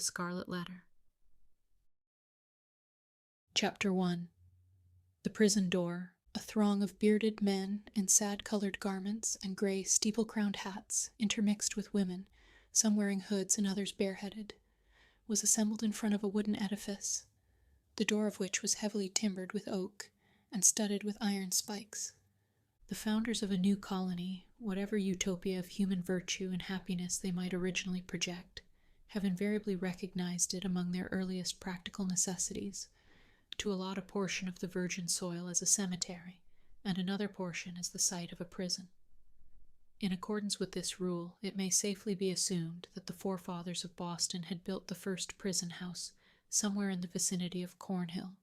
The Scarlet Letter. Chapter 1. The prison door. A throng of bearded men in sad-colored garments and gray steeple-crowned hats, intermixed with women, some wearing hoods and others bareheaded, was assembled in front of a wooden edifice, the door of which was heavily timbered with oak and studded with iron spikes. The founders of a new colony, whatever utopia of human virtue and happiness they might originally project, have invariably recognized it among their earliest practical necessities, to allot a portion of the virgin soil as a cemetery, and another portion as the site of a prison. In accordance with this rule, it may safely be assumed that the forefathers of Boston had built the first prison house somewhere in the vicinity of Cornhill,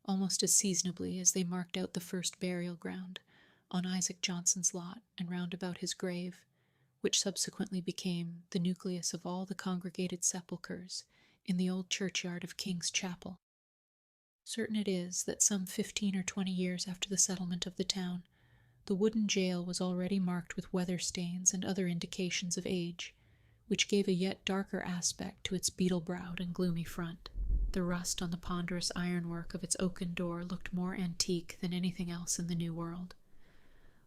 almost as seasonably as they marked out the first burial ground on Isaac Johnson's lot and round about his grave, which subsequently became the nucleus of all the congregated sepulchres in the old churchyard of King's Chapel. Certain it is that some 15 or 20 years after the settlement of the town, the wooden jail was already marked with weather stains and other indications of age, which gave a yet darker aspect to its beetle-browed and gloomy front. The rust on the ponderous ironwork of its oaken door looked more antique than anything else in the New World.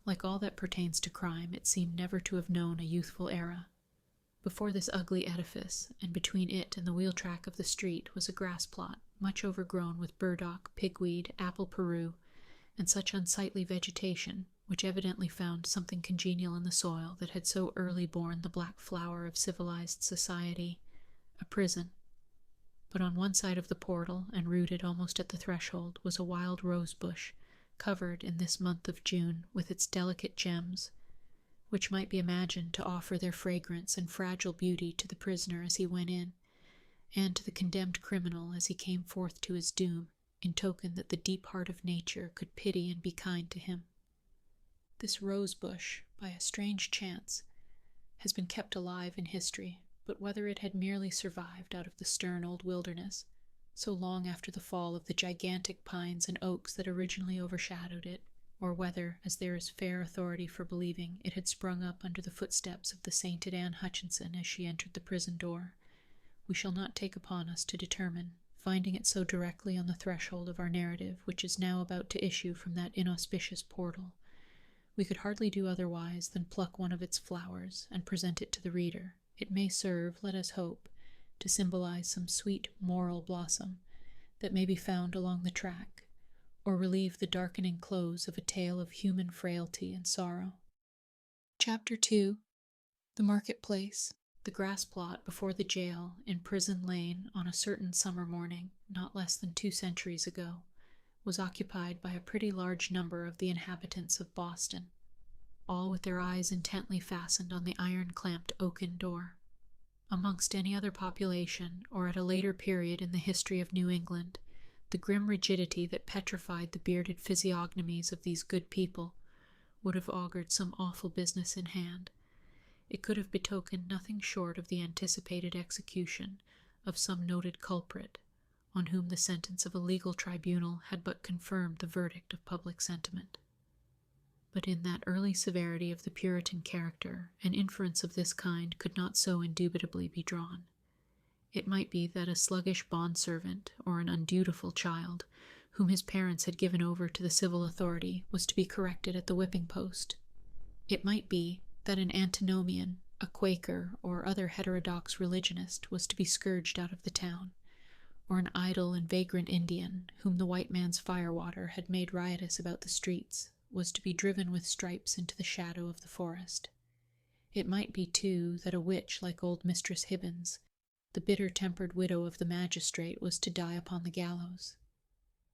Like all that pertains to crime, it seemed never to have known a youthful era. Before this ugly edifice, and between it and the wheel track of the street, was a grass plot, much overgrown with burdock, pigweed, apple peru, and such unsightly vegetation, which evidently found something congenial in the soil that had so early borne the black flower of civilized society, a prison. But on one side of the portal, and rooted almost at the threshold, was a wild rose bush, covered in this month of June with its delicate gems, which might be imagined to offer their fragrance and fragile beauty to the prisoner as he went in, and to the condemned criminal as he came forth to his doom, in token that the deep heart of nature could pity and be kind to him. This rose bush, by a strange chance, has been kept alive in history, but whether it had merely survived out of the stern old wilderness, so long after the fall of the gigantic pines and oaks that originally overshadowed it, or whether, as there is fair authority for believing, it had sprung up under the footsteps of the sainted Anne Hutchinson as she entered the prison door, we shall not take upon us to determine, finding it so directly on the threshold of our narrative, which is now about to issue from that inauspicious portal. We could hardly do otherwise than pluck one of its flowers and present it to the reader. It may serve, let us hope, to symbolize some sweet moral blossom that may be found along the track, or relieve the darkening close of a tale of human frailty and sorrow. Chapter 2. The Marketplace. The grass plot before the jail in Prison Lane on a certain summer morning, not less than 2 centuries ago, was occupied by a pretty large number of the inhabitants of Boston, all with their eyes intently fastened on the iron-clamped oaken door. Amongst any other population, or at a later period in the history of New England, the grim rigidity that petrified the bearded physiognomies of these good people would have augured some awful business in hand. It could have betokened nothing short of the anticipated execution of some noted culprit, on whom the sentence of a legal tribunal had but confirmed the verdict of public sentiment. But in that early severity of the Puritan character, an inference of this kind could not so indubitably be drawn. It might be that a sluggish bondservant, or an undutiful child, whom his parents had given over to the civil authority, was to be corrected at the whipping post. It might be that an antinomian, a Quaker, or other heterodox religionist was to be scourged out of the town, or an idle and vagrant Indian, whom the white man's firewater had made riotous about the streets, was to be driven with stripes into the shadow of the forest. It might be, too, that a witch like old Mistress Hibbins, the bitter-tempered widow of the magistrate, was to die upon the gallows.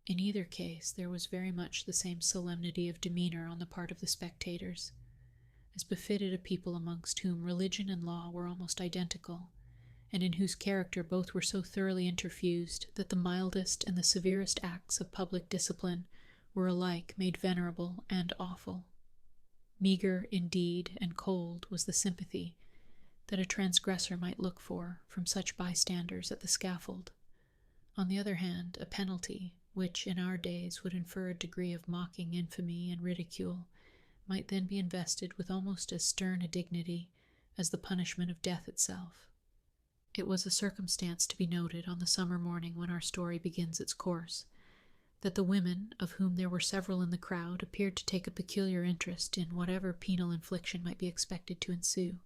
In either case, there was very much the same solemnity of demeanor on the part of the spectators, as befitted a people amongst whom religion and law were almost identical, and in whose character both were so thoroughly interfused that the mildest and the severest acts of public discipline were alike made venerable and awful. Meagre, indeed, and cold was the sympathy that a transgressor might look for from such bystanders at the scaffold. On the other hand, a penalty, which in our days would infer a degree of mocking infamy and ridicule, might then be invested with almost as stern a dignity as the punishment of death itself. It was a circumstance to be noted on the summer morning when our story begins its course, that the women, of whom there were several in the crowd, appeared to take a peculiar interest in whatever penal infliction might be expected to ensue.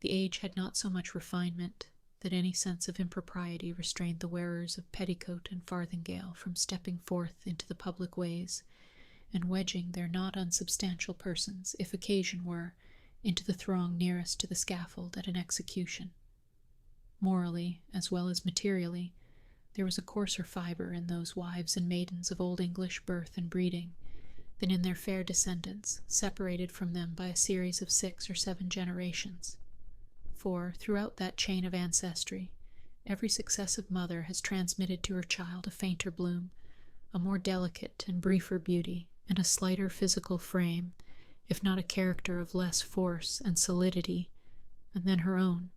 The age had not so much refinement that any sense of impropriety restrained the wearers of petticoat and farthingale from stepping forth into the public ways, and wedging their not unsubstantial persons, if occasion were, into the throng nearest to the scaffold at an execution. Morally, as well as materially, there was a coarser fibre in those wives and maidens of old English birth and breeding than in their fair descendants, separated from them by a series of 6 or 7 generations. For, throughout that chain of ancestry, every successive mother has transmitted to her child a fainter bloom, a more delicate and briefer beauty, and a slighter physical frame, if not a character of less force and solidity than her own.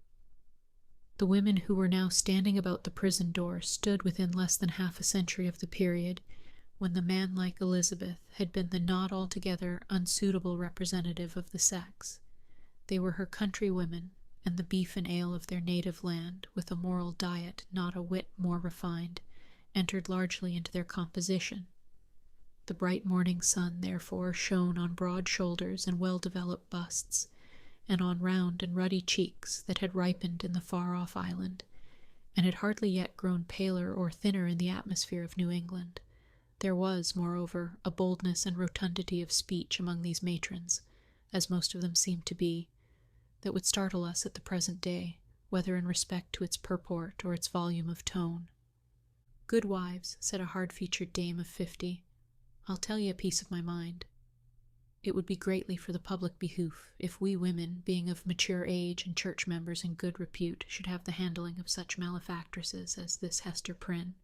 The women who were now standing about the prison door stood within less than half a century of the period when the man-like Elizabeth had been the not altogether unsuitable representative of the sex. They were her countrywomen, and the beef and ale of their native land, with a moral diet not a whit more refined, entered largely into their composition. The bright morning sun, therefore, shone on broad shoulders and well-developed busts, and on round and ruddy cheeks that had ripened in the far-off island, and had hardly yet grown paler or thinner in the atmosphere of New England. There was, moreover, a boldness and rotundity of speech among these matrons, as most of them seemed to be, that would startle us at the present day, whether in respect to its purport or its volume of tone. "Good wives," said a hard-featured dame of 50, "I'll tell ye a piece of my mind. It would be greatly for the public behoof if we women, being of mature age and church members in good repute, should have the handling of such malefactresses as this Hester Prynne.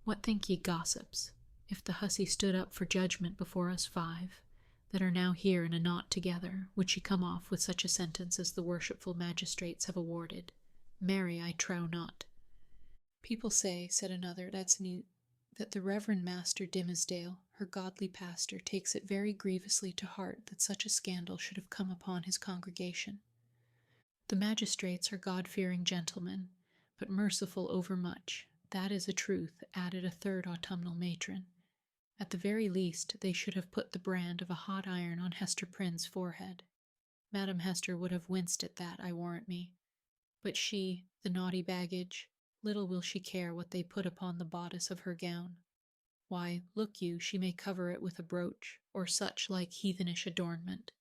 What think ye, gossips, if the hussy stood up for judgment before us 5, that are now here in a knot together, would she come off with such a sentence as the worshipful magistrates have awarded? Marry, I trow not." "People say," said another, "that the Reverend Master Dimmesdale, her godly pastor, takes it very grievously to heart that such a scandal should have come upon his congregation." "The magistrates are God-fearing gentlemen, but merciful overmuch. That is a truth," added a third autumnal matron. "At the very least, they should have put the brand of a hot iron on Hester Prynne's forehead. Madam Hester would have winced at that, I warrant me. But she, the naughty baggage, little will she care what they put upon the bodice of her gown. Why, look you, she may cover it with a brooch, or such like heathenish adornment,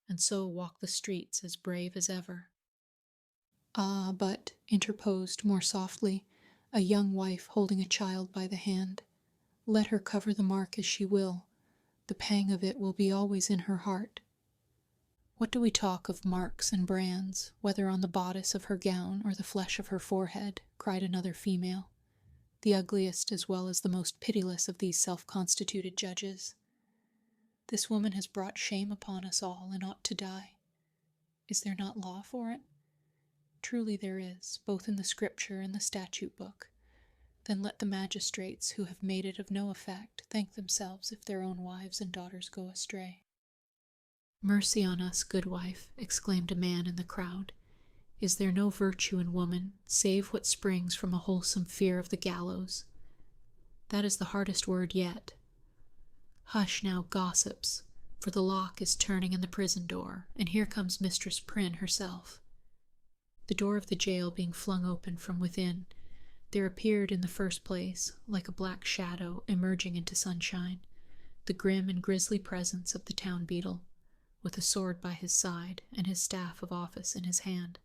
and so walk the streets as brave as ever." "Ah, but," interposed more softly a young wife holding a child by the hand, "let her cover the mark as she will, the pang of it will be always in her heart. What do we talk of marks and brands, whether on the bodice of her gown or the flesh of her forehead?" cried another female, the ugliest as well as the most pitiless of these self-constituted judges. "This woman has brought shame upon us all, and ought to die. Is there not law for it? Truly there is, both in the Scripture and the statute book. Then let the magistrates, who have made it of no effect, thank themselves if their own wives and daughters go astray." "Mercy on us, good wife," exclaimed a man in the crowd. "Is there no virtue in woman, save what springs from a wholesome fear of the gallows? That is the hardest word yet. Hush now, gossips, for the lock is turning in the prison door, and here comes Mistress Prynne herself." The door of the jail being flung open from within, there appeared in the first place, like a black shadow emerging into sunshine, the grim and grisly presence of the town beadle, with a sword by his side and his staff of office in his hand.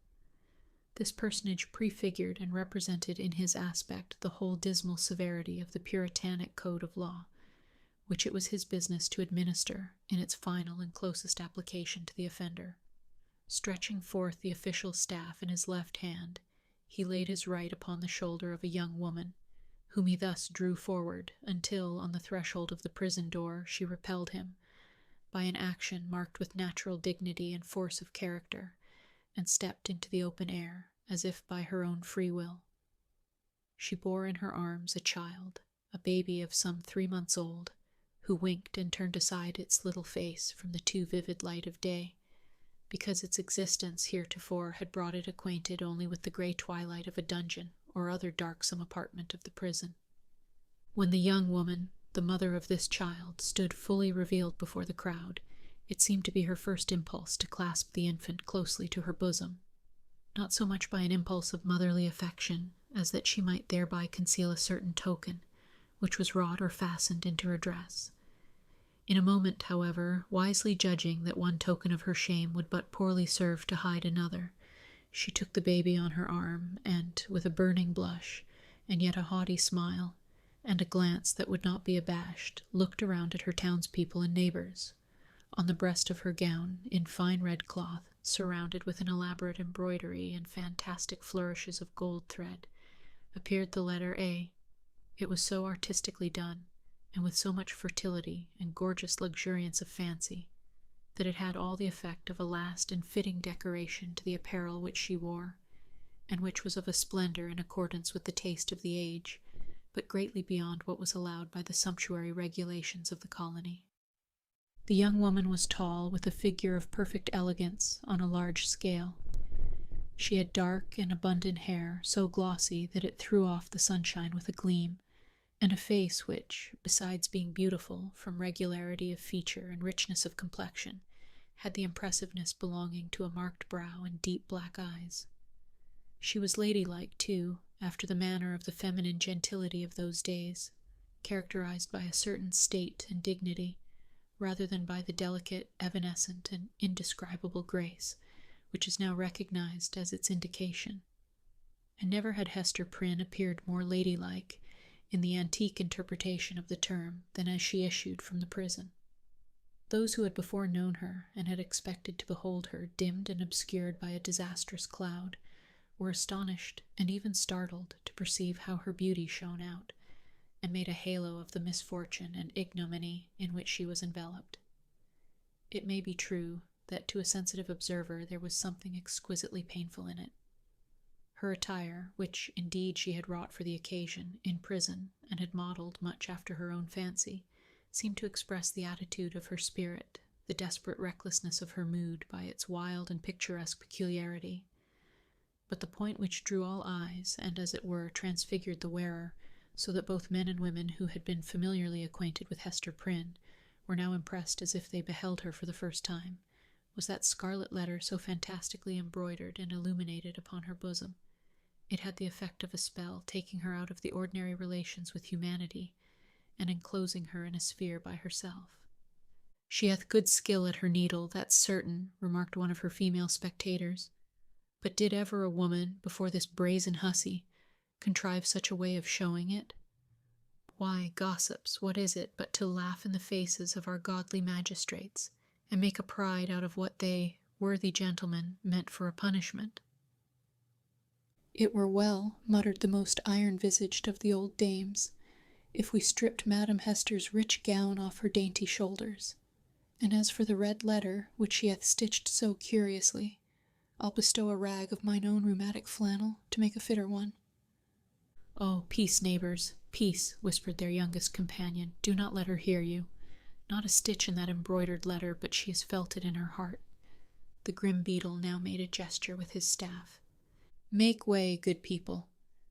This personage prefigured and represented in his aspect the whole dismal severity of the Puritanic code of law, which it was his business to administer in its final and closest application to the offender. Stretching forth the official staff in his left hand, he laid his right upon the shoulder of a young woman, whom he thus drew forward until, on the threshold of the prison door, she repelled him, by an action marked with natural dignity and force of character, and stepped into the open air, as if by her own free will. She bore in her arms a child, a baby of some 3 months old, who winked and turned aside its little face from the too vivid light of day, because its existence heretofore had brought it acquainted only with the grey twilight of a dungeon or other darksome apartment of the prison. When the young woman, the mother of this child, stood fully revealed before the crowd, it seemed to be her first impulse to clasp the infant closely to her bosom, not so much by an impulse of motherly affection as that she might thereby conceal a certain token, which was wrought or fastened into her dress. In a moment, however, wisely judging that one token of her shame would but poorly serve to hide another, she took the baby on her arm, and, with a burning blush, and yet a haughty smile, and a glance that would not be abashed, looked around at her townspeople and neighbors. On the breast of her gown, in fine red cloth, surrounded with an elaborate embroidery and fantastic flourishes of gold thread, appeared the letter A. It was so artistically done, and with so much fertility and gorgeous luxuriance of fancy, that it had all the effect of a last and fitting decoration to the apparel which she wore, and which was of a splendor in accordance with the taste of the age, but greatly beyond what was allowed by the sumptuary regulations of the colony. The young woman was tall, with a figure of perfect elegance on a large scale. She had dark and abundant hair, so glossy that it threw off the sunshine with a gleam, and a face which, besides being beautiful from regularity of feature and richness of complexion, had the impressiveness belonging to a marked brow and deep black eyes. She was ladylike, too, after the manner of the feminine gentility of those days, characterized by a certain state and dignity, rather than by the delicate, evanescent, and indescribable grace, which is now recognized as its indication. And never had Hester Prynne appeared more ladylike, in the antique interpretation of the term, than as she issued from the prison. Those who had before known her, and had expected to behold her dimmed and obscured by a disastrous cloud, were astonished and even startled to perceive how her beauty shone out, and made a halo of the misfortune and ignominy in which she was enveloped. It may be true that to a sensitive observer there was something exquisitely painful in it. Her attire, which indeed she had wrought for the occasion, in prison, and had modelled much after her own fancy, seemed to express the attitude of her spirit, the desperate recklessness of her mood by its wild and picturesque peculiarity. But the point which drew all eyes, and as it were transfigured the wearer, so that both men and women who had been familiarly acquainted with Hester Prynne were now impressed as if they beheld her for the first time, was that scarlet letter so fantastically embroidered and illuminated upon her bosom. It had the effect of a spell, taking her out of the ordinary relations with humanity, and enclosing her in a sphere by herself. "She hath good skill at her needle, that's certain," remarked one of her female spectators. "But did ever a woman, before this brazen hussy, contrive such a way of showing it? Why, gossips, what is it but to laugh in the faces of our godly magistrates, and make a pride out of what they, worthy gentlemen, meant for a punishment?" "It were well," muttered the most iron-visaged of the old dames, "if we stripped Madam Hester's rich gown off her dainty shoulders. And as for the red letter, which she hath stitched so curiously, I'll bestow a rag of mine own rheumatic flannel to make a fitter one." "Oh, peace, neighbors, peace," whispered their youngest companion. "Do not let her hear you. Not a stitch in that embroidered letter, but she has felt it in her heart." The grim beadle now made a gesture with his staff. "Make way, good people,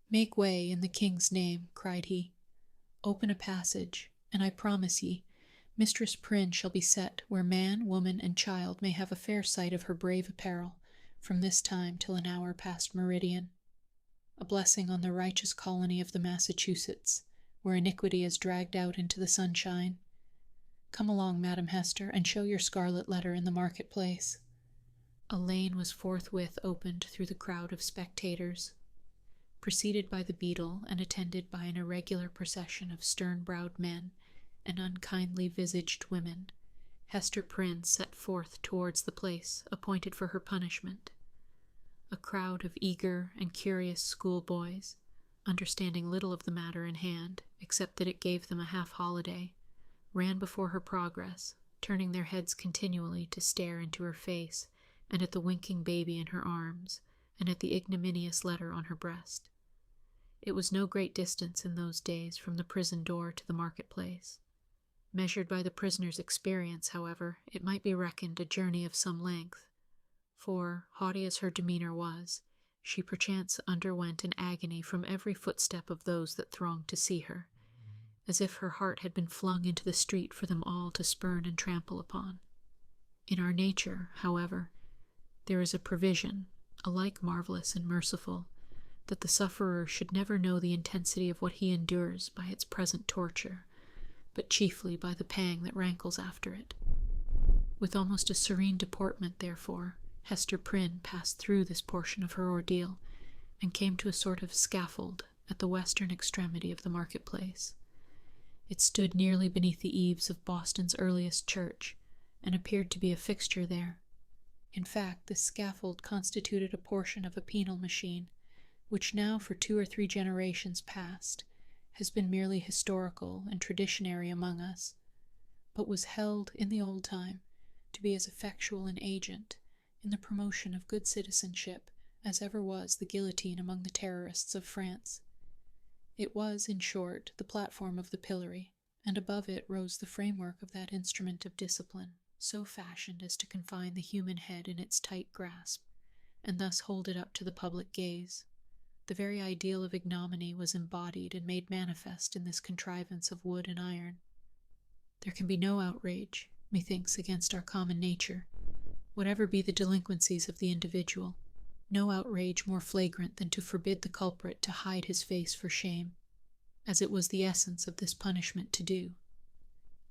make way in the king's name," cried he. "Open a passage, and I promise ye, Mistress Prynne shall be set where man, woman, and child may have a fair sight of her brave apparel, from this time till an hour past meridian. A blessing on the righteous colony of the Massachusetts, where iniquity is dragged out into the sunshine. Come along, Madam Hester, and show your scarlet letter in the marketplace." A lane was forthwith opened through the crowd of spectators. Preceded by the beadle, and attended by an irregular procession of stern-browed men and unkindly-visaged women, Hester Prynne set forth towards the place appointed for her punishment. A crowd of eager and curious schoolboys, understanding little of the matter in hand, except that it gave them a half-holiday, ran before her progress, turning their heads continually to stare into her face, and at the winking baby in her arms, and at the ignominious letter on her breast. It was no great distance in those days from the prison door to the marketplace. Measured by the prisoner's experience, however, it might be reckoned a journey of some length, for, haughty as her demeanor was, she perchance underwent an agony from every footstep of those that thronged to see her, as if her heart had been flung into the street for them all to spurn and trample upon. In our nature, however, there is a provision, alike marvelous and merciful, that the sufferer should never know the intensity of what he endures by its present torture, but chiefly by the pang that rankles after it. With almost a serene deportment, therefore, Hester Prynne passed through this portion of her ordeal, and came to a sort of scaffold at the western extremity of the marketplace. It stood nearly beneath the eaves of Boston's earliest church, and appeared to be a fixture there. In fact, this scaffold constituted a portion of a penal machine, which now for 2 or 3 generations past has been merely historical and traditionary among us, but was held in the old time to be as effectual an agent in the promotion of good citizenship as ever was the guillotine among the terrorists of France. It was, in short, the platform of the pillory, and above it rose the framework of that instrument of discipline, so fashioned as to confine the human head in its tight grasp, and thus hold it up to the public gaze. The very ideal of ignominy was embodied and made manifest in this contrivance of wood and iron. There can be no outrage, methinks, against our common nature, whatever be the delinquencies of the individual, no outrage more flagrant than to forbid the culprit to hide his face for shame, as it was the essence of this punishment to do.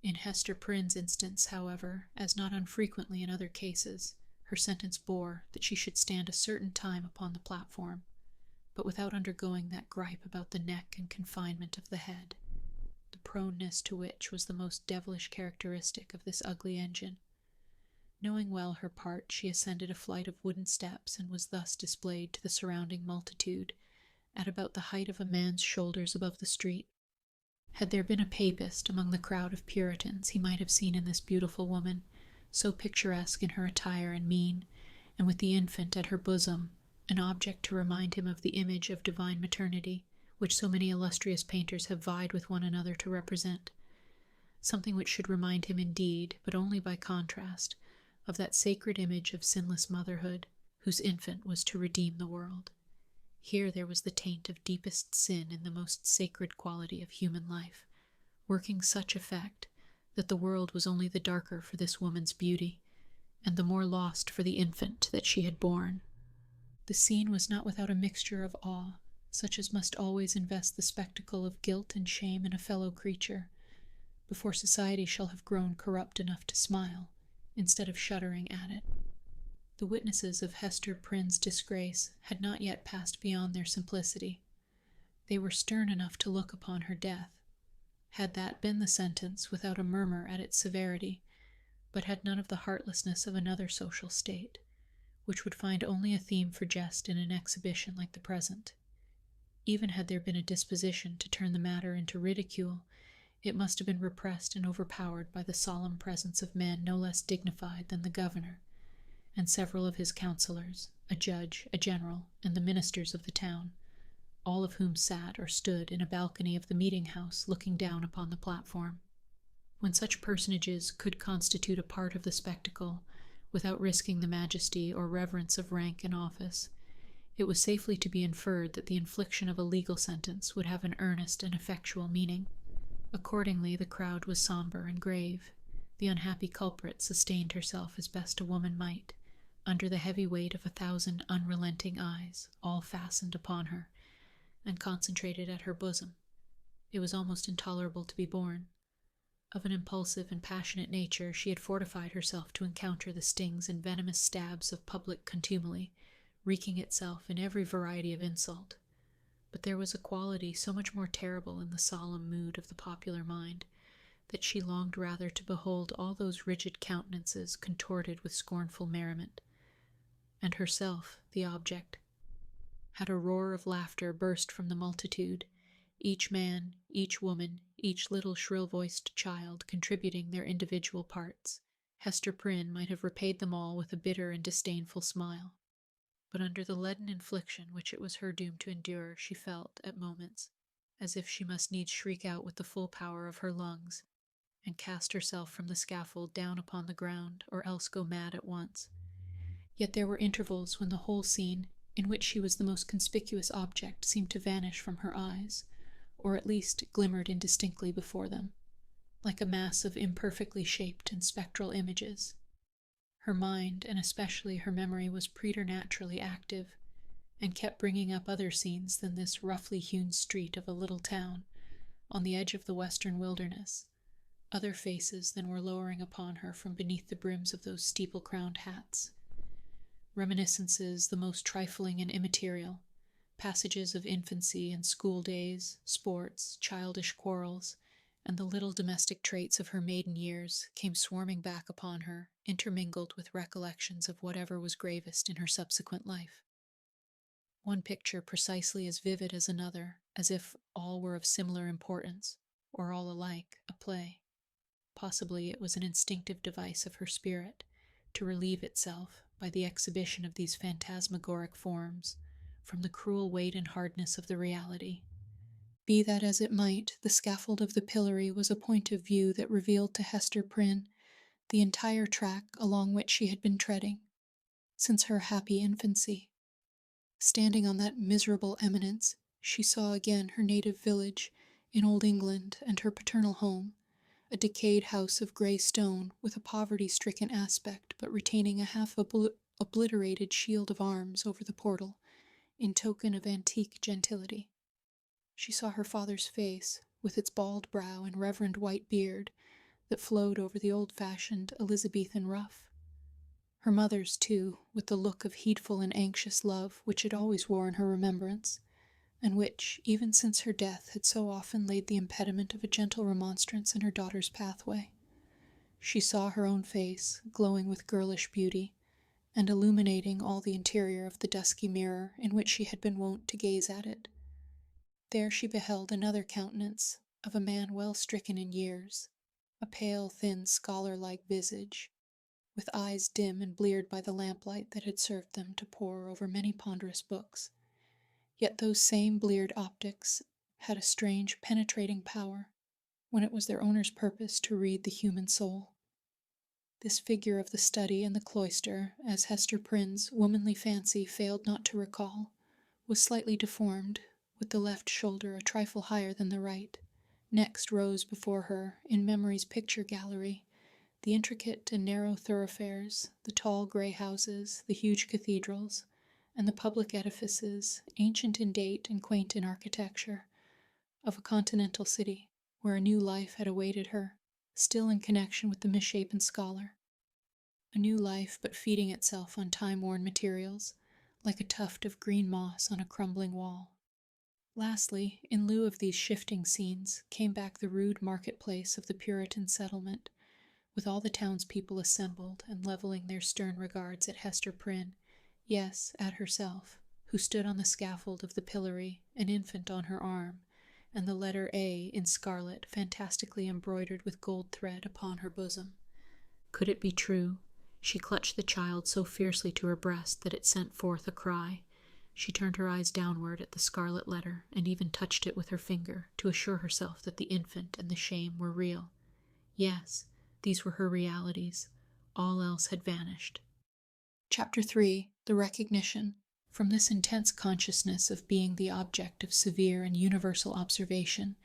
In Hester Prynne's instance, however, as not unfrequently in other cases, her sentence bore that she should stand a certain time upon the platform, but without undergoing that gripe about the neck and confinement of the head, the proneness to which was the most devilish characteristic of this ugly engine. Knowing well her part, she ascended a flight of wooden steps, and was thus displayed to the surrounding multitude, at about the height of a man's shoulders above the street. Had there been a papist among the crowd of Puritans, he might have seen in this beautiful woman, so picturesque in her attire and mien, and with the infant at her bosom, an object to remind him of the image of divine maternity, which so many illustrious painters have vied with one another to represent. Something which should remind him indeed, but only by contrast, of that sacred image of sinless motherhood, whose infant was to redeem the world. Here there was the taint of deepest sin in the most sacred quality of human life, working such effect that the world was only the darker for this woman's beauty, and the more lost for the infant that she had borne. The scene was not without a mixture of awe, such as must always invest the spectacle of guilt and shame in a fellow creature, before society shall have grown corrupt enough to smile, instead of shuddering at it. The witnesses of Hester Prynne's disgrace had not yet passed beyond their simplicity. They were stern enough to look upon her death, had that been the sentence, without a murmur at its severity, but had none of the heartlessness of another social state, which would find only a theme for jest in an exhibition like the present. Even had there been a disposition to turn the matter into ridicule, it must have been repressed and overpowered by the solemn presence of men no less dignified than the governor, and several of his councillors, a judge, a general, and the ministers of the town, all of whom sat or stood in a balcony of the meeting-house looking down upon the platform. When such personages could constitute a part of the spectacle, without risking the majesty or reverence of rank and office, it was safely to be inferred that the infliction of a legal sentence would have an earnest and effectual meaning. Accordingly, the crowd was somber and grave. The unhappy culprit sustained herself as best a woman might, under the heavy weight of 1,000 unrelenting eyes, all fastened upon her, and concentrated at her bosom. It was almost intolerable to be borne. Of an impulsive and passionate nature, she had fortified herself to encounter the stings and venomous stabs of public contumely, wreaking itself in every variety of insult. But there was a quality so much more terrible in the solemn mood of the popular mind, that she longed rather to behold all those rigid countenances contorted with scornful merriment, and herself the object. Had a roar of laughter burst from the multitude, each man, each woman, each little shrill-voiced child contributing their individual parts, Hester Prynne might have repaid them all with a bitter and disdainful smile. But under the leaden infliction which it was her doom to endure, she felt, at moments, as if she must needs shriek out with the full power of her lungs, and cast herself from the scaffold down upon the ground, or else go mad at once. Yet there were intervals when the whole scene, in which she was the most conspicuous object, seemed to vanish from her eyes, or at least glimmered indistinctly before them, like a mass of imperfectly shaped and spectral images. Her mind, and especially her memory, was preternaturally active, and kept bringing up other scenes than this roughly hewn street of a little town, on the edge of the western wilderness, other faces than were lowering upon her from beneath the brims of those steeple-crowned hats. Reminiscences the most trifling and immaterial, passages of infancy and school days, sports, childish quarrels, and the little domestic traits of her maiden years came swarming back upon her, intermingled with recollections of whatever was gravest in her subsequent life. One picture precisely as vivid as another, as if all were of similar importance, or all alike, a play. Possibly it was an instinctive device of her spirit to relieve itself, by the exhibition of these phantasmagoric forms, from the cruel weight and hardness of the reality. Be that as it might, the scaffold of the pillory was a point of view that revealed to Hester Prynne the entire track along which she had been treading, since her happy infancy. Standing on that miserable eminence, she saw again her native village in Old England and her paternal home, a decayed house of grey stone with a poverty-stricken aspect, but retaining a half-obliterated shield of arms over the portal, in token of antique gentility. She saw her father's face, with its bald brow and reverend white beard that flowed over the old-fashioned Elizabethan ruff. Her mother's, too, with the look of heedful and anxious love which it always wore in her remembrance, and which, even since her death, had so often laid the impediment of a gentle remonstrance in her daughter's pathway. She saw her own face, glowing with girlish beauty, and illuminating all the interior of the dusky mirror in which she had been wont to gaze at it. There she beheld another countenance, of a man well stricken in years, a pale, thin, scholar-like visage, with eyes dim and bleared by the lamplight that had served them to pore over many ponderous books. Yet those same bleared optics had a strange, penetrating power, when it was their owner's purpose to read the human soul. This figure of the study and the cloister, as Hester Prynne's womanly fancy failed not to recall, was slightly deformed, with the left shoulder a trifle higher than the right. Next rose before her, in memory's picture gallery, the intricate and narrow thoroughfares, the tall grey houses, the huge cathedrals, and the public edifices, ancient in date and quaint in architecture, of a continental city, where a new life had awaited her, still in connection with the misshapen scholar. A new life, but feeding itself on time-worn materials, like a tuft of green moss on a crumbling wall. Lastly, in lieu of these shifting scenes, came back the rude marketplace of the Puritan settlement, with all the townspeople assembled and leveling their stern regards at Hester Prynne, yes, at herself, who stood on the scaffold of the pillory, an infant on her arm, and the letter A in scarlet fantastically embroidered with gold thread upon her bosom. Could it be true? She clutched the child so fiercely to her breast that it sent forth a cry. She turned her eyes downward at the scarlet letter, and even touched it with her finger, to assure herself that the infant and the shame were real. Yes, these were her realities. All else had vanished. Chapter 3. The Recognition. From this intense consciousness of being the object of severe and universal observation,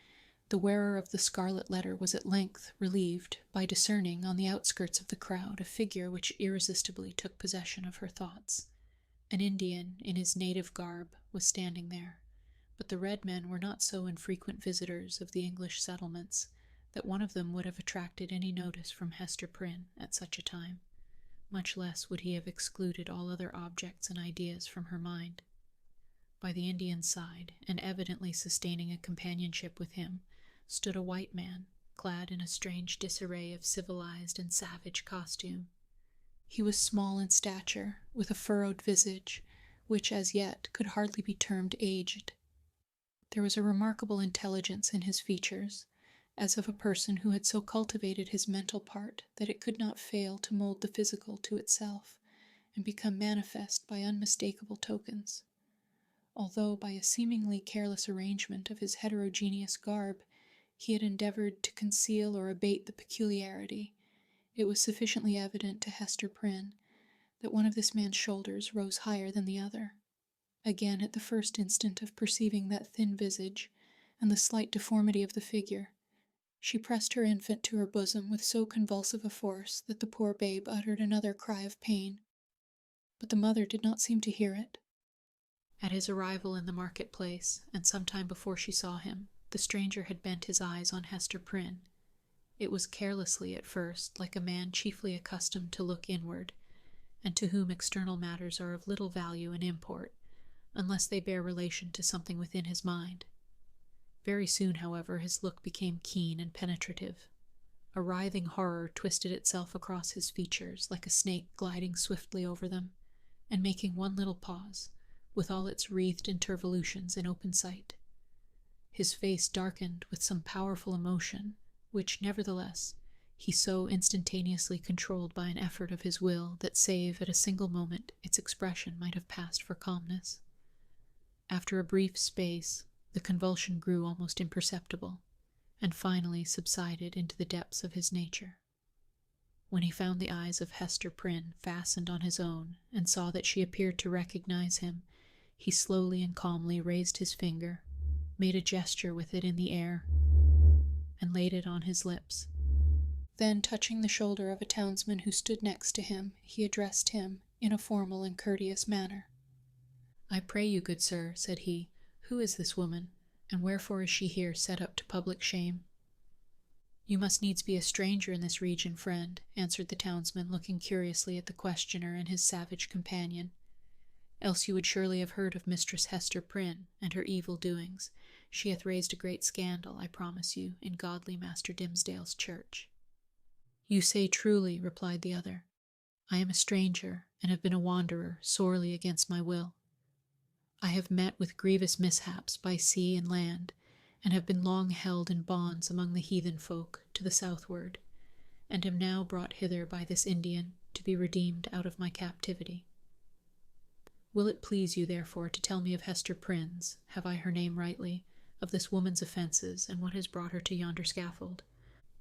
the wearer of the scarlet letter was at length relieved by discerning on the outskirts of the crowd a figure which irresistibly took possession of her thoughts. An Indian, in his native garb, was standing there, but the red men were not so infrequent visitors of the English settlements that one of them would have attracted any notice from Hester Prynne at such a time. Much less would he have excluded all other objects and ideas from her mind. By the Indian's side, and evidently sustaining a companionship with him, stood a white man, clad in a strange disarray of civilized and savage costume. He was small in stature, with a furrowed visage, which as yet could hardly be termed aged. There was a remarkable intelligence in his features, as of a person who had so cultivated his mental part that it could not fail to mold the physical to itself, and become manifest by unmistakable tokens. Although by a seemingly careless arrangement of his heterogeneous garb he had endeavored to conceal or abate the peculiarity, it was sufficiently evident to Hester Prynne that one of this man's shoulders rose higher than the other. Again, at the first instant of perceiving that thin visage and the slight deformity of the figure, she pressed her infant to her bosom with so convulsive a force that the poor babe uttered another cry of pain. But the mother did not seem to hear it. At his arrival in the marketplace, and some time before she saw him, the stranger had bent his eyes on Hester Prynne. It was carelessly at first, like a man chiefly accustomed to look inward, and to whom external matters are of little value and import, unless they bear relation to something within his mind. Very soon, however, his look became keen and penetrative. A writhing horror twisted itself across his features, like a snake gliding swiftly over them, and making one little pause, with all its wreathed intervolutions in open sight. His face darkened with some powerful emotion, which, nevertheless, he so instantaneously controlled by an effort of his will that save at a single moment its expression might have passed for calmness. After a brief space, the convulsion grew almost imperceptible, and finally subsided into the depths of his nature. When he found the eyes of Hester Prynne fastened on his own, and saw that she appeared to recognize him, he slowly and calmly raised his finger, made a gesture with it in the air, and laid it on his lips. Then, touching the shoulder of a townsman who stood next to him, he addressed him in a formal and courteous manner. "I pray you, good sir," said he, "who is this woman, and wherefore is she here set up to public shame?" "You must needs be a stranger in this region, friend," answered the townsman, looking curiously at the questioner and his savage companion. "Else you would surely have heard of Mistress Hester Prynne and her evil doings. She hath raised a great scandal, I promise you, in godly Master Dimmesdale's church." "You say truly," replied the other. "I am a stranger, and have been a wanderer, sorely against my will. I have met with grievous mishaps by sea and land, and have been long held in bonds among the heathen folk to the southward, and am now brought hither by this Indian to be redeemed out of my captivity. Will it please you, therefore, to tell me of Hester Prynne's, have I her name rightly, of this woman's offences, and what has brought her to yonder scaffold?"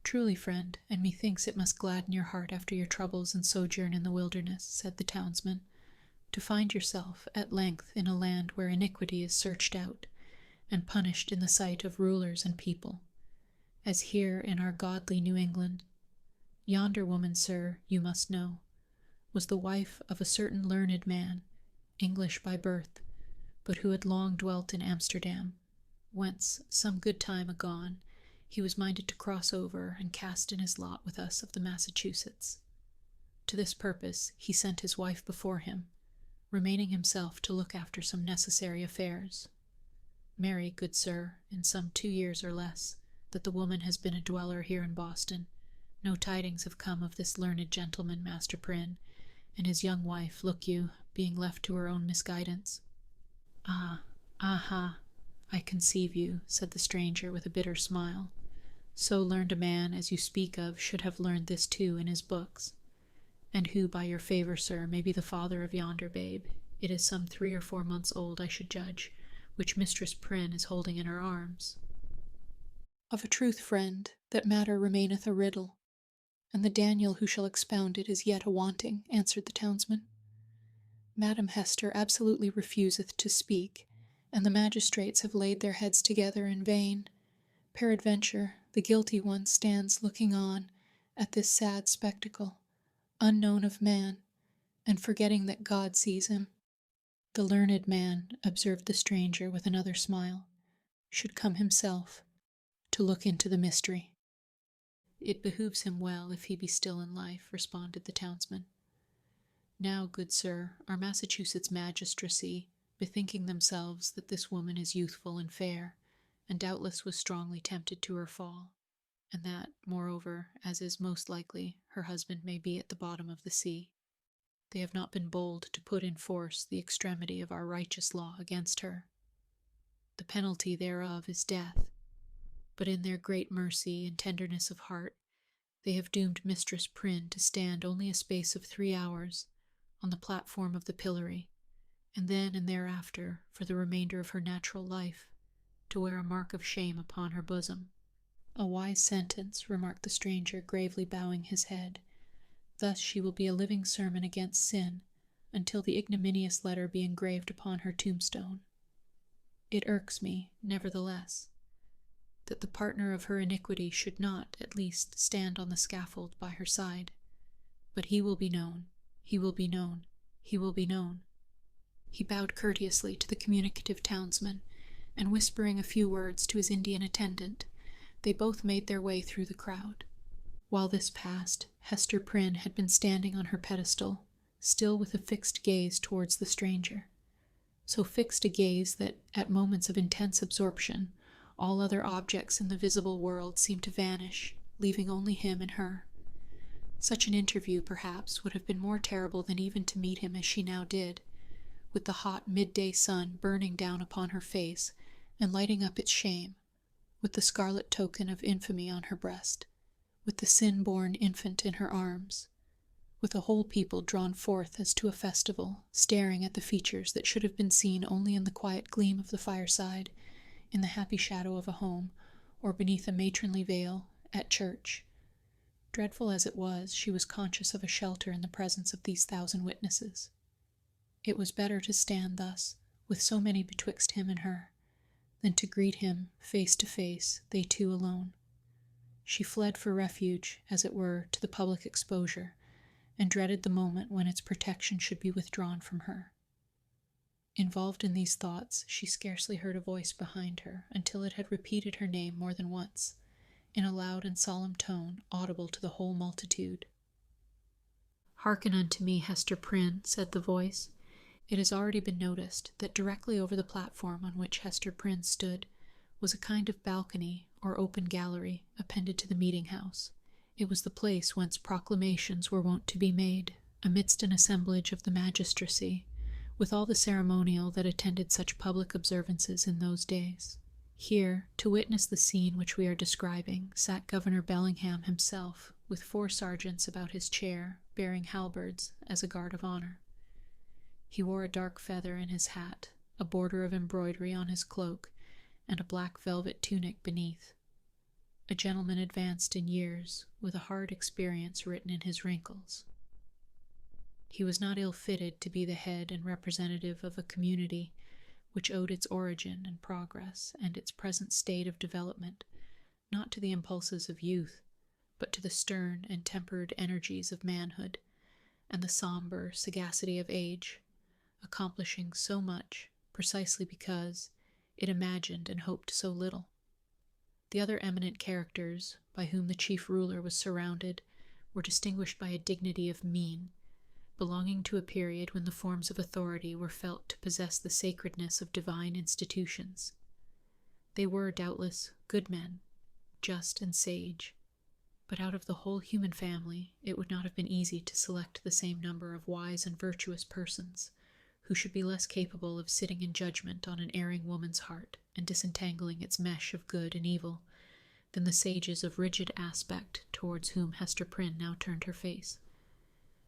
"Truly, friend, and methinks it must gladden your heart after your troubles and sojourn in the wilderness," said the townsman, "to find yourself at length in a land where iniquity is searched out, and punished in the sight of rulers and people, as here in our godly New England. Yonder woman, sir, you must know, was the wife of a certain learned man, English by birth, but who had long dwelt in Amsterdam, whence, some good time agone, he was minded to cross over and cast in his lot with us of the Massachusetts. To this purpose he sent his wife before him, remaining himself to look after some necessary affairs. Marry, good sir, in some 2 years or less, that the woman has been a dweller here in Boston, no tidings have come of this learned gentleman, Master Prynne, and his young wife, look you, being left to her own misguidance." "Aha, I conceive you," said the stranger with a bitter smile. "So learned a man as you speak of should have learned this too in his books. And who, by your favour, sir, may be the father of yonder babe? It is some 3 or 4 months old, I should judge, which Mistress Prynne is holding in her arms." "Of a truth, friend, that matter remaineth a riddle, and the Daniel who shall expound it is yet a-wanting," answered the townsman. "Madam Hester absolutely refuseth to speak, and the magistrates have laid their heads together in vain. Peradventure, the guilty one stands looking on at this sad spectacle, unknown of man, and forgetting that God sees him. The learned man," observed the stranger with another smile, "should come himself to look into the mystery." "It behooves him well if he be still in life," responded the townsman. "Now, good sir, our Massachusetts magistracy, bethinking themselves that this woman is youthful and fair, and doubtless was strongly tempted to her fall, and that, moreover, as is most likely, her husband may be at the bottom of the sea, they have not been bold to put in force the extremity of our righteous law against her. The penalty thereof is death, but in their great mercy and tenderness of heart, they have doomed Mistress Prynne to stand only a space of 3 hours on the platform of the pillory, and then and thereafter, for the remainder of her natural life, to wear a mark of shame upon her bosom." "A wise sentence," remarked the stranger, gravely bowing his head. "Thus she will be a living sermon against sin, until the ignominious letter be engraved upon her tombstone. It irks me, nevertheless, that the partner of her iniquity should not, at least, stand on the scaffold by her side. But he will be known, he will be known, he will be known. He bowed courteously to the communicative townsman, and whispering a few words to his Indian attendant, they both made their way through the crowd. While this passed, Hester Prynne had been standing on her pedestal, still with a fixed gaze towards the stranger. So fixed a gaze that, at moments of intense absorption, all other objects in the visible world seemed to vanish, leaving only him and her. Such an interview, perhaps, would have been more terrible than even to meet him as she now did, with the hot midday sun burning down upon her face and lighting up its shame, with the scarlet token of infamy on her breast, with the sin-born infant in her arms, with a whole people drawn forth as to a festival, staring at the features that should have been seen only in the quiet gleam of the fireside, in the happy shadow of a home, or beneath a matronly veil, at church. Dreadful as it was, she was conscious of a shelter in the presence of these 1,000 witnesses. It was better to stand thus, with so many betwixt him and her, than to greet him face to face, they two alone. She fled for refuge, as it were, to the public exposure, and dreaded the moment when its protection should be withdrawn from her. Involved in these thoughts, she scarcely heard a voice behind her until it had repeated her name more than once, in a loud and solemn tone audible to the whole multitude. "Hearken unto me, Hester Prynne," said the voice. It has already been noticed that directly over the platform on which Hester Prynne stood was a kind of balcony or open gallery appended to the meeting-house. It was the place whence proclamations were wont to be made, amidst an assemblage of the magistracy, with all the ceremonial that attended such public observances in those days. Here, to witness the scene which we are describing, sat Governor Bellingham himself, with 4 sergeants about his chair, bearing halberds as a guard of honor. He wore a dark feather in his hat, a border of embroidery on his cloak, and a black velvet tunic beneath. A gentleman advanced in years, with a hard experience written in his wrinkles. He was not ill-fitted to be the head and representative of a community which owed its origin and progress and its present state of development not to the impulses of youth, but to the stern and tempered energies of manhood and the somber sagacity of age, accomplishing so much precisely because it imagined and hoped so little. The other eminent characters by whom the chief ruler was surrounded were distinguished by a dignity of mien, belonging to a period when the forms of authority were felt to possess the sacredness of divine institutions. They were, doubtless, good men, just and sage, but out of the whole human family it would not have been easy to select the same number of wise and virtuous persons, who should be less capable of sitting in judgment on an erring woman's heart and disentangling its mesh of good and evil, than the sages of rigid aspect towards whom Hester Prynne now turned her face.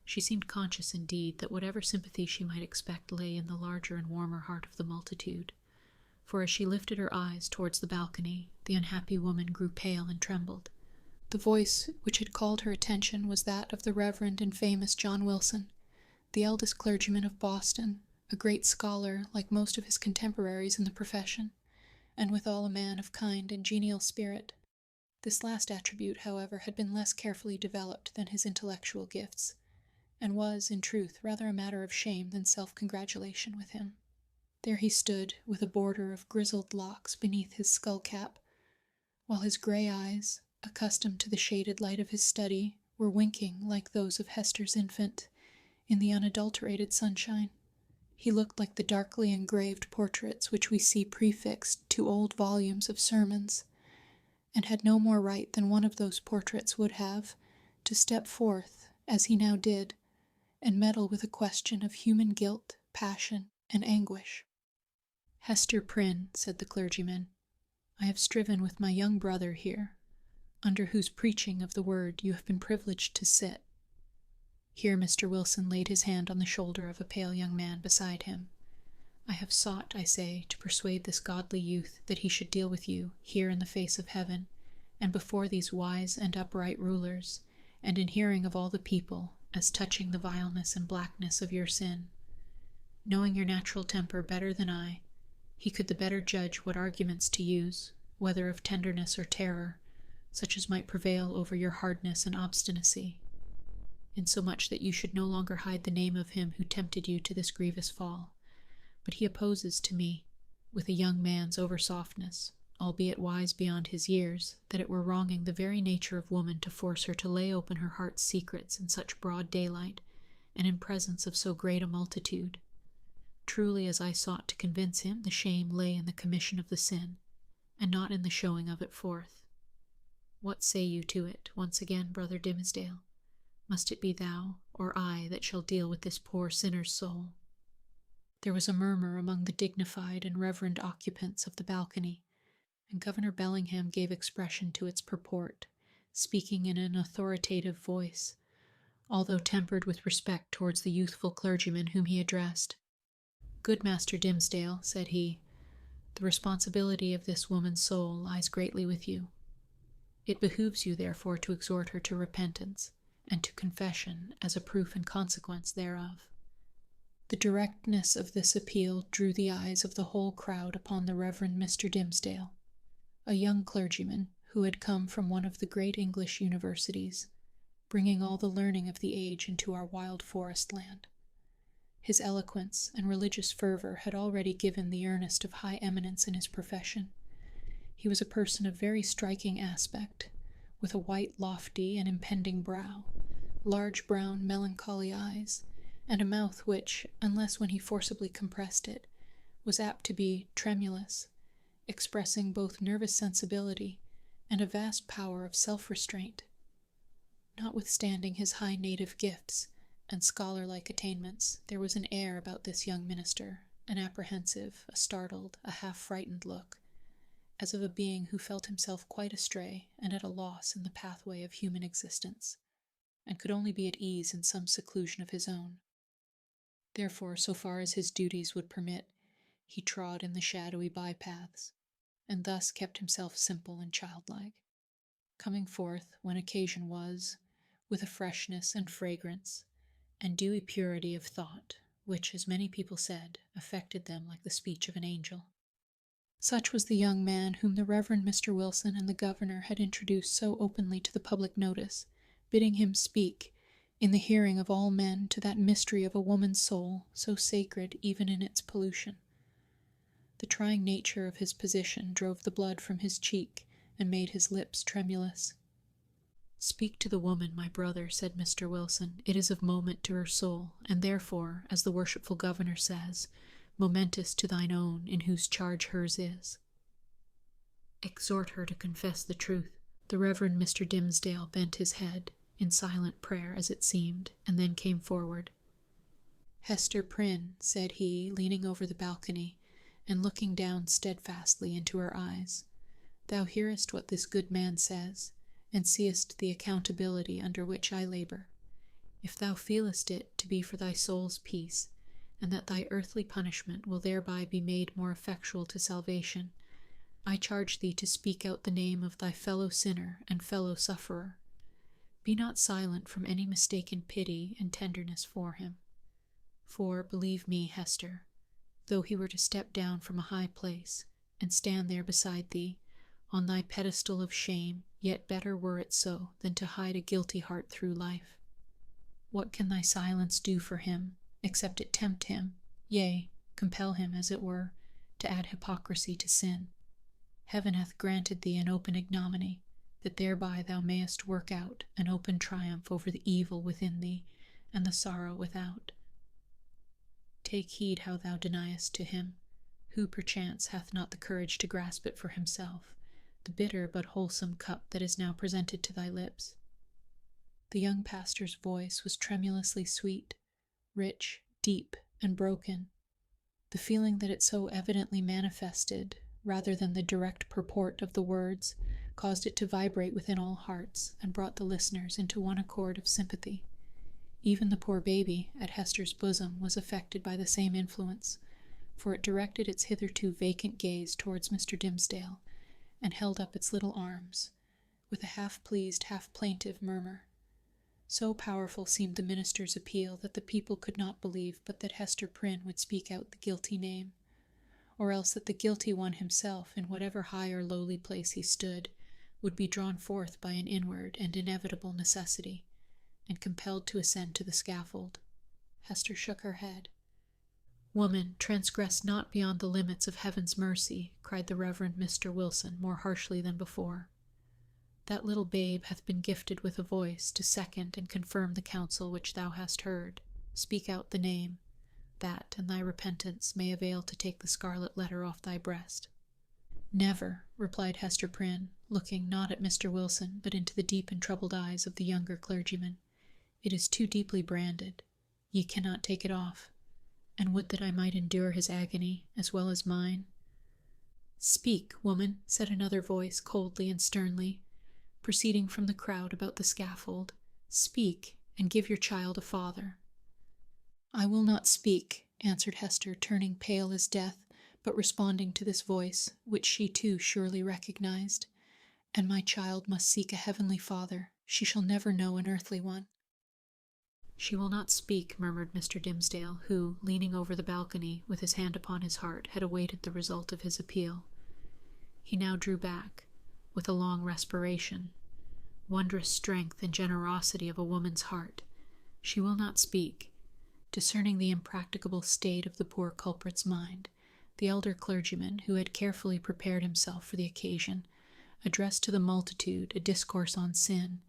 She seemed conscious, indeed, that whatever sympathy she might expect lay in the larger and warmer heart of the multitude, for as she lifted her eyes towards the balcony, the unhappy woman grew pale and trembled. The voice which had called her attention was that of the Reverend and famous John Wilson, the eldest clergyman of Boston, a great scholar like most of his contemporaries in the profession, and withal a man of kind and genial spirit. This last attribute, however, had been less carefully developed than his intellectual gifts, and was, in truth, rather a matter of shame than self-congratulation with him. There he stood, with a border of grizzled locks beneath his skull-cap, while his grey eyes, accustomed to the shaded light of his study, were winking like those of Hester's infant, in the unadulterated sunshine. He looked like the darkly engraved portraits which we see prefixed to old volumes of sermons, and had no more right than one of those portraits would have to step forth, as he now did, and meddle with a question of human guilt, passion, and anguish. "Hester Prynne," said the clergyman, "I have striven with my young brother here, under whose preaching of the word you have been privileged to sit." Here Mr. Wilson laid his hand on the shoulder of a pale young man beside him. "I have sought, I say, to persuade this godly youth that he should deal with you here in the face of heaven, and before these wise and upright rulers, and in hearing of all the people, as touching the vileness and blackness of your sin. Knowing your natural temper better than I, he could the better judge what arguments to use, whether of tenderness or terror, such as might prevail over your hardness and obstinacy, insomuch that you should no longer hide the name of him who tempted you to this grievous fall. But he opposes to me, with a young man's over-softness, albeit wise beyond his years, that it were wronging the very nature of woman to force her to lay open her heart's secrets in such broad daylight, and in presence of so great a multitude. Truly, as I sought to convince him, the shame lay in the commission of the sin, and not in the showing of it forth. What say you to it, once again, Brother Dimmesdale? Must it be thou, or I, that shall deal with this poor sinner's soul? There was a murmur among the dignified and reverend occupants of the balcony, and Governor Bellingham gave expression to its purport, speaking in an authoritative voice, although tempered with respect towards the youthful clergyman whom he addressed. "Good Master Dimmesdale," said he, "the responsibility of this woman's soul lies greatly with you. It behooves you, therefore, to exhort her to repentance, and to confession as a proof and consequence thereof." The directness of this appeal drew the eyes of the whole crowd upon the Reverend Mr. Dimmesdale, a young clergyman who had come from one of the great English universities, bringing all the learning of the age into our wild forest land. His eloquence and religious fervor had already given the earnest of high eminence in his profession. He was a person of very striking aspect, with a white, lofty, and impending brow, large brown, melancholy eyes, and a mouth which, unless when he forcibly compressed it, was apt to be tremulous, expressing both nervous sensibility and a vast power of self-restraint. Notwithstanding his high native gifts and scholar-like attainments, there was an air about this young minister, an apprehensive, a startled, a half-frightened look, as of a being who felt himself quite astray and at a loss in the pathway of human existence, and could only be at ease in some seclusion of his own. Therefore, so far as his duties would permit, he trod in the shadowy bypaths, and thus kept himself simple and childlike, coming forth, when occasion was, with a freshness and fragrance, and dewy purity of thought, which, as many people said, affected them like the speech of an angel. Such was the young man whom the Reverend Mr. Wilson and the governor had introduced so openly to the public notice, bidding him speak, in the hearing of all men, to that mystery of a woman's soul, so sacred even in its pollution. The trying nature of his position drove the blood from his cheek and made his lips tremulous. "Speak to the woman, my brother," said Mr. Wilson. "It is of moment to her soul, and therefore, as the worshipful governor says, momentous to thine own, in whose charge hers is. Exhort her to confess the truth." The Reverend Mr. Dimmesdale bent his head, in silent prayer, as it seemed, and then came forward. "Hester Prynne," said he, leaning over the balcony, and looking down steadfastly into her eyes, "thou hearest what this good man says, and seest the accountability under which I labor. If thou feelest it to be for thy soul's peace, and that thy earthly punishment will thereby be made more effectual to salvation, I charge thee to speak out the name of thy fellow sinner and fellow sufferer. Be not silent from any mistaken pity and tenderness for him. For, believe me, Hester, though he were to step down from a high place, and stand there beside thee, on thy pedestal of shame, yet better were it so than to hide a guilty heart through life. What can thy silence do for him, except it tempt him, yea, compel him, as it were, to add hypocrisy to sin? Heaven hath granted thee an open ignominy, that thereby thou mayest work out an open triumph over the evil within thee and the sorrow without. Take heed how thou deniest to him, who perchance hath not the courage to grasp it for himself, the bitter but wholesome cup that is now presented to thy lips." The young pastor's voice was tremulously sweet, rich, deep, and broken. The feeling that it so evidently manifested, rather than the direct purport of the words, caused it to vibrate within all hearts, and brought the listeners into one accord of sympathy. Even the poor baby at Hester's bosom was affected by the same influence, for it directed its hitherto vacant gaze towards Mr. Dimmesdale, and held up its little arms, with a half-pleased, half-plaintive murmur. So powerful seemed the minister's appeal that the people could not believe but that Hester Prynne would speak out the guilty name, or else that the guilty one himself, in whatever high or lowly place he stood, would be drawn forth by an inward and inevitable necessity, and compelled to ascend to the scaffold. Hester shook her head. "Woman, transgress not beyond the limits of heaven's mercy," cried the Reverend Mr. Wilson more harshly than before. "That little babe hath been gifted with a voice to second and confirm the counsel which thou hast heard. Speak out the name, that and thy repentance may avail to take the scarlet letter off thy breast." "Never," replied Hester Prynne, looking not at Mr. Wilson, but into the deep and troubled eyes of the younger clergyman. "It is too deeply branded. Ye cannot take it off, and would that I might endure his agony as well as mine." "Speak, woman," said another voice coldly and sternly, proceeding from the crowd about the scaffold. "Speak, and give your child a father." "I will not speak," answered Hester, turning pale as death, but responding to this voice, which she too surely recognized. "And my child must seek a heavenly father. She shall never know an earthly one." "She will not speak," murmured Mr. Dimmesdale, who, leaning over the balcony, with his hand upon his heart, had awaited the result of his appeal. He now drew back, with a long respiration. Wondrous strength and generosity of a woman's heart. She will not speak. Discerning the impracticable state of the poor culprit's mind, the elder clergyman, who had carefully prepared himself for the occasion, addressed to the multitude a discourse on sin,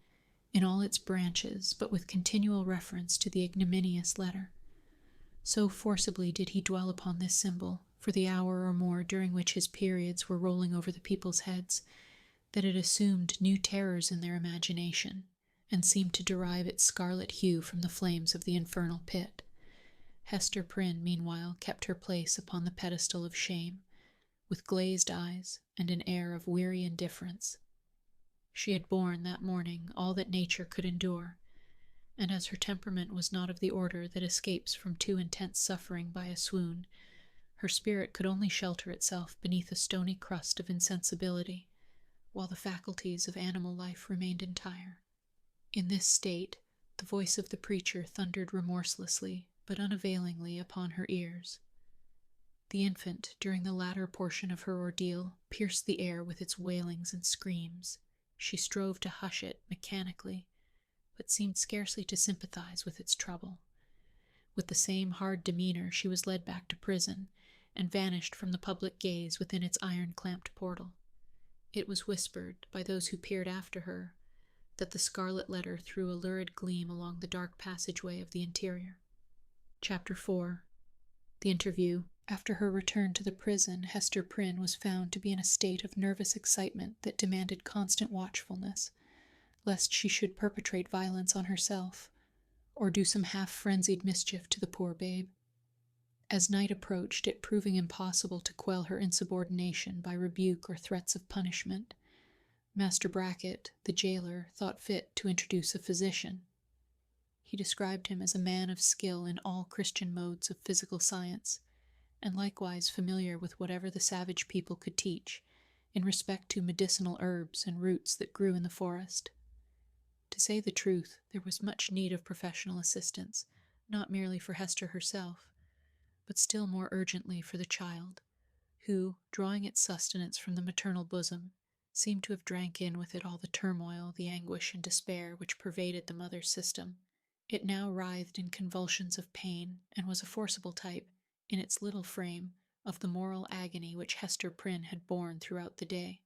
in all its branches, but with continual reference to the ignominious letter. So forcibly did he dwell upon this symbol, for the hour or more during which his periods were rolling over the people's heads, that it assumed new terrors in their imagination, and seemed to derive its scarlet hue from the flames of the infernal pit. Hester Prynne, meanwhile, kept her place upon the pedestal of shame, with glazed eyes and an air of weary indifference. She had borne that morning all that nature could endure, and as her temperament was not of the order that escapes from too intense suffering by a swoon, her spirit could only shelter itself beneath a stony crust of insensibility, while the faculties of animal life remained entire. In this state, the voice of the preacher thundered remorselessly, but unavailingly, upon her ears. The infant, during the latter portion of her ordeal, pierced the air with its wailings and screams. She strove to hush it mechanically, but seemed scarcely to sympathize with its trouble. With the same hard demeanor she was led back to prison, and vanished from the public gaze within its iron-clamped portal. It was whispered, by those who peered after her, that the scarlet letter threw a lurid gleam along the dark passageway of the interior. Chapter 4. The interview. After her return to the prison, Hester Prynne was found to be in a state of nervous excitement that demanded constant watchfulness, lest she should perpetrate violence on herself, or do some half-frenzied mischief to the poor babe. As night approached, it proving impossible to quell her insubordination by rebuke or threats of punishment, Master Brackett, the jailer, thought fit to introduce a physician. He described him as a man of skill in all Christian modes of physical science, and likewise familiar with whatever the savage people could teach, in respect to medicinal herbs and roots that grew in the forest. To say the truth, there was much need of professional assistance, not merely for Hester herself, but still more urgently for the child, who, drawing its sustenance from the maternal bosom, seemed to have drank in with it all the turmoil, the anguish, and despair which pervaded the mother's system. It now writhed in convulsions of pain, and was a forcible type, in its little frame, of the moral agony which Hester Prynne had borne throughout the day.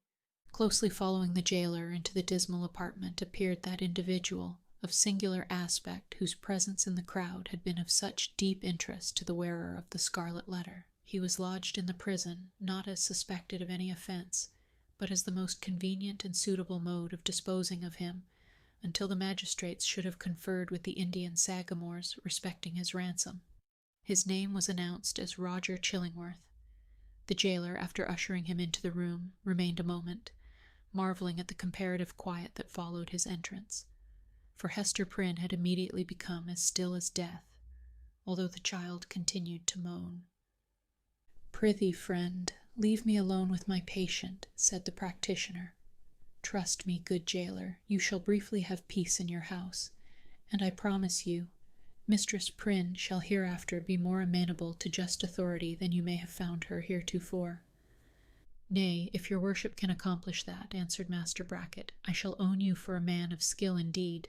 Closely following the jailer into the dismal apartment appeared that individual, of singular aspect, whose presence in the crowd had been of such deep interest to the wearer of the scarlet letter. He was lodged in the prison, not as suspected of any offense, but as the most convenient and suitable mode of disposing of him, until the magistrates should have conferred with the Indian sagamores respecting his ransom. His name was announced as Roger Chillingworth. The jailer, after ushering him into the room, remained a moment, marveling at the comparative quiet that followed his entrance, for Hester Prynne had immediately become as still as death, although the child continued to moan. "Prithee, friend, leave me alone with my patient," said the practitioner. "Trust me, good jailer, you shall briefly have peace in your house, and I promise you, Mistress Prynne shall hereafter be more amenable to just authority than you may have found her heretofore." "Nay, if your worship can accomplish that," answered Master Brackett, "I shall own you for a man of skill indeed.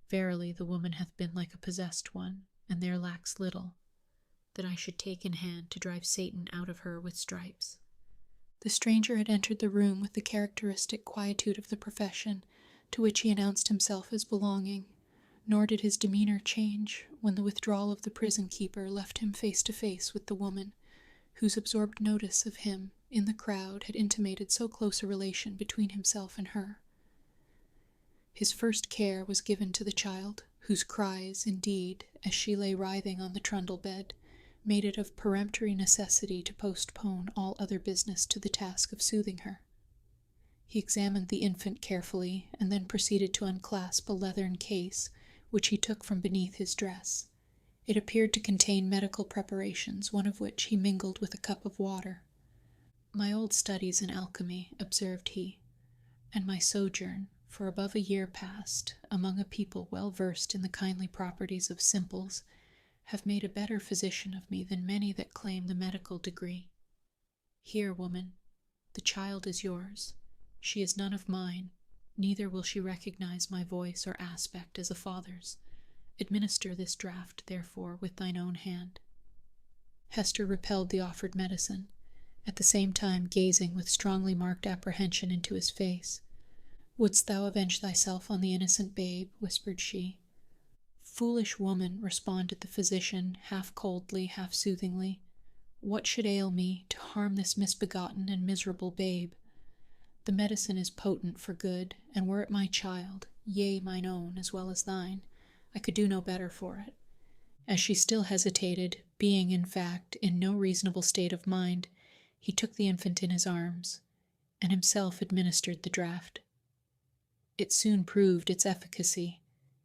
Verily the woman hath been like a possessed one, and there lacks little, that I should take in hand to drive Satan out of her with stripes." The stranger had entered the room with the characteristic quietude of the profession, to which he announced himself as belonging, nor did his demeanor change when the withdrawal of the prison keeper left him face to face with the woman, whose absorbed notice of him in the crowd had intimated so close a relation between himself and her. His first care was given to the child, whose cries, indeed, as she lay writhing on the trundle bed, made it of peremptory necessity to postpone all other business to the task of soothing her. He examined the infant carefully, and then proceeded to unclasp a leathern case, which he took from beneath his dress. It appeared to contain medical preparations, one of which he mingled with a cup of water. "My old studies in alchemy," observed he, "and my sojourn, for above a year past, among a people well versed in the kindly properties of simples, have made a better physician of me than many that claim the medical degree. Here, woman, the child is yours. She is none of mine, neither will she recognize my voice or aspect as a father's. Administer this draught, therefore, with thine own hand." Hester repelled the offered medicine, at the same time gazing with strongly marked apprehension into his face. "Wouldst thou avenge thyself on the innocent babe?" whispered she. "Foolish woman," responded the physician, half coldly, half soothingly, "what should ail me to harm this misbegotten and miserable babe? The medicine is potent for good, and were it my child, yea, mine own, as well as thine, I could do no better for it." As she still hesitated, being, in fact, in no reasonable state of mind, he took the infant in his arms, and himself administered the draught. It soon proved its efficacy,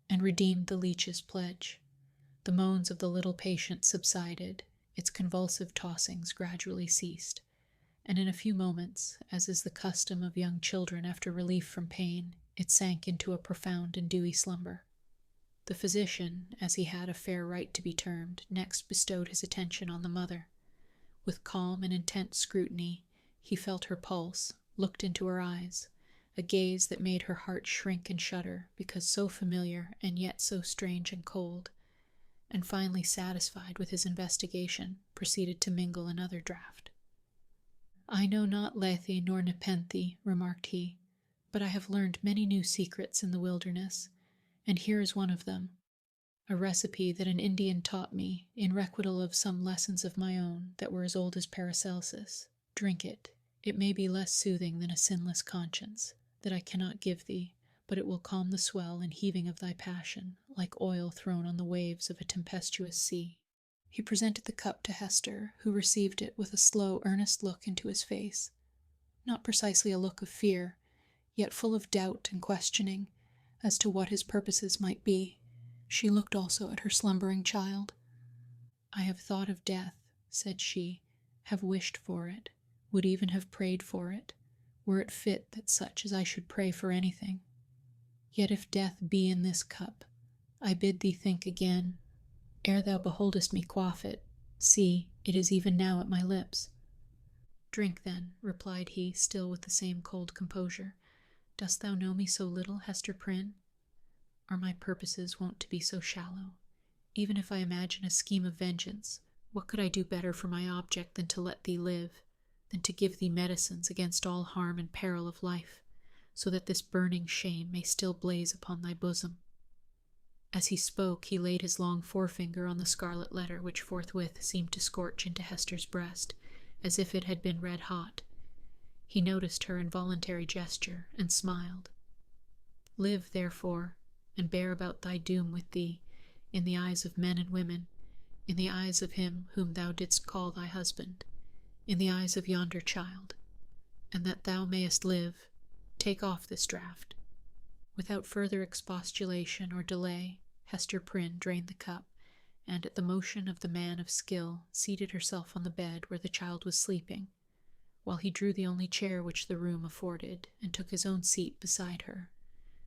and redeemed the leech's pledge. The moans of the little patient subsided, its convulsive tossings gradually ceased, and in a few moments, as is the custom of young children after relief from pain, it sank into a profound and dewy slumber. The physician, as he had a fair right to be termed, next bestowed his attention on the mother. With calm and intent scrutiny, he felt her pulse, looked into her eyes, a gaze that made her heart shrink and shudder, because so familiar and yet so strange and cold, and finally, satisfied with his investigation, proceeded to mingle another draught. "I know not Lethe nor Nepenthe," remarked he, "but I have learned many new secrets in the wilderness, and here is one of them, a recipe that an Indian taught me in requital of some lessons of my own that were as old as Paracelsus. Drink it. It may be less soothing than a sinless conscience, that I cannot give thee, but it will calm the swell and heaving of thy passion, like oil thrown on the waves of a tempestuous sea." He presented the cup to Hester, who received it with a slow, earnest look into his face. Not precisely a look of fear, yet full of doubt and questioning as to what his purposes might be. She looked also at her slumbering child. "I have thought of death," said she, "have wished for it, would even have prayed for it, were it fit that such as I should pray for anything. Yet if death be in this cup, I bid thee think again, ere thou beholdest me quaff it. See, it is even now at my lips." "Drink, then," replied he, still with the same cold composure. "Dost thou know me so little, Hester Prynne? Are my purposes wont to be so shallow? Even if I imagine a scheme of vengeance, what could I do better for my object than to let thee live, than to give thee medicines against all harm and peril of life, so that this burning shame may still blaze upon thy bosom?" As he spoke, he laid his long forefinger on the scarlet letter, which forthwith seemed to scorch into Hester's breast, as if it had been red hot. He noticed her involuntary gesture, and smiled. "Live, therefore, and bear about thy doom with thee, in the eyes of men and women, in the eyes of him whom thou didst call thy husband, in the eyes of yonder child, and that thou mayest live, take off this draught." Without further expostulation or delay, Hester Prynne drained the cup, and at the motion of the man of skill, seated herself on the bed where the child was sleeping, while he drew the only chair which the room afforded, and took his own seat beside her,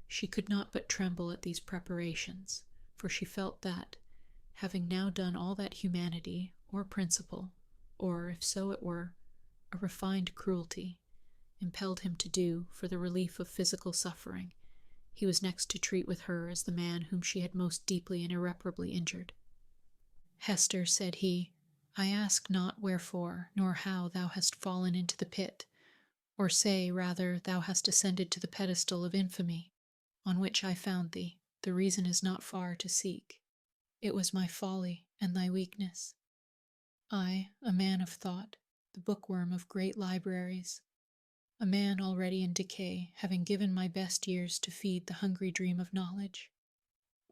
She could not but tremble at these preparations, for she felt that, having now done all that humanity, or principle, or, if so it were, a refined cruelty, impelled him to do for the relief of physical suffering, he was next to treat with her as the man whom she had most deeply and irreparably injured. "Hester," said he, "I ask not wherefore, nor how thou hast fallen into the pit, or say, rather, thou hast ascended to the pedestal of infamy, on which I found thee. The reason is not far to seek. It was my folly and thy weakness. I, a man of thought, the bookworm of great libraries, a man already in decay, having given my best years to feed the hungry dream of knowledge.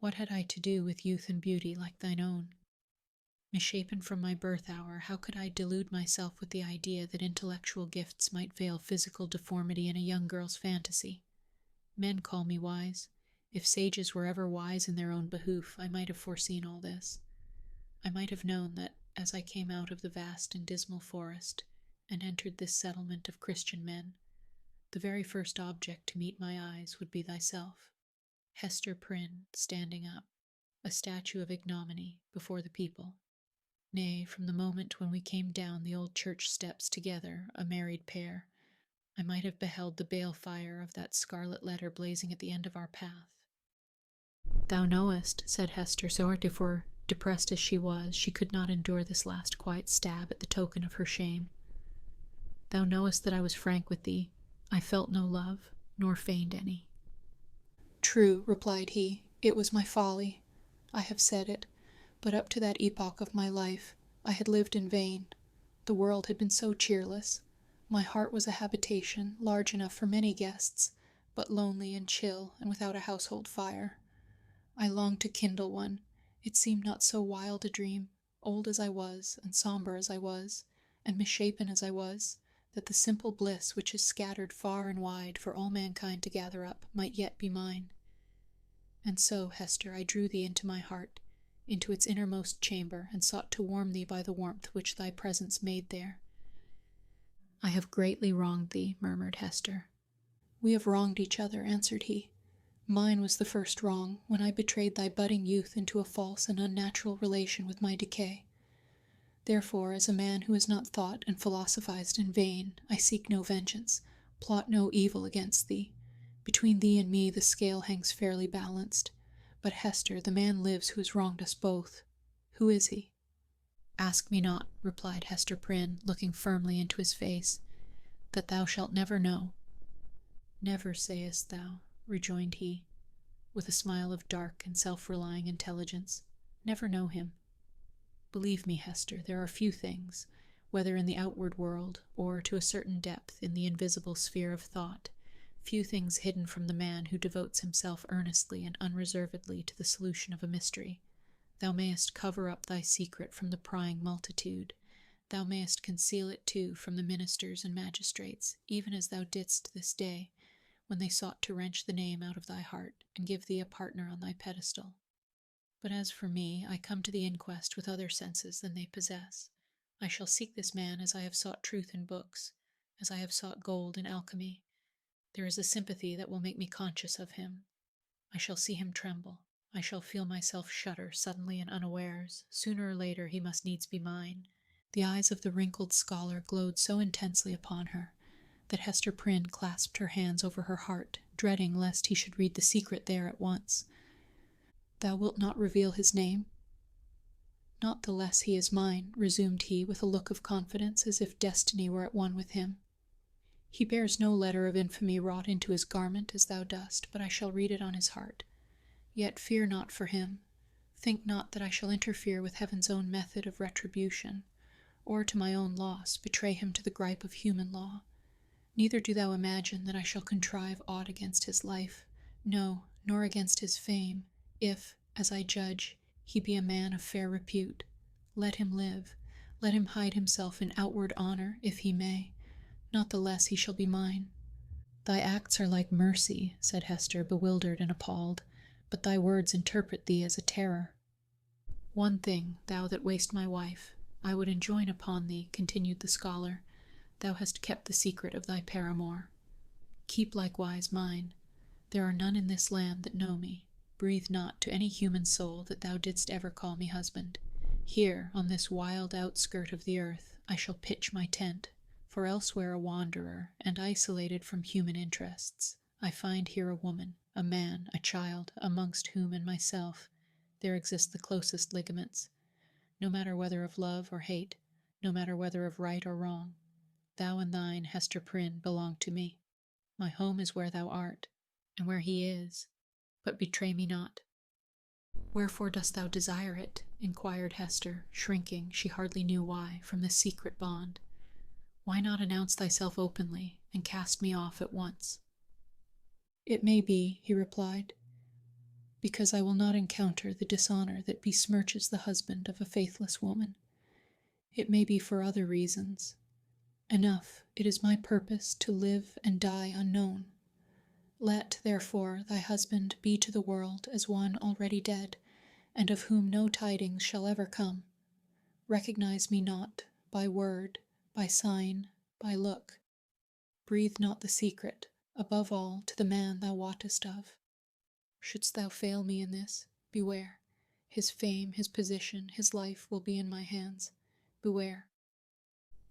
What had I to do with youth and beauty like thine own? Misshapen from my birth hour, how could I delude myself with the idea that intellectual gifts might veil physical deformity in a young girl's fantasy? Men call me wise. If sages were ever wise in their own behoof, I might have foreseen all this. I might have known that, as I came out of the vast and dismal forest, and entered this settlement of Christian men, the very first object to meet my eyes would be thyself, Hester Prynne, standing up, a statue of ignominy, before the people. Nay, from the moment when we came down the old church steps together, a married pair, I might have beheld the bale fire of that Scarlet Letter blazing at the end of our path. Thou knowest, said Hester, so heretofore depressed as she was, she could not endure this last quiet stab at the token of her shame. Thou knowest that I was frank with thee. I felt no love, nor feigned any. True, replied he, it was my folly. I have said it, but up to that epoch of my life, I had lived in vain. The world had been so cheerless. My heart was a habitation, large enough for many guests, but lonely and chill and without a household fire. I longed to kindle one. It seemed not so wild a dream, old as I was, and somber as I was, and misshapen as I was, that the simple bliss which is scattered far and wide for all mankind to gather up might yet be mine. And so, Hester, I drew thee into my heart, into its innermost chamber, and sought to warm thee by the warmth which thy presence made there. I have greatly wronged thee, murmured Hester. We have wronged each other, answered he. Mine was the first wrong, when I betrayed thy budding youth into a false and unnatural relation with my decay. Therefore, as a man who has not thought and philosophized in vain, I seek no vengeance, plot no evil against thee. Between thee and me the scale hangs fairly balanced. But Hester, the man lives who has wronged us both. Who is he? Ask me not, replied Hester Prynne, looking firmly into his face, that thou shalt never know. Never, sayest thou, rejoined he, with a smile of dark and self-relying intelligence. Never know him. Believe me, Hester, there are few things, whether in the outward world, or to a certain depth in the invisible sphere of thought, few things hidden from the man who devotes himself earnestly and unreservedly to the solution of a mystery. Thou mayest cover up thy secret from the prying multitude. Thou mayest conceal it, too, from the ministers and magistrates, even as thou didst this day, when they sought to wrench the name out of thy heart and give thee a partner on thy pedestal. But as for me, I come to the inquest with other senses than they possess. I shall seek this man as I have sought truth in books, as I have sought gold in alchemy. There is a sympathy that will make me conscious of him. I shall see him tremble. I shall feel myself shudder suddenly and unawares. Sooner or later he must needs be mine. The eyes of the wrinkled scholar glowed so intensely upon her that Hester Prynne clasped her hands over her heart, dreading lest he should read the secret there at once. Thou wilt not reveal his name? Not the less he is mine, resumed he with a look of confidence, as if destiny were at one with him. He bears no letter of infamy wrought into his garment as thou dost, but I shall read it on his heart. Yet fear not for him. Think not that I shall interfere with heaven's own method of retribution, or to my own loss betray him to the gripe of human law. Neither do thou imagine that I shall contrive aught against his life, no, nor against his fame, if, as I judge, he be a man of fair repute. Let him live. Let him hide himself in outward honor, if he may. Not the less he shall be mine. Thy acts are like mercy, said Hester, bewildered and appalled, but thy words interpret thee as a terror. One thing, thou that wast my wife, I would enjoin upon thee, continued the scholar. Thou hast kept the secret of thy paramour. Keep likewise mine. There are none in this land that know me. Breathe not to any human soul that thou didst ever call me husband. Here, on this wild outskirt of the earth, I shall pitch my tent, for elsewhere a wanderer, and isolated from human interests. I find here a woman, a man, a child, amongst whom and myself there exist the closest ligaments. No matter whether of love or hate, no matter whether of right or wrong, thou and thine, Hester Prynne, belong to me. My home is where thou art, and where he is, but betray me not. Wherefore dost thou desire it? Inquired Hester, shrinking, she hardly knew why, from this secret bond. Why not announce thyself openly, and cast me off at once? It may be, he replied, because I will not encounter the dishonor that besmirches the husband of a faithless woman. It may be for other reasons. Enough, it is my purpose to live and die unknown. Let, therefore, thy husband be to the world as one already dead, and of whom no tidings shall ever come. Recognize me not, by word, by sign, by look. Breathe not the secret, above all, to the man thou wottest of. Shouldst thou fail me in this, beware. His fame, his position, his life will be in my hands. Beware.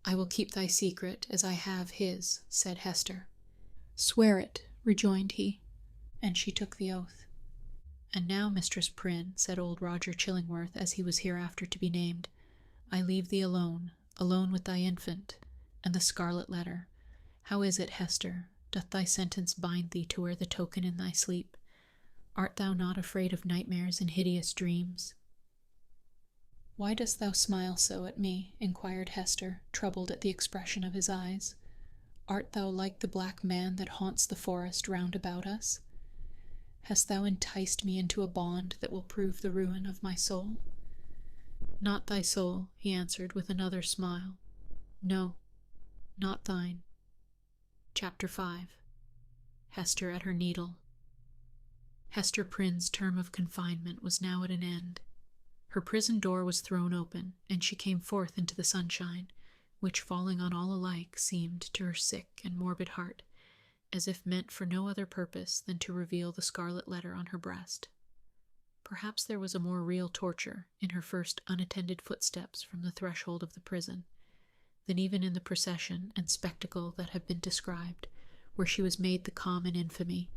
I will keep thy secret as I have his, said Hester. Swear it, rejoined he, and she took the oath. And now, Mistress Prynne, said old Roger Chillingworth, as he was hereafter to be named, I leave thee alone, alone with thy infant, and the Scarlet Letter. How is it, Hester? Doth thy sentence bind thee to wear the token in thy sleep? Art thou not afraid of nightmares and hideous dreams? Why dost thou smile so at me? Inquired Hester, troubled at the expression of his eyes. Art thou like the black man that haunts the forest round about us? Hast thou enticed me into a bond that will prove the ruin of my soul? Not thy soul, he answered with another smile. No, not thine. Chapter 5. Hester at her needle. Hester Prynne's term of confinement was now at an end. Her prison door was thrown open, and she came forth into the sunshine, which, falling on all alike, seemed to her sick and morbid heart, as if meant for no other purpose than to reveal the scarlet letter on her breast. Perhaps there was a more real torture in her first unattended footsteps from the threshold of the prison than even in the procession and spectacle that have been described, where she was made the common infamy,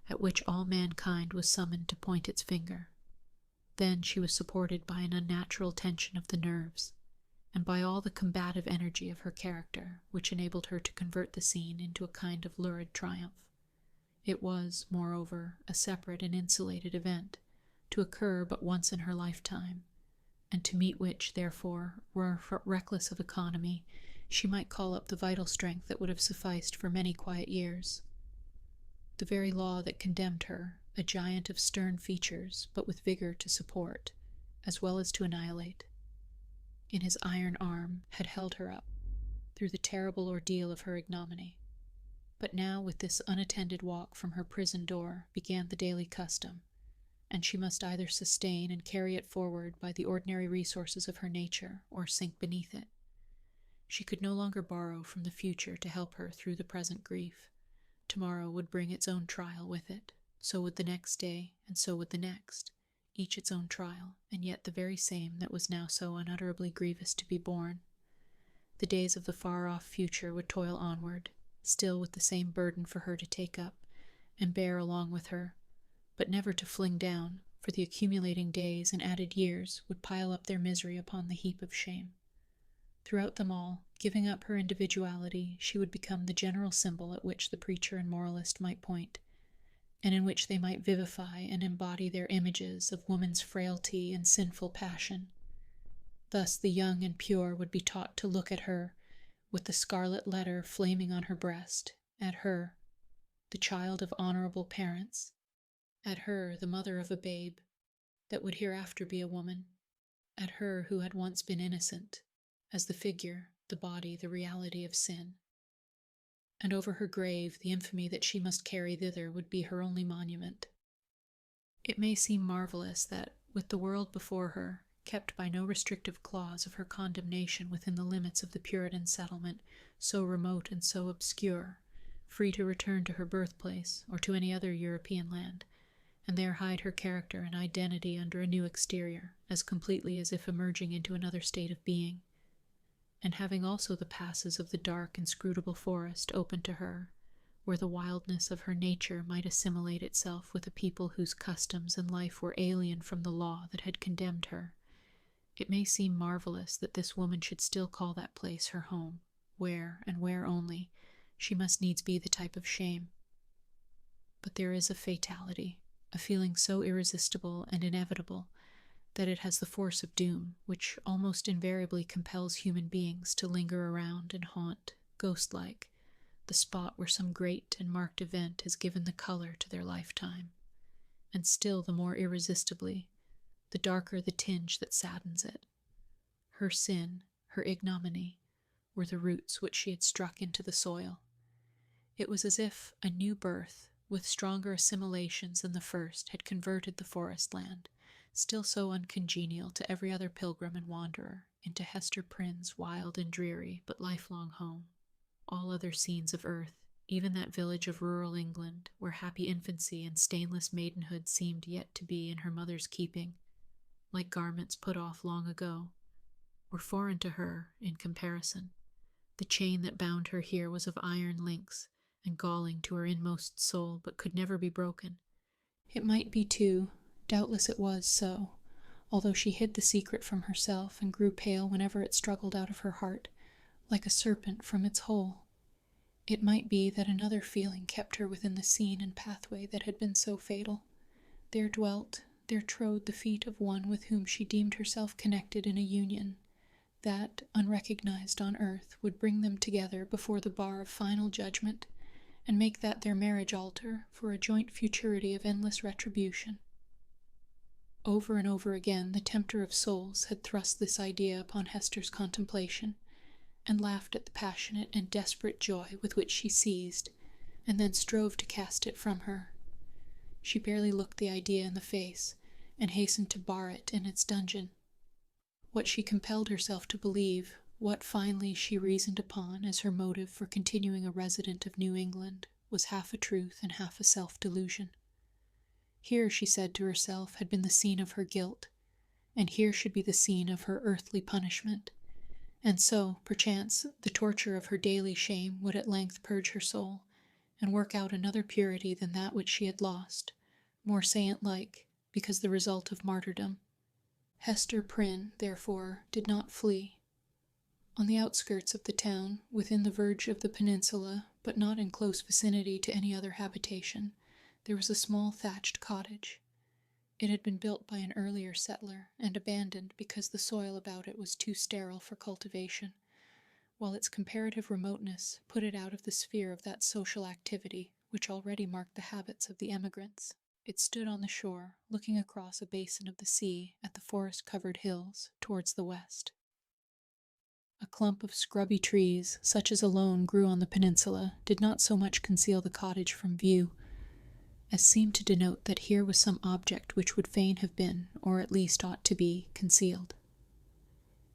at which all mankind was summoned to point its finger. Then she was supported by an unnatural tension of the nerves, and by all the combative energy of her character, which enabled her to convert the scene into a kind of lurid triumph. It was, moreover, a separate and insulated event, to occur but once in her lifetime, and to meet which, therefore, were reckless of economy, she might call up the vital strength that would have sufficed for many quiet years. The very law that condemned her, a giant of stern features, but with vigor to support, as well as to annihilate, in his iron arm, had held her up, through the terrible ordeal of her ignominy. But now, with this unattended walk from her prison door, began the daily custom, and she must either sustain and carry it forward by the ordinary resources of her nature, or sink beneath it. She could no longer borrow from the future to help her through the present grief. Tomorrow would bring its own trial with it, so would the next day, and so would the next, each its own trial, and yet the very same that was now so unutterably grievous to be borne. The days of the far-off future would toil onward, still with the same burden for her to take up, and bear along with her, but never to fling down, for the accumulating days and added years would pile up their misery upon the heap of shame. Throughout them all, giving up her individuality, she would become the general symbol at which the preacher and moralist might point, and in which they might vivify and embody their images of woman's frailty and sinful passion. Thus the young and pure would be taught to look at her, with the scarlet letter flaming on her breast, at her, the child of honorable parents, at her, the mother of a babe, that would hereafter be a woman, at her who had once been innocent, as the figure, the body, the reality of sin. And over her grave, the infamy that she must carry thither would be her only monument. It may seem marvelous that, with the world before her, kept by no restrictive clause of her condemnation within the limits of the Puritan settlement, so remote and so obscure, free to return to her birthplace or to any other European land, and there hide her character and identity under a new exterior, as completely as if emerging into another state of being, and having also the passes of the dark, inscrutable forest open to her, where the wildness of her nature might assimilate itself with a people whose customs and life were alien from the law that had condemned her. It may seem marvelous that this woman should still call that place her home, where, and where only, she must needs be the type of shame. But there is a fatality, a feeling so irresistible and inevitable that it has the force of doom, which almost invariably compels human beings to linger around and haunt, ghost-like, the spot where some great and marked event has given the color to their lifetime, and still the more irresistibly, the darker the tinge that saddens it. Her sin, her ignominy, were the roots which she had struck into the soil. It was as if a new birth, with stronger assimilations than the first, had converted the forest land, still so uncongenial to every other pilgrim and wanderer, into Hester Prynne's wild and dreary but lifelong home. All other scenes of earth, even that village of rural England, where happy infancy and stainless maidenhood seemed yet to be in her mother's keeping, like garments put off long ago, were foreign to her in comparison. The chain that bound her here was of iron links, and galling to her inmost soul, but could never be broken. It might be, too, doubtless it was so, although she hid the secret from herself and grew pale whenever it struggled out of her heart, like a serpent from its hole. It might be that another feeling kept her within the scene and pathway that had been so fatal. There dwelt, there trode the feet of one with whom she deemed herself connected in a union that, unrecognized on earth, would bring them together before the bar of final judgment, and make that their marriage altar for a joint futurity of endless retribution. Over and over again the tempter of souls had thrust this idea upon Hester's contemplation, and laughed at the passionate and desperate joy with which she seized, and then strove to cast it from her. She barely looked the idea in the face, and hastened to bar it in its dungeon. What she compelled herself to believe, what finally she reasoned upon as her motive for continuing a resident of New England, was half a truth and half a self-delusion. Here, she said to herself, had been the scene of her guilt, and here should be the scene of her earthly punishment. And so, perchance, the torture of her daily shame would at length purge her soul, and work out another purity than that which she had lost, more saint-like, because the result of martyrdom. Hester Prynne, therefore, did not flee. On the outskirts of the town, within the verge of the peninsula, but not in close vicinity to any other habitation, there was a small thatched cottage. It had been built by an earlier settler, and abandoned because the soil about it was too sterile for cultivation, while its comparative remoteness put it out of the sphere of that social activity which already marked the habits of the emigrants. It stood on the shore, looking across a basin of the sea at the forest-covered hills towards the west. A clump of scrubby trees, such as alone grew on the peninsula, did not so much conceal the cottage from view, as seemed to denote that here was some object which would fain have been, or at least ought to be, concealed.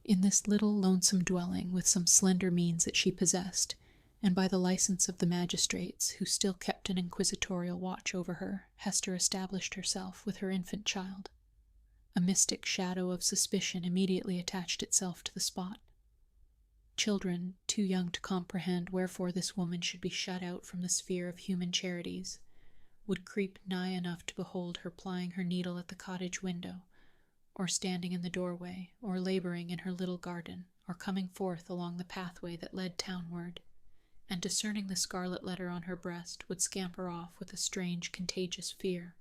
In this little lonesome dwelling, with some slender means that she possessed, and by the license of the magistrates, who still kept an inquisitorial watch over her, Hester established herself with her infant child. A mystic shadow of suspicion immediately attached itself to the spot. Children, too young to comprehend wherefore this woman should be shut out from the sphere of human charities, would creep nigh enough to behold her plying her needle at the cottage window, or standing in the doorway, or laboring in her little garden, or coming forth along the pathway that led townward, and discerning the scarlet letter on her breast, would scamper off with a strange, contagious fear.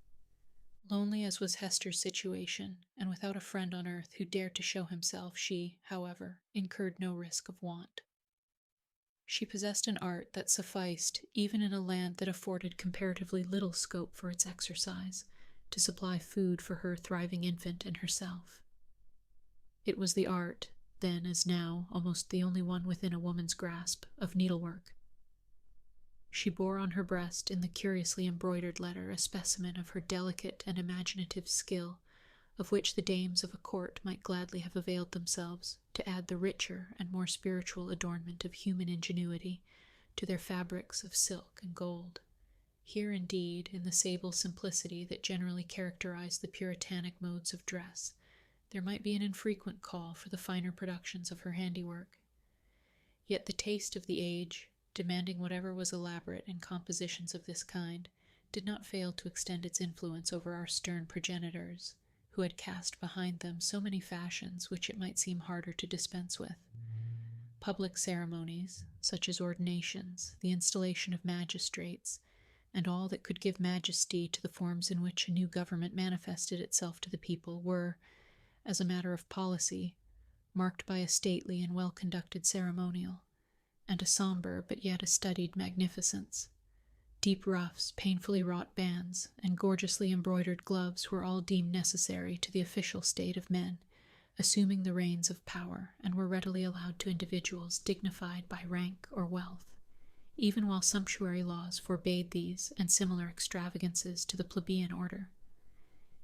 Lonely as was Hester's situation, and without a friend on earth who dared to show himself, she, however, incurred no risk of want. She possessed an art that sufficed, even in a land that afforded comparatively little scope for its exercise, to supply food for her thriving infant and herself. It was the art, then as now, almost the only one within a woman's grasp, of needlework. She bore on her breast in the curiously embroidered letter a specimen of her delicate and imaginative skill, of which the dames of a court might gladly have availed themselves to add the richer and more spiritual adornment of human ingenuity to their fabrics of silk and gold. Here, indeed, in the sable simplicity that generally characterized the puritanic modes of dress, there might be an infrequent call for the finer productions of her handiwork. Yet the taste of the age, demanding whatever was elaborate in compositions of this kind, did not fail to extend its influence over our stern progenitors, who had cast behind them so many fashions which it might seem harder to dispense with. Public ceremonies, such as ordinations, the installation of magistrates, and all that could give majesty to the forms in which a new government manifested itself to the people, were, as a matter of policy, marked by a stately and well-conducted ceremonial, and a somber but yet a studied magnificence. Deep ruffs, painfully wrought bands, and gorgeously embroidered gloves were all deemed necessary to the official state of men, assuming the reins of power, and were readily allowed to individuals dignified by rank or wealth, even while sumptuary laws forbade these and similar extravagances to the plebeian order.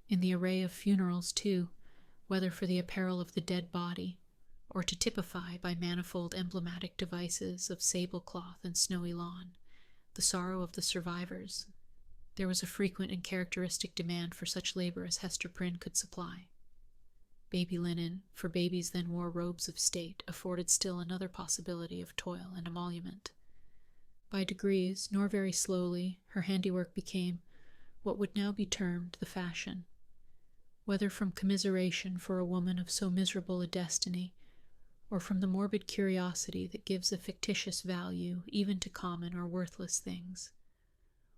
In the array of funerals, too, whether for the apparel of the dead body, or to typify by manifold emblematic devices of sable cloth and snowy lawn the sorrow of the survivors, there was a frequent and characteristic demand for such labor as Hester Prynne could supply. Baby linen, for babies then wore robes of state, afforded still another possibility of toil and emolument. By degrees, nor very slowly, her handiwork became what would now be termed the fashion. Whether from commiseration for a woman of so miserable a destiny, or from the morbid curiosity that gives a fictitious value even to common or worthless things,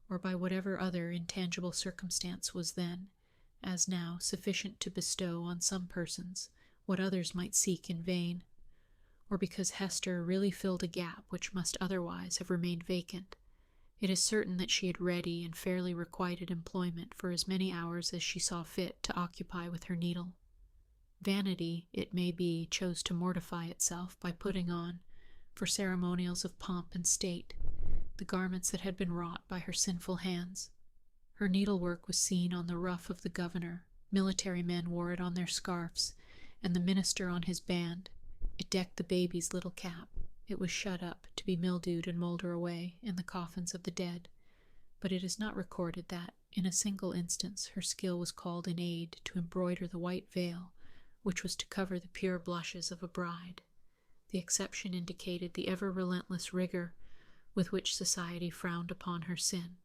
or by whatever other intangible circumstance was then, as now, sufficient to bestow on some persons what others might seek in vain, or because Hester really filled a gap which must otherwise have remained vacant, it is certain that she had ready and fairly requited employment for as many hours as she saw fit to occupy with her needle. Vanity, it may be, chose to mortify itself by putting on, for ceremonials of pomp and state, the garments that had been wrought by her sinful hands. Her needlework was seen on the ruff of the governor, military men wore it on their scarfs, and the minister on his band. It decked the baby's little cap. It was shut up, to be mildewed and moulder away, in the coffins of the dead. But it is not recorded that, in a single instance, her skill was called in aid to embroider the white veil, which was to cover the pure blushes of a bride. The exception indicated the ever-relentless rigor with which society frowned upon her sin.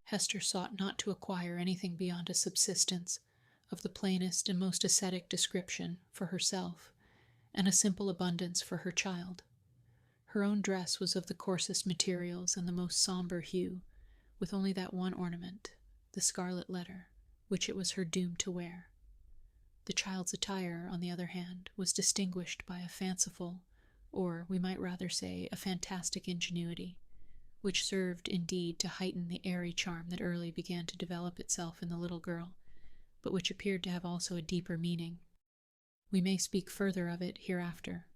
Hester sought not to acquire anything beyond a subsistence, of the plainest and most ascetic description, for herself, and a simple abundance for her child. Her own dress was of the coarsest materials and the most somber hue, with only that one ornament, the Scarlet Letter, which it was her doom to wear. The child's attire, on the other hand, was distinguished by a fanciful, or, we might rather say, a fantastic ingenuity, which served, indeed, to heighten the airy charm that early began to develop itself in the little girl, but which appeared to have also a deeper meaning. We may speak further of it hereafter.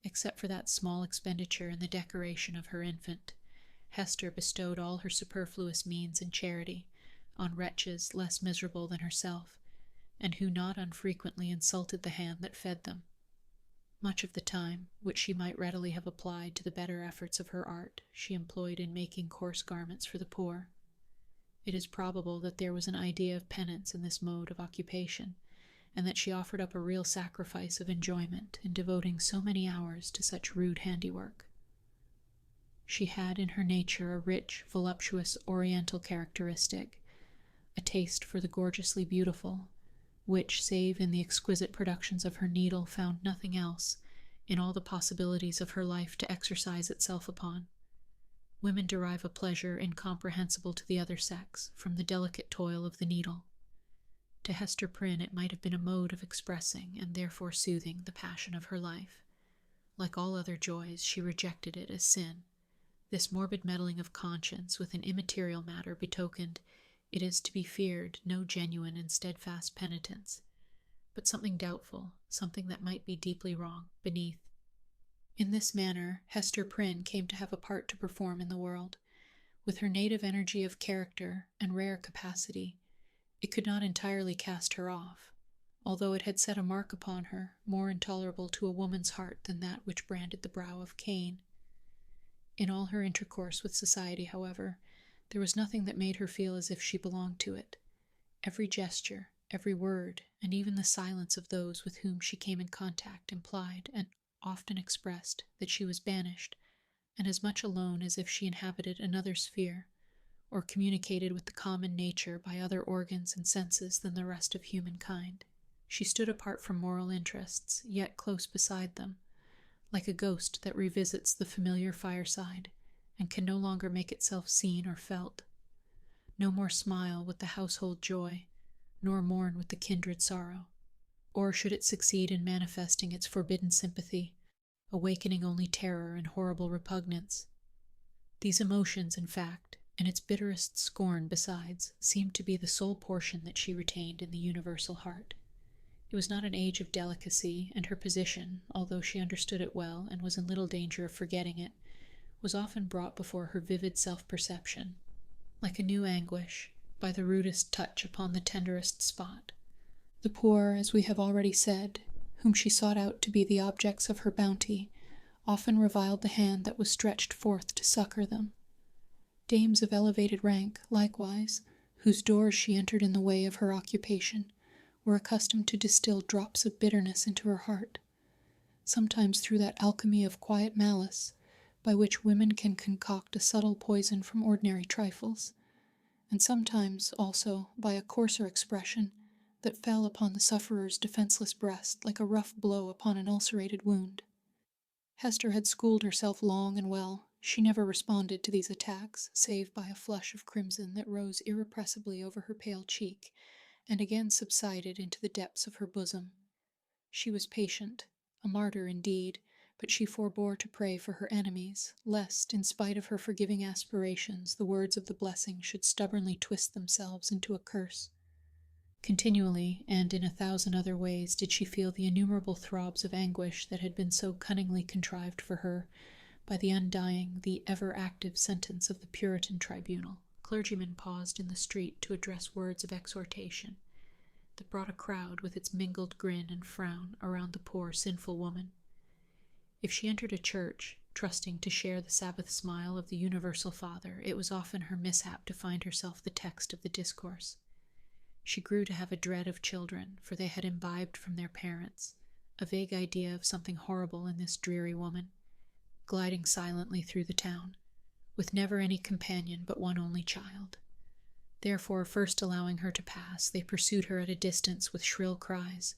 Except for that small expenditure in the decoration of her infant, Hester bestowed all her superfluous means in charity on wretches less miserable than herself, and who not unfrequently insulted the hand that fed them. Much of the time, which she might readily have applied to the better efforts of her art, she employed in making coarse garments for the poor. It is probable that there was an idea of penance in this mode of occupation, and that she offered up a real sacrifice of enjoyment in devoting so many hours to such rude handiwork. She had in her nature a rich, voluptuous, oriental characteristic, a taste for the gorgeously beautiful, which, save in the exquisite productions of her needle, found nothing else, in all the possibilities of her life, to exercise itself upon. Women derive a pleasure incomprehensible to the other sex from the delicate toil of the needle. To Hester Prynne it might have been a mode of expressing, and therefore soothing, the passion of her life. Like all other joys, she rejected it as sin. This morbid meddling of conscience with an immaterial matter betokened, it is to be feared, no genuine and steadfast penitence, but something doubtful, something that might be deeply wrong, beneath. In this manner, Hester Prynne came to have a part to perform in the world. With her native energy of character and rare capacity, it could not entirely cast her off, although it had set a mark upon her more intolerable to a woman's heart than that which branded the brow of Cain. In all her intercourse with society, however, there was nothing that made her feel as if she belonged to it. Every gesture, every word, and even the silence of those with whom she came in contact implied and often expressed that she was banished, and as much alone as if she inhabited another sphere, or communicated with the common nature by other organs and senses than the rest of humankind. She stood apart from moral interests, yet close beside them, like a ghost that revisits the familiar fireside, and can no longer make itself seen or felt. No more smile with the household joy, nor mourn with the kindred sorrow. Or should it succeed in manifesting its forbidden sympathy, awakening only terror and horrible repugnance? These emotions, in fact, and its bitterest scorn besides, seemed to be the sole portion that she retained in the universal heart. It was not an age of delicacy, and her position, although she understood it well and was in little danger of forgetting it, was often brought before her vivid self-perception, like a new anguish, by the rudest touch upon the tenderest spot. The poor, as we have already said, whom she sought out to be the objects of her bounty, often reviled the hand that was stretched forth to succor them. Dames of elevated rank, likewise, whose doors she entered in the way of her occupation, were accustomed to distill drops of bitterness into her heart, sometimes through that alchemy of quiet malice by which women can concoct a subtle poison from ordinary trifles, and sometimes also by a coarser expression that fell upon the sufferer's defenseless breast like a rough blow upon an ulcerated wound. Hester had schooled herself long and well. She never responded to these attacks, save by a flush of crimson that rose irrepressibly over her pale cheek, and again subsided into the depths of her bosom. She was patient, a martyr indeed, but she forbore to pray for her enemies, lest, in spite of her forgiving aspirations, the words of the blessing should stubbornly twist themselves into a curse. Continually, and in 1,000 other ways, did she feel the innumerable throbs of anguish that had been so cunningly contrived for her by the undying, the ever-active sentence of the Puritan tribunal. Clergymen paused in the street to address words of exhortation that brought a crowd with its mingled grin and frown around the poor, sinful woman. If she entered a church, trusting to share the Sabbath smile of the universal Father, it was often her mishap to find herself the text of the discourse. She grew to have a dread of children, for they had imbibed from their parents a vague idea of something horrible in this dreary woman, gliding silently through the town, with never any companion but one only child. Therefore, first allowing her to pass, they pursued her at a distance with shrill cries,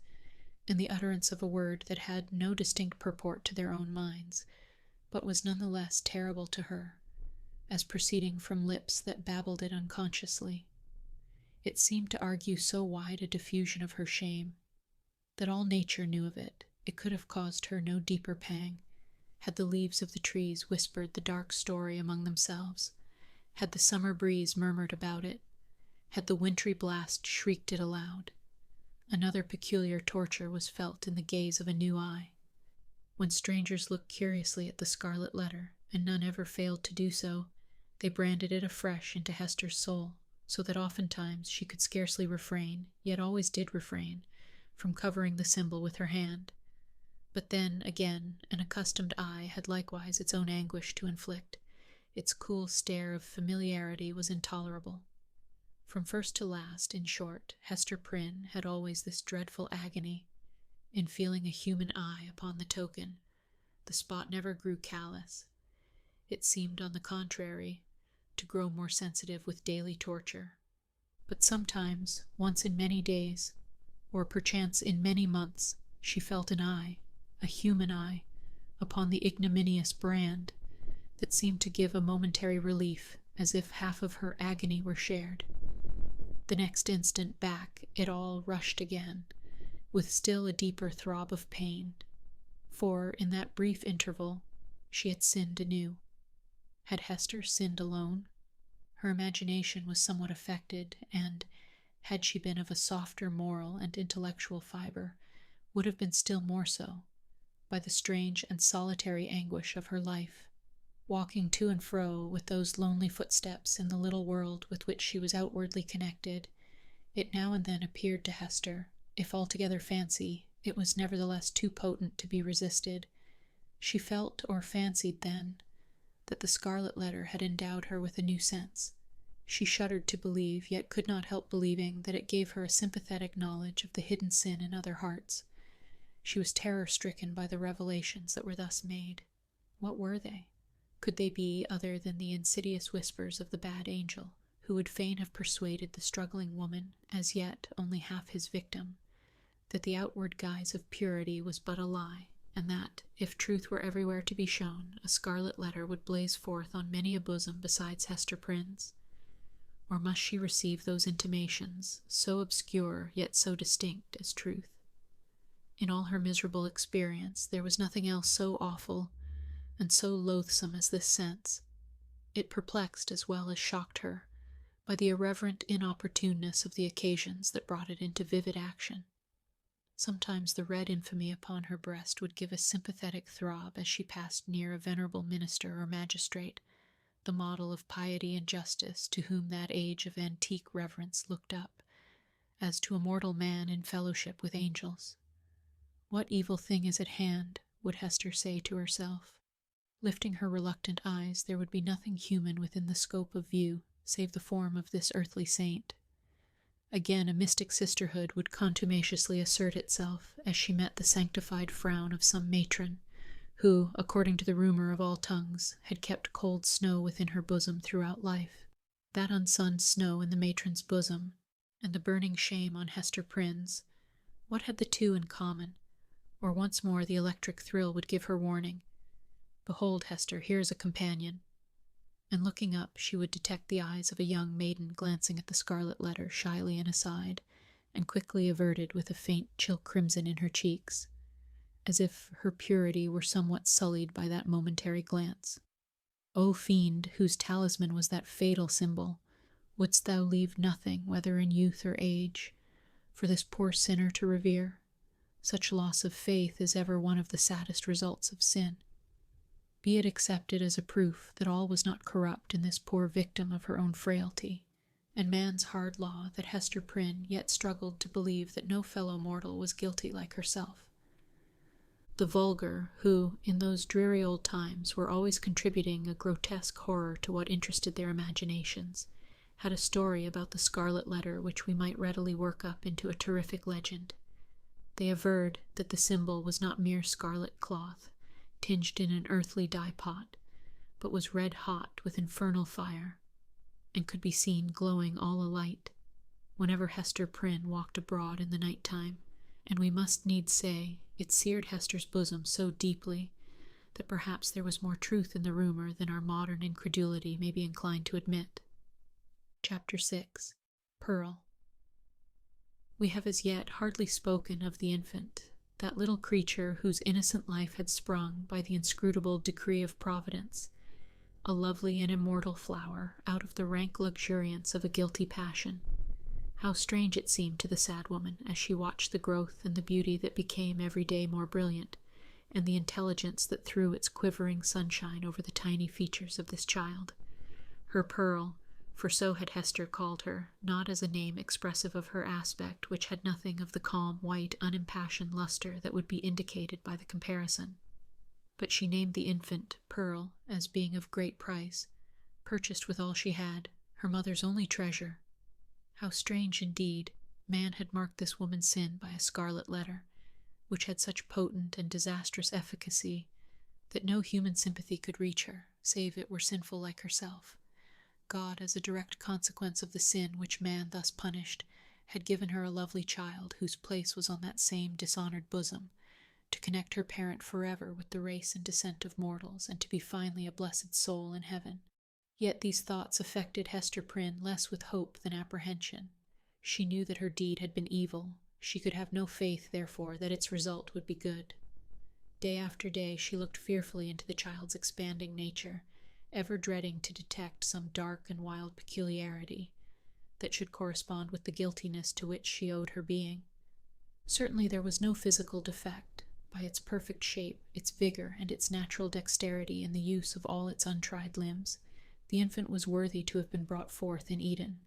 and the utterance of a word that had no distinct purport to their own minds, but was none the less terrible to her, as proceeding from lips that babbled it unconsciously. It seemed to argue so wide a diffusion of her shame, that all nature knew of it. It could have caused her no deeper pang, had the leaves of the trees whispered the dark story among themselves, had the summer breeze murmured about it, had the wintry blast shrieked it aloud. Another peculiar torture was felt in the gaze of a new eye. When strangers looked curiously at the Scarlet Letter, and none ever failed to do so, they branded it afresh into Hester's soul, so that oftentimes she could scarcely refrain, yet always did refrain, from covering the symbol with her hand. But then, again, an accustomed eye had likewise its own anguish to inflict. Its cool stare of familiarity was intolerable. From first to last, in short, Hester Prynne had always this dreadful agony in feeling a human eye upon the token. The spot never grew callous. It seemed, on the contrary, to grow more sensitive with daily torture. But sometimes, once in many days, or perchance in many months, she felt an eye, a human eye, upon the ignominious brand, that seemed to give a momentary relief, as if half of her agony were shared. The next instant back it all rushed again, with still a deeper throb of pain, for in that brief interval she had sinned anew. Had Hester sinned alone? Her imagination was somewhat affected, and, had she been of a softer moral and intellectual fibre, would have been still more so, by the strange and solitary anguish of her life. Walking to and fro with those lonely footsteps in the little world with which she was outwardly connected, it now and then appeared to Hester, if altogether fancy, it was nevertheless too potent to be resisted. She felt or fancied then that the Scarlet Letter had endowed her with a new sense. She shuddered to believe, yet could not help believing, that it gave her a sympathetic knowledge of the hidden sin in other hearts. She was terror-stricken by the revelations that were thus made. What were they? Could they be other than the insidious whispers of the bad angel, who would fain have persuaded the struggling woman, as yet only half his victim, that the outward guise of purity was but a lie, and that, if truth were everywhere to be shown, a Scarlet Letter would blaze forth on many a bosom besides Hester Prynne's? Or must she receive those intimations, so obscure yet so distinct, as truth? In all her miserable experience, there was nothing else so awful and so loathsome as this sense. It perplexed as well as shocked her, by the irreverent inopportuneness of the occasions that brought it into vivid action. Sometimes the red infamy upon her breast would give a sympathetic throb as she passed near a venerable minister or magistrate, the model of piety and justice, to whom that age of antique reverence looked up, as to a mortal man in fellowship with angels. What evil thing is at hand, would Hester say to herself? Lifting her reluctant eyes, there would be nothing human within the scope of view, save the form of this earthly saint. Again a mystic sisterhood would contumaciously assert itself as she met the sanctified frown of some matron, who, according to the rumor of all tongues, had kept cold snow within her bosom throughout life. That unsunned snow in the matron's bosom, and the burning shame on Hester Prynne's, what had the two in common? Or once more the electric thrill would give her warning. Behold, Hester, here is a companion. And looking up, she would detect the eyes of a young maiden glancing at the Scarlet Letter shyly and aside, and quickly averted with a faint chill crimson in her cheeks, as if her purity were somewhat sullied by that momentary glance. O fiend, whose talisman was that fatal symbol, wouldst thou leave nothing, whether in youth or age, for this poor sinner to revere? Such loss of faith is ever one of the saddest results of sin. Be it accepted as a proof that all was not corrupt in this poor victim of her own frailty, and man's hard law that Hester Prynne yet struggled to believe that no fellow mortal was guilty like herself. The vulgar, who, in those dreary old times, were always contributing a grotesque horror to what interested their imaginations, had a story about the Scarlet Letter which we might readily work up into a terrific legend. They averred that the symbol was not mere scarlet cloth, tinged in an earthly dye-pot, but was red-hot with infernal fire, and could be seen glowing all alight whenever Hester Prynne walked abroad in the night-time, and we must needs say it seared Hester's bosom so deeply that perhaps there was more truth in the rumor than our modern incredulity may be inclined to admit. Chapter 6. Pearl. We have as yet hardly spoken of the infant, that little creature whose innocent life had sprung by the inscrutable decree of Providence, a lovely and immortal flower out of the rank luxuriance of a guilty passion. How strange it seemed to the sad woman as she watched the growth and the beauty that became every day more brilliant, and the intelligence that threw its quivering sunshine over the tiny features of this child. Her Pearl, for so had Hester called her, not as a name expressive of her aspect, which had nothing of the calm, white, unimpassioned luster that would be indicated by the comparison. But she named the infant Pearl as being of great price, purchased with all she had, her mother's only treasure. How strange indeed, man had marked this woman's sin by a Scarlet Letter, which had such potent and disastrous efficacy that no human sympathy could reach her, save it were sinful like herself. God, as a direct consequence of the sin which man thus punished, had given her a lovely child whose place was on that same dishonored bosom, to connect her parent forever with the race and descent of mortals, and to be finally a blessed soul in heaven. Yet these thoughts affected Hester Prynne less with hope than apprehension. She knew that her deed had been evil. She could have no faith, therefore, that its result would be good. Day after day she looked fearfully into the child's expanding nature, ever dreading to detect some dark and wild peculiarity that should correspond with the guiltiness to which she owed her being. Certainly there was no physical defect. By its perfect shape, its vigor, and its natural dexterity in the use of all its untried limbs, the infant was worthy to have been brought forth in Eden,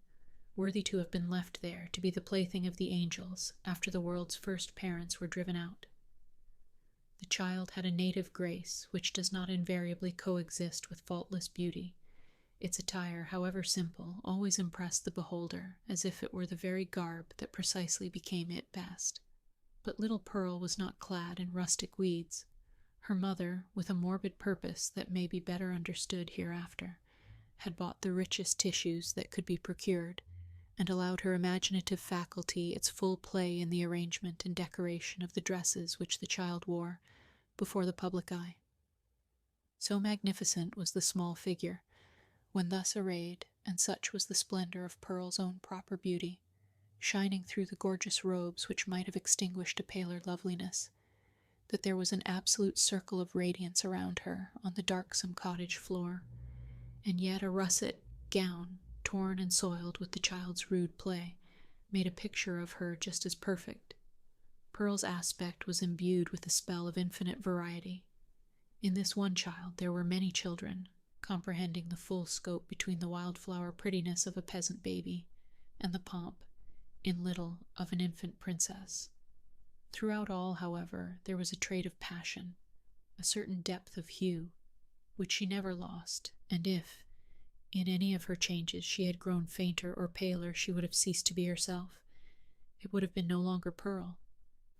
worthy to have been left there to be the plaything of the angels after the world's first parents were driven out. The The child had a native grace which does not invariably coexist with faultless beauty. Its attire, however simple, always impressed the beholder as if it were the very garb that precisely became it best. But little Pearl was not clad in rustic weeds. Her mother, with a morbid purpose that may be better understood hereafter, had bought the richest tissues that could be procured, and allowed her imaginative faculty its full play in the arrangement and decoration of the dresses which the child wore before the public eye. So magnificent was the small figure, when thus arrayed, and such was the splendor of Pearl's own proper beauty, shining through the gorgeous robes which might have extinguished a paler loveliness, that there was an absolute circle of radiance around her on the darksome cottage floor, and yet a russet gown, torn and soiled with the child's rude play, made a picture of her just as perfect. Pearl's aspect was imbued with the spell of infinite variety. In this one child there were many children, comprehending the full scope between the wildflower prettiness of a peasant baby and the pomp, in little, of an infant princess. Throughout all, however, there was a trait of passion, a certain depth of hue, which she never lost, and if, in any of her changes, she had grown fainter or paler, she would have ceased to be herself. It would have been no longer Pearl.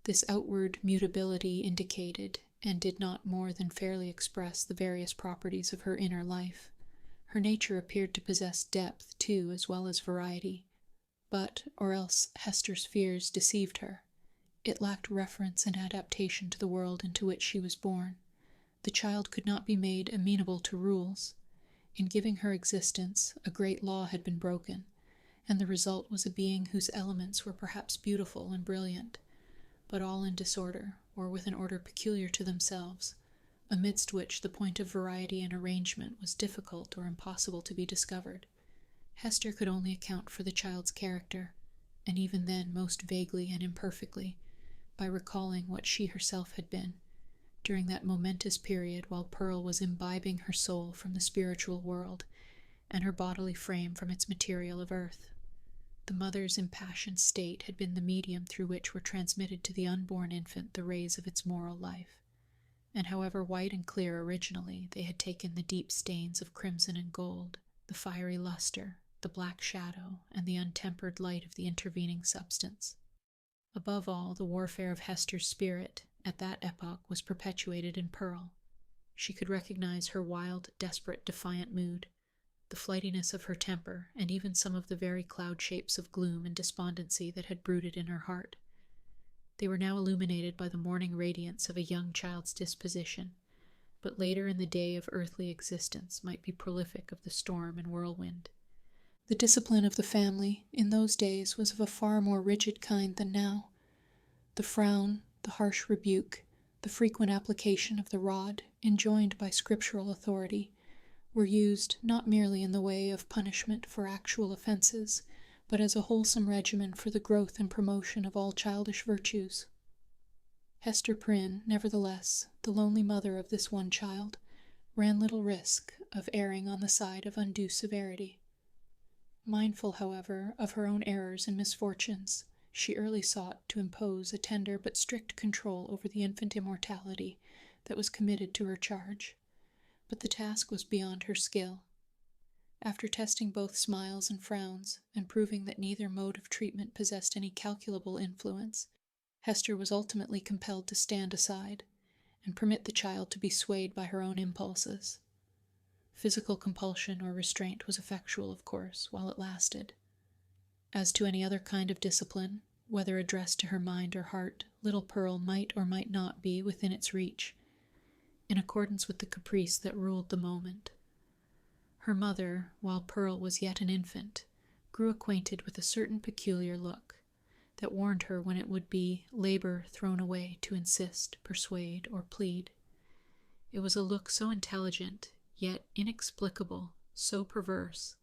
This outward mutability indicated, and did not more than fairly express, the various properties of her inner life. Her nature appeared to possess depth, too, as well as variety. But, or else Hester's fears deceived her. It lacked reference and adaptation to the world into which she was born. The child could not be made amenable to rules. In giving her existence, a great law had been broken, and the result was a being whose elements were perhaps beautiful and brilliant, but all in disorder, or with an order peculiar to themselves, amidst which the point of variety and arrangement was difficult or impossible to be discovered. Hester could only account for the child's character, and even then most vaguely and imperfectly, by recalling what she herself had been, during that momentous period while Pearl was imbibing her soul from the spiritual world, and her bodily frame from its material of earth. The mother's impassioned state had been the medium through which were transmitted to the unborn infant the rays of its moral life, and however white and clear originally, they had taken the deep stains of crimson and gold, the fiery luster, the black shadow, and the untempered light of the intervening substance. Above all, the warfare of Hester's spirit at that epoch was perpetuated in Pearl. She could recognize her wild, desperate, defiant mood, the flightiness of her temper, and even some of the very cloud shapes of gloom and despondency that had brooded in her heart. They were now illuminated by the morning radiance of a young child's disposition, but later in the day of earthly existence might be prolific of the storm and whirlwind. The discipline of the family in those days was of a far more rigid kind than now. The frown, the harsh rebuke, the frequent application of the rod, enjoined by scriptural authority, were used not merely in the way of punishment for actual offenses, but as a wholesome regimen for the growth and promotion of all childish virtues. Hester Prynne, nevertheless, the lonely mother of this one child, ran little risk of erring on the side of undue severity. Mindful, however, of her own errors and misfortunes, she early sought to impose a tender but strict control over the infant immortality that was committed to her charge. But the task was beyond her skill. After testing both smiles and frowns, and proving that neither mode of treatment possessed any calculable influence, Hester was ultimately compelled to stand aside, and permit the child to be swayed by her own impulses. Physical compulsion or restraint was effectual, of course, while it lasted. As to any other kind of discipline, whether addressed to her mind or heart, little Pearl might or might not be within its reach, in accordance with the caprice that ruled the moment. Her mother, while Pearl was yet an infant, grew acquainted with a certain peculiar look, that warned her when it would be labor thrown away to insist, persuade, or plead. It was a look so intelligent, yet inexplicable, so perverse,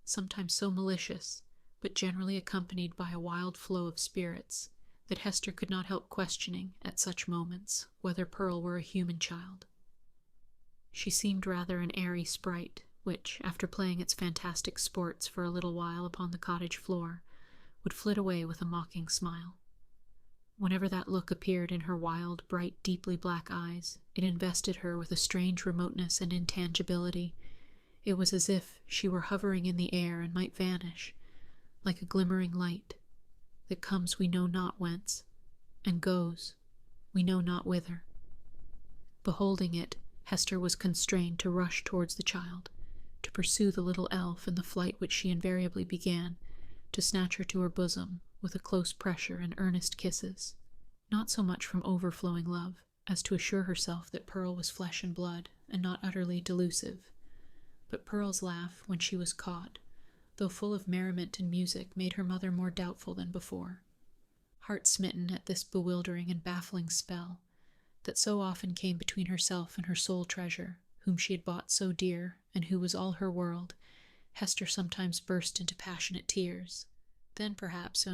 sometimes so malicious, but generally accompanied by a wild flow of spirits, that Hester could not help questioning, at such moments, whether Pearl were a human child. She seemed rather an airy sprite, which, after playing its fantastic sports for a little while upon the cottage floor, would flit away with a mocking smile. Whenever that look appeared in her wild, bright, deeply black eyes, it invested her with a strange remoteness and intangibility. It was as if she were hovering in the air and might vanish, like a glimmering light that comes we know not whence, and goes we know not whither. Beholding it, Hester was constrained to rush towards the child, to pursue the little elf in the flight which she invariably began, to snatch her to her bosom with a close pressure and earnest kisses, not so much from overflowing love as to assure herself that Pearl was flesh and blood and not utterly delusive. But Pearl's laugh, when she was caught, though full of merriment and music, made her mother more doubtful than before. Heart-smitten at this bewildering and baffling spell, that so often came between herself and her sole treasure, whom she had bought so dear, and who was all her world, Hester sometimes burst into passionate tears. Then perhaps,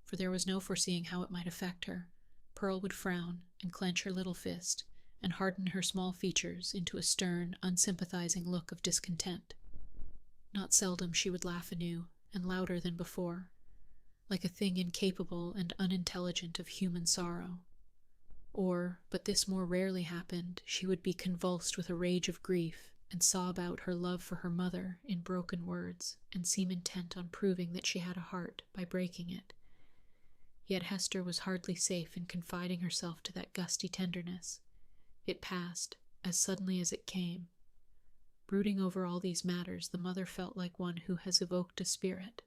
for there was no foreseeing how it might affect her, Pearl would frown and clench her little fist, and harden her small features into a stern, unsympathizing look of discontent. Not seldom she would laugh anew, and louder than before, like a thing incapable and unintelligent of human sorrow. Or, but this more rarely happened, she would be convulsed with a rage of grief, and sob out her love for her mother in broken words, and seem intent on proving that she had a heart by breaking it. Yet Hester was hardly safe in confiding herself to that gusty tenderness. It passed, as suddenly as it came. Brooding over all these matters, the mother felt like one who has evoked a spirit,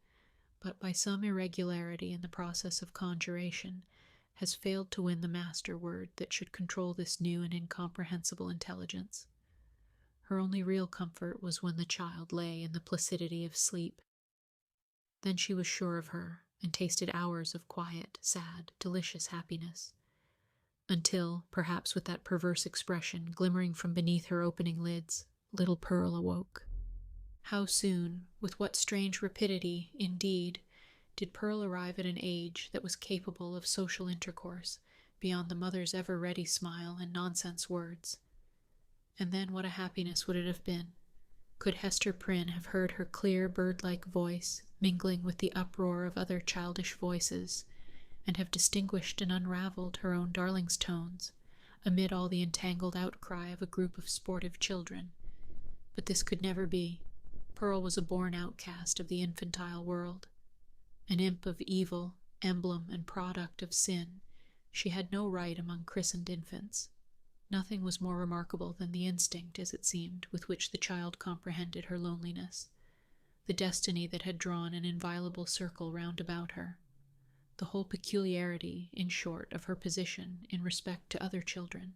but by some irregularity in the process of conjuration, has failed to win the master word that should control this new and incomprehensible intelligence. Her only real comfort was when the child lay in the placidity of sleep. Then she was sure of her, and tasted hours of quiet, sad, delicious happiness, until, perhaps with that perverse expression glimmering from beneath her opening lids, little Pearl awoke. How soon, with what strange rapidity, indeed, did Pearl arrive at an age that was capable of social intercourse, beyond the mother's ever-ready smile and nonsense words. And then what a happiness would it have been, could Hester Prynne have heard her clear bird-like voice mingling with the uproar of other childish voices, and have distinguished and unraveled her own darling's tones, amid all the entangled outcry of a group of sportive children. But this could never be. Pearl was a born outcast of the infantile world. An imp of evil, emblem and product of sin, she had no right among christened infants. Nothing was more remarkable than the instinct, as it seemed, with which the child comprehended her loneliness, the destiny that had drawn an inviolable circle round about her, the whole peculiarity, in short, of her position in respect to other children.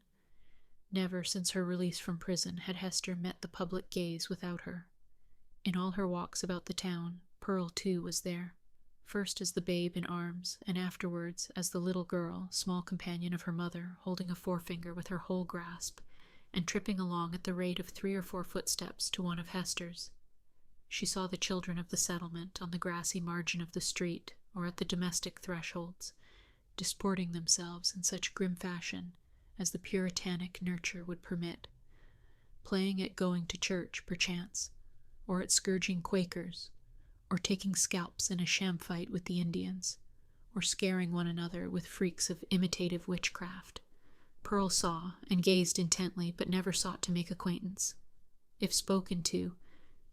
Never since her release from prison had Hester met the public gaze without her. In all her walks about the town, Pearl, too, was there, first as the babe in arms, and afterwards as the little girl, small companion of her mother, holding a forefinger with her whole grasp, and tripping along at the rate of 3 or 4 footsteps to one of Hester's. She saw the children of the settlement on the grassy margin of the street, or at the domestic thresholds, disporting themselves in such grim fashion as the puritanic nurture would permit, playing at going to church, perchance, or at scourging Quakers, or taking scalps in a sham fight with the Indians, or scaring one another with freaks of imitative witchcraft. Pearl saw and gazed intently, but never sought to make acquaintance. If spoken to,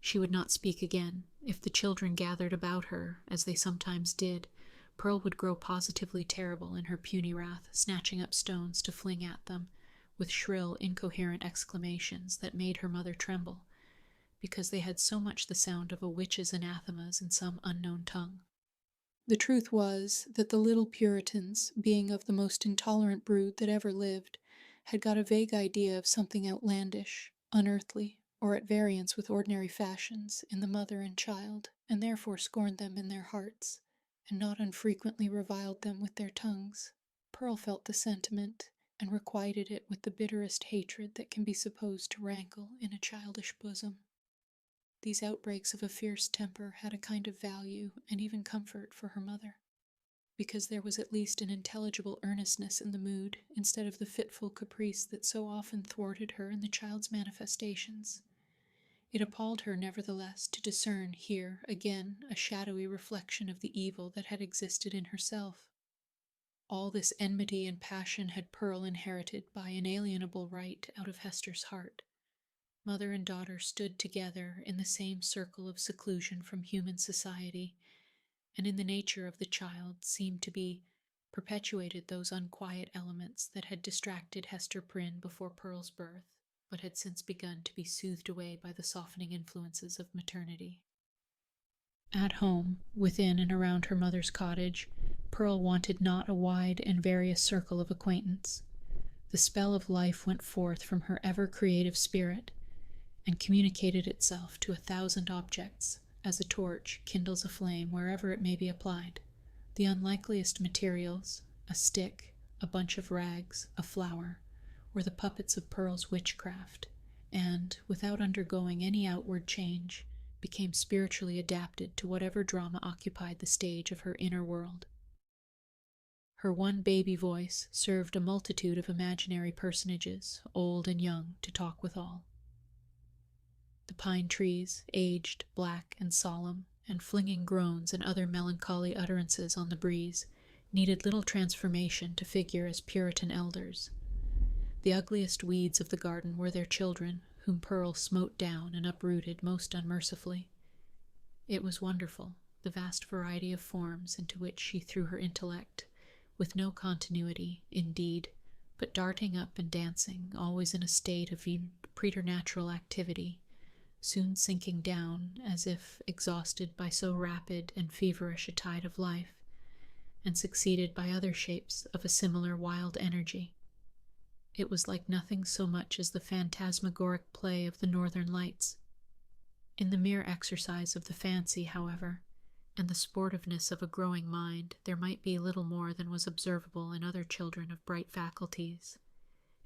she would not speak again. If the children gathered about her, as they sometimes did, Pearl would grow positively terrible in her puny wrath, snatching up stones to fling at them, with shrill, incoherent exclamations that made her mother tremble, because they had so much the sound of a witch's anathemas in some unknown tongue. The truth was that the little Puritans, being of the most intolerant brood that ever lived, had got a vague idea of something outlandish, unearthly, or at variance with ordinary fashions in the mother and child, and therefore scorned them in their hearts, and not unfrequently reviled them with their tongues. Pearl felt the sentiment, and requited it with the bitterest hatred that can be supposed to rankle in a childish bosom. These outbreaks of a fierce temper had a kind of value and even comfort for her mother, because there was at least an intelligible earnestness in the mood, instead of the fitful caprice that so often thwarted her in the child's manifestations. It appalled her, nevertheless, to discern here, again, a shadowy reflection of the evil that had existed in herself. All this enmity and passion had Pearl inherited by inalienable right out of Hester's heart. Mother and daughter stood together in the same circle of seclusion from human society, and in the nature of the child seemed to be perpetuated those unquiet elements that had distracted Hester Prynne before Pearl's birth, but had since begun to be soothed away by the softening influences of maternity. At home, within and around her mother's cottage, Pearl wanted not a wide and various circle of acquaintance. The spell of life went forth from her ever-creative spirit, and communicated itself to 1,000 objects, as a torch kindles a flame wherever it may be applied. The unlikeliest materials, a stick, a bunch of rags, a flower, were the puppets of Pearl's witchcraft, and, without undergoing any outward change, became spiritually adapted to whatever drama occupied the stage of her inner world. Her one baby voice served a multitude of imaginary personages, old and young, to talk withal. The pine trees, aged, black, and solemn, and flinging groans and other melancholy utterances on the breeze, needed little transformation to figure as Puritan elders. The ugliest weeds of the garden were their children, whom Pearl smote down and uprooted most unmercifully. It was wonderful, the vast variety of forms into which she threw her intellect, with no continuity, indeed, but darting up and dancing, always in a state of preternatural activity, soon sinking down, as if exhausted by so rapid and feverish a tide of life, and succeeded by other shapes of a similar wild energy. It was like nothing so much as the phantasmagoric play of the northern lights. In the mere exercise of the fancy, however, and the sportiveness of a growing mind, there might be little more than was observable in other children of bright faculties,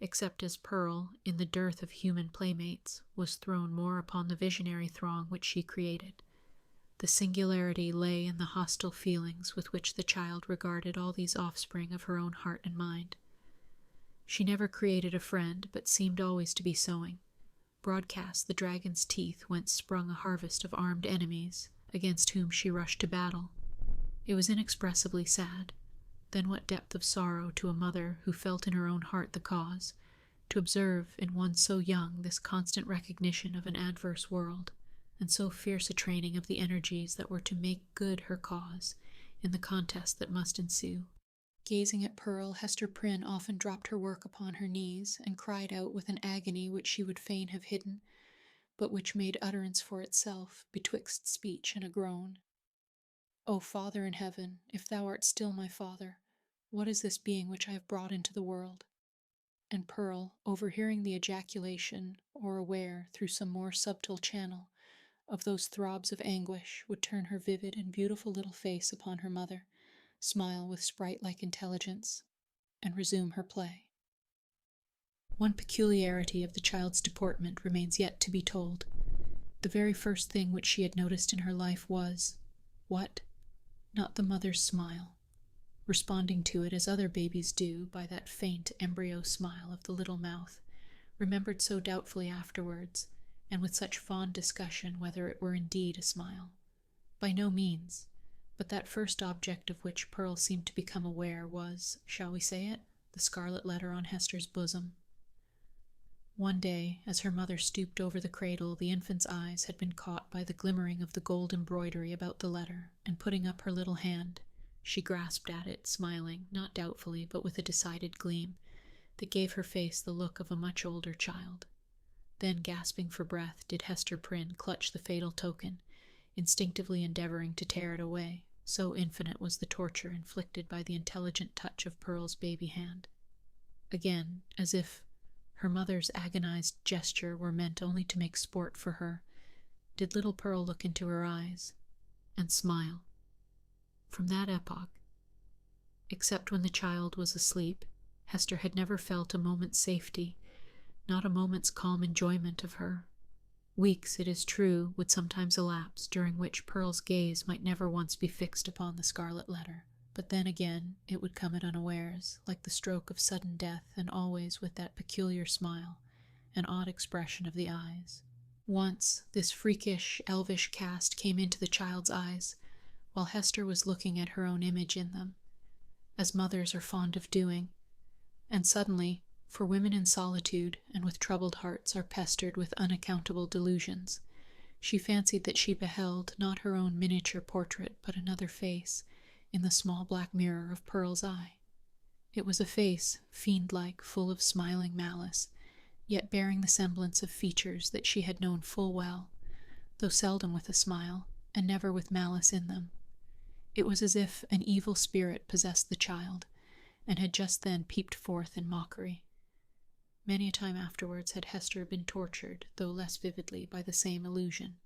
except as Pearl, in the dearth of human playmates, was thrown more upon the visionary throng which she created. The singularity lay in the hostile feelings with which the child regarded all these offspring of her own heart and mind. She never created a friend, but seemed always to be sowing. Broadcast the dragon's teeth whence sprung a harvest of armed enemies, against whom she rushed to battle. It was inexpressibly sad. Then what depth of sorrow to a mother who felt in her own heart the cause, to observe in one so young this constant recognition of an adverse world, and so fierce a training of the energies that were to make good her cause in the contest that must ensue. Gazing at Pearl, Hester Prynne often dropped her work upon her knees, and cried out with an agony which she would fain have hidden, but which made utterance for itself betwixt speech and a groan. O Father in heaven, if thou art still my Father, what is this being which I have brought into the world? And Pearl, overhearing the ejaculation, or aware, through some more subtle channel, of those throbs of anguish, would turn her vivid and beautiful little face upon her mother, smile with sprite-like intelligence, and resume her play. One peculiarity of the child's deportment remains yet to be told. The very first thing which she had noticed in her life was, what? Not the mother's smile, responding to it as other babies do by that faint embryo smile of the little mouth, remembered so doubtfully afterwards, and with such fond discussion whether it were indeed a smile. By no means, but that first object of which Pearl seemed to become aware was, shall we say it, the scarlet letter on Hester's bosom. One day, as her mother stooped over the cradle, the infant's eyes had been caught by the glimmering of the gold embroidery about the letter, and putting up her little hand, she grasped at it, smiling, not doubtfully, but with a decided gleam, that gave her face the look of a much older child. Then, gasping for breath, did Hester Prynne clutch the fatal token, instinctively endeavoring to tear it away, so infinite was the torture inflicted by the intelligent touch of Pearl's baby hand. Again, as if her mother's agonized gesture were meant only to make sport for her, did little Pearl look into her eyes, and smile. From that epoch, except when the child was asleep, Hester had never felt a moment's safety, not a moment's calm enjoyment of her. Weeks, it is true, would sometimes elapse, during which Pearl's gaze might never once be fixed upon the scarlet letter. But then again it would come at unawares, like the stroke of sudden death, and always with that peculiar smile, an odd expression of the eyes. Once this freakish, elvish cast came into the child's eyes, while Hester was looking at her own image in them, as mothers are fond of doing, and suddenly, for women in solitude and with troubled hearts are pestered with unaccountable delusions, she fancied that she beheld not her own miniature portrait but another face in the small black mirror of Pearl's eye. It was a face, fiend-like, full of smiling malice, yet bearing the semblance of features that she had known full well, though seldom with a smile, and never with malice in them. It was as if an evil spirit possessed the child, and had just then peeped forth in mockery. Many a time afterwards had Hester been tortured, though less vividly, by the same illusion.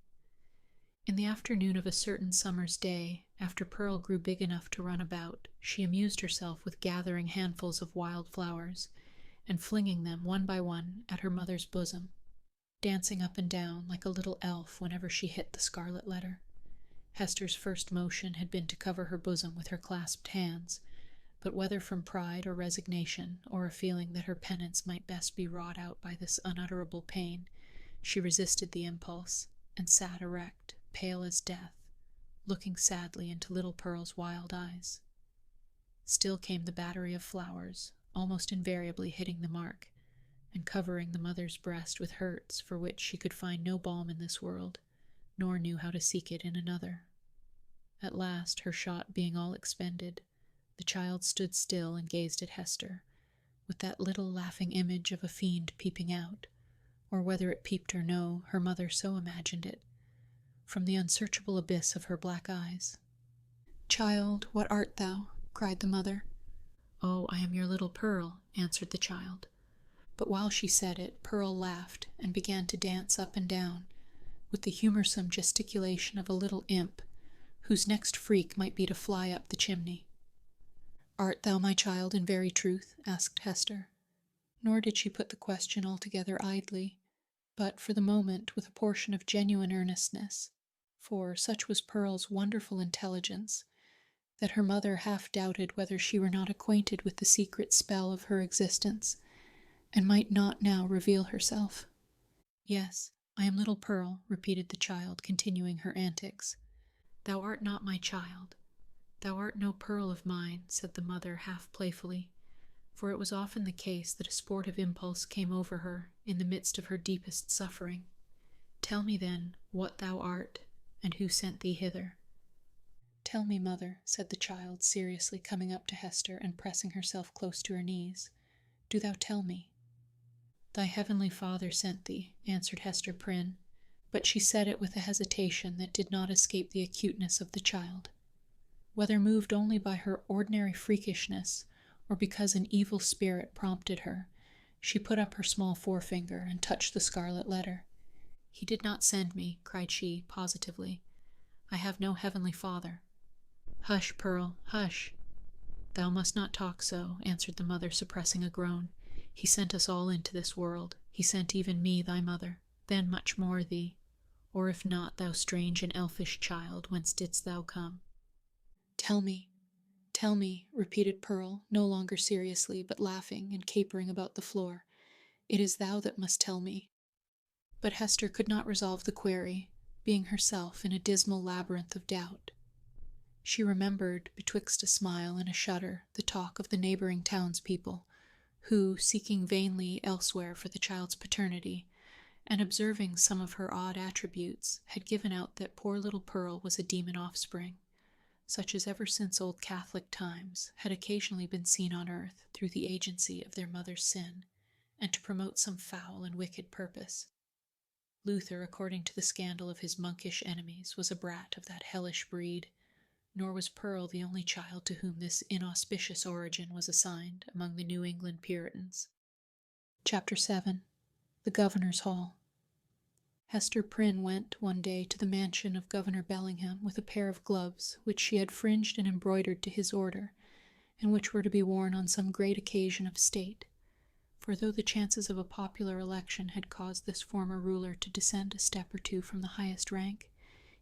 In the afternoon of a certain summer's day, after Pearl grew big enough to run about, she amused herself with gathering handfuls of wild flowers, and flinging them one by one at her mother's bosom, dancing up and down like a little elf whenever she hit the Scarlet Letter. Hester's first motion had been to cover her bosom with her clasped hands, but whether from pride or resignation, or a feeling that her penance might best be wrought out by this unutterable pain, she resisted the impulse, and sat erect, pale as death, looking sadly into little Pearl's wild eyes. Still came the battery of flowers, almost invariably hitting the mark, and covering the mother's breast with hurts for which she could find no balm in this world, nor knew how to seek it in another. At last, her shot being all expended, the child stood still and gazed at Hester, with that little laughing image of a fiend peeping out, or whether it peeped or no, her mother so imagined it, from the unsearchable abyss of her black eyes. "Child, what art thou?" cried the mother. "Oh, I am your little Pearl," answered the child. But while she said it, Pearl laughed, and began to dance up and down, with the humorsome gesticulation of a little imp, whose next freak might be to fly up the chimney. "Art thou my child in very truth?" asked Hester. Nor did she put the question altogether idly, but for the moment with a portion of genuine earnestness, for such was Pearl's wonderful intelligence, that her mother half doubted whether she were not acquainted with the secret spell of her existence, and might not now reveal herself. "Yes, I am little Pearl," repeated the child, continuing her antics. "Thou art not my child. Thou art no Pearl of mine," said the mother half playfully, for it was often the case that a sportive impulse came over her in the midst of her deepest suffering. "Tell me, then, what thou art, and who sent thee hither." "Tell me, mother," said the child, seriously coming up to Hester and pressing herself close to her knees. "Do thou tell me." "Thy heavenly Father sent thee," answered Hester Prynne, but she said it with a hesitation that did not escape the acuteness of the child. Whether moved only by her ordinary freakishness, or because an evil spirit prompted her, she put up her small forefinger and touched the Scarlet Letter. "He did not send me," cried she, positively. "I have no heavenly Father." "Hush, Pearl, hush." "Thou must not talk so," answered the mother, suppressing a groan. "He sent us all into this world. He sent even me, thy mother, then much more thee. Or if not, thou strange and elfish child, whence didst thou come?" Tell me," repeated Pearl, no longer seriously, but laughing and capering about the floor. "It is thou that must tell me." But Hester could not resolve the query, being herself in a dismal labyrinth of doubt. She remembered, betwixt a smile and a shudder, the talk of the neighboring townspeople, who, seeking vainly elsewhere for the child's paternity, and observing some of her odd attributes, had given out that poor little Pearl was a demon offspring, such as ever since old Catholic times had occasionally been seen on earth through the agency of their mother's sin, and to promote some foul and wicked purpose. Luther, according to the scandal of his monkish enemies, was a brat of that hellish breed, nor was Pearl the only child to whom this inauspicious origin was assigned among the New England Puritans. Chapter 7. The Governor's Hall. Hester Prynne went one day to the mansion of Governor Bellingham with a pair of gloves which she had fringed and embroidered to his order, and which were to be worn on some great occasion of state. For though the chances of a popular election had caused this former ruler to descend a step or two from the highest rank,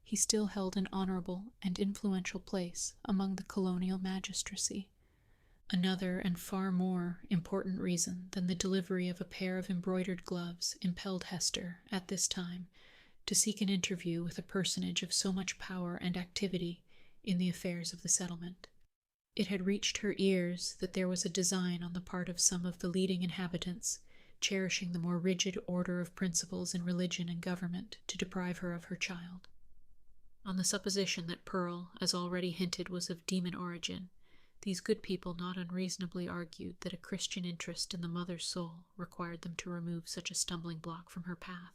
he still held an honorable and influential place among the colonial magistracy. Another and far more important reason than the delivery of a pair of embroidered gloves impelled Hester, at this time, to seek an interview with a personage of so much power and activity in the affairs of the settlement. It had reached her ears that there was a design on the part of some of the leading inhabitants, cherishing the more rigid order of principles in religion and government, to deprive her of her child. On the supposition that Pearl, as already hinted, was of demon origin, these good people not unreasonably argued that a Christian interest in the mother's soul required them to remove such a stumbling block from her path.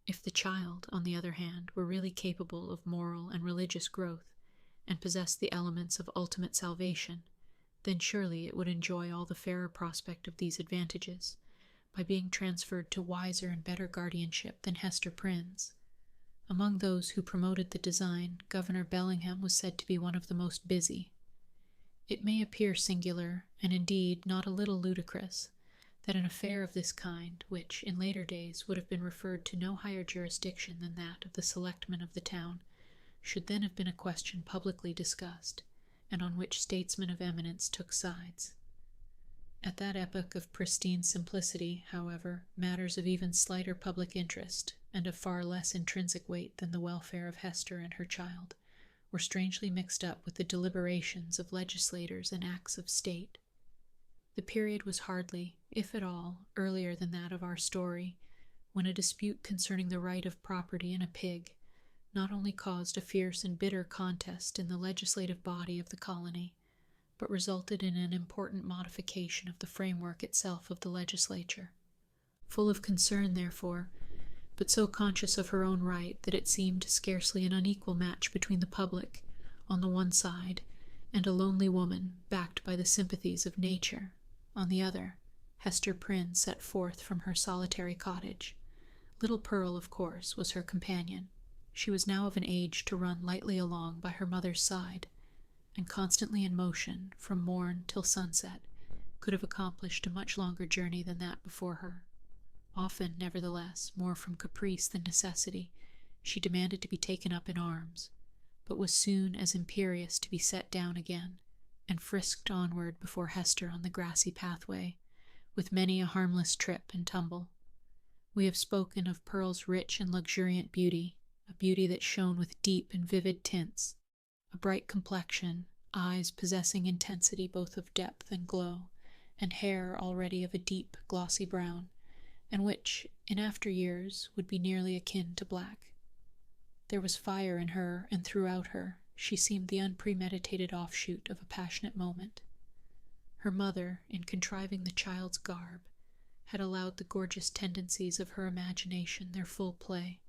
If the child, on the other hand, were really capable of moral and religious growth, and possessed the elements of ultimate salvation, then surely it would enjoy all the fairer prospect of these advantages, by being transferred to wiser and better guardianship than Hester Prynne's. Among those who promoted the design, Governor Bellingham was said to be one of the most busy. It may appear singular, and indeed not a little ludicrous, that an affair of this kind, which in later days would have been referred to no higher jurisdiction than that of the selectmen of the town, should then have been a question publicly discussed, and on which statesmen of eminence took sides. At that epoch of pristine simplicity, however, matters of even slighter public interest, and of far less intrinsic weight than the welfare of Hester and her child, were strangely mixed up with the deliberations of legislators and acts of state. The period was hardly, if at all, earlier than that of our story, when a dispute concerning the right of property in a pig not only caused a fierce and bitter contest in the legislative body of the colony, but resulted in an important modification of the framework itself of the legislature. Full of concern, therefore, but so conscious of her own right that it seemed scarcely an unequal match between the public, on the one side, and a lonely woman, backed by the sympathies of nature, on the other, Hester Prynne set forth from her solitary cottage. Little Pearl, of course, was her companion. She was now of an age to run lightly along by her mother's side, and constantly in motion, from morn till sunset, could have accomplished a much longer journey than that before her. Often, nevertheless, more from caprice than necessity, she demanded to be taken up in arms, but was soon as imperious to be set down again, and frisked onward before Hester on the grassy pathway, with many a harmless trip and tumble. We have spoken of Pearl's rich and luxuriant beauty, a beauty that shone with deep and vivid tints, a bright complexion, eyes possessing intensity both of depth and glow, and hair already of a deep, glossy brown, and which, in after years, would be nearly akin to black. There was fire in her, and throughout her, she seemed the unpremeditated offshoot of a passionate moment. Her mother, in contriving the child's garb, had allowed the gorgeous tendencies of her imagination their full play,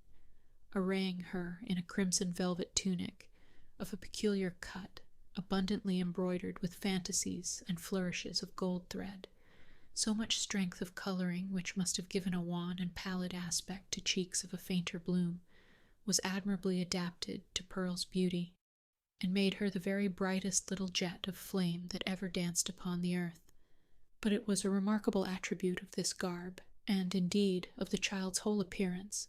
arraying her in a crimson velvet tunic of a peculiar cut, abundantly embroidered with fantasies and flourishes of gold thread. So much strength of coloring, which must have given a wan and pallid aspect to cheeks of a fainter bloom, was admirably adapted to Pearl's beauty, and made her the very brightest little jet of flame that ever danced upon the earth. But it was a remarkable attribute of this garb, and indeed of the child's whole appearance,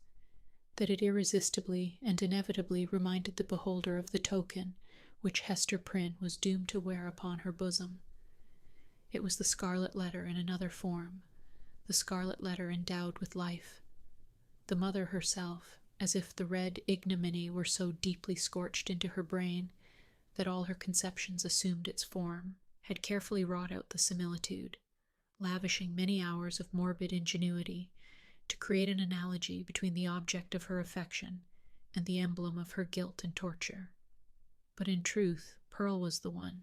that it irresistibly and inevitably reminded the beholder of the token which Hester Prynne was doomed to wear upon her bosom. It was the Scarlet Letter in another form, the Scarlet Letter endowed with life. The mother herself, as if the red ignominy were so deeply scorched into her brain that all her conceptions assumed its form, had carefully wrought out the similitude, lavishing many hours of morbid ingenuity to create an analogy between the object of her affection and the emblem of her guilt and torture. But in truth, Pearl was the one,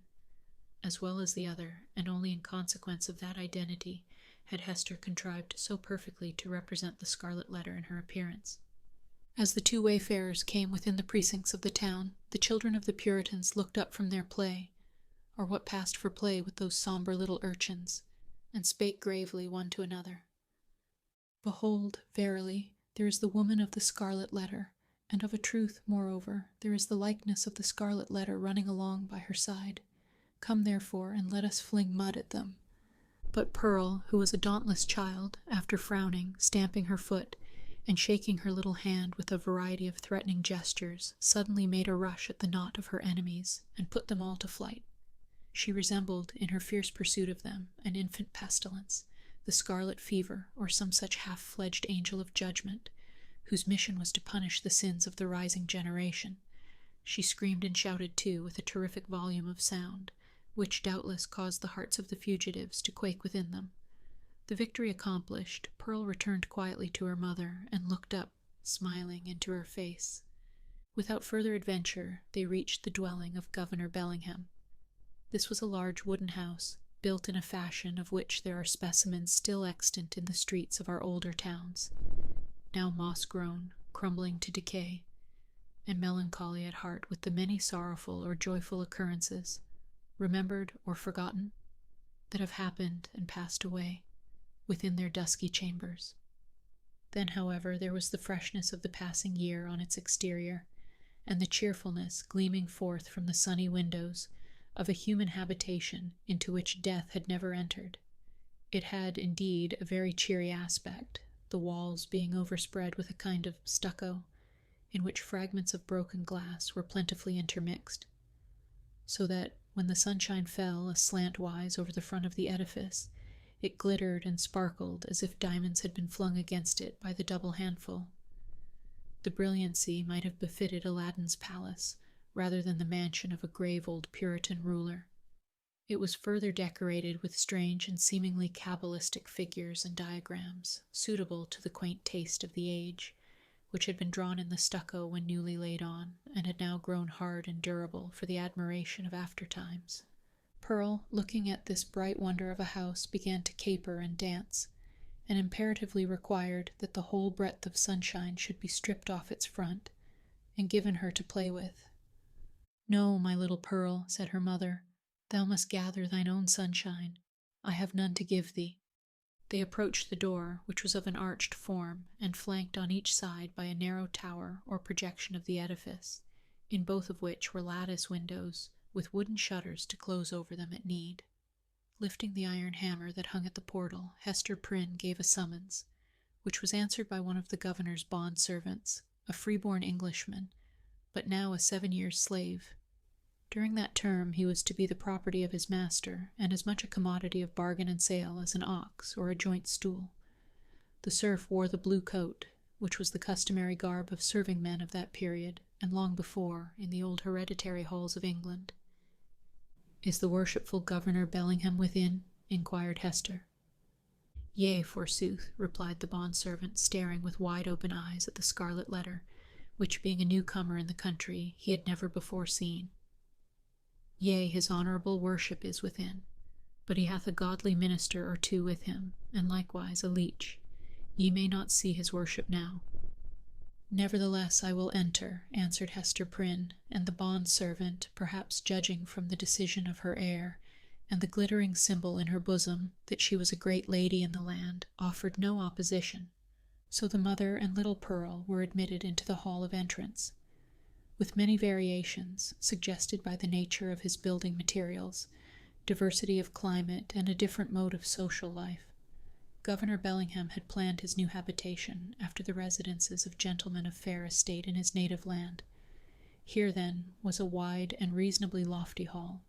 as well as the other, and only in consequence of that identity had Hester contrived so perfectly to represent the Scarlet Letter in her appearance. As the two wayfarers came within the precincts of the town, the children of the Puritans looked up from their play, or what passed for play with those sombre little urchins, and spake gravely one to another. Behold, verily, there is the woman of the Scarlet Letter, and of a truth, moreover, there is the likeness of the Scarlet Letter running along by her side. Come, therefore, and let us fling mud at them. But Pearl, who was a dauntless child, after frowning, stamping her foot, and shaking her little hand with a variety of threatening gestures, suddenly made a rush at the knot of her enemies, and put them all to flight. She resembled, in her fierce pursuit of them, an infant pestilence, the scarlet fever, or some such half-fledged angel of judgment, whose mission was to punish the sins of the rising generation. She screamed and shouted, too, with a terrific volume of sound, which doubtless caused the hearts of the fugitives to quake within them. The victory accomplished, Pearl returned quietly to her mother and looked up, smiling, into her face. Without further adventure, they reached the dwelling of Governor Bellingham. This was a large wooden house, built in a fashion of which there are specimens still extant in the streets of our older towns, now moss-grown, crumbling to decay, and melancholy at heart with the many sorrowful or joyful occurrences, remembered or forgotten, that have happened and passed away within their dusky chambers. Then, however, there was the freshness of the passing year on its exterior, and the cheerfulness gleaming forth from the sunny windows of a human habitation into which death had never entered. It had, indeed, a very cheery aspect, the walls being overspread with a kind of stucco, in which fragments of broken glass were plentifully intermixed, so that, when the sunshine fell aslantwise over the front of the edifice, it glittered and sparkled as if diamonds had been flung against it by the double handful. The brilliancy might have befitted Aladdin's palace, rather than the mansion of a grave old Puritan ruler. It was further decorated with strange and seemingly cabalistic figures and diagrams, suitable to the quaint taste of the age, which had been drawn in the stucco when newly laid on, and had now grown hard and durable for the admiration of aftertimes. Pearl, looking at this bright wonder of a house, began to caper and dance, and imperatively required that the whole breadth of sunshine should be stripped off its front, and given her to play with. "No, my little Pearl," said her mother, "thou must gather thine own sunshine. I have none to give thee." They approached the door, which was of an arched form, and flanked on each side by a narrow tower or projection of the edifice, in both of which were lattice windows, with wooden shutters to close over them at need. Lifting the iron hammer that hung at the portal, Hester Prynne gave a summons, which was answered by one of the governor's bond servants, a freeborn Englishman, but now a 7-years' slave. During that term he was to be the property of his master, and as much a commodity of bargain and sale as an ox or a joint stool. The serf wore the blue coat, which was the customary garb of serving men of that period, and long before, in the old hereditary halls of England. "Is the worshipful Governor Bellingham within?" inquired Hester. "Yea, forsooth," replied the bond-servant, staring with wide-open eyes at the Scarlet Letter, which, being a newcomer in the country, he had never before seen. "Yea, his honourable worship is within, but he hath a godly minister or two with him, and likewise a leech. Ye may not see his worship now." "Nevertheless I will enter," answered Hester Prynne, and the bond-servant, perhaps judging from the decision of her air, and the glittering symbol in her bosom that she was a great lady in the land, offered no opposition. So the mother and little Pearl were admitted into the hall of entrance. With many variations, suggested by the nature of his building materials, diversity of climate, and a different mode of social life, Governor Bellingham had planned his new habitation after the residences of gentlemen of fair estate in his native land. Here, then, was a wide and reasonably lofty hall,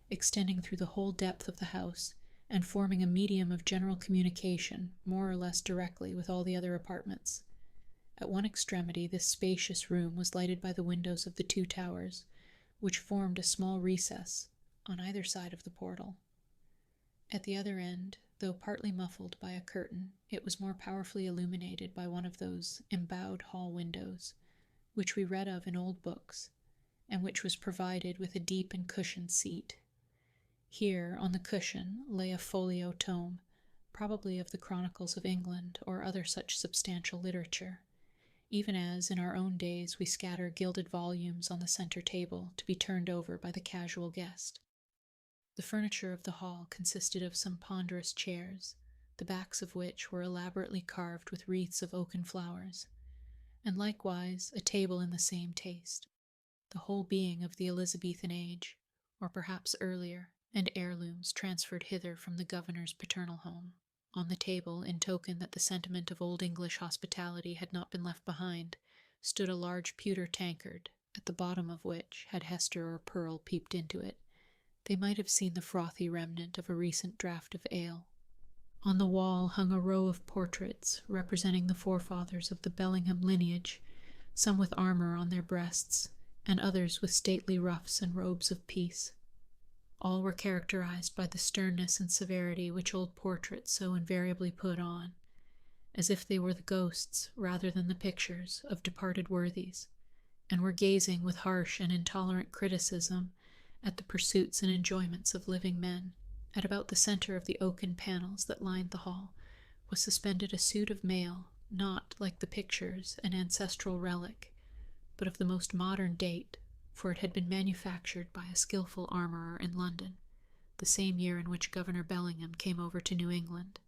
extending through the whole depth of the house, and forming a medium of general communication more or less directly with all the other apartments. At one extremity this spacious room was lighted by the windows of the 2 towers, which formed a small recess on either side of the portal. At the other end, though partly muffled by a curtain, it was more powerfully illuminated by one of those embowed hall windows, which we read of in old books, and which was provided with a deep and cushioned seat. Here, on the cushion, lay a folio tome, probably of the Chronicles of England or other such substantial literature, even as in our own days we scatter gilded volumes on the center table to be turned over by the casual guest. The furniture of the hall consisted of some ponderous chairs, the backs of which were elaborately carved with wreaths of oaken flowers, and likewise a table in the same taste, the whole being of the Elizabethan age, or perhaps earlier, and heirlooms transferred hither from the governor's paternal home. On the table, in token that the sentiment of old English hospitality had not been left behind, stood a large pewter tankard, at the bottom of which, had Hester or Pearl peeped into it, they might have seen the frothy remnant of a recent draught of ale. On the wall hung a row of portraits representing the forefathers of the Bellingham lineage, some with armor on their breasts, and others with stately ruffs and robes of peace. All were characterized by the sternness and severity which old portraits so invariably put on, as if they were the ghosts, rather than the pictures, of departed worthies, and were gazing with harsh and intolerant criticism at the pursuits and enjoyments of living men. At about the center of the oaken panels that lined the hall was suspended a suit of mail, not, like the pictures, an ancestral relic, but of the most modern date, for it had been manufactured by a skilful armorer in London, the same year in which Governor Bellingham came over to New England.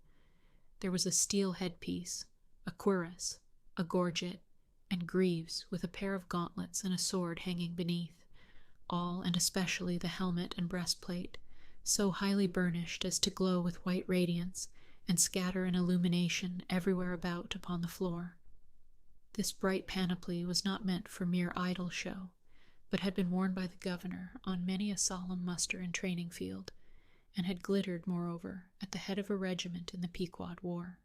There was a steel headpiece, a cuirass, a gorget, and greaves with a pair of gauntlets and a sword hanging beneath, all and especially the helmet and breastplate, so highly burnished as to glow with white radiance and scatter an illumination everywhere about upon the floor. This bright panoply was not meant for mere idle show, but had been worn by the governor on many a solemn muster and training field, and had glittered, moreover, at the head of a regiment in the Pequod War.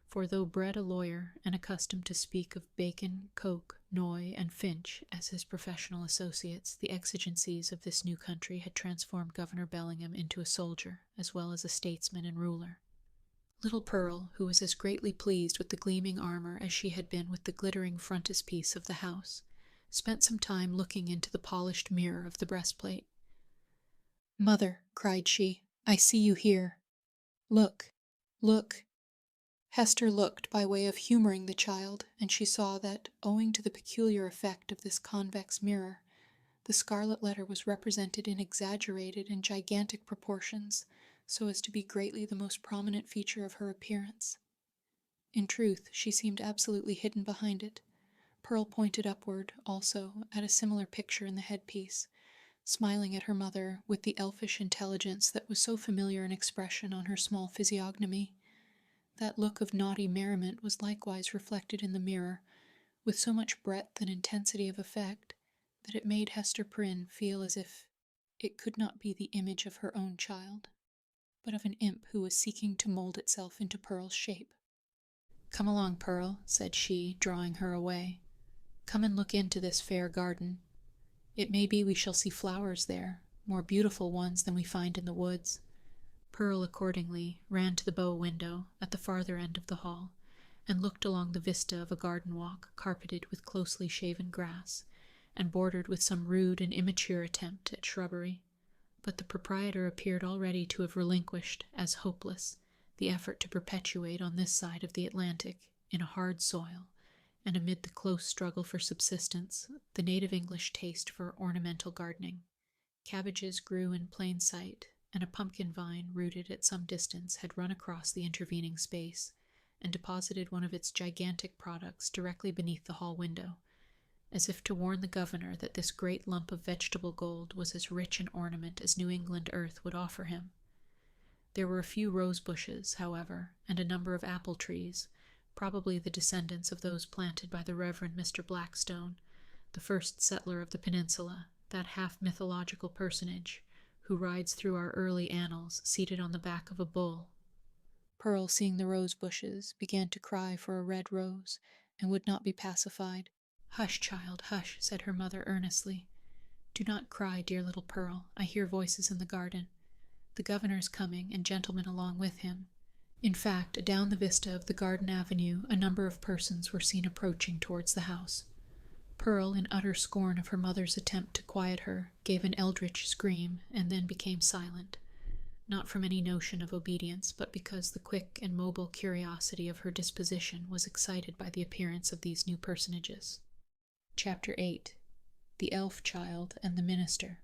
For though bred a lawyer and accustomed to speak of Bacon, Coke, Noy, and Finch as his professional associates, the exigencies of this new country had transformed Governor Bellingham into a soldier, as well as a statesman and ruler. Little Pearl, who was as greatly pleased with the gleaming armor as she had been with the glittering frontispiece of the house, spent some time looking into the polished mirror of the breastplate. "Mother," cried she, "I see you here. Look, look." Hester looked by way of humoring the child, and she saw that, owing to the peculiar effect of this convex mirror, the Scarlet Letter was represented in exaggerated and gigantic proportions, so as to be greatly the most prominent feature of her appearance. In truth, she seemed absolutely hidden behind it. Pearl pointed upward, also, at a similar picture in the headpiece, smiling at her mother with the elfish intelligence that was so familiar an expression on her small physiognomy. That look of naughty merriment was likewise reflected in the mirror, with so much breadth and intensity of effect, that it made Hester Prynne feel as if it could not be the image of her own child, but of an imp who was seeking to mold itself into Pearl's shape. "Come along, Pearl," said she, drawing her away. "Come and look into this fair garden. It may be we shall see flowers there, more beautiful ones than we find in the woods." Pearl accordingly ran to the bow window at the farther end of the hall, and looked along the vista of a garden walk carpeted with closely shaven grass, and bordered with some rude and immature attempt at shrubbery. But the proprietor appeared already to have relinquished, as hopeless, the effort to perpetuate on this side of the Atlantic, in a hard soil, and amid the close struggle for subsistence, the native English taste for ornamental gardening. Cabbages grew in plain sight, and a pumpkin vine, rooted at some distance, had run across the intervening space, and deposited one of its gigantic products directly beneath the hall window, as if to warn the governor that this great lump of vegetable gold was as rich an ornament as New England earth would offer him. There were a few rose bushes, however, and a number of apple trees, probably the descendants of those planted by the Reverend Mr. Blackstone, the first settler of the peninsula, that half-mythological personage who rides through our early annals seated on the back of a bull. Pearl, seeing the rose bushes, began to cry for a red rose, and would not be pacified. "Hush, child, hush," said her mother earnestly. "Do not cry, dear little Pearl. I hear voices in the garden. The governor is coming, and gentlemen along with him." In fact, down the vista of the garden avenue a number of persons were seen approaching towards the house. Pearl, in utter scorn of her mother's attempt to quiet her, gave an eldritch scream, and then became silent, not from any notion of obedience, but because the quick and mobile curiosity of her disposition was excited by the appearance of these new personages. Chapter 8. The Elf Child and the Minister.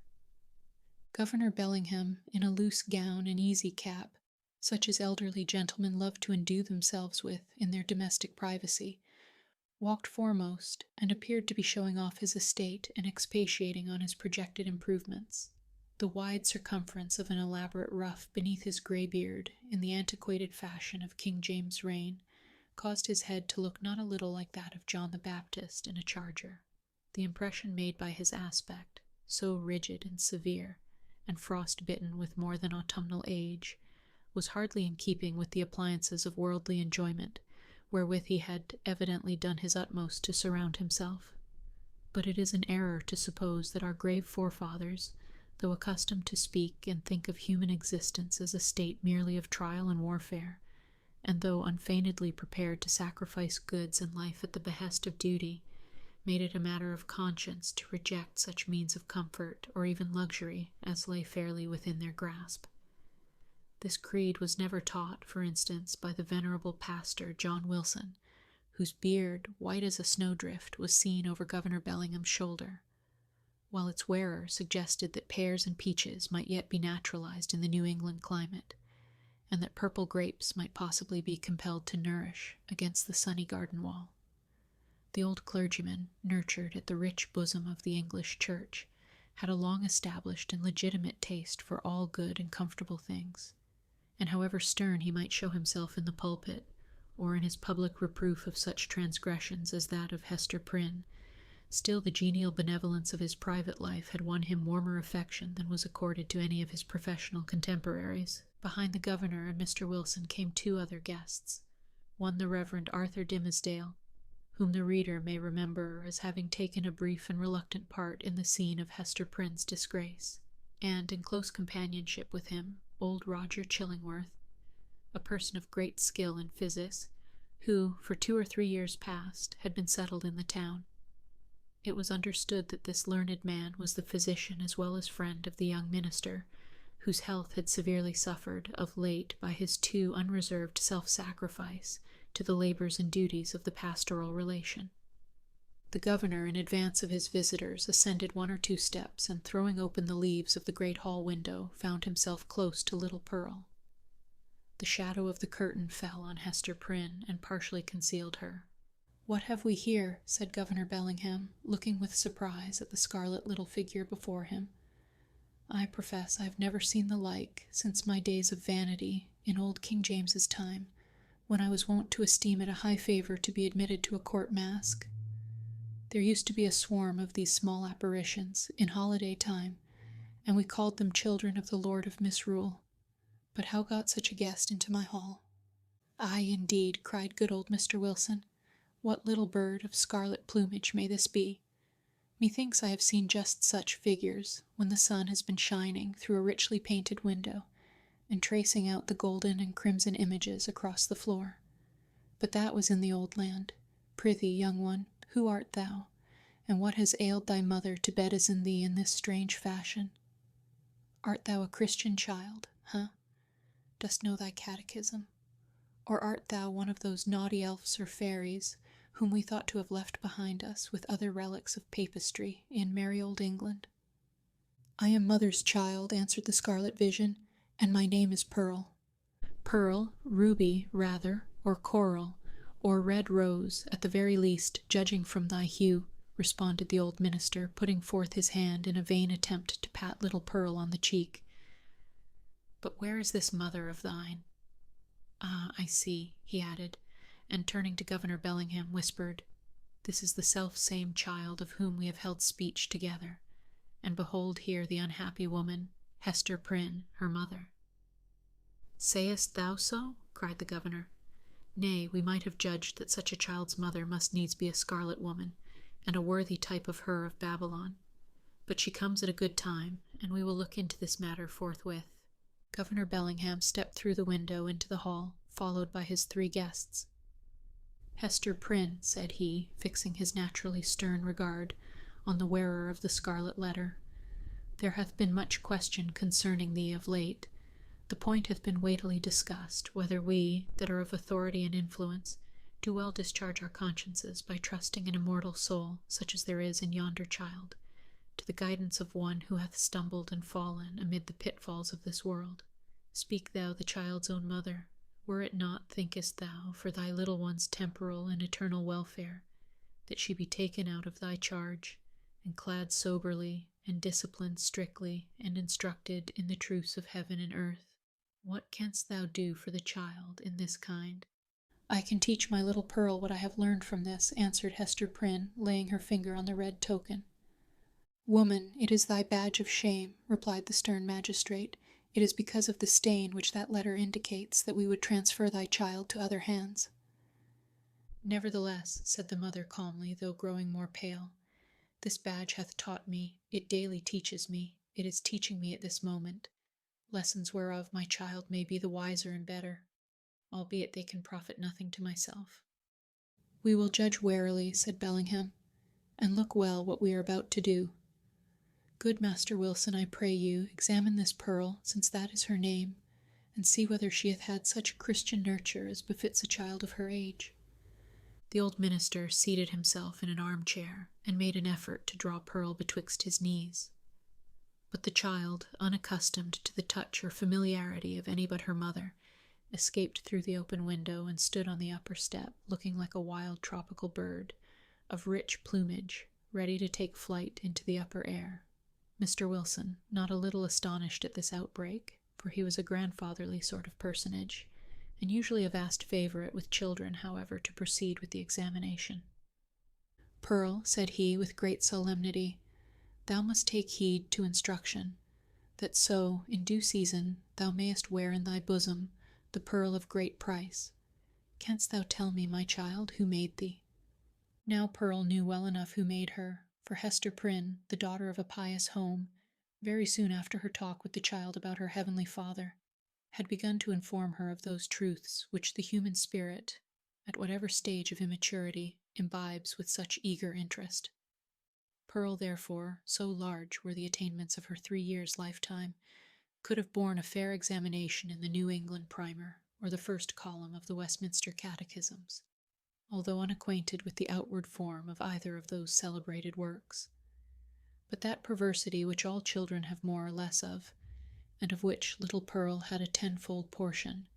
Governor Bellingham, in a loose gown and easy cap, such as elderly gentlemen love to endue themselves with in their domestic privacy, walked foremost, and appeared to be showing off his estate and expatiating on his projected improvements. The wide circumference of an elaborate ruff beneath his grey beard, in the antiquated fashion of King James's reign, caused his head to look not a little like that of John the Baptist in a charger. The impression made by his aspect, so rigid and severe, and frost-bitten with more than autumnal age, was hardly in keeping with the appliances of worldly enjoyment, wherewith he had evidently done his utmost to surround himself. But it is an error to suppose that our grave forefathers, though accustomed to speak and think of human existence as a state merely of trial and warfare, and though unfeignedly prepared to sacrifice goods and life at the behest of duty, made it a matter of conscience to reject such means of comfort or even luxury as lay fairly within their grasp. This creed was never taught, for instance, by the venerable pastor John Wilson, whose beard, white as a snowdrift, was seen over Governor Bellingham's shoulder, while its wearer suggested that pears and peaches might yet be naturalized in the New England climate, and that purple grapes might possibly be compelled to nourish against the sunny garden wall. The old clergyman, nurtured at the rich bosom of the English Church, had a long-established and legitimate taste for all good and comfortable things, and however stern he might show himself in the pulpit, or in his public reproof of such transgressions as that of Hester Prynne, still the genial benevolence of his private life had won him warmer affection than was accorded to any of his professional contemporaries. Behind the governor and Mr. Wilson came two other guests, one the Reverend Arthur Dimmesdale, whom the reader may remember as having taken a brief and reluctant part in the scene of Hester Prynne's disgrace, and in close companionship with him, old Roger Chillingworth, a person of great skill in physics, who, for 2 or 3 years past, had been settled in the town. It was understood that this learned man was the physician as well as friend of the young minister, whose health had severely suffered of late by his too unreserved self-sacrifice to the labors and duties of the pastoral relation. The governor, in advance of his visitors, ascended 1 or 2 steps, and throwing open the leaves of the great hall window, found himself close to little Pearl. The shadow of the curtain fell on Hester Prynne and partially concealed her. "What have we here?" said Governor Bellingham, looking with surprise at the scarlet little figure before him. "I profess I have never seen the like since my days of vanity in old King James's time, when I was wont to esteem it a high favor to be admitted to a court masque. There used to be a swarm of these small apparitions in holiday time, and we called them children of the Lord of Misrule. But how got such a guest into my hall?" "Aye, indeed," cried good old Mr. Wilson. "What little bird of scarlet plumage may this be? Methinks I have seen just such figures, when the sun has been shining through a richly painted window, and tracing out the golden and crimson images across the floor. But that was in the old land. Prithee, young one, who art thou, and what has ailed thy mother to bedizen thee in this strange fashion? Art thou a Christian child, Dost know thy catechism? Or art thou one of those naughty elves or fairies, whom we thought to have left behind us with other relics of papistry in merry old England?" "I am mother's child," answered the scarlet vision, "and my name is Pearl." "Pearl, ruby, rather, or coral, or red rose, at the very least, judging from thy hue," responded the old minister, putting forth his hand in a vain attempt to pat little Pearl on the cheek. "But where is this mother of thine? Ah, I see," he added, and turning to Governor Bellingham, whispered, "This is the self-same child of whom we have held speech together, and behold here the unhappy woman, Hester Prynne, her mother." "Sayest thou so?" cried the governor. "Nay, we might have judged that such a child's mother must needs be a scarlet woman, and a worthy type of her of Babylon. But she comes at a good time, and we will look into this matter forthwith." Governor Bellingham stepped through the window into the hall, followed by his 3 guests. "Hester Prynne," said he, fixing his naturally stern regard on the wearer of the Scarlet Letter, "there hath been much question concerning thee of late. The point hath been weightily discussed, whether we, that are of authority and influence, do well discharge our consciences by trusting an immortal soul, such as there is in yonder child, to the guidance of one who hath stumbled and fallen amid the pitfalls of this world. Speak thou, the child's own mother, were it not, thinkest thou, for thy little one's temporal and eternal welfare, that she be taken out of thy charge, and clad soberly, and disciplined strictly, and instructed in the truths of heaven and earth? What canst thou do for the child in this kind?" "I can teach my little Pearl what I have learned from this," answered Hester Prynne, laying her finger on the red token. "Woman, it is thy badge of shame," replied the stern magistrate. "It is because of the stain which that letter indicates that we would transfer thy child to other hands." "Nevertheless," said the mother calmly, though growing more pale, "this badge hath taught me, it daily teaches me, It is teaching me at this moment, lessons whereof my child may be the wiser and better, albeit they can profit nothing to myself. We will judge warily, said Bellingham, and look well what we are about to do. Good Master Wilson, I pray you, examine this Pearl, since that is her name, and see whether she hath had such Christian nurture as befits a child of her age. The old minister seated himself in an armchair, and made an effort to draw Pearl betwixt his knees. But the child, unaccustomed to the touch or familiarity of any but her mother, escaped through the open window and stood on the upper step, looking like a wild tropical bird, of rich plumage, ready to take flight into the upper air. Mr. Wilson, not a little astonished at this outbreak, for he was a grandfatherly sort of personage, and usually a vast favorite with children, however, to proceed with the examination. Pearl, said he, with great solemnity, thou must take heed to instruction, that so, in due season, thou mayest wear in thy bosom the pearl of great price. Canst thou tell me, my child, who made thee? Now Pearl knew well enough who made her, for Hester Prynne, the daughter of a pious home, very soon after her talk with the child about her heavenly Father, had begun to inform her of those truths which the human spirit, at whatever stage of immaturity, imbibes with such eager interest. Pearl, therefore, so large were the attainments of her 3 years' lifetime, could have borne a fair examination in the New England Primer, or the first column of the Westminster Catechisms, although unacquainted with the outward form of either of those celebrated works. But that perversity which all children have more or less of, and of which little Pearl had a tenfold portion,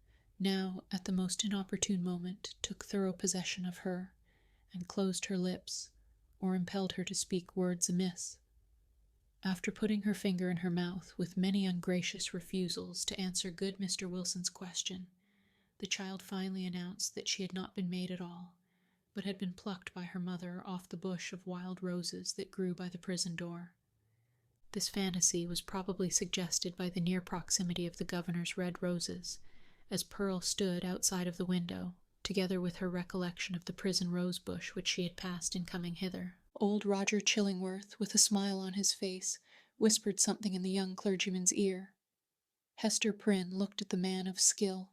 now, at the most inopportune moment, took thorough possession of her, and closed her lips, or impelled her to speak words amiss. After putting her finger in her mouth with many ungracious refusals to answer good Mr. Wilson's question, the child finally announced that she had not been made at all, but had been plucked by her mother off the bush of wild roses that grew by the prison door. This fantasy was probably suggested by the near proximity of the governor's red roses, as Pearl stood outside of the window, together with her recollection of the prison rose-bush which she had passed in coming hither. Old Roger Chillingworth, with a smile on his face, whispered something in the young clergyman's ear. Hester Prynne looked at the man of skill,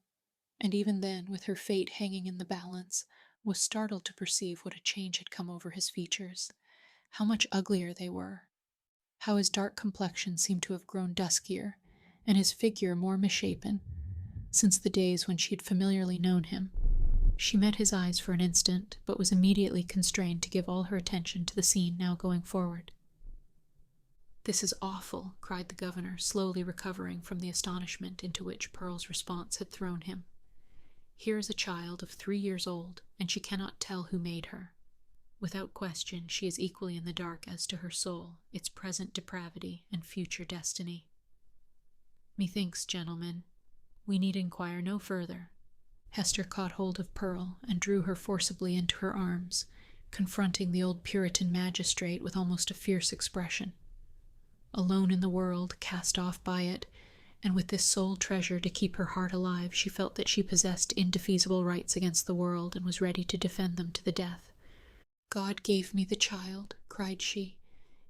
and even then, with her fate hanging in the balance, was startled to perceive what a change had come over his features, how much uglier they were, how his dark complexion seemed to have grown duskier, and his figure more misshapen, since the days when she had familiarly known him. She met his eyes for an instant, but was immediately constrained to give all her attention to the scene now going forward. "This is awful," cried the governor, slowly recovering from the astonishment into which Pearl's response had thrown him. "Here is a child of 3 years old, and she cannot tell who made her. Without question, she is equally in the dark as to her soul, its present depravity, and future destiny. Methinks, gentlemen, we need inquire no further." Hester caught hold of Pearl and drew her forcibly into her arms, confronting the old Puritan magistrate with almost a fierce expression. Alone in the world, cast off by it, and with this sole treasure to keep her heart alive, she felt that she possessed indefeasible rights against the world and was ready to defend them to the death. "God gave me the child," cried she.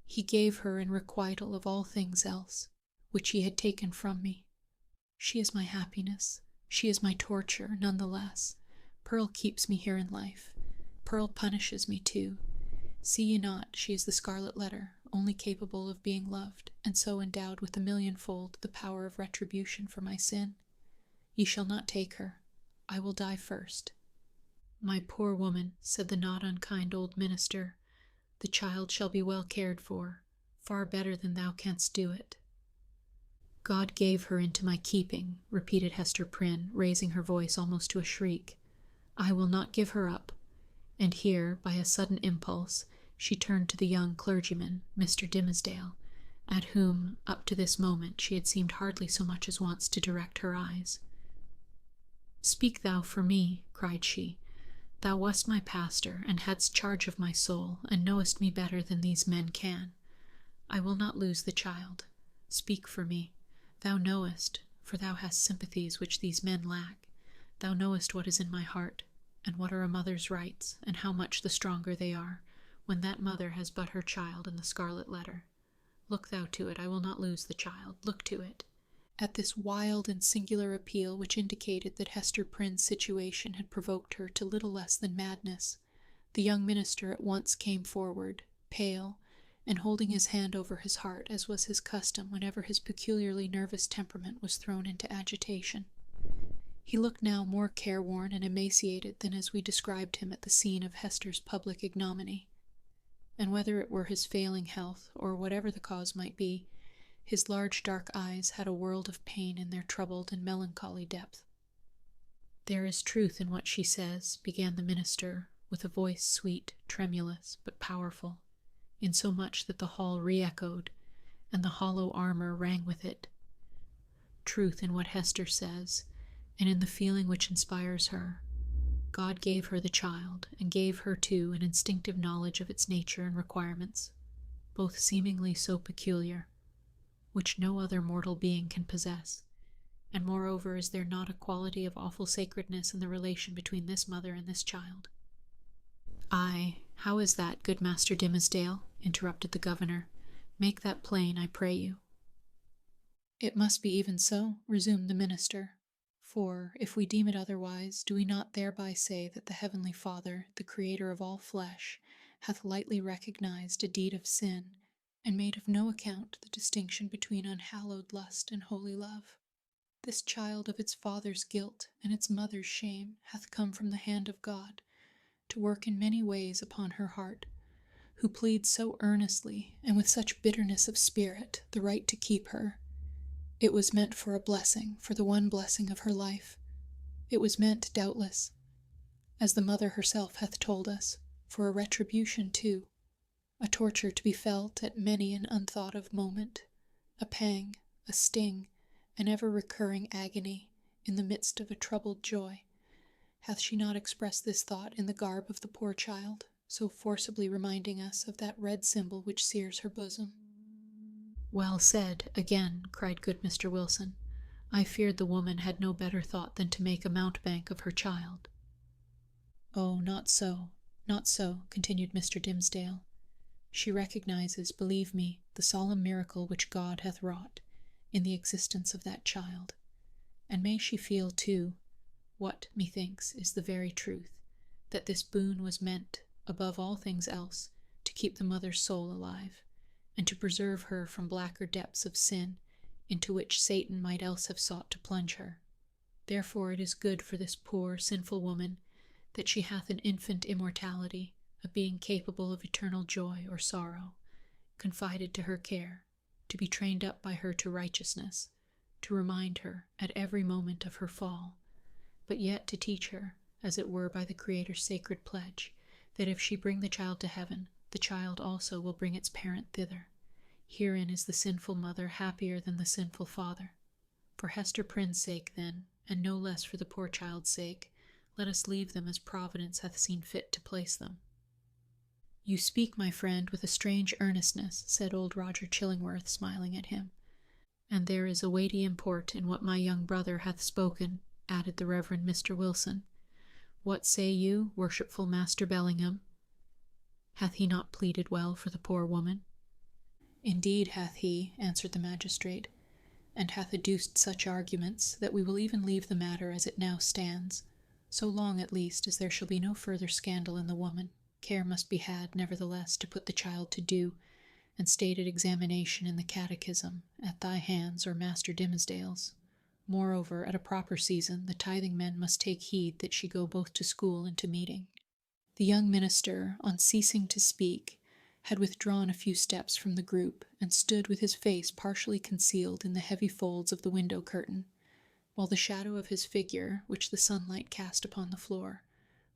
"He gave her in requital of all things else, which he had taken from me. She is my happiness. She is my torture, none the less. Pearl keeps me here in life. Pearl punishes me, too. See ye not, she is the Scarlet Letter, only capable of being loved, and so endowed with a millionfold the power of retribution for my sin? Ye shall not take her. I will die first." "My poor woman," said the not unkind old minister, "the child shall be well cared for, far better than thou canst do it." "God gave her into my keeping," repeated Hester Prynne, raising her voice almost to a shriek. "I will not give her up." And here, by a sudden impulse, she turned to the young clergyman, Mr. Dimmesdale, at whom, up to this moment, she had seemed hardly so much as once to direct her eyes. "Speak thou for me," cried she. "Thou wast my pastor, and hadst charge of my soul, and knowest me better than these men can. I will not lose the child. Speak for me. Thou knowest, for thou hast sympathies which these men lack. Thou knowest what is in my heart, and what are a mother's rights, and how much the stronger they are, when that mother has but her child in the Scarlet Letter. Look thou to it, I will not lose the child. Look to it." At this wild and singular appeal, which indicated that Hester Prynne's situation had provoked her to little less than madness, the young minister at once came forward, pale, and holding his hand over his heart, as was his custom whenever his peculiarly nervous temperament was thrown into agitation. He looked now more careworn and emaciated than as we described him at the scene of Hester's public ignominy, and whether it were his failing health, or whatever the cause might be, his large dark eyes had a world of pain in their troubled and melancholy depth. "There is truth in what she says," began the minister, with a voice sweet, tremulous, but powerful, insomuch that the hall re-echoed, and the hollow armor rang with it. "Truth in what Hester says, and in the feeling which inspires her. God gave her the child, and gave her, too, an instinctive knowledge of its nature and requirements, both seemingly so peculiar, which no other mortal being can possess. And moreover, is there not a quality of awful sacredness in the relation between this mother and this child?" "Ay, how is that, good Master Dimmesdale?" interrupted the governor. "Make that plain, I pray you." "It must be even so," resumed the minister. "For, if we deem it otherwise, do we not thereby say that the Heavenly Father, the Creator of all flesh, hath lightly recognized a deed of sin, and made of no account the distinction between unhallowed lust and holy love? This child of its father's guilt and its mother's shame hath come from the hand of God, to work in many ways upon her heart, who pleads so earnestly and with such bitterness of spirit the right to keep her. It was meant for a blessing, for the one blessing of her life. It was meant, doubtless, as the mother herself hath told us, for a retribution too, a torture to be felt at many an unthought of moment, a pang, a sting, an ever-recurring agony in the midst of a troubled joy. Hath she not expressed this thought in the garb of the poor child, so forcibly reminding us of that red symbol which sears her bosom?" "Well said, again," cried good Mr. Wilson. "I feared the woman had no better thought than to make a mountebank of her child." "Oh, not so, not so," continued Mr. Dimmesdale. "She recognizes, believe me, the solemn miracle which God hath wrought in the existence of that child, and may she feel, too, what, methinks, is the very truth, that this boon was meant, above all things else, to keep the mother's soul alive, and to preserve her from blacker depths of sin, into which Satan might else have sought to plunge her. Therefore it is good for this poor, sinful woman, that she hath an infant immortality, a being capable of eternal joy or sorrow, confided to her care, to be trained up by her to righteousness, to remind her, at every moment of her fall, but yet to teach her, as it were by the Creator's sacred pledge, that if she bring the child to heaven, the child also will bring its parent thither. Herein is the sinful mother happier than the sinful father. For Hester Prynne's sake, then, and no less for the poor child's sake, let us leave them as Providence hath seen fit to place them." "You speak, my friend, with a strange earnestness," said old Roger Chillingworth, smiling at him. "And there is a weighty import in what my young brother hath spoken," added the Reverend Mr. Wilson. "What say you, worshipful Master Bellingham? Hath he not pleaded well for the poor woman?" "Indeed hath he," answered the magistrate, "and hath adduced such arguments that we will even leave the matter as it now stands. So long, at least, as there shall be no further scandal in the woman, care must be had, nevertheless, to put the child to due, and stated examination in the catechism, at thy hands or Master Dimmesdale's. Moreover, at a proper season, the tithing men must take heed that she go both to school and to meeting." The young minister, on ceasing to speak, had withdrawn a few steps from the group, and stood with his face partially concealed in the heavy folds of the window curtain, while the shadow of his figure, which the sunlight cast upon the floor,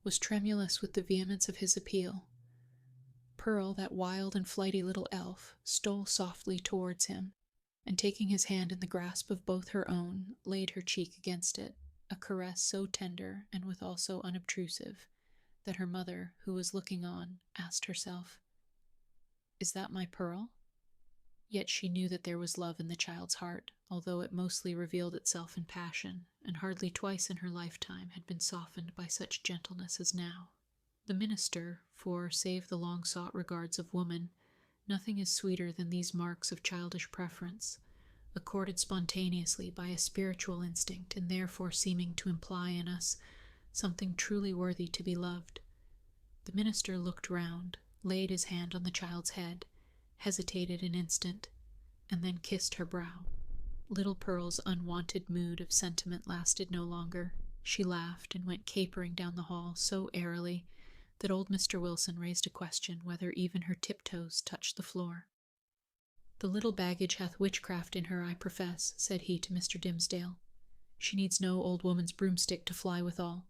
was tremulous with the vehemence of his appeal. Pearl, that wild and flighty little elf, stole softly towards him, and taking his hand in the grasp of both her own, laid her cheek against it, a caress so tender and withal so unobtrusive, that her mother, who was looking on, asked herself, "Is that my Pearl?" Yet she knew that there was love in the child's heart, although it mostly revealed itself in passion, and hardly twice in her lifetime had been softened by such gentleness as now. The minister, for, save the long-sought regards of woman, Nothing is sweeter than these marks of childish preference, accorded spontaneously by a spiritual instinct and therefore seeming to imply in us something truly worthy to be loved. The minister looked round, laid his hand on the child's head, hesitated an instant, and then kissed her brow. Little Pearl's unwonted mood of sentiment lasted no longer. She laughed and went capering down the hall so airily that old Mr. Wilson raised a question whether even her tiptoes touched the floor. "The little baggage hath witchcraft in her, I profess," said he to Mr. Dimmesdale. "She needs no old woman's broomstick to fly withal."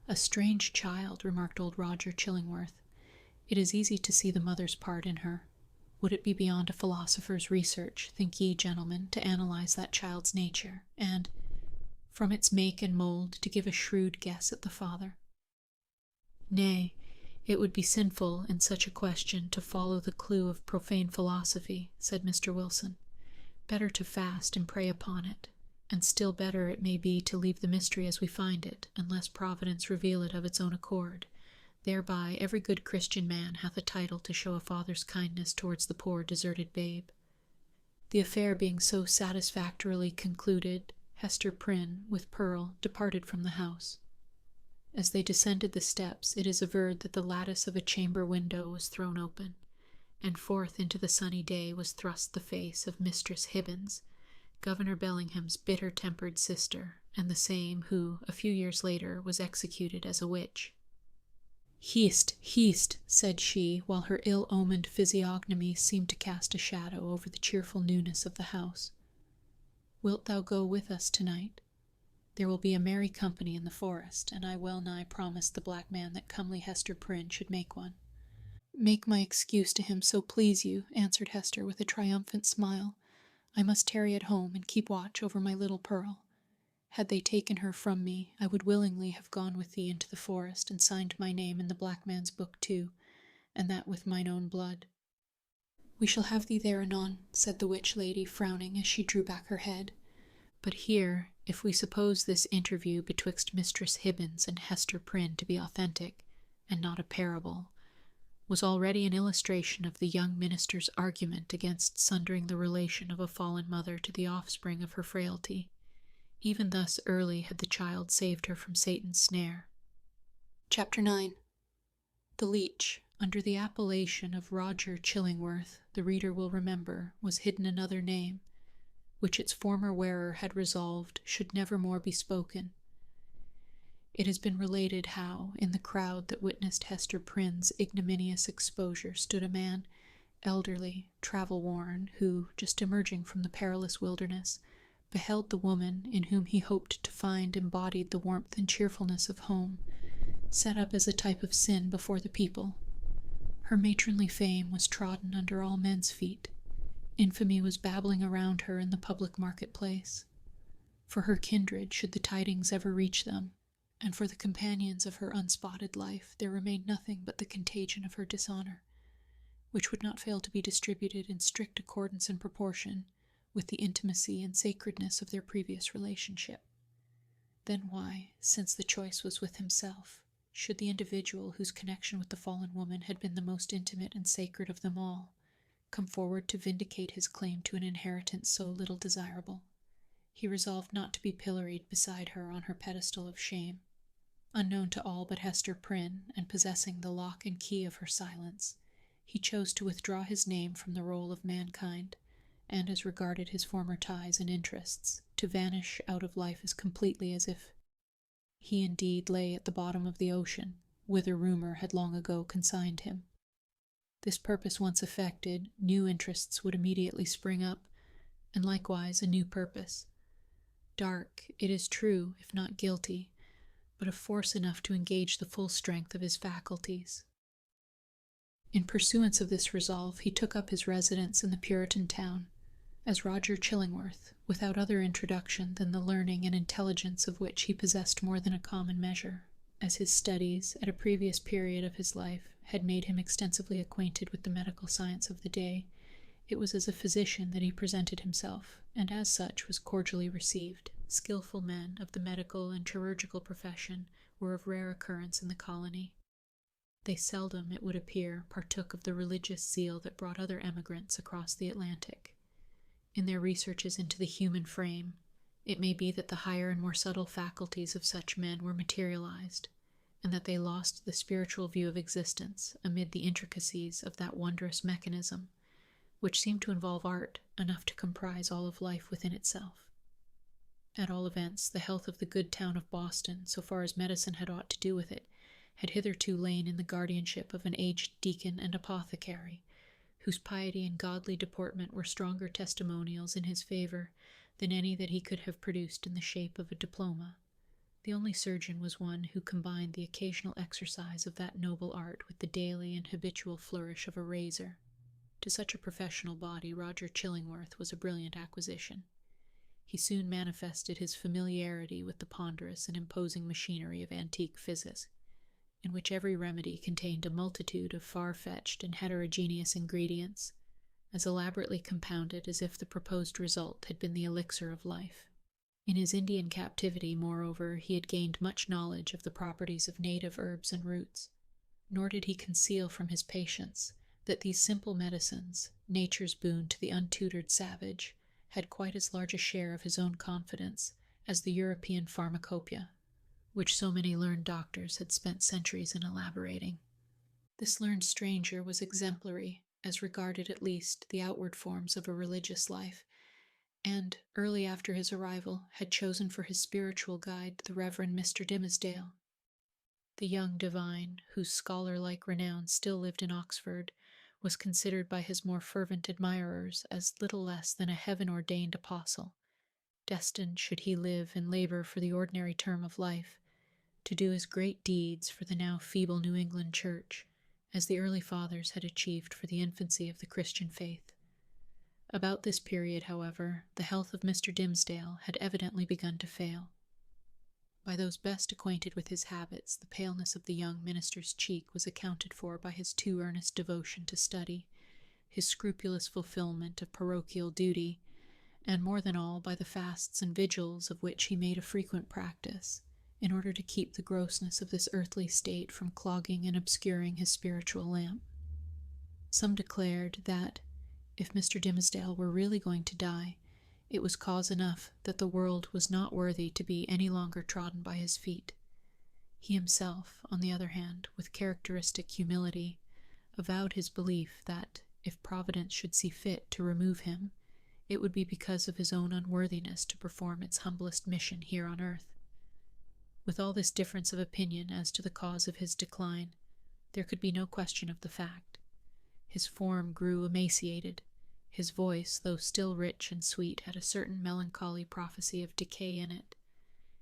"A strange child," remarked old Roger Chillingworth. "It is easy to see the mother's part in her. Would it be beyond a philosopher's research, think ye, gentlemen, to analyze that child's nature, and, from its make and mould, to give a shrewd guess at the father?" "Nay, it would be sinful in such a question to follow the clue of profane philosophy," said Mr. Wilson. "Better to fast and pray upon it, and still better it may be to leave the mystery as we find it, unless Providence reveal it of its own accord. Thereby every good Christian man hath a title to show a father's kindness towards the poor deserted babe." The affair being so satisfactorily concluded, Hester Prynne, with Pearl, departed from the house. As they descended the steps, it is averred that the lattice of a chamber window was thrown open, and forth into the sunny day was thrust the face of Mistress Hibbins, Governor Bellingham's bitter-tempered sister, and the same who, a few years later, was executed as a witch. "Heast, heast," said she, while her ill-omened physiognomy seemed to cast a shadow over the cheerful newness of the house. "Wilt thou go with us tonight? There will be a merry company in the forest, and I well nigh promised the black man that comely Hester Prynne should make one." "Make my excuse to him, so please you," answered Hester with a triumphant smile. "I must tarry at home and keep watch over my little Pearl. Had they taken her from me, I would willingly have gone with thee into the forest and signed my name in the black man's book too, and that with mine own blood." "We shall have thee there anon," said the witch lady, frowning as she drew back her head. But here, if we suppose this interview betwixt Mistress Hibbins and Hester Prynne to be authentic, and not a parable, was already an illustration of the young minister's argument against sundering the relation of a fallen mother to the offspring of her frailty. Even thus early had the child saved her from Satan's snare. Chapter 9. The leech, under the appellation of Roger Chillingworth, the reader will remember, was hidden another name, which its former wearer had resolved should never more be spoken. It has been related how, in the crowd that witnessed Hester Prynne's ignominious exposure, stood a man, elderly, travel-worn, who, just emerging from the perilous wilderness, beheld the woman in whom he hoped to find embodied the warmth and cheerfulness of home, set up as a type of sin before the people. Her matronly fame was trodden under all men's feet. Infamy was babbling around her in the public marketplace. For her kindred, should the tidings ever reach them, and for the companions of her unspotted life, there remained nothing but the contagion of her dishonor, which would not fail to be distributed in strict accordance and proportion with the intimacy and sacredness of their previous relationship. Then why, since the choice was with himself, should the individual whose connection with the fallen woman had been the most intimate and sacred of them all, come forward to vindicate his claim to an inheritance so little desirable? He resolved not to be pilloried beside her on her pedestal of shame. Unknown to all but Hester Prynne, and possessing the lock and key of her silence, he chose to withdraw his name from the roll of mankind, and, as regarded his former ties and interests, to vanish out of life as completely as if he indeed lay at the bottom of the ocean, whither rumor had long ago consigned him. This purpose once effected, new interests would immediately spring up, and likewise a new purpose. Dark, it is true, if not guilty, but of force enough to engage the full strength of his faculties. In pursuance of this resolve, he took up his residence in the Puritan town, as Roger Chillingworth, without other introduction than the learning and intelligence of which he possessed more than a common measure, as his studies, at a previous period of his life, had made him extensively acquainted with the medical science of the day. It was as a physician that he presented himself, and as such was cordially received. Skillful men of the medical and chirurgical profession were of rare occurrence in the colony. They seldom, it would appear, partook of the religious zeal that brought other emigrants across the Atlantic. In their researches into the human frame, it may be that the higher and more subtle faculties of such men were materialized, and that they lost the spiritual view of existence amid the intricacies of that wondrous mechanism, which seemed to involve art enough to comprise all of life within itself. At all events, the health of the good town of Boston, so far as medicine had aught to do with it, had hitherto lain in the guardianship of an aged deacon and apothecary, whose piety and godly deportment were stronger testimonials in his favor than any that he could have produced in the shape of a diploma. The only surgeon was one who combined the occasional exercise of that noble art with the daily and habitual flourish of a razor. To such a professional body, Roger Chillingworth was a brilliant acquisition. He soon manifested his familiarity with the ponderous and imposing machinery of antique physics, in which every remedy contained a multitude of far-fetched and heterogeneous ingredients, as elaborately compounded as if the proposed result had been the elixir of life. In his Indian captivity, moreover, he had gained much knowledge of the properties of native herbs and roots, nor did he conceal from his patients that these simple medicines, nature's boon to the untutored savage, had quite as large a share of his own confidence as the European pharmacopoeia, which so many learned doctors had spent centuries in elaborating. This learned stranger was exemplary, as regarded at least the outward forms of a religious life, and, early after his arrival, had chosen for his spiritual guide the Reverend Mr. Dimmesdale. The young divine, whose scholar-like renown still lived in Oxford, was considered by his more fervent admirers as little less than a heaven-ordained apostle, destined, should he live and labor for the ordinary term of life, to do as great deeds for the now feeble New England Church as the early fathers had achieved for the infancy of the Christian faith. About this period, however, the health of Mr. Dimmesdale had evidently begun to fail. By those best acquainted with his habits, the paleness of the young minister's cheek was accounted for by his too earnest devotion to study, his scrupulous fulfillment of parochial duty, and more than all by the fasts and vigils of which he made a frequent practice, in order to keep the grossness of this earthly state from clogging and obscuring his spiritual lamp. Some declared that, if Mr. Dimmesdale were really going to die, it was cause enough that the world was not worthy to be any longer trodden by his feet. He himself, on the other hand, with characteristic humility, avowed his belief that, if Providence should see fit to remove him, it would be because of his own unworthiness to perform its humblest mission here on earth. With all this difference of opinion as to the cause of his decline, there could be no question of the fact. His form grew emaciated. His voice, though still rich and sweet, had a certain melancholy prophecy of decay in it.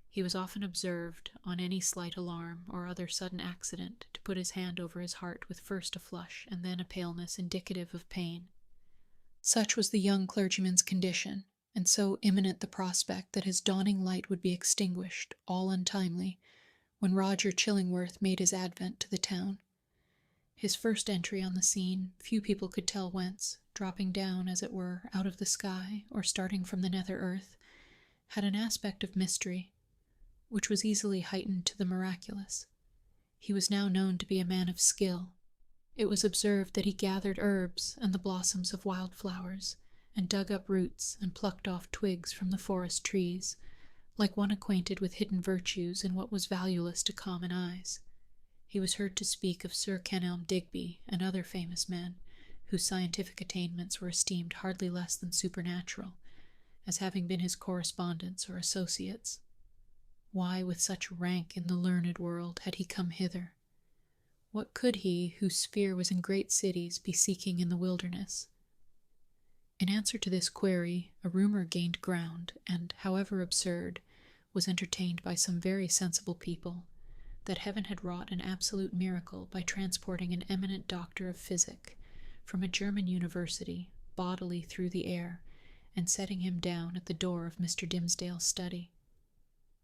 He was often observed, on any slight alarm or other sudden accident, to put his hand over his heart with first a flush and then a paleness indicative of pain. Such was the young clergyman's condition, and so imminent the prospect that his dawning light would be extinguished, all untimely, when Roger Chillingworth made his advent to the town. His first entry on the scene, few people could tell whence, dropping down, as it were, out of the sky, or starting from the nether earth, had an aspect of mystery, which was easily heightened to the miraculous. He was now known to be a man of skill. It was observed that he gathered herbs and the blossoms of wild flowers, and dug up roots and plucked off twigs from the forest trees, like one acquainted with hidden virtues in what was valueless to common eyes. He was heard to speak of Sir Kenelm Digby and other famous men, whose scientific attainments were esteemed hardly less than supernatural, as having been his correspondents or associates. Why, with such rank in the learned world, had he come hither? What could he, whose sphere was in great cities, be seeking in the wilderness? In answer to this query, a rumor gained ground, and, however absurd, was entertained by some very sensible people, that heaven had wrought an absolute miracle by transporting an eminent doctor of physic from a German university bodily through the air, and setting him down at the door of Mr. Dimmesdale's study.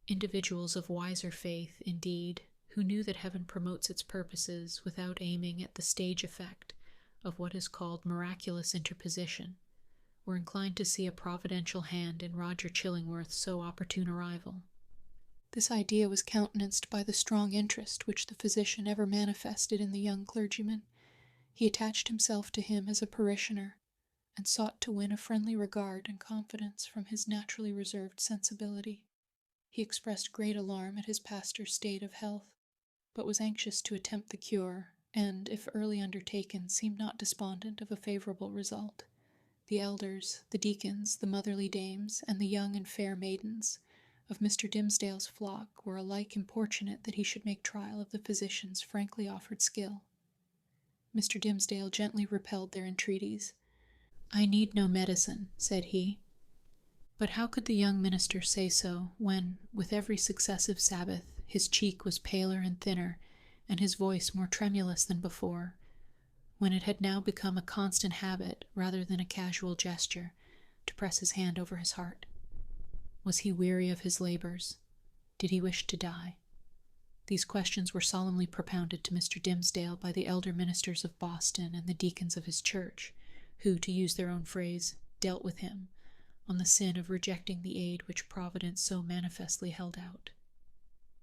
Individuals of wiser faith, indeed, who knew that heaven promotes its purposes without aiming at the stage effect of what is called miraculous interposition, were inclined to see a providential hand in Roger Chillingworth's so opportune arrival. This idea was countenanced by the strong interest which the physician ever manifested in the young clergyman. He attached himself to him as a parishioner, and sought to win a friendly regard and confidence from his naturally reserved sensibility. He expressed great alarm at his pastor's state of health, but was anxious to attempt the cure, and, if early undertaken, seemed not despondent of a favorable result. The elders, the deacons, the motherly dames, and the young and fair maidens of Mr. Dimsdale's flock were alike importunate that he should make trial of the physician's frankly offered skill. Mr. Dimsdale gently repelled their entreaties. "I need no medicine," said he. But how could the young minister say so, when, with every successive Sabbath, his cheek was paler and thinner, and his voice more tremulous than before, when it had now become a constant habit, rather than a casual gesture, to press his hand over his heart? Was he weary of his labors? Did he wish to die? These questions were solemnly propounded to Mr. Dimsdale by the elder ministers of Boston and the deacons of his church, who, to use their own phrase, dealt with him on the sin of rejecting the aid which Providence so manifestly held out.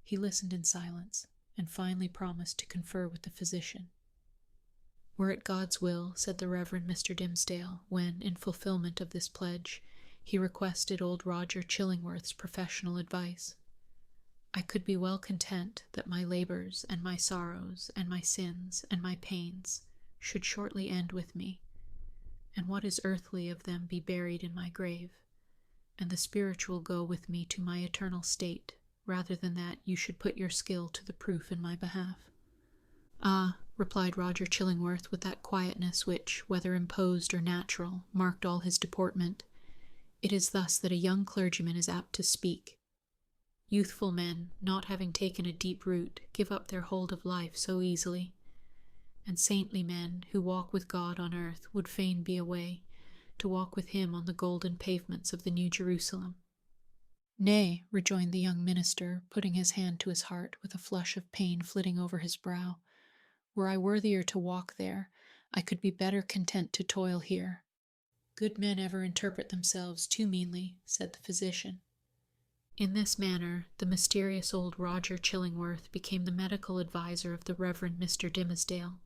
He listened in silence, and finally promised to confer with the physician. "Were it God's will," said the Reverend Mr. Dimsdale, when, in fulfillment of this pledge, he requested old Roger Chillingworth's professional advice, "I could be well content that my labors and my sorrows and my sins and my pains should shortly end with me, and what is earthly of them be buried in my grave, and the spiritual go with me to my eternal state, rather than that you should put your skill to the proof in my behalf." "Ah," replied Roger Chillingworth with that quietness which, whether imposed or natural, marked all his deportment, "it is thus that a young clergyman is apt to speak. Youthful men, not having taken a deep root, give up their hold of life so easily, and saintly men, who walk with God on earth, would fain be away, to walk with him on the golden pavements of the New Jerusalem." "Nay," rejoined the young minister, putting his hand to his heart, with a flush of pain flitting over his brow, "were I worthier to walk there, I could be better content to toil here." "Good men ever interpret themselves too meanly," said the physician. In this manner, the mysterious old Roger Chillingworth became the medical adviser of the Reverend Mr. Dimsdale.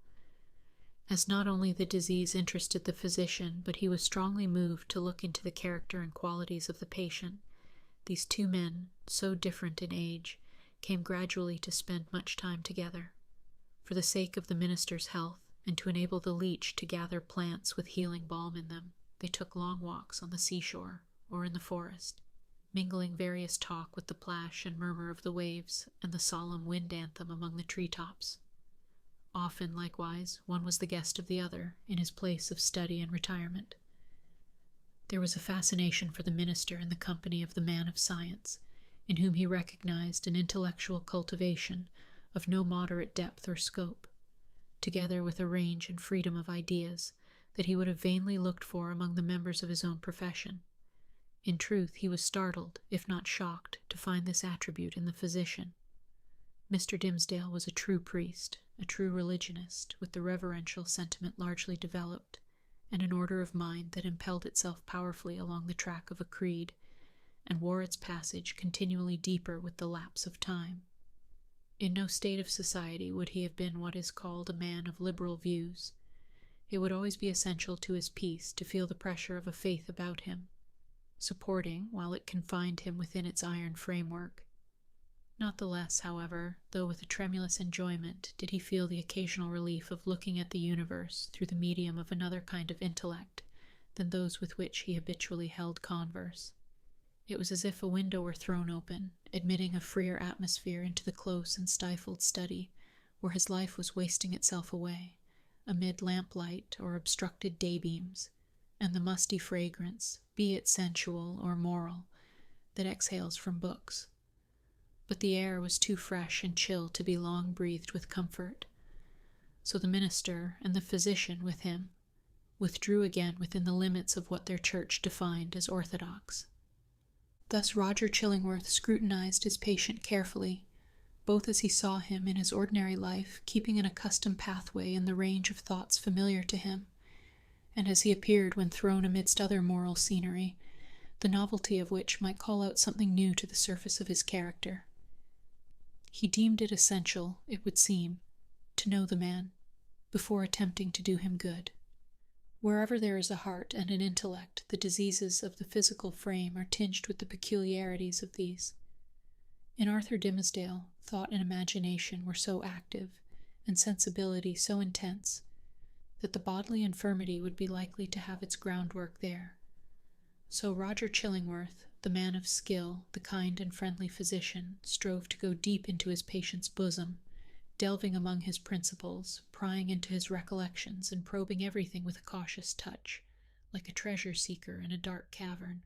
As not only the disease interested the physician, but he was strongly moved to look into the character and qualities of the patient, these two men, so different in age, came gradually to spend much time together. For the sake of the minister's health, and to enable the leech to gather plants with healing balm in them, they took long walks on the seashore or in the forest, mingling various talk with the plash and murmur of the waves and the solemn wind anthem among the tree-tops. Often, likewise, one was the guest of the other, in his place of study and retirement. There was a fascination for the minister in the company of the man of science, in whom he recognized an intellectual cultivation of no moderate depth or scope, together with a range and freedom of ideas that he would have vainly looked for among the members of his own profession. In truth, he was startled, if not shocked, to find this attribute in the physician. Mr. Dimsdale was a true priest, a true religionist, with the reverential sentiment largely developed, and an order of mind that impelled itself powerfully along the track of a creed, and wore its passage continually deeper with the lapse of time. In no state of society would he have been what is called a man of liberal views. It would always be essential to his peace to feel the pressure of a faith about him, supporting, while it confined him within its iron framework. Not the less, however, though with a tremulous enjoyment, did he feel the occasional relief of looking at the universe through the medium of another kind of intellect than those with which he habitually held converse. It was as if a window were thrown open, admitting a freer atmosphere into the close and stifled study, where his life was wasting itself away, amid lamplight or obstructed daybeams, and the musty fragrance, be it sensual or moral, that exhales from books. But the air was too fresh and chill to be long breathed with comfort. So the minister, and the physician with him, withdrew again within the limits of what their church defined as orthodox. Thus Roger Chillingworth scrutinized his patient carefully, both as he saw him in his ordinary life keeping an accustomed pathway in the range of thoughts familiar to him, and as he appeared when thrown amidst other moral scenery, the novelty of which might call out something new to the surface of his character. He deemed it essential, it would seem, to know the man before attempting to do him good. Wherever there is a heart and an intellect, the diseases of the physical frame are tinged with the peculiarities of these. In Arthur Dimmesdale, thought and imagination were so active, and sensibility so intense, that the bodily infirmity would be likely to have its groundwork there. So Roger Chillingworth, the man of skill, the kind and friendly physician, strove to go deep into his patient's bosom, delving among his principles, prying into his recollections, and probing everything with a cautious touch, like a treasure-seeker in a dark cavern.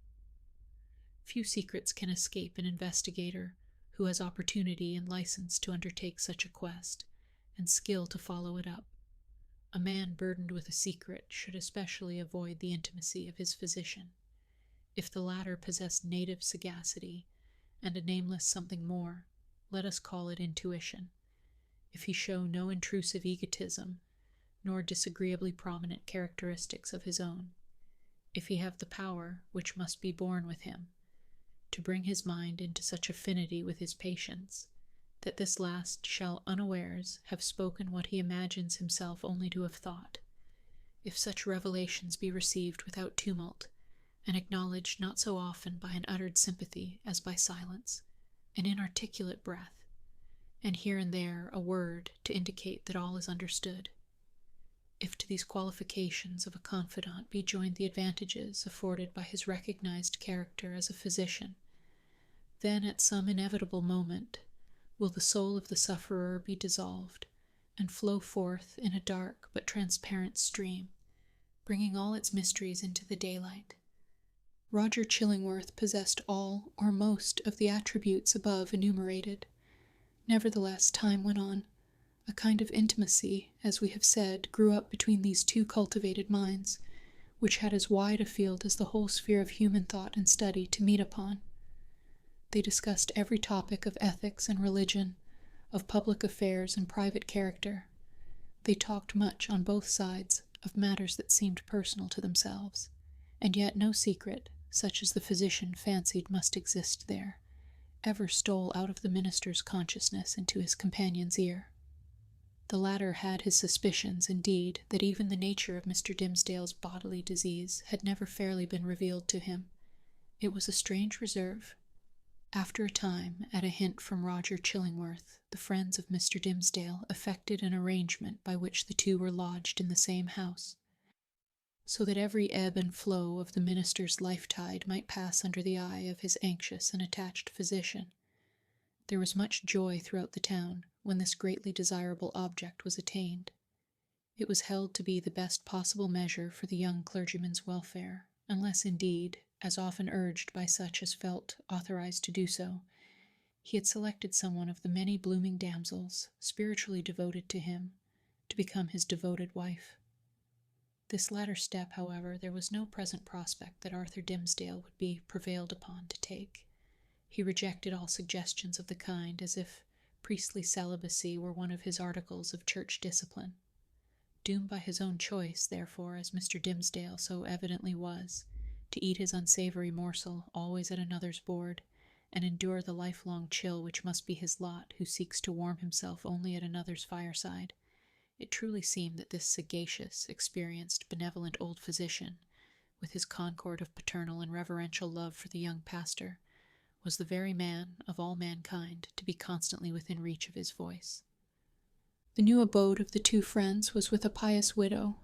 Few secrets can escape an investigator who has opportunity and license to undertake such a quest, and skill to follow it up. A man burdened with a secret should especially avoid the intimacy of his physician. If the latter possess native sagacity, and a nameless something more, let us call it intuition. If he show no intrusive egotism, nor disagreeably prominent characteristics of his own, if he have the power, which must be born with him, to bring his mind into such affinity with his patient's, that this last shall unawares have spoken what he imagines himself only to have thought, if such revelations be received without tumult, and acknowledged not so often by an uttered sympathy as by silence, an inarticulate breath, and here and there a word to indicate that all is understood. If to these qualifications of a confidant be joined the advantages afforded by his recognized character as a physician, then at some inevitable moment will the soul of the sufferer be dissolved, and flow forth in a dark but transparent stream, bringing all its mysteries into the daylight. Roger Chillingworth possessed all or most of the attributes above enumerated. Nevertheless, time went on. A kind of intimacy, as we have said, grew up between these two cultivated minds, which had as wide a field as the whole sphere of human thought and study to meet upon. They discussed every topic of ethics and religion, of public affairs and private character. They talked much on both sides of matters that seemed personal to themselves, and yet no secret, such as the physician fancied must exist there, ever stole out of the minister's consciousness into his companion's ear. The latter had his suspicions, indeed, that even the nature of Mr. Dimmesdale's bodily disease had never fairly been revealed to him. It was a strange reserve. After a time, at a hint from Roger Chillingworth, the friends of Mr. Dimmesdale effected an arrangement by which the two were lodged in the same house, so that every ebb and flow of the minister's life-tide might pass under the eye of his anxious and attached physician. There was much joy throughout the town when this greatly desirable object was attained. It was held to be the best possible measure for the young clergyman's welfare, unless indeed, as often urged by such as felt authorized to do so, he had selected someone of the many blooming damsels, spiritually devoted to him, to become his devoted wife. This latter step, however, there was no present prospect that Arthur Dimmesdale would be prevailed upon to take. He rejected all suggestions of the kind, as if priestly celibacy were one of his articles of church discipline. Doomed by his own choice, therefore, as Mr. Dimmesdale so evidently was, to eat his unsavory morsel always at another's board, and endure the lifelong chill which must be his lot who seeks to warm himself only at another's fireside, it truly seemed that this sagacious, experienced, benevolent old physician, with his concord of paternal and reverential love for the young pastor, was the very man of all mankind to be constantly within reach of his voice. The new abode of the two friends was with a pious widow,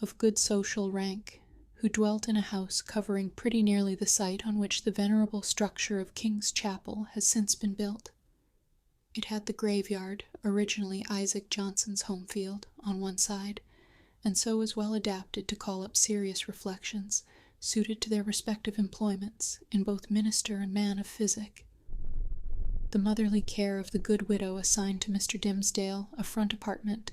of good social rank, who dwelt in a house covering pretty nearly the site on which the venerable structure of King's Chapel has since been built. It had the graveyard, originally Isaac Johnson's home field, on one side, and so was well adapted to call up serious reflections, suited to their respective employments, in both minister and man of physic. The motherly care of the good widow assigned to Mr. Dimmesdale a front apartment,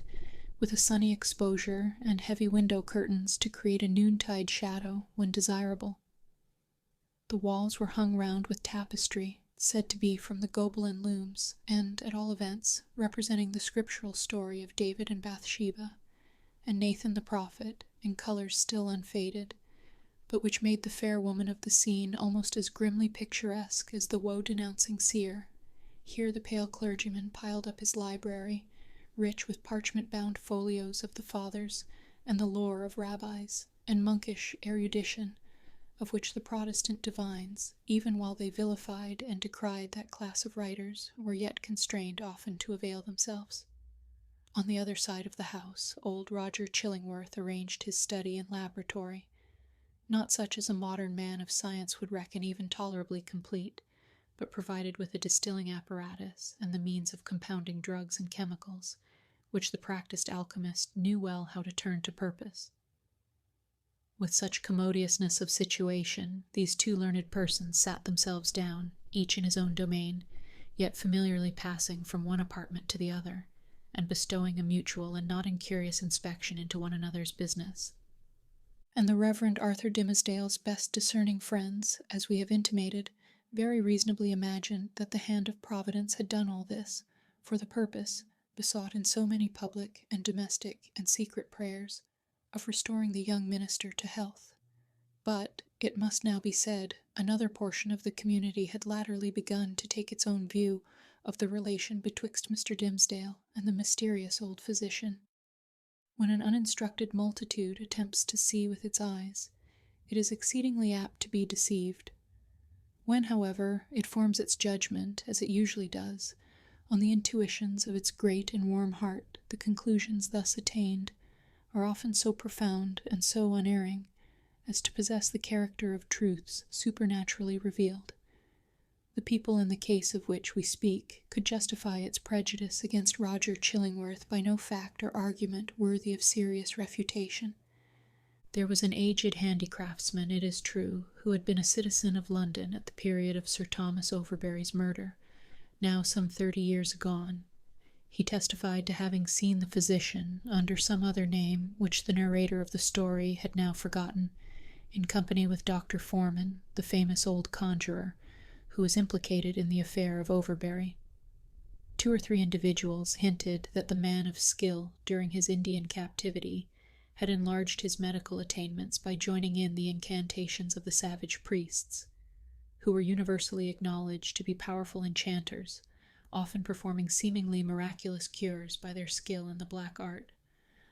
with a sunny exposure and heavy window curtains to create a noontide shadow when desirable. The walls were hung round with tapestry, said to be from the Gobelin looms, and, at all events, representing the scriptural story of David and Bathsheba, and Nathan the prophet, in colors still unfaded, but which made the fair woman of the scene almost as grimly picturesque as the woe-denouncing seer, Here the pale clergyman piled up his library, rich with parchment-bound folios of the Fathers and the lore of rabbis, and monkish erudition, of which the Protestant divines, even while they vilified and decried that class of writers, were yet constrained often to avail themselves. On the other side of the house, old Roger Chillingworth arranged his study and laboratory, not such as a modern man of science would reckon even tolerably complete, but provided with a distilling apparatus and the means of compounding drugs and chemicals, which the practiced alchemist knew well how to turn to purpose. With such commodiousness of situation, these two learned persons sat themselves down, each in his own domain, yet familiarly passing from one apartment to the other, and bestowing a mutual and not incurious inspection into one another's business. And the Reverend Arthur Dimmesdale's best discerning friends, as we have intimated, very reasonably imagined that the hand of Providence had done all this, for the purpose, besought in so many public and domestic and secret prayers, of restoring the young minister to health. But, it must now be said, another portion of the community had latterly begun to take its own view of the relation betwixt Mr. Dimmesdale and the mysterious old physician. When an uninstructed multitude attempts to see with its eyes, it is exceedingly apt to be deceived. When, however, it forms its judgment, as it usually does, on the intuitions of its great and warm heart, the conclusions thus attained are often so profound and so unerring as to possess the character of truths supernaturally revealed. The people in the case of which we speak could justify its prejudice against Roger Chillingworth by no fact or argument worthy of serious refutation. There was an aged handicraftsman, it is true, who had been a citizen of London at the period of Sir Thomas Overbury's murder, now some 30 years agone. He testified to having seen the physician, under some other name, which the narrator of the story had now forgotten, in company with Dr. Foreman, the famous old conjurer, who was implicated in the affair of Overbury. 2 or 3 individuals hinted that the man of skill, during his Indian captivity, had enlarged his medical attainments by joining in the incantations of the savage priests, who were universally acknowledged to be powerful enchanters, often performing seemingly miraculous cures by their skill in the black art.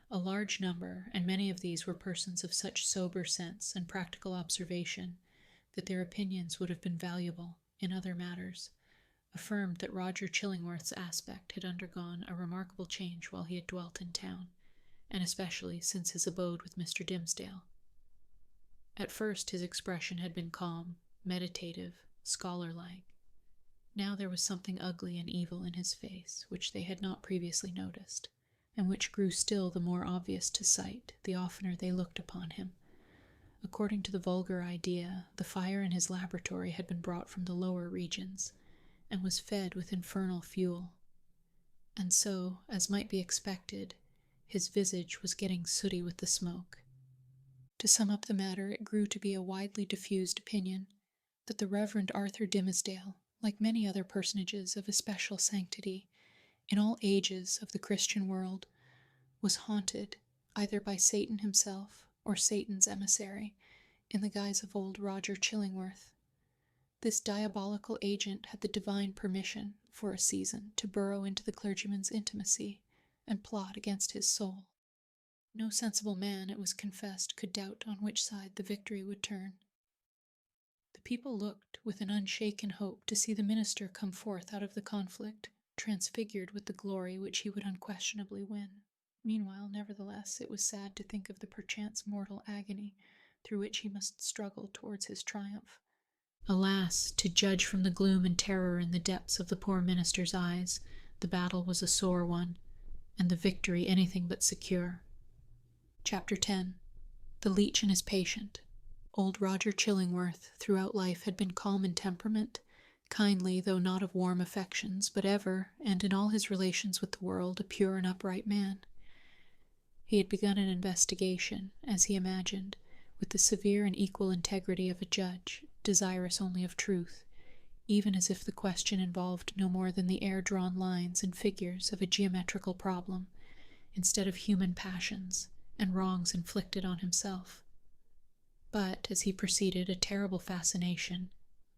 A large number, and many of these were persons of such sober sense and practical observation that their opinions would have been valuable in other matters, affirmed that Roger Chillingworth's aspect had undergone a remarkable change while he had dwelt in town, and especially since his abode with Mr. Dimmesdale. At first his expression had been calm, meditative, scholar-like. Now there was something ugly and evil in his face which they had not previously noticed, and which grew still the more obvious to sight the oftener they looked upon him. According to the vulgar idea, the fire in his laboratory had been brought from the lower regions, and was fed with infernal fuel. And so, as might be expected, his visage was getting sooty with the smoke. To sum up the matter, it grew to be a widely diffused opinion that the Reverend Arthur Dimmesdale, like many other personages of especial sanctity, in all ages of the Christian world, was haunted either by Satan himself or Satan's emissary, in the guise of old Roger Chillingworth. This diabolical agent had the divine permission, for a season, to burrow into the clergyman's intimacy and plot against his soul. No sensible man, it was confessed, could doubt on which side the victory would turn. The people looked with an unshaken hope to see the minister come forth out of the conflict, transfigured with the glory which he would unquestionably win. Meanwhile, nevertheless, it was sad to think of the perchance mortal agony through which he must struggle towards his triumph. Alas, to judge from the gloom and terror in the depths of the poor minister's eyes, the battle was a sore one, and the victory anything but secure. Chapter 10. The Leech and his Patient. Old Roger Chillingworth throughout life had been calm in temperament, kindly though not of warm affections, but ever, and in all his relations with the world, a pure and upright man. He had begun an investigation, as he imagined, with the severe and equal integrity of a judge, desirous only of truth, even as if the question involved no more than the air-drawn lines and figures of a geometrical problem, instead of human passions and wrongs inflicted on himself. But, as he proceeded, a terrible fascination,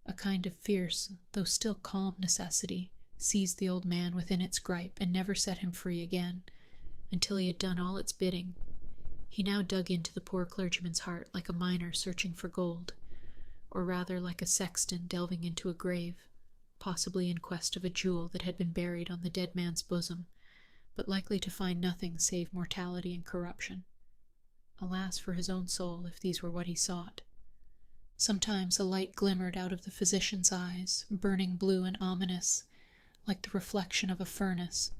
a kind of fierce, though still calm necessity, seized the old man within its gripe, and never set him free again, until he had done all its bidding. He now dug into the poor clergyman's heart like a miner searching for gold, or rather like a sexton delving into a grave, possibly in quest of a jewel that had been buried on the dead man's bosom, but likely to find nothing save mortality and corruption. Alas for his own soul, if these were what he sought. Sometimes a light glimmered out of the physician's eyes, burning blue and ominous, like the reflection of a furnace,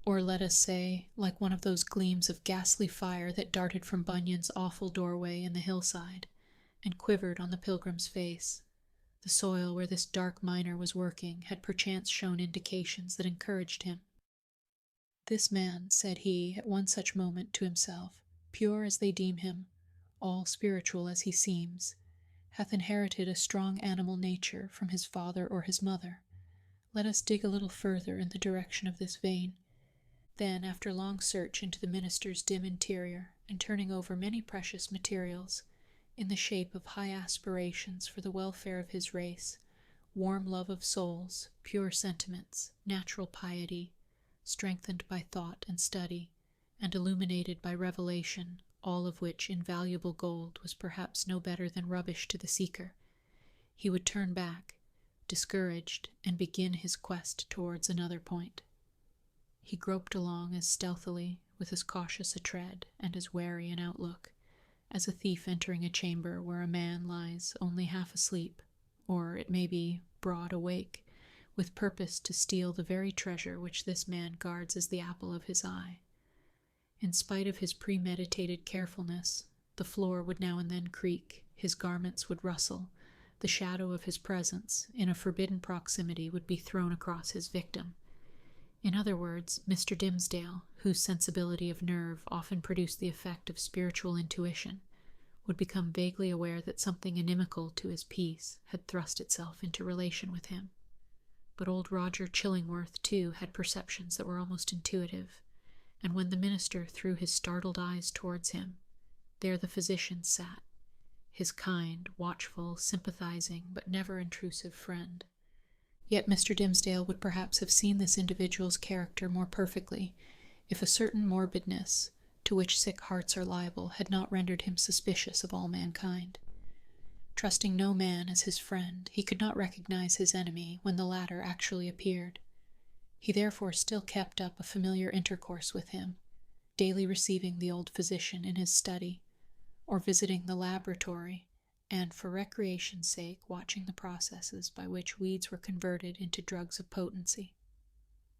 or let us say, like one of those gleams of ghastly fire that darted from Bunyan's awful doorway in the hillside, and quivered on the pilgrim's face. The soil where this dark miner was working had perchance shown indications that encouraged him. "This man," said he at one such moment to himself, "pure as they deem him, all spiritual as he seems, hath inherited a strong animal nature from his father or his mother. Let us dig a little further in the direction of this vein." Then, after long search into the minister's dim interior, and turning over many precious materials, in the shape of high aspirations for the welfare of his race, warm love of souls, pure sentiments, natural piety, strengthened by thought and study, and illuminated by revelation, all of which invaluable gold was perhaps no better than rubbish to the seeker, he would turn back, discouraged, and begin his quest towards another point. He groped along as stealthily, with as cautious a tread, and as wary an outlook, as a thief entering a chamber where a man lies only half asleep, or, it may be, broad awake, with purpose to steal the very treasure which this man guards as the apple of his eye. In spite of his premeditated carefulness, the floor would now and then creak, his garments would rustle, the shadow of his presence, in a forbidden proximity, would be thrown across his victim. In other words, Mr. Dimmesdale, whose sensibility of nerve often produced the effect of spiritual intuition, would become vaguely aware that something inimical to his peace had thrust itself into relation with him. But old Roger Chillingworth, too, had perceptions that were almost intuitive, and when the minister threw his startled eyes towards him, there the physician sat, his kind, watchful, sympathizing, but never intrusive friend. Yet Mr. Dimmesdale would perhaps have seen this individual's character more perfectly, if a certain morbidness, to which sick hearts are liable, had not rendered him suspicious of all mankind. Trusting no man as his friend, he could not recognize his enemy when the latter actually appeared. He therefore still kept up a familiar intercourse with him, daily receiving the old physician in his study, or visiting the laboratory, and for recreation's sake watching the processes by which weeds were converted into drugs of potency.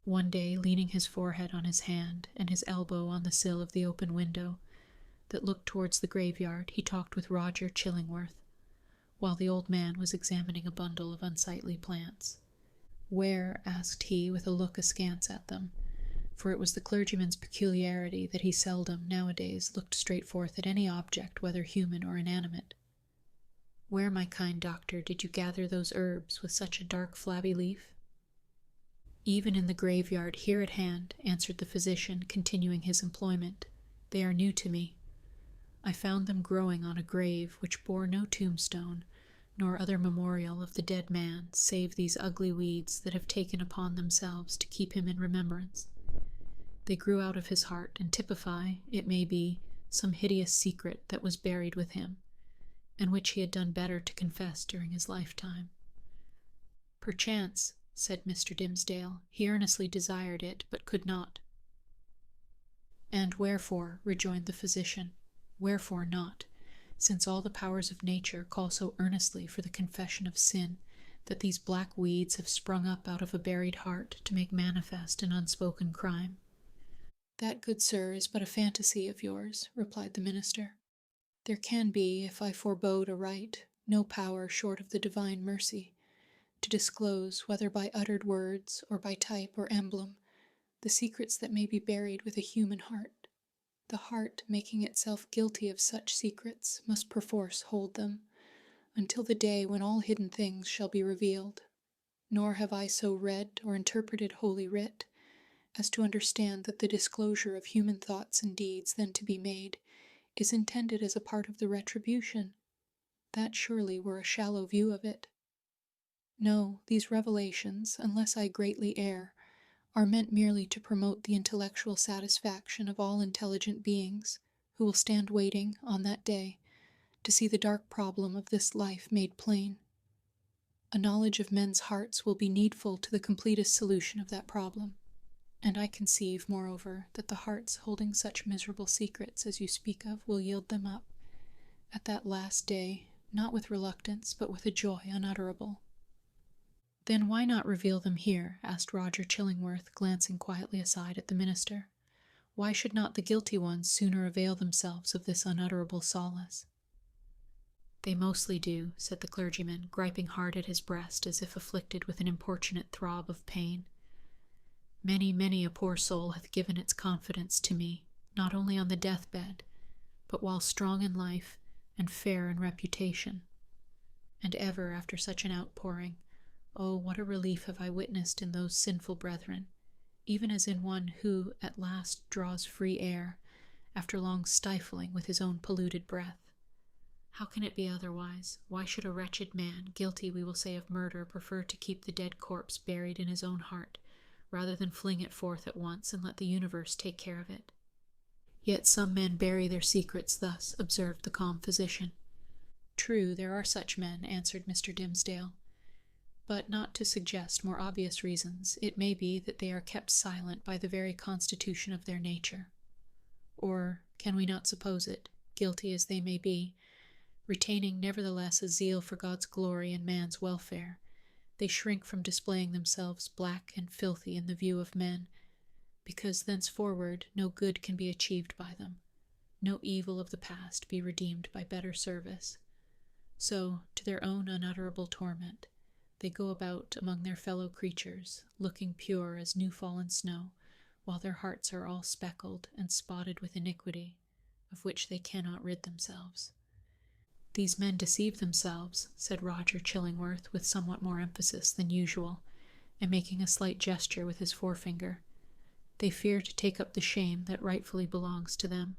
One day, leaning his forehead on his hand and his elbow on the sill of the open window that looked towards the graveyard, he talked with Roger Chillingworth, while the old man was examining a bundle of unsightly plants. "Where," asked he, with a look askance at them, for it was the clergyman's peculiarity that he seldom, nowadays, looked straight forth at any object, whether human or inanimate, "where, my kind doctor, did you gather those herbs with such a dark flabby leaf?" "Even in the graveyard here at hand," answered the physician, continuing his employment. "They are new to me. I found them growing on a grave which bore no tombstone, nor other memorial of the dead man, save these ugly weeds that have taken upon themselves to keep him in remembrance. They grew out of his heart, and typify, it may be, some hideous secret that was buried with him, and which he had done better to confess during his lifetime." "Perchance," said Mr. Dimmesdale, "he earnestly desired it, but could not." "And wherefore," rejoined the physician, "wherefore not, since all the powers of nature call so earnestly for the confession of sin, that these black weeds have sprung up out of a buried heart to make manifest an unspoken crime?" "That, good sir, is but a fantasy of yours," replied the minister. "There can be, if I forebode aright, no power short of the divine mercy, to disclose, whether by uttered words or by type or emblem, the secrets that may be buried with a human heart. The heart, making itself guilty of such secrets, must perforce hold them, until the day when all hidden things shall be revealed. Nor have I so read or interpreted Holy Writ as to understand that the disclosure of human thoughts and deeds then to be made is intended as a part of the retribution. That surely were a shallow view of it." No, these revelations, unless I greatly err, are meant merely to promote the intellectual satisfaction of all intelligent beings who will stand waiting on that day to see the dark problem of this life made plain. A knowledge of men's hearts will be needful to the completest solution of that problem, and I conceive, moreover, that the hearts holding such miserable secrets as you speak of will yield them up, at that last day, not with reluctance, but with a joy unutterable. "Then why not reveal them here?" asked Roger Chillingworth, glancing quietly aside at the minister. "Why should not the guilty ones sooner avail themselves of this unutterable solace?" "They mostly do," said the clergyman, griping hard at his breast as if afflicted with an importunate throb of pain. "Many, many a poor soul hath given its confidence to me, not only on the deathbed, but while strong in life and fair in reputation. And ever after such an outpouring, oh, what a relief have I witnessed in those sinful brethren, even as in one who at last draws free air, after long stifling with his own polluted breath. How can it be otherwise? Why should a wretched man, guilty, we will say, of murder, prefer to keep the dead corpse buried in his own heart, rather than fling it forth at once and let the universe take care of it? Yet some men bury their secrets thus," observed the calm physician. "True, there are such men," answered Mr. Dimmesdale. "But not to suggest more obvious reasons, it may be that they are kept silent by the very constitution of their nature. Or can we not suppose it, guilty as they may be, retaining nevertheless a zeal for God's glory and man's welfare, they shrink from displaying themselves black and filthy in the view of men, because thenceforward no good can be achieved by them, no evil of the past be redeemed by better service. So, to their own unutterable torment, they go about among their fellow creatures, looking pure as new-fallen snow, while their hearts are all speckled and spotted with iniquity, of which they cannot rid themselves." "These men deceive themselves," said Roger Chillingworth with somewhat more emphasis than usual, and making a slight gesture with his forefinger. "They fear to take up the shame that rightfully belongs to them.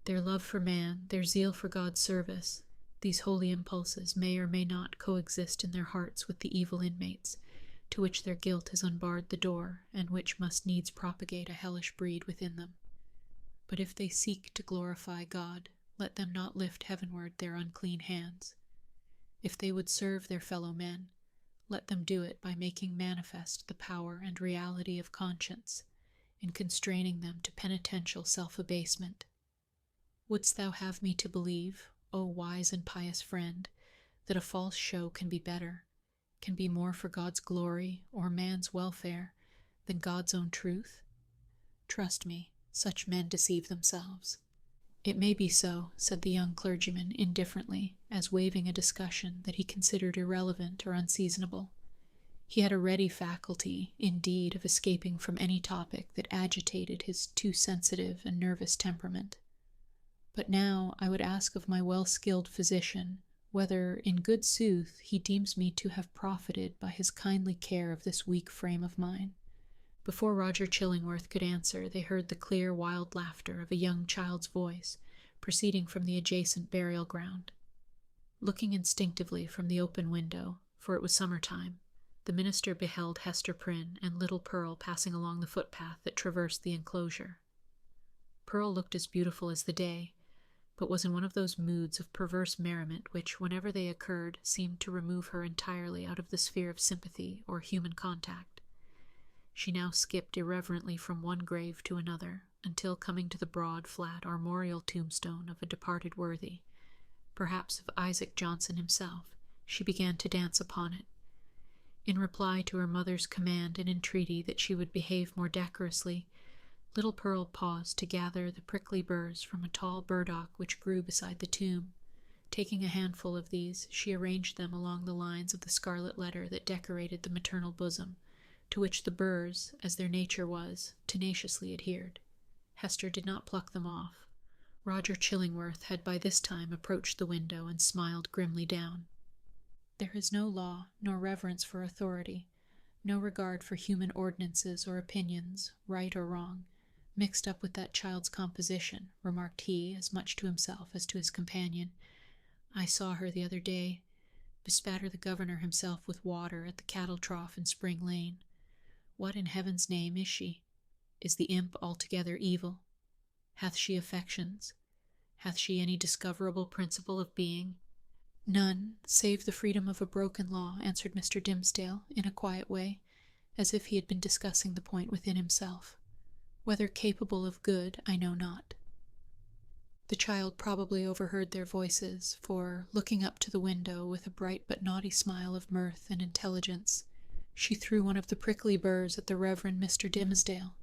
Their love for man, their zeal for God's service, these holy impulses may or may not coexist in their hearts with the evil inmates, to which their guilt has unbarred the door, and which must needs propagate a hellish breed within them. But if they seek to glorify God, let them not lift heavenward their unclean hands. If they would serve their fellow men, let them do it by making manifest the power and reality of conscience, in constraining them to penitential self-abasement. Wouldst thou have me to believe, O wise and pious friend, that a false show can be better, can be more for God's glory or man's welfare, than God's own truth? Trust me, such men deceive themselves." "It may be so," said the young clergyman indifferently, as waiving a discussion that he considered irrelevant or unseasonable. He had a ready faculty, indeed, of escaping from any topic that agitated his too sensitive and nervous temperament. "But now I would ask of my well-skilled physician whether, in good sooth, he deems me to have profited by his kindly care of this weak frame of mine." Before Roger Chillingworth could answer, they heard the clear, wild laughter of a young child's voice, proceeding from the adjacent burial ground. Looking instinctively from the open window, for it was summer-time, the minister beheld Hester Prynne and little Pearl passing along the footpath that traversed the enclosure. Pearl looked as beautiful as the day, but was in one of those moods of perverse merriment which, whenever they occurred, seemed to remove her entirely out of the sphere of sympathy or human contact. She now skipped irreverently from one grave to another, until, coming to the broad, flat, armorial tombstone of a departed worthy, perhaps of Isaac Johnson himself, she began to dance upon it. In reply to her mother's command and entreaty that she would behave more decorously, little Pearl paused to gather the prickly burrs from a tall burdock which grew beside the tomb. Taking a handful of these, she arranged them along the lines of the scarlet letter that decorated the maternal bosom, to which the burrs, as their nature was, tenaciously adhered. Hester did not pluck them off. Roger Chillingworth had by this time approached the window and smiled grimly down. "There is no law, nor reverence for authority, no regard for human ordinances or opinions, right or wrong, mixed up with that child's composition," remarked he, as much to himself as to his companion. "I saw her the other day. bespatter the governor himself with water at the cattle trough in Spring Lane. What in heaven's name is she? Is the imp altogether evil? Hath she affections? Hath she any discoverable principle of being? None, save the freedom of a broken law, answered Mr. Dimmesdale, in a quiet way, as if he had been discussing the point within himself. Whether capable of good, I know not. The child probably overheard their voices, for, looking up to the window with a bright but naughty smile of mirth and intelligence, she threw one of the prickly burrs at the Reverend Mr. Dimmesdale.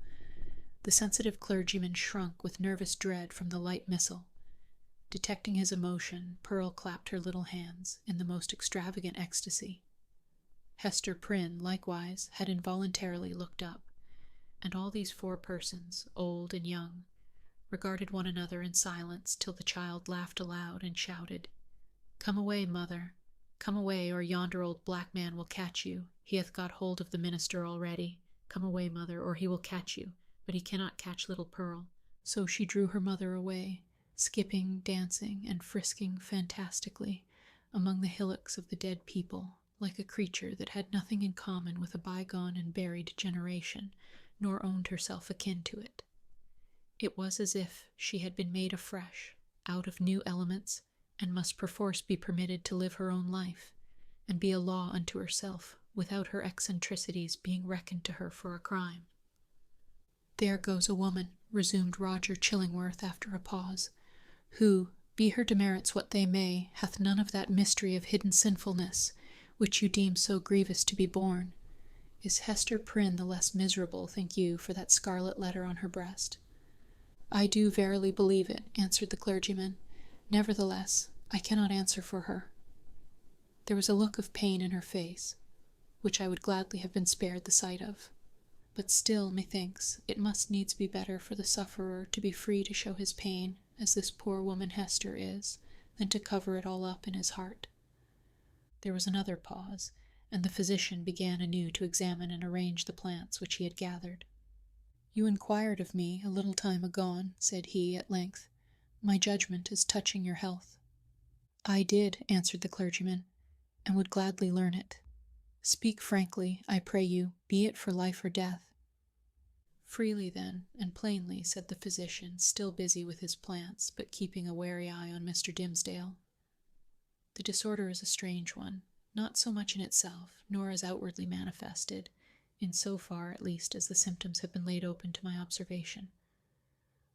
The sensitive clergyman shrunk with nervous dread from the light missile. Detecting his emotion, Pearl clapped her little hands in the most extravagant ecstasy. Hester Prynne, likewise, had involuntarily looked up, and all these 4 persons, old and young, regarded one another in silence till the child laughed aloud and shouted, "Come away, mother! Come away, or yonder old black man will catch you. He hath got hold of the minister already. Come away, mother, or he will catch you, but he cannot catch little Pearl." So she drew her mother away, skipping, dancing, and frisking fantastically among the hillocks of the dead people, like a creature that had nothing in common with a bygone and buried generation, nor owned herself akin to it. It was as if she had been made afresh, out of new elements, and must perforce be permitted to live her own life, and be a law unto herself, without her eccentricities being reckoned to her for a crime. "There goes a woman," resumed Roger Chillingworth after a pause, "who, be her demerits what they may, hath none of that mystery of hidden sinfulness, which you deem so grievous to be borne. Is Hester Prynne the less miserable, think you, for that scarlet letter on her breast?" "I do verily believe it," answered the clergyman. "Nevertheless, I cannot answer for her. There was a look of pain in her face, which I would gladly have been spared the sight of. But still, methinks, it must needs be better for the sufferer to be free to show his pain, as this poor woman Hester is, than to cover it all up in his heart." There was another pause, and the physician began anew to examine and arrange the plants which he had gathered. "You inquired of me a little time agone," said he, at length, "my judgment is touching your health." "I did," answered the clergyman, "and would gladly learn it. Speak frankly, I pray you, be it for life or death." "Freely, then, and plainly," said the physician, still busy with his plants, but keeping a wary eye on Mr. Dimmesdale. "The disorder is a strange one, not so much in itself, nor as outwardly manifested, in so far, at least, as the symptoms have been laid open to my observation.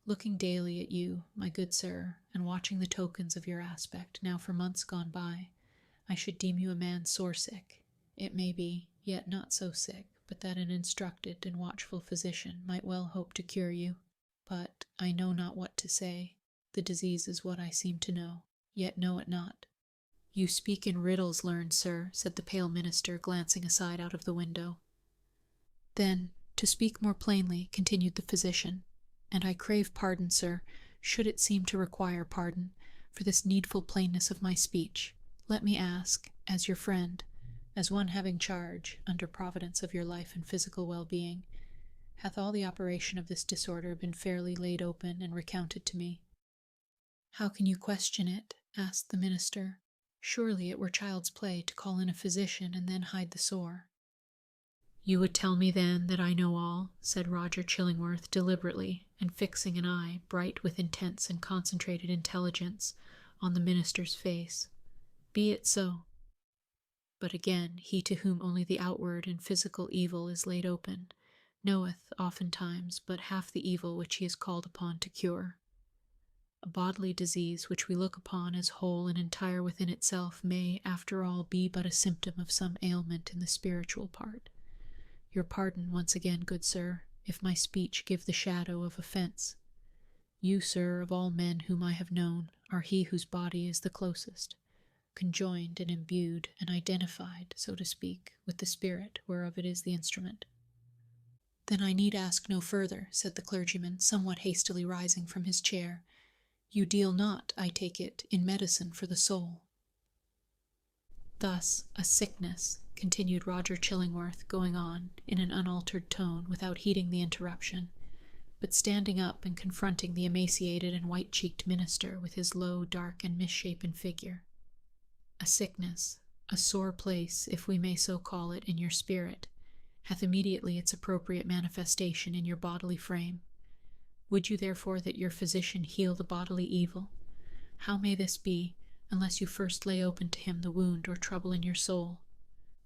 Looking daily at you, my good sir, and watching the tokens of your aspect, now for months gone by, I should deem you a man sore sick, it may be, yet not so sick, but that an instructed and watchful physician might well hope to cure you. But I know not what to say. The disease is what I seem to know, yet know it not." "You speak in riddles, learned sir," said the pale minister, glancing aside out of the window. "Then, to speak more plainly," continued the physician, "and I crave pardon, sir, should it seem to require pardon, for this needful plainness of my speech, let me ask, as your friend, as one having charge, under providence, of your life and physical well-being, hath all the operation of this disorder been fairly laid open and recounted to me?" "How can you question it?" asked the minister. "Surely it were child's play to call in a physician and then hide the sore." "You would tell me then that I know all," said Roger Chillingworth deliberately, and fixing an eye, bright with intense and concentrated intelligence, on the minister's face. "Be it so. But again, he to whom only the outward and physical evil is laid open, knoweth, oftentimes, but half the evil which he is called upon to cure. A bodily disease which we look upon as whole and entire within itself may, after all, be but a symptom of some ailment in the spiritual part. Your pardon once again, good sir, if my speech give the shadow of offense. You, sir, of all men whom I have known, are he whose body is the closest, conjoined and imbued and identified, so to speak, with the spirit whereof it is the instrument." "Then I need ask no further," said the clergyman, somewhat hastily rising from his chair. "You deal not, I take it, in medicine for the soul." "Thus, a sickness," continued Roger Chillingworth, going on, in an unaltered tone, without heeding the interruption, but standing up and confronting the emaciated and white-cheeked minister with his low, dark, and misshapen figure. "A sickness, A sore place, if we may so call it, in your spirit, hath immediately its appropriate manifestation in your bodily frame. Would you therefore that your physician heal the bodily evil? How may this be, unless you first lay open to him the wound or trouble in your soul?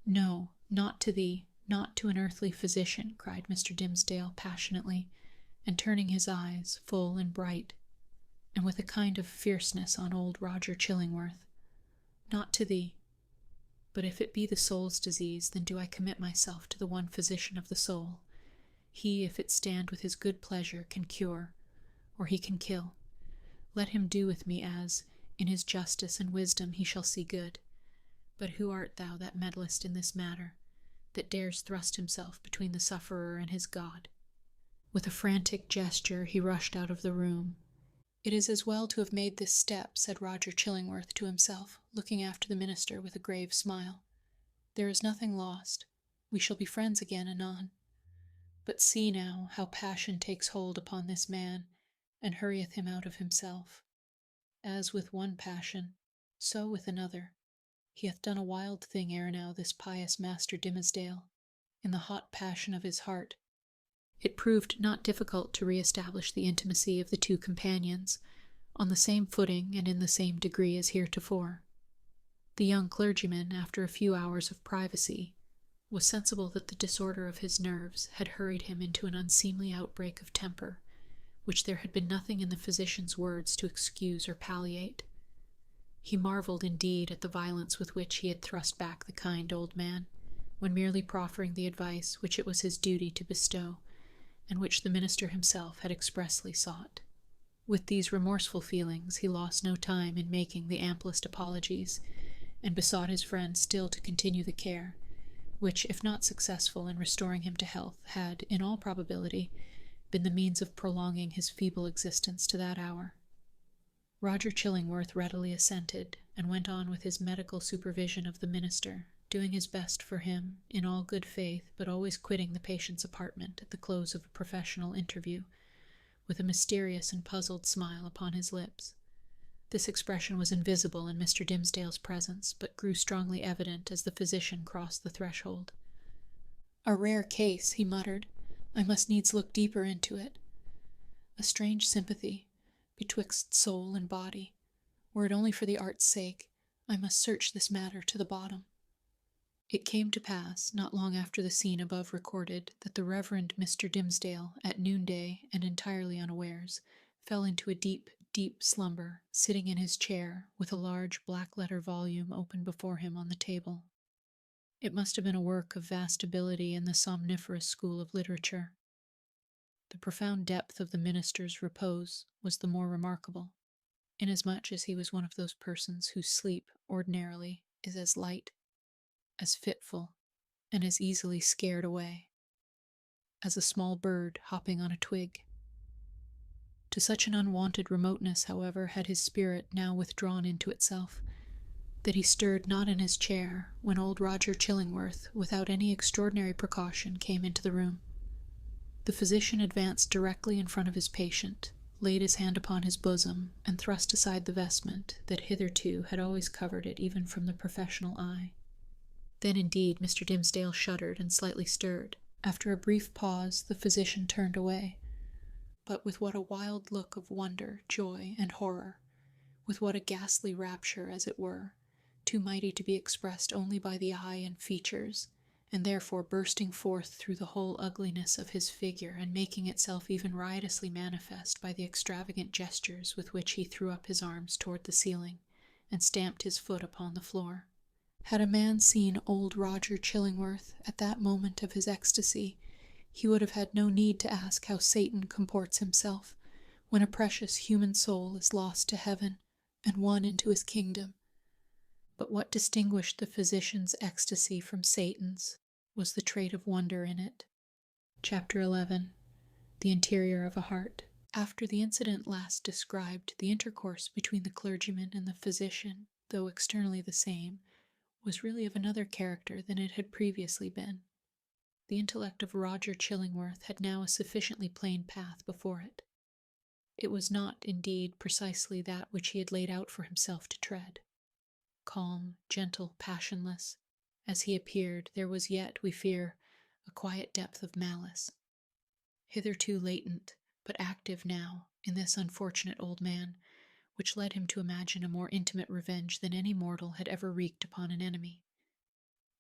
No, not to thee, not to an earthly physician, cried Mr. Dimmesdale passionately, and turning his eyes, full and bright, and with a kind of fierceness on old Roger Chillingworth. Not to thee. But if it be the soul's disease, then do I commit myself to the one physician of the soul. He, if it stand with his good pleasure, can cure, or he can kill. Let him do with me as, in his justice and wisdom, he shall see good. But who art thou that meddlest in this matter, that dares thrust himself between the sufferer and his God? With a frantic gesture he rushed out of the room. It is as well to have made this step, said Roger Chillingworth to himself, looking after the minister with a grave smile. There is nothing lost. We shall be friends again anon. But see now how passion takes hold upon this man, and hurrieth him out of himself. As with one passion, so with another. He hath done a wild thing ere now, this pious Master Dimmesdale, in the hot passion of his heart. It proved not difficult to re-establish the intimacy of the two companions, on the same footing and in the same degree as heretofore. The young clergyman, after a few hours of privacy, was sensible that the disorder of his nerves had hurried him into an unseemly outbreak of temper, which there had been nothing in the physician's words to excuse or palliate. He marveled indeed at the violence with which he had thrust back the kind old man, when merely proffering the advice which it was his duty to bestow, and which the minister himself had expressly sought. With these remorseful feelings he lost no time in making the amplest apologies, and besought his friend still to continue the care, which, if not successful in restoring him to health, had, in all probability, been the means of prolonging his feeble existence to that hour. Roger Chillingworth readily assented, and went on with his medical supervision of the minister, doing his best for him, in all good faith, but always quitting the patient's apartment at the close of a professional interview, with a mysterious and puzzled smile upon his lips. This expression was invisible in Mr. Dimmesdale's presence, but grew strongly evident as the physician crossed the threshold. "A rare case," he muttered. "I must needs look deeper into it. A strange sympathy, betwixt soul and body. Were it only for the art's sake, I must search this matter to the bottom." It came to pass, not long after the scene above recorded, that the Reverend Mr. Dimmesdale, at noonday, and entirely unawares, fell into a deep, deep slumber, sitting in his chair, with a large black-letter volume open before him on the table. It must have been a work of vast ability in the somniferous school of literature. The profound depth of the minister's repose was the more remarkable, inasmuch as he was one of those persons whose sleep, ordinarily, is as light, as fitful, and as easily scared away, as a small bird hopping on a twig. To such an unwonted remoteness, however, had his spirit now withdrawn into itself, that he stirred not in his chair when old Roger Chillingworth, without any extraordinary precaution, came into the room. The physician advanced directly in front of his patient, laid his hand upon his bosom, and thrust aside the vestment that hitherto had always covered it even from the professional eye. Then indeed Mr. Dimmesdale shuddered and slightly stirred. After a brief pause the physician turned away. But with what a wild look of wonder, joy, and horror, with what a ghastly rapture, as it were, too mighty to be expressed only by the eye and features, and therefore bursting forth through the whole ugliness of his figure, and making itself even riotously manifest by the extravagant gestures with which he threw up his arms toward the ceiling, and stamped his foot upon the floor. Had a man seen old Roger Chillingworth at that moment of his ecstasy, he would have had no need to ask how Satan comports himself when a precious human soul is lost to heaven and won into his kingdom. But what distinguished the physician's ecstasy from Satan's was the trait of wonder in it. Chapter 11. The Interior of a Heart. After the incident last described, the intercourse between the clergyman and the physician, though externally the same, was really of another character than it had previously been. The intellect of Roger Chillingworth had now a sufficiently plain path before it. It was not, indeed, precisely that which he had laid out for himself to tread. calm, gentle, passionless. As he appeared, there was yet, we fear, a quiet depth of malice, hitherto latent, but active now, in this unfortunate old man, which led him to imagine a more intimate revenge than any mortal had ever wreaked upon an enemy.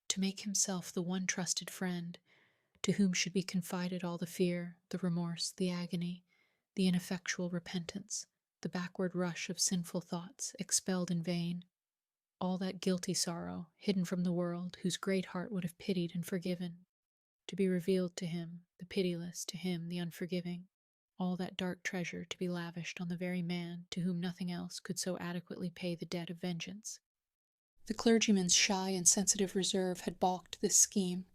To make himself the one trusted friend, to whom should be confided all the fear, the remorse, the agony, the ineffectual repentance, the backward rush of sinful thoughts, expelled in vain, all that guilty sorrow, hidden from the world, whose great heart would have pitied and forgiven, to be revealed to him, the pitiless, to him, the unforgiving, all that dark treasure to be lavished on the very man to whom nothing else could so adequately pay the debt of vengeance. The clergyman's shy and sensitive reserve had balked this scheme.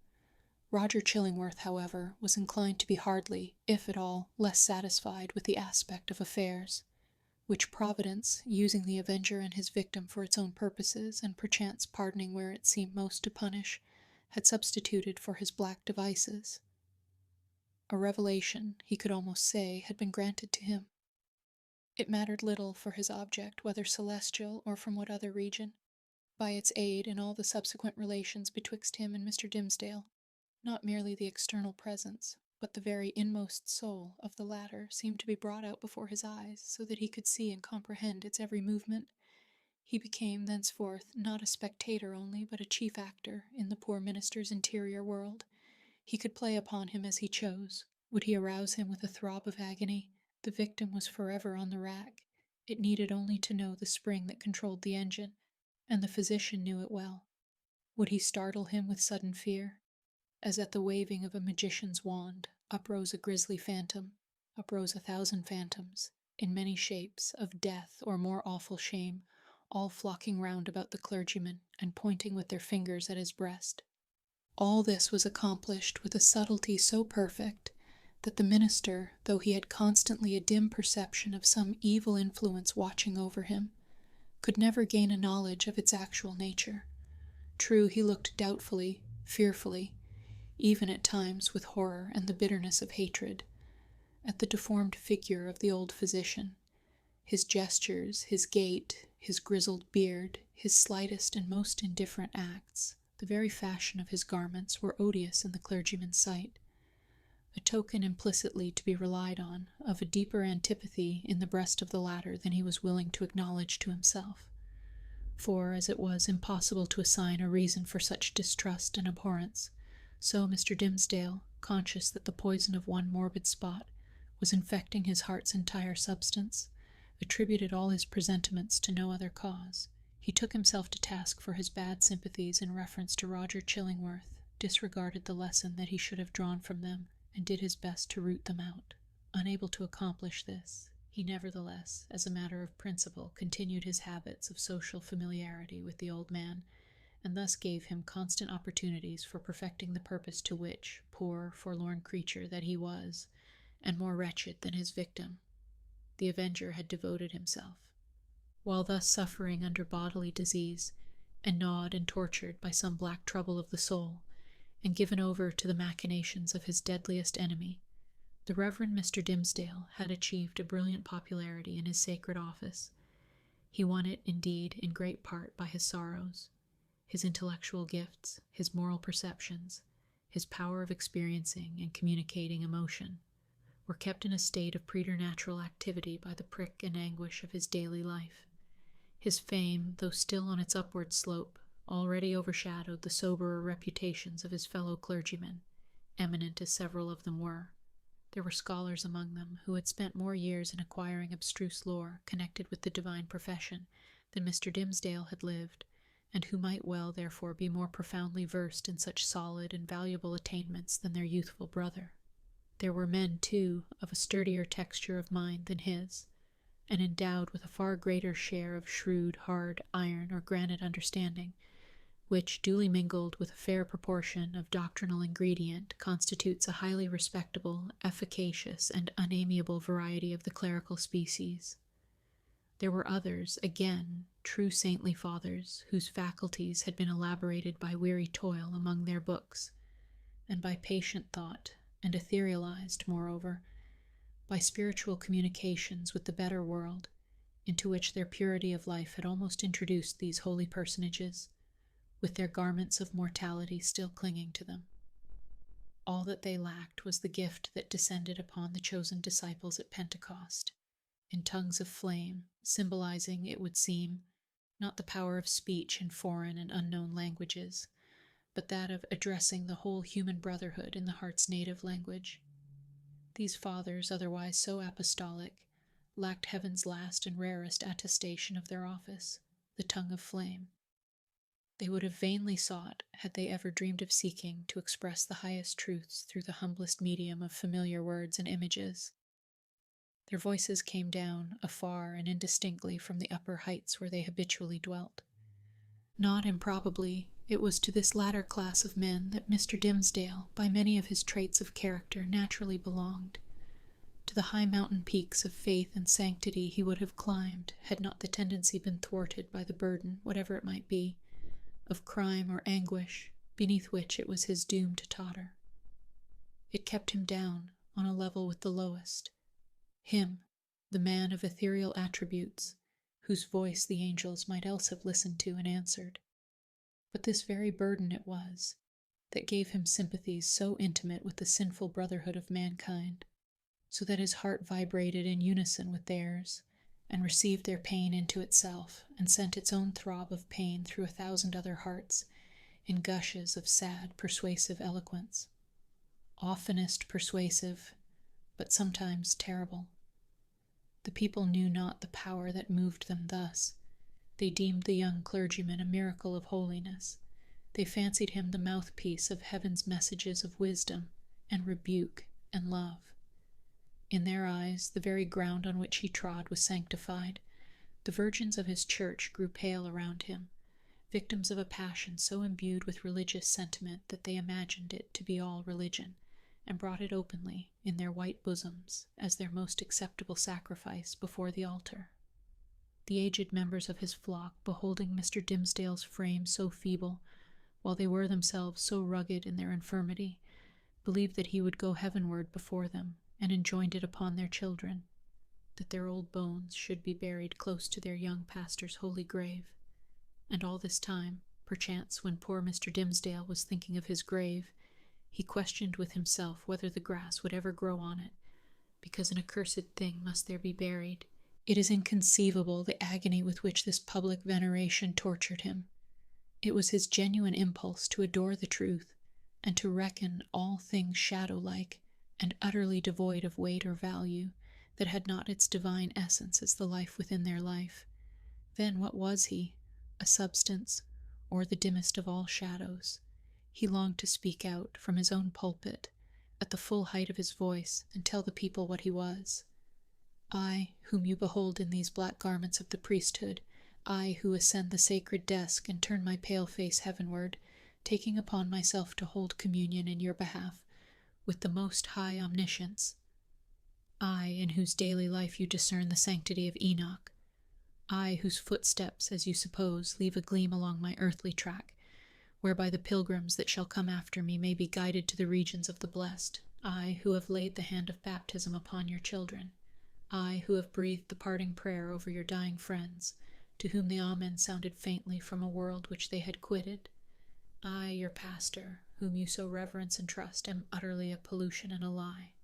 Roger Chillingworth, however, was inclined to be hardly, if at all, less satisfied with the aspect of affairs, which Providence, using the avenger and his victim for its own purposes, and perchance pardoning where it seemed most to punish, had substituted for his black devices. A revelation, he could almost say, had been granted to him. It mattered little for his object, whether celestial or from what other region. By its aid in all the subsequent relations betwixt him and Mr. Dimmesdale, not merely the external presence, but the very inmost soul of the latter seemed to be brought out before his eyes, so that he could see and comprehend its every movement. He became thenceforth not a spectator only, but a chief actor in the poor minister's interior world. He could play upon him as he chose. Would he arouse him with a throb of agony? The victim was forever on the rack. It needed only to know the spring that controlled the engine, and the physician knew it well. Would he startle him with sudden fear? As at the waving of a magician's wand, uprose a grisly phantom, uprose 1,000 phantoms, in many shapes, of death or more awful shame, all flocking round about the clergyman, and pointing with their fingers at his breast. All this was accomplished with a subtlety so perfect, that the minister, though he had constantly a dim perception of some evil influence watching over him, could never gain a knowledge of its actual nature. True, he looked doubtfully, fearfully, even at times with horror and the bitterness of hatred, at the deformed figure of the old physician. His gestures, his gait, his grizzled beard, his slightest and most indifferent acts, the very fashion of his garments, were odious in the clergyman's sight, a token implicitly to be relied on of a deeper antipathy in the breast of the latter than he was willing to acknowledge to himself. For, as it was impossible to assign a reason for such distrust and abhorrence, so Mr. Dimmesdale, conscious that the poison of one morbid spot was infecting his heart's entire substance, attributed all his presentiments to no other cause. He took himself to task for his bad sympathies in reference to Roger Chillingworth, disregarded the lesson that he should have drawn from them, and did his best to root them out. Unable to accomplish this, he nevertheless, as a matter of principle, continued his habits of social familiarity with the old man, and thus gave him constant opportunities for perfecting the purpose to which, poor, forlorn creature that he was, and more wretched than his victim, the avenger had devoted himself. While thus suffering under bodily disease, and gnawed and tortured by some black trouble of the soul, and given over to the machinations of his deadliest enemy, the Reverend Mr. Dimmesdale had achieved a brilliant popularity in his sacred office. He won it, indeed, in great part by his sorrows. His intellectual gifts, his moral perceptions, his power of experiencing and communicating emotion, were kept in a state of preternatural activity by the prick and anguish of his daily life. His fame, though still on its upward slope, already overshadowed the soberer reputations of his fellow clergymen, eminent as several of them were. There were scholars among them who had spent more years in acquiring abstruse lore connected with the divine profession than Mr. Dimmesdale had lived, and who might well, therefore, be more profoundly versed in such solid and valuable attainments than their youthful brother. There were men, too, of a sturdier texture of mind than his, and endowed with a far greater share of shrewd, hard, iron, or granite understanding, which, duly mingled with a fair proportion of doctrinal ingredient, constitutes a highly respectable, efficacious, and unamiable variety of the clerical species. There were others, again, true saintly fathers, whose faculties had been elaborated by weary toil among their books, and by patient thought, and etherealized, moreover, by spiritual communications with the better world, into which their purity of life had almost introduced these holy personages, with their garments of mortality still clinging to them. All that they lacked was the gift that descended upon the chosen disciples at Pentecost, in tongues of flame, symbolizing, it would seem, not the power of speech in foreign and unknown languages, but that of addressing the whole human brotherhood in the heart's native language. These fathers, otherwise so apostolic, lacked heaven's last and rarest attestation of their office, the tongue of flame. They would have vainly sought, had they ever dreamed of seeking, to express the highest truths through the humblest medium of familiar words and images. Their voices came down, afar and indistinctly, from the upper heights where they habitually dwelt. Not improbably, it was to this latter class of men that Mr. Dimmesdale, by many of his traits of character, naturally belonged. To the high mountain peaks of faith and sanctity he would have climbed, had not the tendency been thwarted by the burden, whatever it might be, of crime or anguish, beneath which it was his doom to totter. It kept him down, on a level with the lowest. Him, the man of ethereal attributes, whose voice the angels might else have listened to and answered. But this very burden it was that gave him sympathies so intimate with the sinful brotherhood of mankind, so that his heart vibrated in unison with theirs, and received their pain into itself, and sent its own throb of pain through 1,000 other hearts, in gushes of sad, persuasive eloquence. Oftenest persuasive, but sometimes terrible. The people knew not the power that moved them thus. They deemed the young clergyman a miracle of holiness. They fancied him the mouthpiece of heaven's messages of wisdom and rebuke and love. In their eyes, the very ground on which he trod was sanctified. The virgins of his church grew pale around him, victims of a passion so imbued with religious sentiment that they imagined it to be all religion, and brought it openly, in their white bosoms, as their most acceptable sacrifice before the altar. The aged members of his flock, beholding Mr. Dimmesdale's frame so feeble, while they were themselves so rugged in their infirmity, believed that he would go heavenward before them, and enjoined it upon their children, that their old bones should be buried close to their young pastor's holy grave. And all this time, perchance when poor Mr. Dimmesdale was thinking of his grave, he questioned with himself whether the grass would ever grow on it, because an accursed thing must there be buried. It is inconceivable the agony with which this public veneration tortured him. It was his genuine impulse to adore the truth, and to reckon all things shadow-like and utterly devoid of weight or value, that had not its divine essence as the life within their life. Then what was he? A substance, or the dimmest of all shadows? He longed to speak out, from his own pulpit, at the full height of his voice, and tell the people what he was. I, whom you behold in these black garments of the priesthood, I who ascend the sacred desk and turn my pale face heavenward, taking upon myself to hold communion in your behalf with the Most High Omniscience. I, in whose daily life you discern the sanctity of Enoch. I, whose footsteps, as you suppose, leave a gleam along my earthly track, whereby the pilgrims that shall come after me may be guided to the regions of the blessed. I, who have laid the hand of baptism upon your children. I, who have breathed the parting prayer over your dying friends, to whom the Amen sounded faintly from a world which they had quitted. I, your pastor, whom you so reverence and trust, am utterly a pollution and a lie.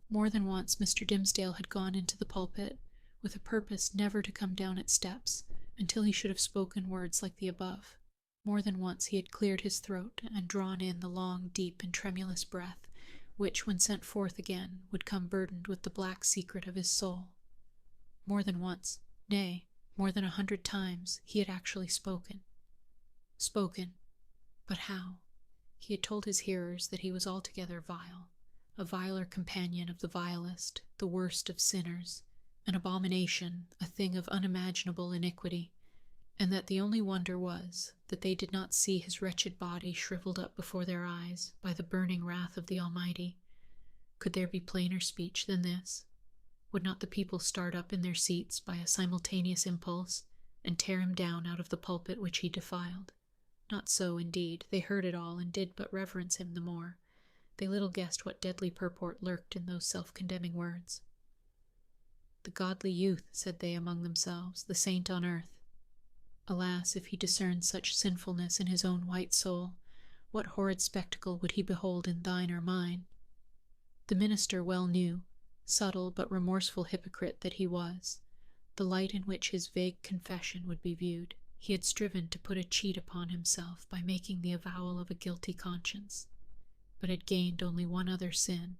More than once Mr. Dimmesdale had gone into the pulpit, with a purpose never to come down its steps, until he should have spoken words like the above. More than once he had cleared his throat, and drawn in the long, deep, and tremulous breath, which, when sent forth again, would come burdened with the black secret of his soul. More than once, nay, more than 100 times, he had actually spoken. Spoken. But how? He had told his hearers that he was altogether vile, a viler companion of the vilest, the worst of sinners, an abomination, a thing of unimaginable iniquity, and that the only wonder was that they did not see his wretched body shriveled up before their eyes by the burning wrath of the Almighty. Could there be plainer speech than this? Would not the people start up in their seats by a simultaneous impulse, and tear him down out of the pulpit which he defiled? Not so, indeed. They heard it all, and did but reverence him the more. They little guessed what deadly purport lurked in those self-condemning words. The godly youth, said they among themselves, the saint on earth. Alas, if he discerned such sinfulness in his own white soul, what horrid spectacle would he behold in thine or mine? The minister well knew, subtle but remorseful hypocrite that he was, the light in which his vague confession would be viewed. He had striven to put a cheat upon himself by making the avowal of a guilty conscience, but had gained only one other sin,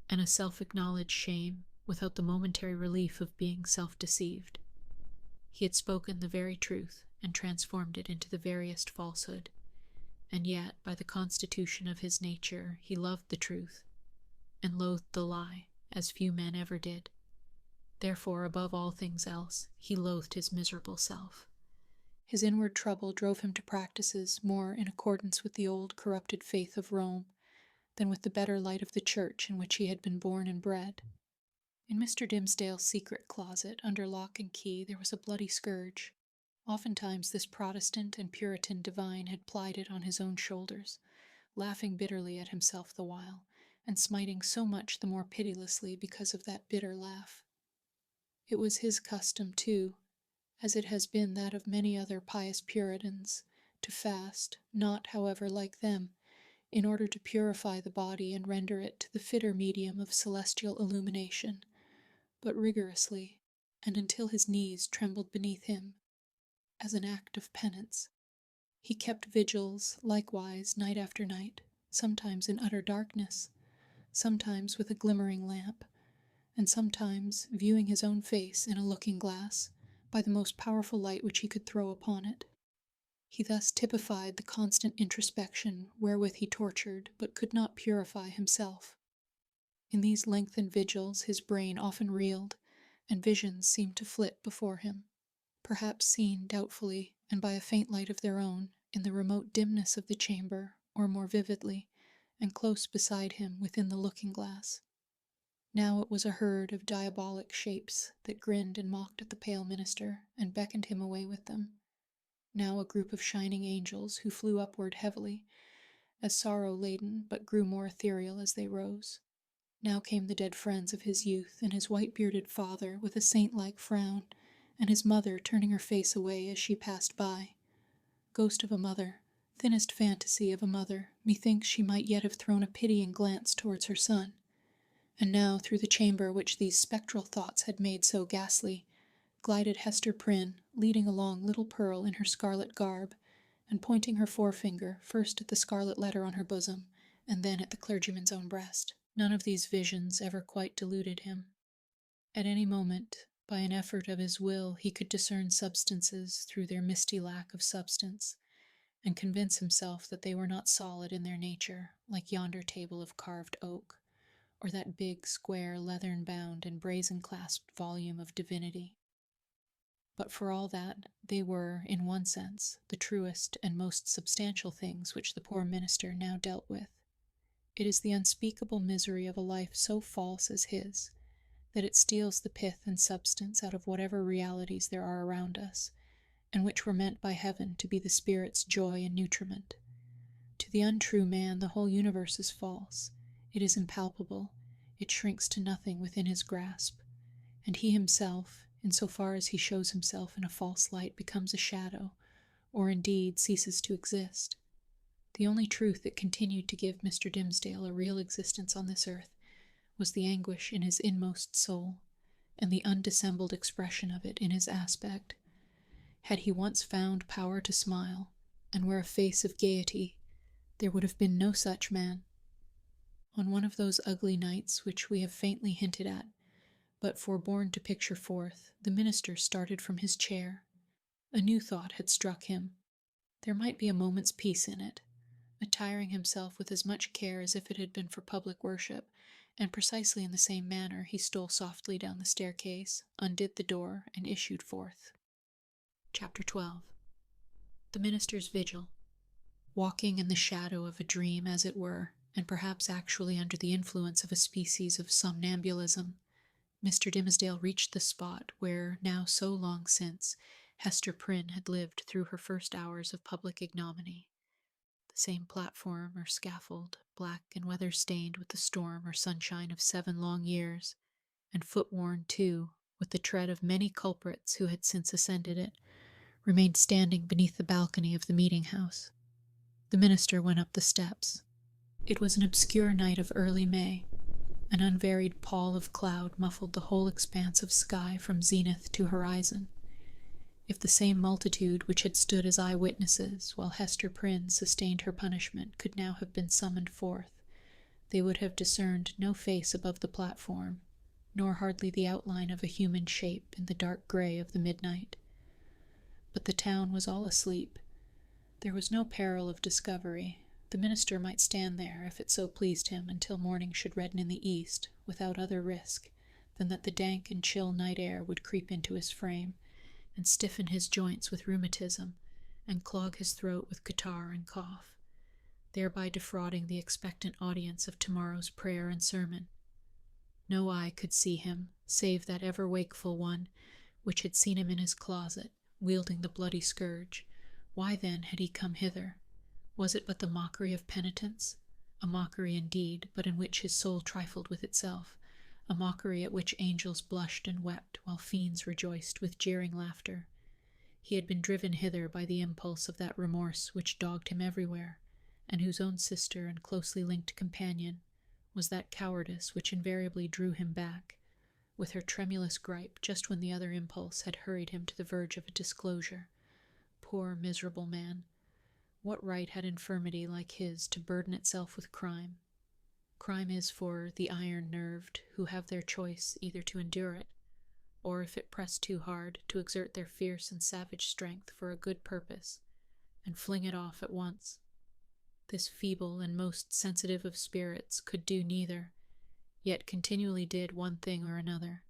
and a self-acknowledged shame without the momentary relief of being self-deceived. He had spoken the very truth and transformed it into the veriest falsehood, and yet, by the constitution of his nature, he loved the truth, and loathed the lie, as few men ever did. Therefore, above all things else, he loathed his miserable self. His inward trouble drove him to practices more in accordance with the old corrupted faith of Rome than with the better light of the church in which he had been born and bred. In Mr. Dimsdale's secret closet, under lock and key, there was a bloody scourge. Oftentimes this Protestant and Puritan divine had plied it on his own shoulders, laughing bitterly at himself the while, and smiting so much the more pitilessly because of that bitter laugh. It was his custom, too, as it has been that of many other pious Puritans, to fast, not, however, like them, in order to purify the body and render it to the fitter medium of celestial illumination, but rigorously, and until his knees trembled beneath him, as an act of penance. He kept vigils, likewise, night after night, sometimes in utter darkness, sometimes with a glimmering lamp, and sometimes viewing his own face in a looking-glass by the most powerful light which he could throw upon it. He thus typified the constant introspection wherewith he tortured but could not purify himself. In these lengthened vigils his brain often reeled, and visions seemed to flit before him, perhaps seen doubtfully and by a faint light of their own in the remote dimness of the chamber, or more vividly, and close beside him within the looking-glass. Now it was a herd of diabolic shapes that grinned and mocked at the pale minister and beckoned him away with them. Now a group of shining angels who flew upward heavily, as sorrow-laden, but grew more ethereal as they rose. Now came the dead friends of his youth, and his white-bearded father with a saint-like frown, and his mother turning her face away as she passed by. Ghost of a mother, thinnest fantasy of a mother, methinks she might yet have thrown a pitying glance towards her son. And now, through the chamber which these spectral thoughts had made so ghastly, glided Hester Prynne, leading along little Pearl in her scarlet garb, and pointing her forefinger first at the scarlet letter on her bosom, and then at the clergyman's own breast. None of these visions ever quite deluded him. At any moment, by an effort of his will, he could discern substances through their misty lack of substance, and convince himself that they were not solid in their nature, like yonder table of carved oak, or that big, square, leathern-bound and brazen-clasped volume of divinity. But for all that, they were, in one sense, the truest and most substantial things which the poor minister now dealt with. It is the unspeakable misery of a life so false as his, that it steals the pith and substance out of whatever realities there are around us, and which were meant by heaven to be the spirit's joy and nutriment. To the untrue man the whole universe is false, it is impalpable, it shrinks to nothing within his grasp, and he himself, in so far as he shows himself in a false light, becomes a shadow, or indeed ceases to exist. The only truth that continued to give Mr. Dimsdale a real existence on this earth was the anguish in his inmost soul, and the undissembled expression of it in his aspect. Had he once found power to smile, and wear a face of gaiety, there would have been no such man. On one of those ugly nights which we have faintly hinted at, but forborne to picture forth, the minister started from his chair. A new thought had struck him. There might be a moment's peace in it. Attiring himself with as much care as if it had been for public worship, and precisely in the same manner, he stole softly down the staircase, undid the door, and issued forth. Chapter 12. The minister's vigil. Walking in the shadow of a dream, as it were, and perhaps actually under the influence of a species of somnambulism, Mr. Dimsdale reached the spot where, now so long since, Hester Prynne had lived through her first hours of public ignominy. The same platform or scaffold, black and weather-stained with the storm or sunshine of 7 long years, and foot-worn, too, with the tread of many culprits who had since ascended it, remained standing beneath the balcony of the meeting-house. The minister went up the steps. It was an obscure night of early May. An unvaried pall of cloud muffled the whole expanse of sky from zenith to horizon. If the same multitude which had stood as eye-witnesses while Hester Prynne sustained her punishment could now have been summoned forth, they would have discerned no face above the platform, nor hardly the outline of a human shape in the dark gray of the midnight. But the town was all asleep. There was no peril of discovery. The minister might stand there, if it so pleased him, until morning should redden in the east, without other risk than that the dank and chill night air would creep into his frame, and stiffen his joints with rheumatism, and clog his throat with catarrh and cough, thereby defrauding the expectant audience of tomorrow's prayer and sermon. No eye could see him, save that ever-wakeful one, which had seen him in his closet, wielding the bloody scourge. Why then had he come hither? Was it but the mockery of penitence? A mockery indeed, but in which his soul trifled with itself, a mockery at which angels blushed and wept, while fiends rejoiced with jeering laughter. He had been driven hither by the impulse of that remorse which dogged him everywhere, and whose own sister and closely linked companion was that cowardice which invariably drew him back, with her tremulous gripe just when the other impulse had hurried him to the verge of a disclosure. Poor, miserable man! What right had infirmity like his to burden itself with crime? Crime is for the iron-nerved, who have their choice either to endure it, or, if it press too hard, to exert their fierce and savage strength for a good purpose, and fling it off at once. This feeble and most sensitive of spirits could do neither, yet continually did one thing or another,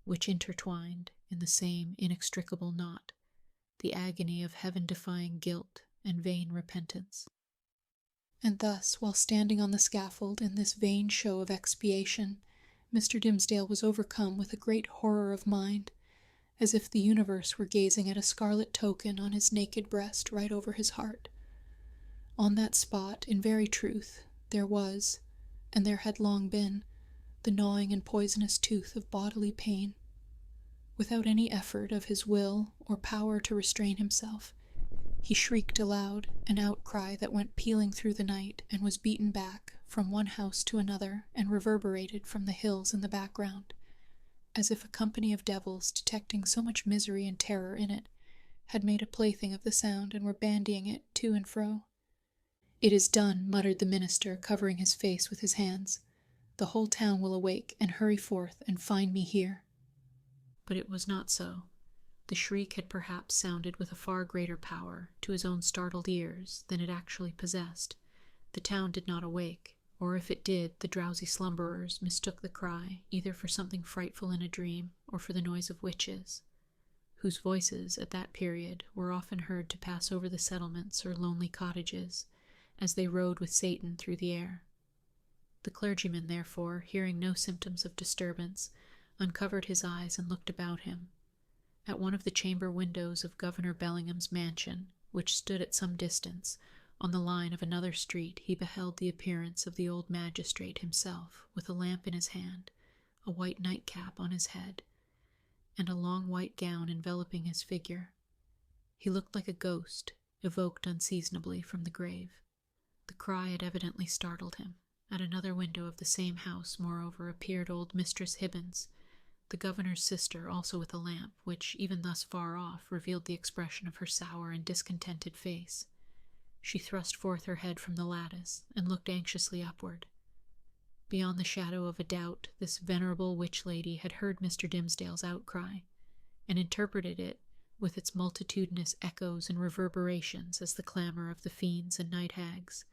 which intertwined in the same inextricable knot, the agony of heaven-defying guilt and vain repentance. And thus, while standing on the scaffold in this vain show of expiation, Mr. Dimmesdale was overcome with a great horror of mind, as if the universe were gazing at a scarlet token on his naked breast right over his heart. On that spot, in very truth, there was, and there had long been, the gnawing and poisonous tooth of bodily pain. Without any effort of his will or power to restrain himself, he shrieked aloud, an outcry that went pealing through the night and was beaten back from one house to another and reverberated from the hills in the background, as if a company of devils, detecting so much misery and terror in it, had made a plaything of the sound and were bandying it to and fro. "It is done," muttered the minister, covering his face with his hands. "The whole town will awake and hurry forth and find me here." But it was not so. The shriek had perhaps sounded with a far greater power, to his own startled ears, than it actually possessed. The town did not awake, or if it did, the drowsy slumberers mistook the cry either for something frightful in a dream, or for the noise of witches, whose voices, at that period, were often heard to pass over the settlements or lonely cottages, as they rode with Satan through the air. The clergyman, therefore, hearing no symptoms of disturbance, uncovered his eyes and looked about him. At one of the chamber windows of Governor Bellingham's mansion, which stood at some distance, on the line of another street, he beheld the appearance of the old magistrate himself, with a lamp in his hand, a white nightcap on his head, and a long white gown enveloping his figure. He looked like a ghost, evoked unseasonably from the grave. The cry had evidently startled him. At another window of the same house, moreover, appeared old Mistress Hibbins, the governor's sister, also with a lamp, which, even thus far off, revealed the expression of her sour and discontented face. She thrust forth her head from the lattice, and looked anxiously upward. Beyond the shadow of a doubt, this venerable witch lady had heard Mr. Dimmesdale's outcry, and interpreted it with its multitudinous echoes and reverberations as the clamor of the fiends and night hags,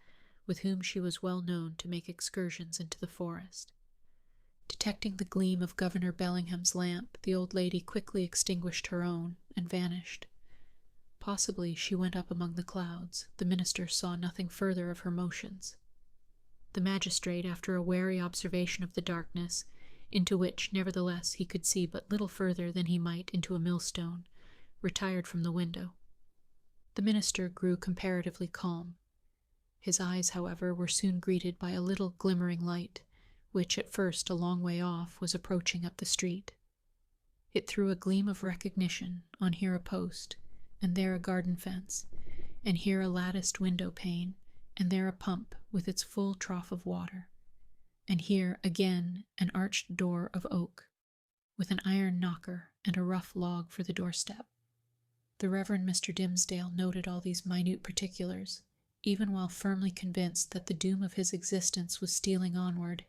with whom she was well known to make excursions into the forest. Detecting the gleam of Governor Bellingham's lamp, the old lady quickly extinguished her own and vanished. Possibly she went up among the clouds. The minister saw nothing further of her motions. The magistrate, after a wary observation of the darkness, into which, nevertheless, he could see but little further than he might into a millstone, retired from the window. The minister grew comparatively calm. His eyes, however, were soon greeted by a little glimmering light, which at first, a long way off, was approaching up the street. It threw a gleam of recognition on here a post, and there a garden fence, and here a latticed window pane, and there a pump with its full trough of water, and here again an arched door of oak, with an iron knocker and a rough log for the doorstep. The Reverend Mr. Dimmesdale noted all these minute particulars, even while firmly convinced that the doom of his existence was stealing onward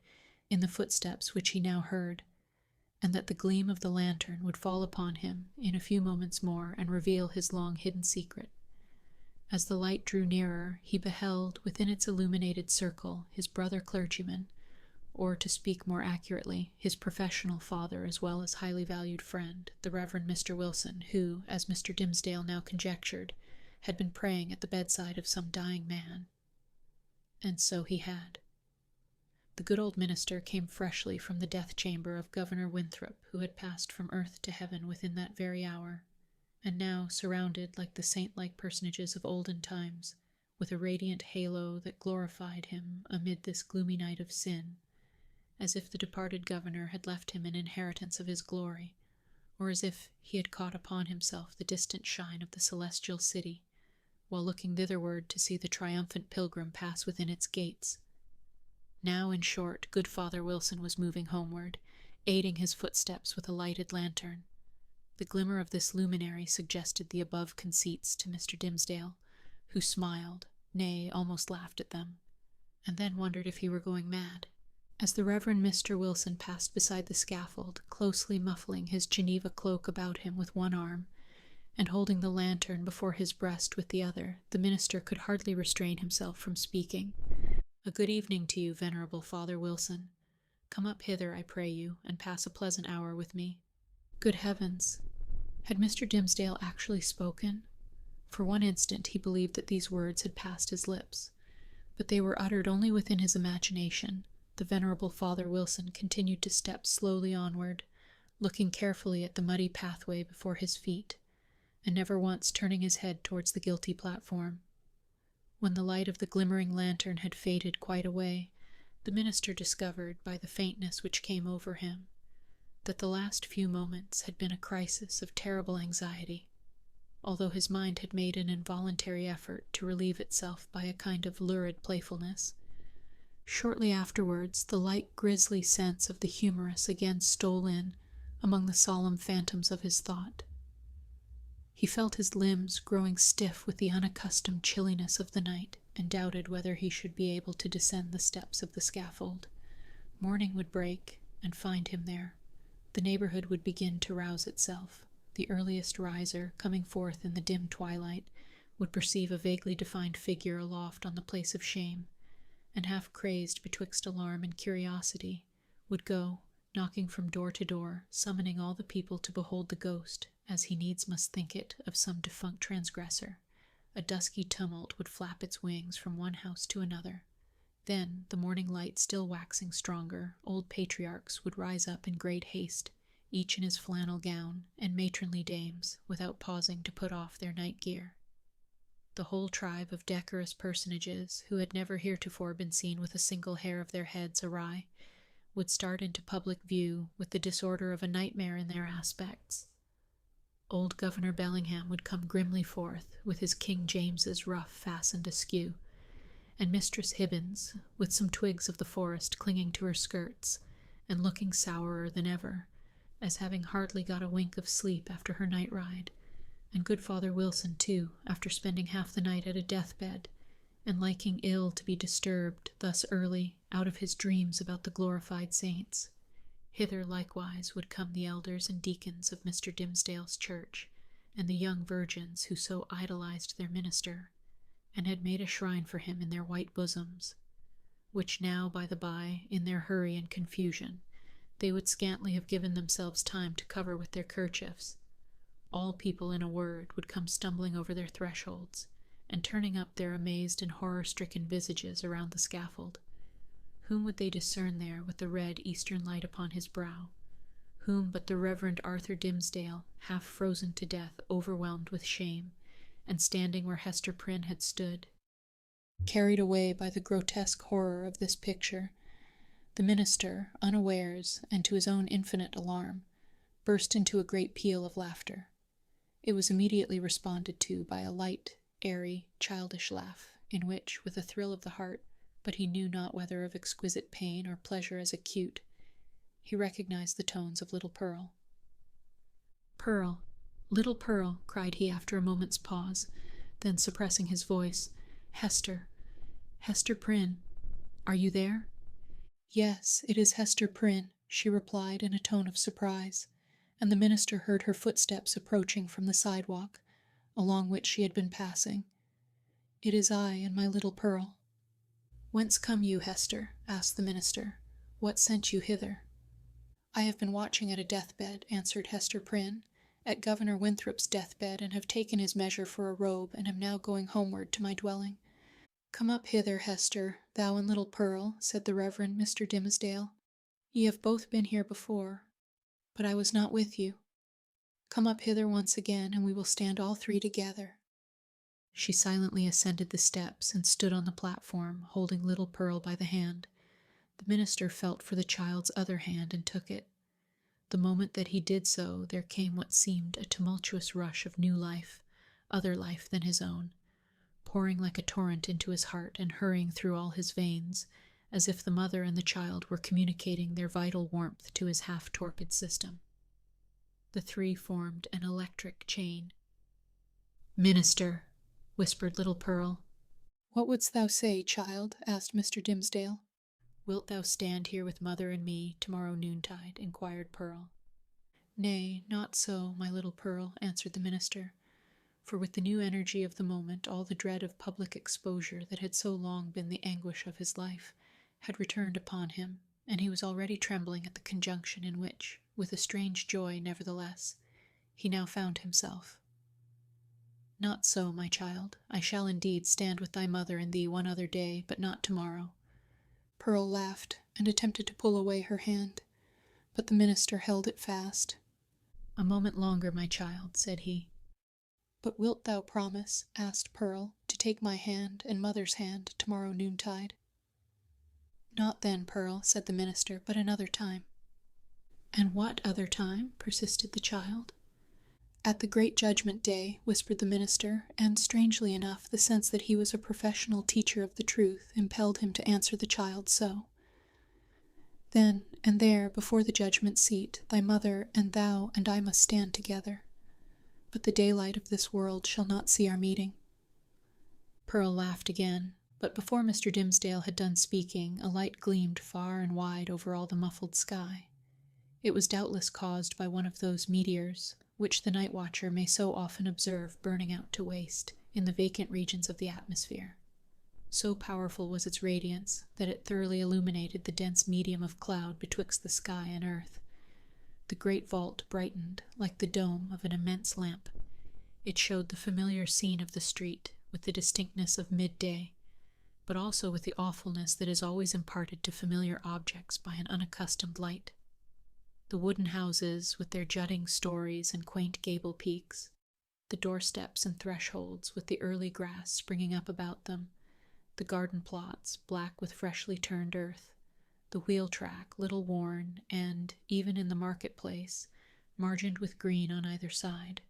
in the footsteps which he now heard, and that the gleam of the lantern would fall upon him in a few moments more and reveal his long-hidden secret. As the light drew nearer, he beheld within its illuminated circle his brother clergyman, or, to speak more accurately, his professional father as well as highly valued friend, the Reverend Mr. Wilson, who, as Mr. Dimmesdale now conjectured, had been praying at the bedside of some dying man. And so he had. The good old minister came freshly from the death-chamber of Governor Winthrop, who had passed from earth to heaven within that very hour, and now surrounded like the saint-like personages of olden times, with a radiant halo that glorified him amid this gloomy night of sin, as if the departed governor had left him an inheritance of his glory, or as if he had caught upon himself the distant shine of the celestial city, while looking thitherward to see the triumphant pilgrim pass within its gates. Now, in short, good Father Wilson was moving homeward, aiding his footsteps with a lighted lantern. The glimmer of this luminary suggested the above conceits to Mr. Dimmesdale, who smiled, nay, almost laughed at them, and then wondered if he were going mad. As the Reverend Mr. Wilson passed beside the scaffold, closely muffling his Geneva cloak about him with one arm, and holding the lantern before his breast with the other, the minister could hardly restrain himself from speaking. "A good evening to you, venerable Father Wilson. Come up hither, I pray you, and pass a pleasant hour with me." Good heavens! Had Mr. Dimmesdale actually spoken? For one instant he believed that these words had passed his lips, but they were uttered only within his imagination. The venerable Father Wilson continued to step slowly onward, looking carefully at the muddy pathway before his feet, and never once turning his head towards the guilty platform. When the light of the glimmering lantern had faded quite away, the minister discovered, by the faintness which came over him, that the last few moments had been a crisis of terrible anxiety, although his mind had made an involuntary effort to relieve itself by a kind of lurid playfulness. Shortly afterwards, the light grisly sense of the humorous again stole in among the solemn phantoms of his thought. He felt his limbs growing stiff with the unaccustomed chilliness of the night, and doubted whether he should be able to descend the steps of the scaffold. Morning would break, and find him there. The neighborhood would begin to rouse itself. The earliest riser, coming forth in the dim twilight, would perceive a vaguely defined figure aloft on the place of shame, and half crazed betwixt alarm and curiosity, would go, knocking from door to door, summoning all the people to behold the ghost, as he needs must think it, of some defunct transgressor. A dusky tumult would flap its wings from one house to another. Then, the morning light still waxing stronger, old patriarchs would rise up in great haste, each in his flannel gown, and matronly dames, without pausing to put off their night gear. The whole tribe of decorous personages, who had never heretofore been seen with a single hair of their heads awry, would start into public view with the disorder of a nightmare in their aspects. Old Governor Bellingham would come grimly forth, with his King James's ruff fastened askew, and Mistress Hibbins, with some twigs of the forest clinging to her skirts, and looking sourer than ever, as having hardly got a wink of sleep after her night ride, and good Father Wilson, too, after spending half the night at a deathbed, and liking ill to be disturbed thus early out of his dreams about the glorified saints. Hither likewise would come the elders and deacons of Mr. Dimmesdale's church, and the young virgins who so idolized their minister, and had made a shrine for him in their white bosoms, which now, by the by, in their hurry and confusion, they would scantly have given themselves time to cover with their kerchiefs. All people, in a word, would come stumbling over their thresholds, and turning up their amazed and horror-stricken visages around the scaffold. Whom would they discern there with the red eastern light upon his brow? Whom but the Reverend Arthur Dimmesdale, half frozen to death, overwhelmed with shame, and standing where Hester Prynne had stood. Carried away by the grotesque horror of this picture, the minister, unawares, and to his own infinite alarm, burst into a great peal of laughter. It was immediately responded to by a light, airy, childish laugh, in which, with a thrill of the heart, but he knew not whether of exquisite pain or pleasure as acute, he recognized the tones of little Pearl. "Pearl, little Pearl," cried he after a moment's pause, then suppressing his voice, "Hester, Hester Prynne, are you there?" "Yes, it is Hester Prynne," she replied in a tone of surprise, and the minister heard her footsteps approaching from the sidewalk, along which she had been passing. "It is I and my little Pearl." "Whence come you, Hester?" asked the minister. "What sent you hither?" "I have been watching at a deathbed," answered Hester Prynne, "at Governor Winthrop's deathbed, and have taken his measure for a robe, and am now going homeward to my dwelling." "Come up hither, Hester, thou and little Pearl," said the Reverend Mr. Dimmesdale. "Ye have both been here before, but I was not with you. Come up hither once again, and we will stand all three together." She silently ascended the steps and stood on the platform, holding little Pearl by the hand. The minister felt for the child's other hand and took it. The moment that he did so, there came what seemed a tumultuous rush of new life, other life than his own, pouring like a torrent into his heart and hurrying through all his veins, as if the mother and the child were communicating their vital warmth to his half-torpid system. The three formed an electric chain. "Minister," whispered little Pearl. "What wouldst thou say, child?" asked Mr. Dimmesdale. "Wilt thou stand here with mother and me tomorrow noontide?" inquired Pearl. "Nay, not so, my little Pearl," answered the minister, for with the new energy of the moment all the dread of public exposure that had so long been the anguish of his life had returned upon him, and he was already trembling at the conjunction in which, with a strange joy nevertheless, he now found himself. "Not so, my child. I shall indeed stand with thy mother and thee one other day, but not tomorrow." Pearl laughed, and attempted to pull away her hand, but the minister held it fast. "A moment longer, my child," said he. "But wilt thou promise," asked Pearl, "to take my hand and mother's hand tomorrow noontide?" "Not then, Pearl," said the minister, "but another time." "And what other time?" persisted the child. "At the great judgment day," whispered the minister, and, strangely enough, the sense that he was a professional teacher of the truth impelled him to answer the child so. "Then and there, before the judgment seat, thy mother and thou and I must stand together. But the daylight of this world shall not see our meeting." Pearl laughed again, but before Mr. Dimmesdale had done speaking, a light gleamed far and wide over all the muffled sky. It was doubtless caused by one of those meteors which the night watcher may so often observe burning out to waste in the vacant regions of the atmosphere. So powerful was its radiance that it thoroughly illuminated the dense medium of cloud betwixt the sky and earth. The great vault brightened like the dome of an immense lamp. It showed the familiar scene of the street with the distinctness of midday, but also with the awfulness that is always imparted to familiar objects by an unaccustomed light. The wooden houses with their jutting stories and quaint gable peaks, the doorsteps and thresholds with the early grass springing up about them, the garden plots black with freshly turned earth, the wheel track little worn, and, even in the marketplace, margined with green on either side.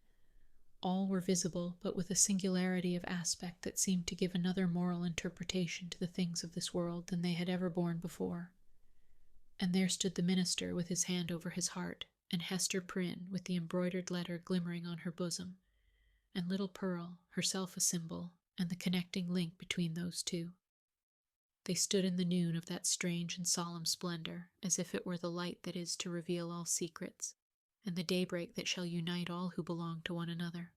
All were visible, but with a singularity of aspect that seemed to give another moral interpretation to the things of this world than they had ever borne before. And there stood the minister with his hand over his heart, and Hester Prynne with the embroidered letter glimmering on her bosom, and little Pearl, herself a symbol, and the connecting link between those two. They stood in the noon of that strange and solemn splendor, as if it were the light that is to reveal all secrets, and the daybreak that shall unite all who belong to one another.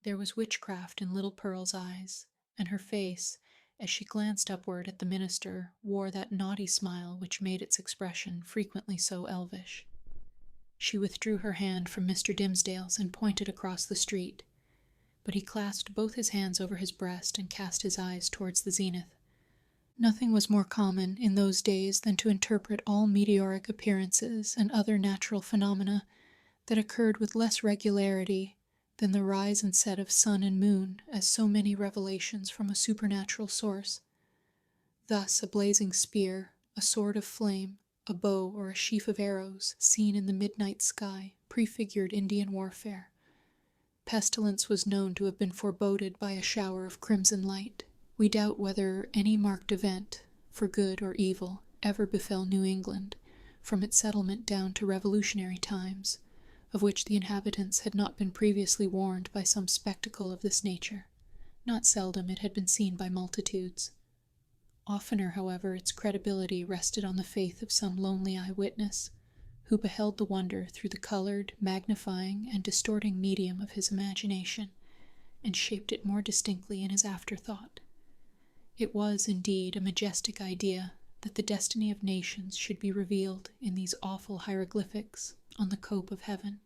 There was witchcraft in little Pearl's eyes, and her face, as she glanced upward at the minister, wore that naughty smile which made its expression frequently so elvish. She withdrew her hand from Mr. Dimmesdale's and pointed across the street, but he clasped both his hands over his breast and cast his eyes towards the zenith. Nothing was more common in those days than to interpret all meteoric appearances and other natural phenomena that occurred with less regularity than the rise and set of sun and moon as so many revelations from a supernatural source. Thus a blazing spear, a sword of flame, A bow or a sheaf of arrows, seen in the midnight sky, prefigured Indian warfare. Pestilence was known to have been foreboded by a shower of crimson light. We doubt whether any marked event, for good or evil, ever befell New England, from its settlement down to Revolutionary times, of which the inhabitants had not been previously warned by some spectacle of this nature. Not seldom it had been seen by multitudes. Oftener, however, its credibility rested on the faith of some lonely eyewitness, who beheld the wonder through the colored, magnifying, and distorting medium of his imagination, and shaped it more distinctly in his afterthought. It was, indeed, a majestic idea that the destiny of nations should be revealed in these awful hieroglyphics on the cope of heaven.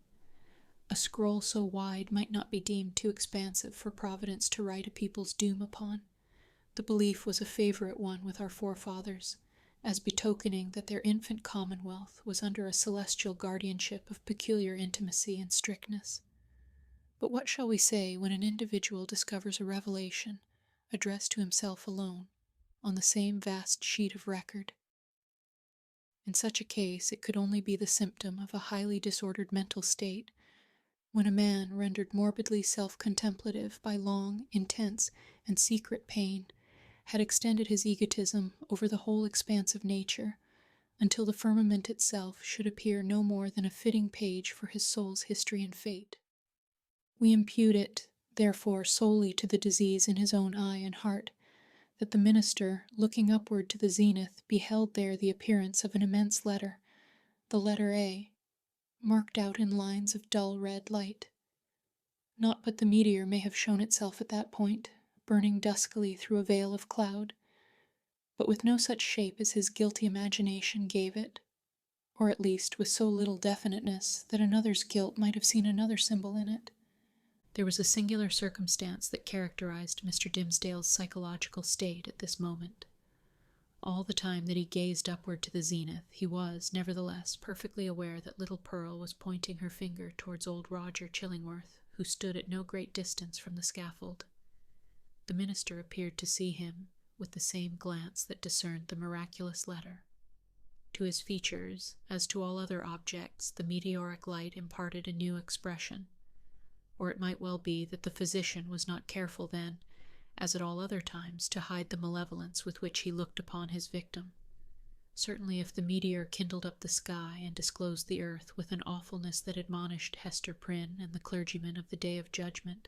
A scroll so wide might not be deemed too expansive for Providence to write a people's doom upon. The belief was a favorite one with our forefathers, as betokening that their infant commonwealth was under a celestial guardianship of peculiar intimacy and strictness. But what shall we say when an individual discovers a revelation, addressed to himself alone, on the same vast sheet of record? In such a case it could only be the symptom of a highly disordered mental state, when a man, rendered morbidly self-contemplative by long, intense, and secret pain, had extended his egotism over the whole expanse of nature, until the firmament itself should appear no more than a fitting page for his soul's history and fate. We impute it, therefore, solely to the disease in his own eye and heart, that the minister, looking upward to the zenith, beheld there the appearance of an immense letter, the letter A, marked out in lines of dull red light. Not but the meteor may have shown itself at that point, burning duskily through a veil of cloud, but with no such shape as his guilty imagination gave it, or at least with so little definiteness that another's guilt might have seen another symbol in it. There was a singular circumstance that characterized Mr. Dimmesdale's psychological state at this moment. All the time that he gazed upward to the zenith, he was, nevertheless, perfectly aware that little Pearl was pointing her finger towards old Roger Chillingworth, who stood at no great distance from the scaffold. The minister appeared to see him with the same glance that discerned the miraculous letter. To his features, as to all other objects, the meteoric light imparted a new expression. Or it might well be that the physician was not careful then, as at all other times, to hide the malevolence with which he looked upon his victim. Certainly if the meteor kindled up the sky and disclosed the earth with an awfulness that admonished Hester Prynne and the clergymen of the day of judgment,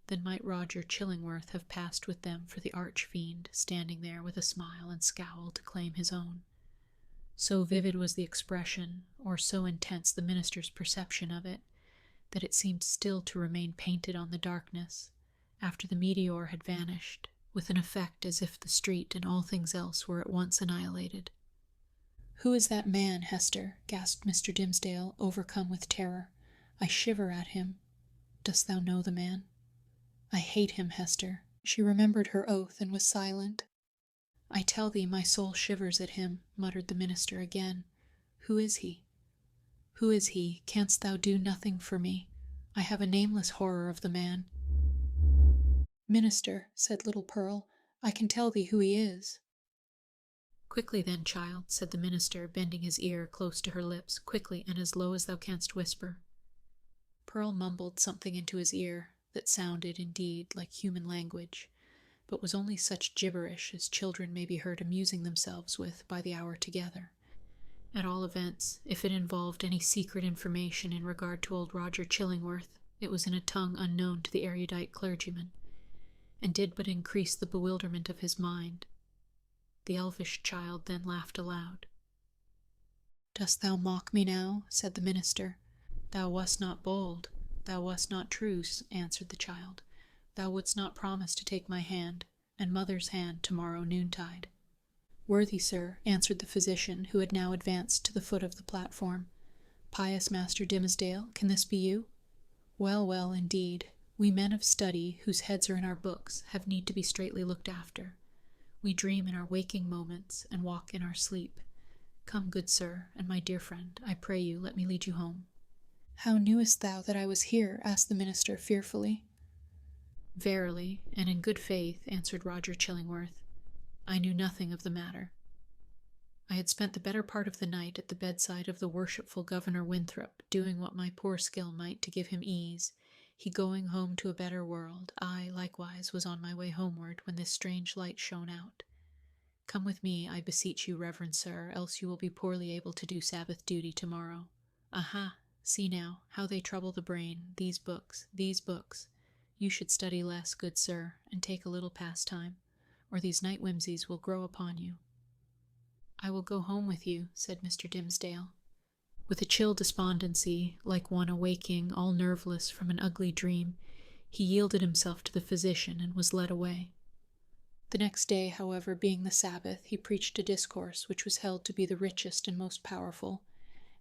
then might Roger Chillingworth have passed with them for the arch-fiend, standing there with a smile and scowl to claim his own. So vivid was the expression, or so intense the minister's perception of it, that it seemed still to remain painted on the darkness, after the meteor had vanished, with an effect as if the street and all things else were at once annihilated. "Who is that man, Hester?" gasped Mr. Dimmesdale, overcome with terror. "I shiver at him. Dost thou know the man?" "I hate him, Hester." She remembered her oath and was silent. "I tell thee my soul shivers at him," muttered the minister again. "Who is he? Who is he? Canst thou do nothing for me? I have a nameless horror of the man." "Minister," said little Pearl, "I can tell thee who he is." "Quickly then, child," said the minister, bending his ear close to her lips, "quickly, and as low as thou canst whisper." Pearl mumbled something into his ear that sounded, indeed, like human language, but was only such gibberish as children may be heard amusing themselves with by the hour together. At all events, if it involved any secret information in regard to old Roger Chillingworth, it was in a tongue unknown to the erudite clergyman, and did but increase the bewilderment of his mind. The elfish child then laughed aloud. "Dost thou mock me now?" said the minister. "Thou wast not bold, thou wast not true," answered the child. "Thou wouldst not promise to take my hand, and mother's hand, tomorrow noontide." "Worthy sir," answered the physician, who had now advanced to the foot of the platform. "Pious Master Dimmesdale, can this be you? Well, well, indeed. We men of study, whose heads are in our books, have need to be straitly looked after. We dream in our waking moments, and walk in our sleep. Come, good sir, and my dear friend, I pray you, let me lead you home." "How knewest thou that I was here?" asked the minister fearfully. "Verily, and in good faith," answered Roger Chillingworth, "I knew nothing of the matter." I had spent the better part of the night at the bedside of the worshipful Governor Winthrop, doing what my poor skill might to give him ease, he going home to a better world. I, likewise, was on my way homeward when this strange light shone out. Come with me, I beseech you, reverend sir, else you will be poorly able to do Sabbath duty tomorrow. Aha! See now, how they trouble the brain, these books, these books. You should study less, good sir, and take a little pastime, or these night whimsies will grow upon you. I will go home with you, said Mr. Dimmesdale. With a chill despondency, like one awaking, all nerveless from an ugly dream, he yielded himself to the physician and was led away. The next day, however, being the Sabbath, he preached a discourse which was held to be the richest and most powerful,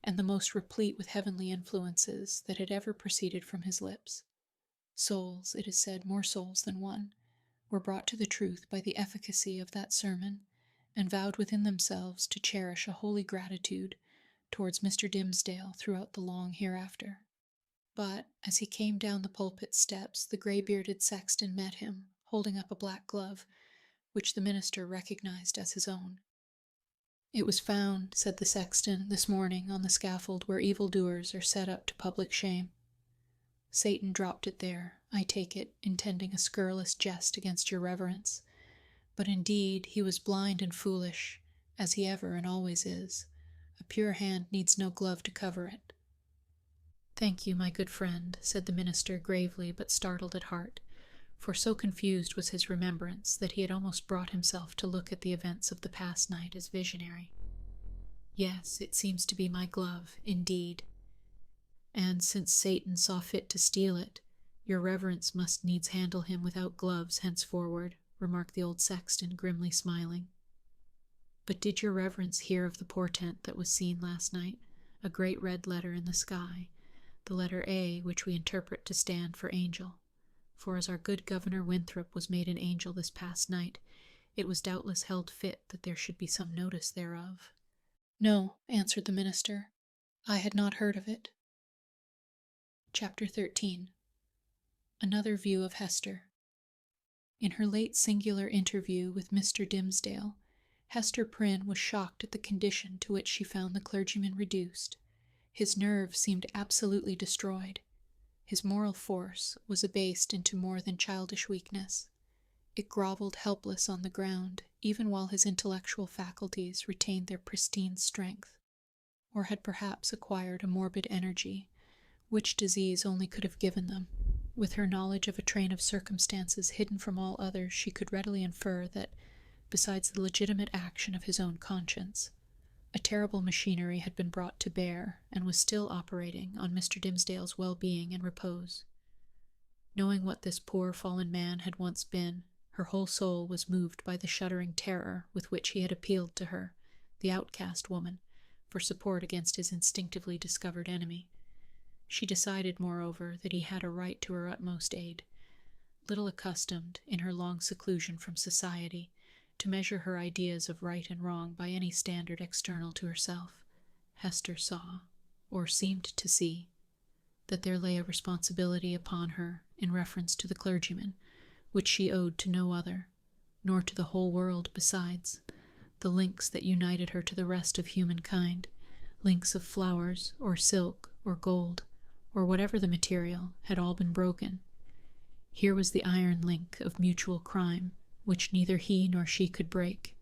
and the most replete with heavenly influences that had ever proceeded from his lips. Souls, it is said more souls than one, were brought to the truth by the efficacy of that sermon, and vowed within themselves to cherish a holy gratitude towards Mr. Dimmesdale throughout the long hereafter. But, as he came down the pulpit steps, the grey-bearded sexton met him, holding up a black glove, which the minister recognized as his own. It was found, said the sexton, this morning on the scaffold where evildoers are set up to public shame. Satan dropped it there, I take it, intending a scurrilous jest against your reverence. But indeed he was blind and foolish, as he ever and always is. A pure hand needs no glove to cover it. Thank you, my good friend, said the minister gravely but startled at heart, for so confused was his remembrance that he had almost brought himself to look at the events of the past night as visionary. Yes, it seems to be my glove, indeed. And since Satan saw fit to steal it, your reverence must needs handle him without gloves henceforward, remarked the old sexton, grimly smiling. But did your reverence hear of the portent that was seen last night? A great red letter in the sky, the letter A, which we interpret to stand for angel. For as our good Governor Winthrop was made an angel this past night, it was doubtless held fit that there should be some notice thereof. No, answered the minister, I had not heard of it. Chapter 13. Another view of Hester. In her late singular interview with Mr. Dimmesdale, Hester Prynne was shocked at the condition to which she found the clergyman reduced. His nerve seemed absolutely destroyed. His moral force was abased into more than childish weakness. It grovelled helpless on the ground, even while his intellectual faculties retained their pristine strength, or had perhaps acquired a morbid energy, which disease only could have given them. With her knowledge of a train of circumstances hidden from all others, she could readily infer that, besides the legitimate action of his own conscience, a terrible machinery had been brought to bear, and was still operating on Mr. Dimmesdale's well-being and repose. Knowing what this poor fallen man had once been, her whole soul was moved by the shuddering terror with which he had appealed to her, the outcast woman, for support against his instinctively discovered enemy. She decided, moreover, that he had a right to her utmost aid. Little accustomed, in her long seclusion from society, to measure her ideas of right and wrong by any standard external to herself, Hester saw, or seemed to see, that there lay a responsibility upon her in reference to the clergyman, which she owed to no other, nor to the whole world besides. The links that united her to the rest of humankind, links of flowers, or silk, or gold, or whatever the material, had all been broken. Here was the iron link of mutual crime, which neither he nor she could break.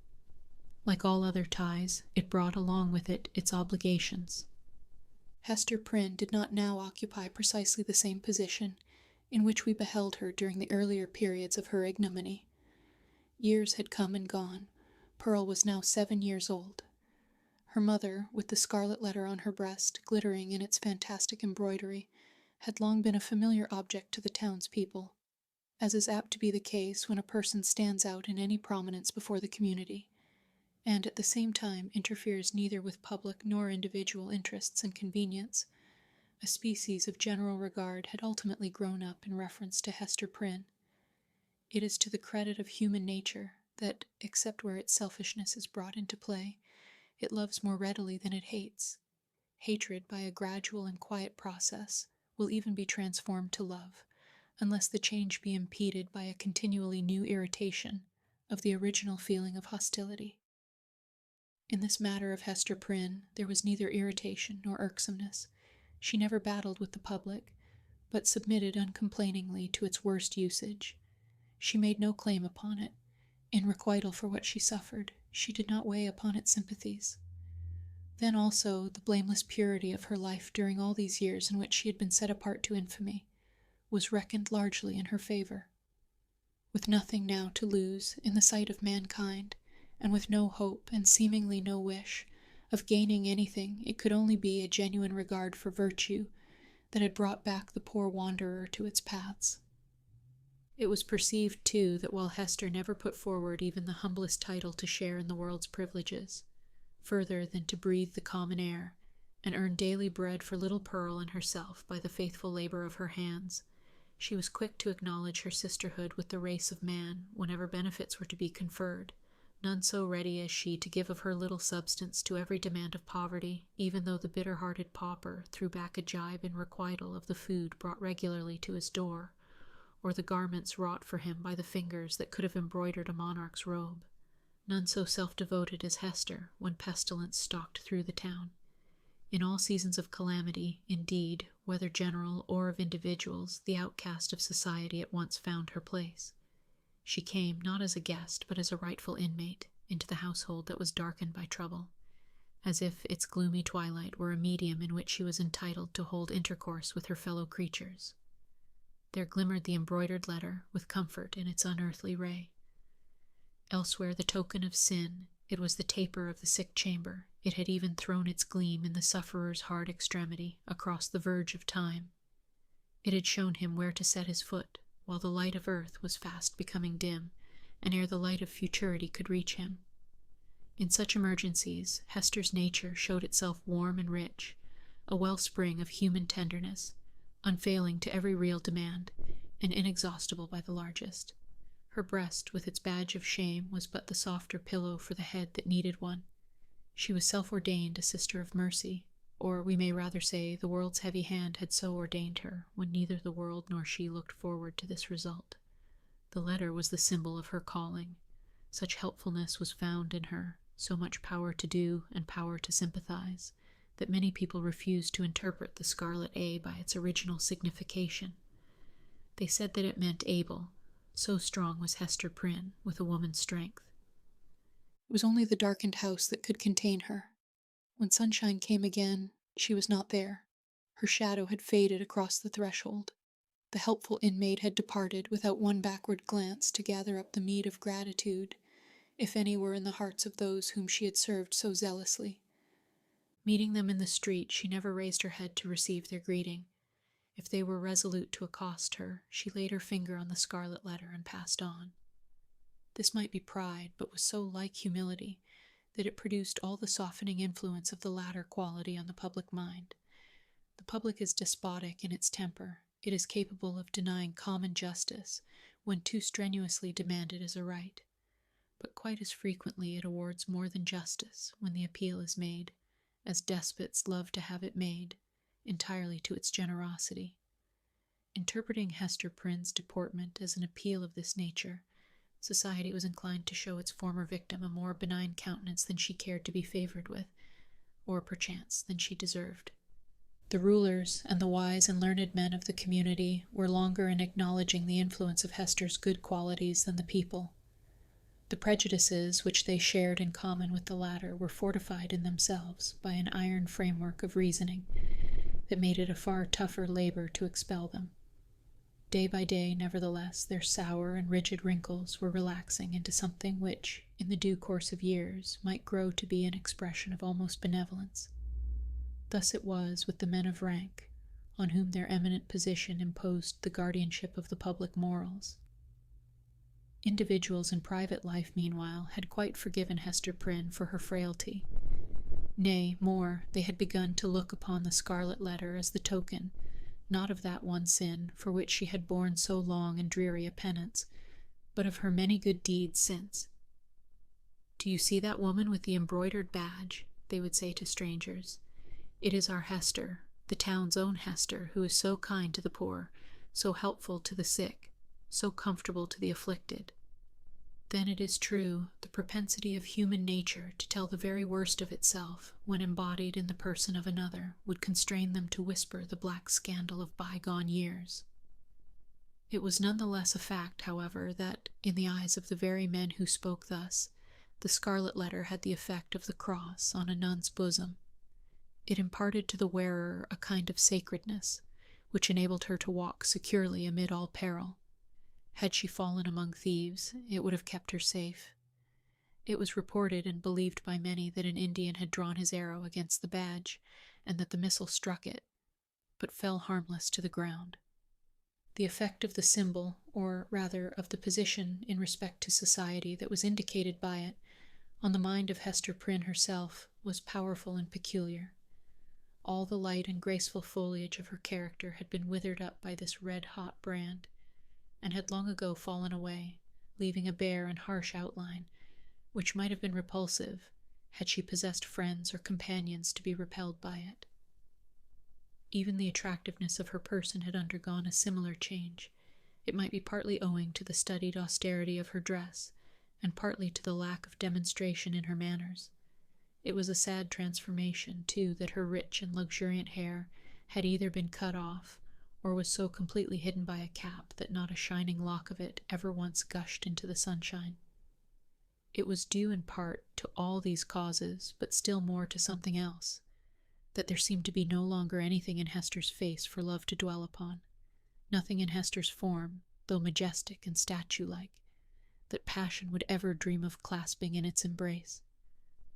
Like all other ties, it brought along with it its obligations. Hester Prynne did not now occupy precisely the same position in which we beheld her during the earlier periods of her ignominy. Years had come and gone. Pearl was now 7 years old. Her mother, with the Scarlet Letter on her breast, glittering in its fantastic embroidery, had long been a familiar object to the townspeople, as is apt to be the case when a person stands out in any prominence before the community, and at the same time interferes neither with public nor individual interests and convenience. A species of general regard had ultimately grown up in reference to Hester Prynne. It is to the credit of human nature that, except where its selfishness is brought into play, it loves more readily than it hates. Hatred, by a gradual and quiet process, will even be transformed to love, unless the change be impeded by a continually new irritation of the original feeling of hostility. In this matter of Hester Prynne, there was neither irritation nor irksomeness. She never battled with the public, but submitted uncomplainingly to its worst usage. She made no claim upon it. In requital for what she suffered, she did not weigh upon its sympathies. Then also the blameless purity of her life during all these years in which she had been set apart to infamy was reckoned largely in her favor. With nothing now to lose in the sight of mankind, and with no hope and seemingly no wish of gaining anything, it could only be a genuine regard for virtue that had brought back the poor wanderer to its paths. It was perceived, too, that while Hester never put forward even the humblest title to share in the world's privileges, further than to breathe the common air, and earn daily bread for little Pearl and herself by the faithful labor of her hands, she was quick to acknowledge her sisterhood with the race of man whenever benefits were to be conferred, none so ready as she to give of her little substance to every demand of poverty, even though the bitter-hearted pauper threw back a gibe in requital of the food brought regularly to his door, or the garments wrought for him by the fingers that could have embroidered a monarch's robe. None so self-devoted as Hester when pestilence stalked through the town. In all seasons of calamity, indeed, whether general or of individuals, the outcast of society at once found her place. She came, not as a guest, but as a rightful inmate, into the household that was darkened by trouble, as if its gloomy twilight were a medium in which she was entitled to hold intercourse with her fellow creatures. There glimmered the embroidered letter, with comfort in its unearthly ray. Elsewhere the token of sin, it was the taper of the sick chamber. It had even thrown its gleam in the sufferer's hard extremity, across the verge of time. It had shown him where to set his foot, while the light of earth was fast becoming dim, and ere the light of futurity could reach him. In such emergencies, Hester's nature showed itself warm and rich, a wellspring of human tenderness, unfailing to every real demand, and inexhaustible by the largest. Her breast, with its badge of shame, was but the softer pillow for the head that needed one. She was self-ordained a sister of mercy, or we may rather say the world's heavy hand had so ordained her, when neither the world nor she looked forward to this result. The letter was the symbol of her calling. Such helpfulness was found in her, so much power to do and power to sympathize, that many people refused to interpret the scarlet A by its original signification. They said that it meant able, so strong was Hester Prynne, with a woman's strength. It was only the darkened house that could contain her. When sunshine came again, she was not there. Her shadow had faded across the threshold. The helpful inmate had departed without one backward glance to gather up the meed of gratitude, if any were in the hearts of those whom she had served so zealously. Meeting them in the street, she never raised her head to receive their greeting. If they were resolute to accost her, she laid her finger on the scarlet letter and passed on. This might be pride, but was so like humility that it produced all the softening influence of the latter quality on the public mind. The public is despotic in its temper. It is capable of denying common justice when too strenuously demanded as a right. But quite as frequently it awards more than justice when the appeal is made, as despots love to have it made, entirely to its generosity. Interpreting Hester Prynne's deportment as an appeal of this nature, society was inclined to show its former victim a more benign countenance than she cared to be favored with, or perchance than she deserved. The rulers and the wise and learned men of the community were longer in acknowledging the influence of Hester's good qualities than the people. The prejudices which they shared in common with the latter were fortified in themselves by an iron framework of reasoning that made it a far tougher labor to expel them. Day by day, nevertheless, their sour and rigid wrinkles were relaxing into something which, in the due course of years, might grow to be an expression of almost benevolence. Thus it was with the men of rank, on whom their eminent position imposed the guardianship of the public morals. Individuals in private life, meanwhile, had quite forgiven Hester Prynne for her frailty. Nay, more, they had begun to look upon the scarlet letter as the token, not of that one sin for which she had borne so long and dreary a penance, but of her many good deeds since. "Do you see that woman with the embroidered badge?" they would say to strangers. "It is our Hester, the town's own Hester, who is so kind to the poor, so helpful to the sick, so comfortable to the afflicted." Then it is true, the propensity of human nature to tell the very worst of itself, when embodied in the person of another, would constrain them to whisper the black scandal of bygone years. It was none the less a fact, however, that, in the eyes of the very men who spoke thus, the Scarlet Letter had the effect of the cross on a nun's bosom. It imparted to the wearer a kind of sacredness, which enabled her to walk securely amid all peril. Had she fallen among thieves, it would have kept her safe. It was reported and believed by many that an Indian had drawn his arrow against the badge, and that the missile struck it, but fell harmless to the ground. The effect of the symbol, or rather of the position in respect to society that was indicated by it, on the mind of Hester Prynne herself, was powerful and peculiar. All the light and graceful foliage of her character had been withered up by this red-hot brand, and had long ago fallen away, leaving a bare and harsh outline, which might have been repulsive, had she possessed friends or companions to be repelled by it. Even the attractiveness of her person had undergone a similar change. It might be partly owing to the studied austerity of her dress, and partly to the lack of demonstration in her manners. It was a sad transformation, too, that her rich and luxuriant hair had either been cut off, or was so completely hidden by a cap that not a shining lock of it ever once gushed into the sunshine. It was due in part to all these causes, but still more to something else, that there seemed to be no longer anything in Hester's face for love to dwell upon, nothing in Hester's form, though majestic and statue-like, that passion would ever dream of clasping in its embrace,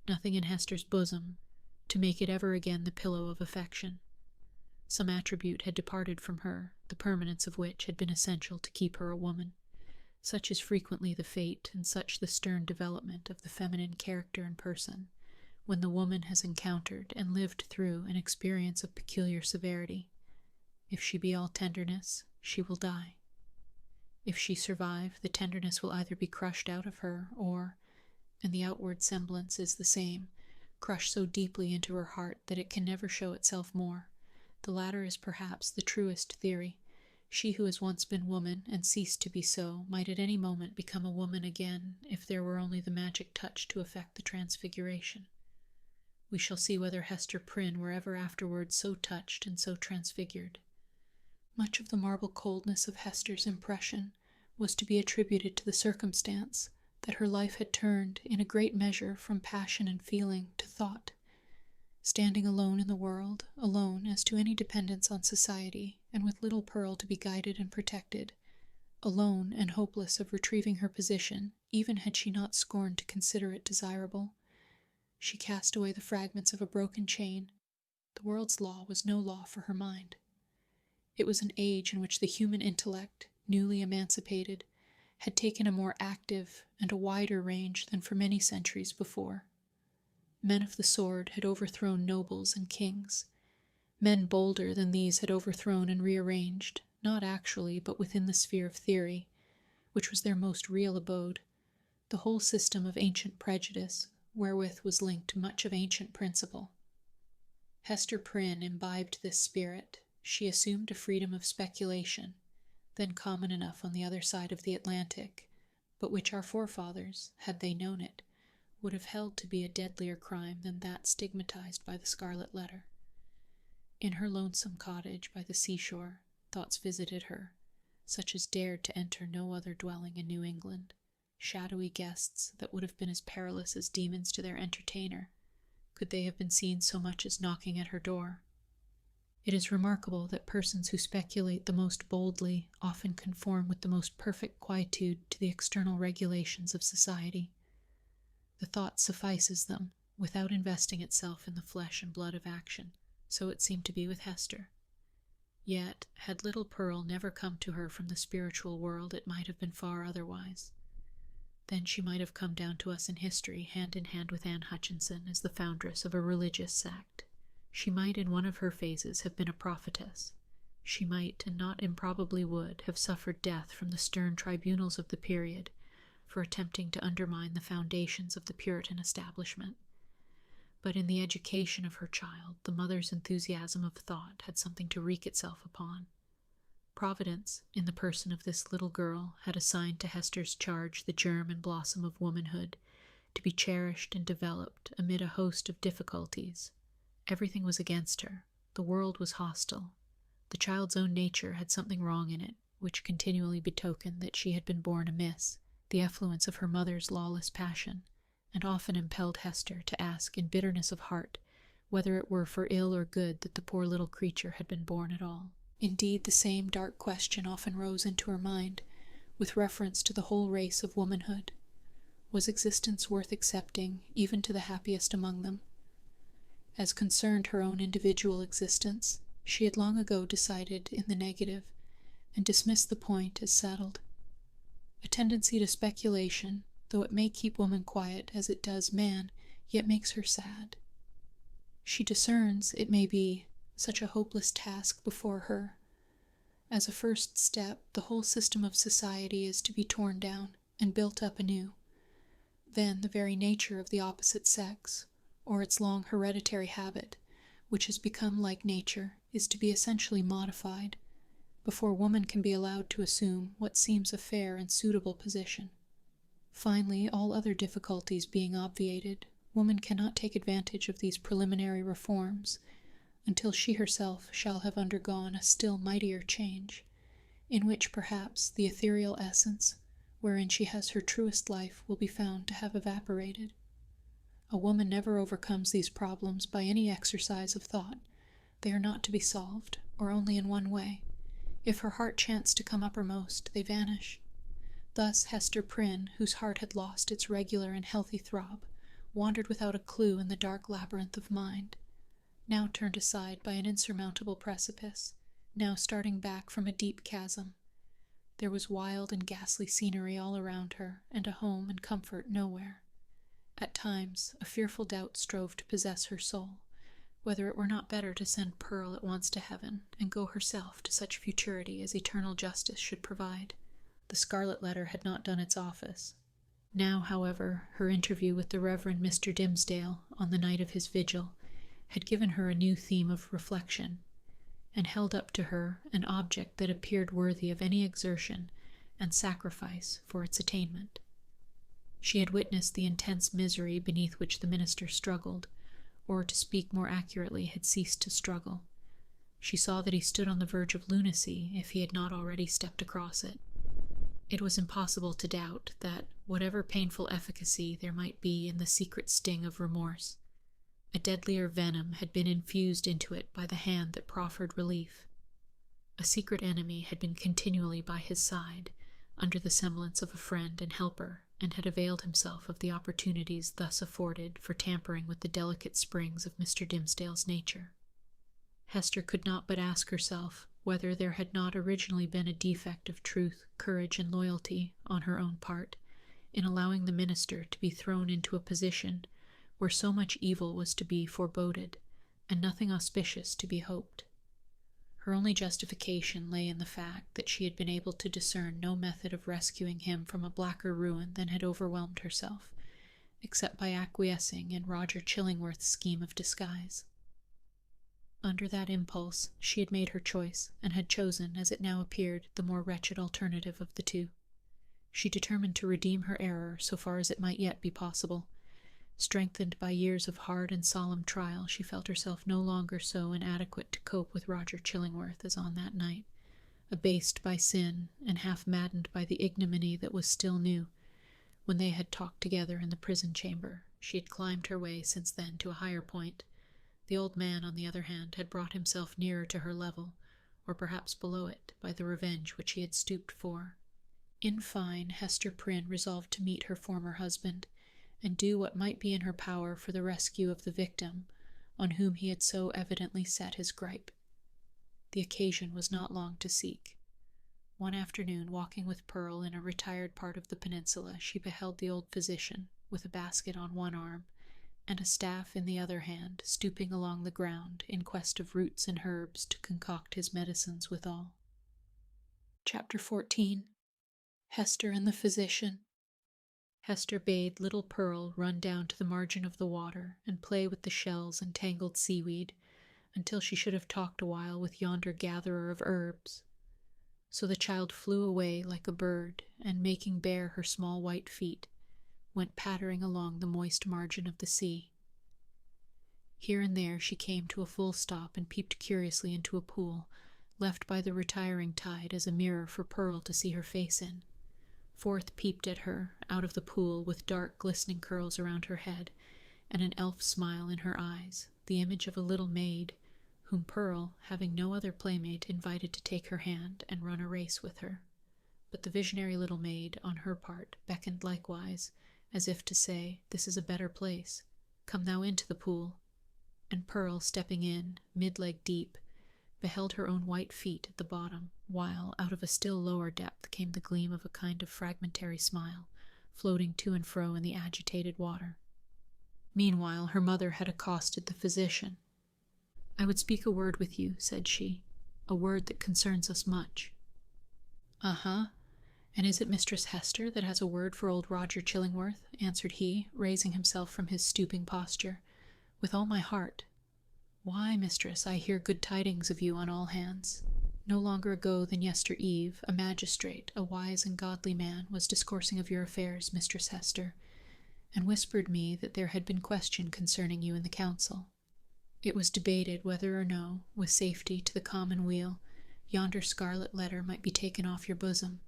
nothing in Hester's bosom to make it ever again the pillow of affection. Some attribute had departed from her, the permanence of which had been essential to keep her a woman. Such is frequently the fate, and such the stern development of the feminine character and person, when the woman has encountered and lived through an experience of peculiar severity. If she be all tenderness, she will die. If she survive, the tenderness will either be crushed out of her, or, and the outward semblance is the same, crushed so deeply into her heart that it can never show itself more. The latter is perhaps the truest theory. She who has once been woman and ceased to be so might at any moment become a woman again, if there were only the magic touch to effect the transfiguration. We shall see whether Hester Prynne were ever afterwards so touched and so transfigured. Much of the marble coldness of Hester's impression was to be attributed to the circumstance that her life had turned, in a great measure, from passion and feeling to thought. Standing alone in the world, alone as to any dependence on society, and with little Pearl to be guided and protected, alone and hopeless of retrieving her position, even had she not scorned to consider it desirable, she cast away the fragments of a broken chain. The world's law was no law for her mind. It was an age in which the human intellect, newly emancipated, had taken a more active and a wider range than for many centuries before. Men of the sword had overthrown nobles and kings. Men bolder than these had overthrown and rearranged, not actually, but within the sphere of theory, which was their most real abode, the whole system of ancient prejudice, wherewith was linked much of ancient principle. Hester Prynne imbibed this spirit. She assumed a freedom of speculation, then common enough on the other side of the Atlantic, but which our forefathers, had they known it, would have held to be a deadlier crime than that stigmatized by the Scarlet Letter. In her lonesome cottage by the seashore, thoughts visited her, such as dared to enter no other dwelling in New England, shadowy guests that would have been as perilous as demons to their entertainer, could they have been seen so much as knocking at her door. It is remarkable that persons who speculate the most boldly often conform with the most perfect quietude to the external regulations of society. The thought suffices them, without investing itself in the flesh and blood of action. So it seemed to be with Hester. Yet, had little Pearl never come to her from the spiritual world, it might have been far otherwise. Then she might have come down to us in history, hand in hand with Anne Hutchinson, as the foundress of a religious sect. She might, in one of her phases, have been a prophetess. She might, and not improbably would, have suffered death from the stern tribunals of the period, for attempting to undermine the foundations of the Puritan establishment. But in the education of her child, the mother's enthusiasm of thought had something to wreak itself upon. Providence, in the person of this little girl, had assigned to Hester's charge the germ and blossom of womanhood, to be cherished and developed amid a host of difficulties. Everything was against her. The world was hostile. The child's own nature had something wrong in it, which continually betokened that she had been born amiss, the effluence of her mother's lawless passion, and often impelled Hester to ask in bitterness of heart whether it were for ill or good that the poor little creature had been born at all. Indeed, the same dark question often rose into her mind, with reference to the whole race of womanhood. Was existence worth accepting, even to the happiest among them? As concerned her own individual existence, she had long ago decided in the negative, and dismissed the point as settled. A tendency to speculation, though it may keep woman quiet as it does man, yet makes her sad. She discerns, it may be, such a hopeless task before her. As a first step, the whole system of society is to be torn down and built up anew. Then the very nature of the opposite sex, or its long hereditary habit, which has become like nature, is to be essentially modified, before woman can be allowed to assume what seems a fair and suitable position. Finally, all other difficulties being obviated, woman cannot take advantage of these preliminary reforms until she herself shall have undergone a still mightier change, in which perhaps the ethereal essence wherein she has her truest life will be found to have evaporated. A woman never overcomes these problems by any exercise of thought. They are not to be solved, or only in one way. If her heart chance to come uppermost, they vanish. Thus Hester Prynne, whose heart had lost its regular and healthy throb, wandered without a clue in the dark labyrinth of mind, now turned aside by an insurmountable precipice, now starting back from a deep chasm. There was wild and ghastly scenery all around her, and a home and comfort nowhere. At times, a fearful doubt strove to possess her soul, whether it were not better to send Pearl at once to heaven, and go herself to such futurity as eternal justice should provide. The Scarlet Letter had not done its office. Now, however, her interview with the Reverend Mr. Dimmesdale, on the night of his vigil, had given her a new theme of reflection, and held up to her an object that appeared worthy of any exertion and sacrifice for its attainment. She had witnessed the intense misery beneath which the minister struggled, or, to speak more accurately, had ceased to struggle. She saw that he stood on the verge of lunacy if he had not already stepped across it. It was impossible to doubt that, whatever painful efficacy there might be in the secret sting of remorse, a deadlier venom had been infused into it by the hand that proffered relief. A secret enemy had been continually by his side, under the semblance of a friend and helper, and had availed himself of the opportunities thus afforded for tampering with the delicate springs of Mr. Dimmesdale's nature. Hester could not but ask herself whether there had not originally been a defect of truth, courage, and loyalty on her own part, in allowing the minister to be thrown into a position where so much evil was to be foreboded, and nothing auspicious to be hoped. Her only justification lay in the fact that she had been able to discern no method of rescuing him from a blacker ruin than had overwhelmed herself, except by acquiescing in Roger Chillingworth's scheme of disguise. Under that impulse, she had made her choice, and had chosen, as it now appeared, the more wretched alternative of the two. She determined to redeem her error so far as it might yet be possible. Strengthened by years of hard and solemn trial, she felt herself no longer so inadequate to cope with Roger Chillingworth as on that night. Abased by sin, and half maddened by the ignominy that was still new, when they had talked together in the prison chamber, she had climbed her way since then to a higher point. The old man, on the other hand, had brought himself nearer to her level, or perhaps below it, by the revenge which he had stooped for. In fine, Hester Prynne resolved to meet her former husband, and do what might be in her power for the rescue of the victim, on whom he had so evidently set his gripe. The occasion was not long to seek. One afternoon, walking with Pearl in a retired part of the peninsula, she beheld the old physician, with a basket on one arm, and a staff in the other hand, stooping along the ground in quest of roots and herbs to concoct his medicines withal. Chapter 14. Hester and the Physician. Hester bade little Pearl run down to the margin of the water and play with the shells and tangled seaweed, until she should have talked a while with yonder gatherer of herbs. So the child flew away like a bird, and making bare her small white feet, went pattering along the moist margin of the sea. Here and there she came to a full stop and peeped curiously into a pool, left by the retiring tide as a mirror for Pearl to see her face in. Forth peeped at her, out of the pool, with dark glistening curls around her head, and an elf smile in her eyes, the image of a little maid, whom Pearl, having no other playmate, invited to take her hand and run a race with her. But the visionary little maid, on her part, beckoned likewise, as if to say, "This is a better place. Come thou into the pool." And Pearl, stepping in, mid-leg deep, beheld her own white feet at the bottom, while out of a still lower depth came the gleam of a kind of fragmentary smile, floating to and fro in the agitated water. Meanwhile her mother had accosted the physician. "I would speak a word with you," said she, "a word that concerns us much." "Uh-huh. And is it Mistress Hester that has a word for old Roger Chillingworth?" answered he, raising himself from his stooping posture. "With all my heart. Why, mistress, I hear good tidings of you on all hands. No longer ago than yester eve, a magistrate, a wise and godly man, was discoursing of your affairs, Mistress Hester, and whispered me that there had been question concerning you in the council. It was debated whether or no, with safety to the common weal, yonder scarlet letter might be taken off your bosom.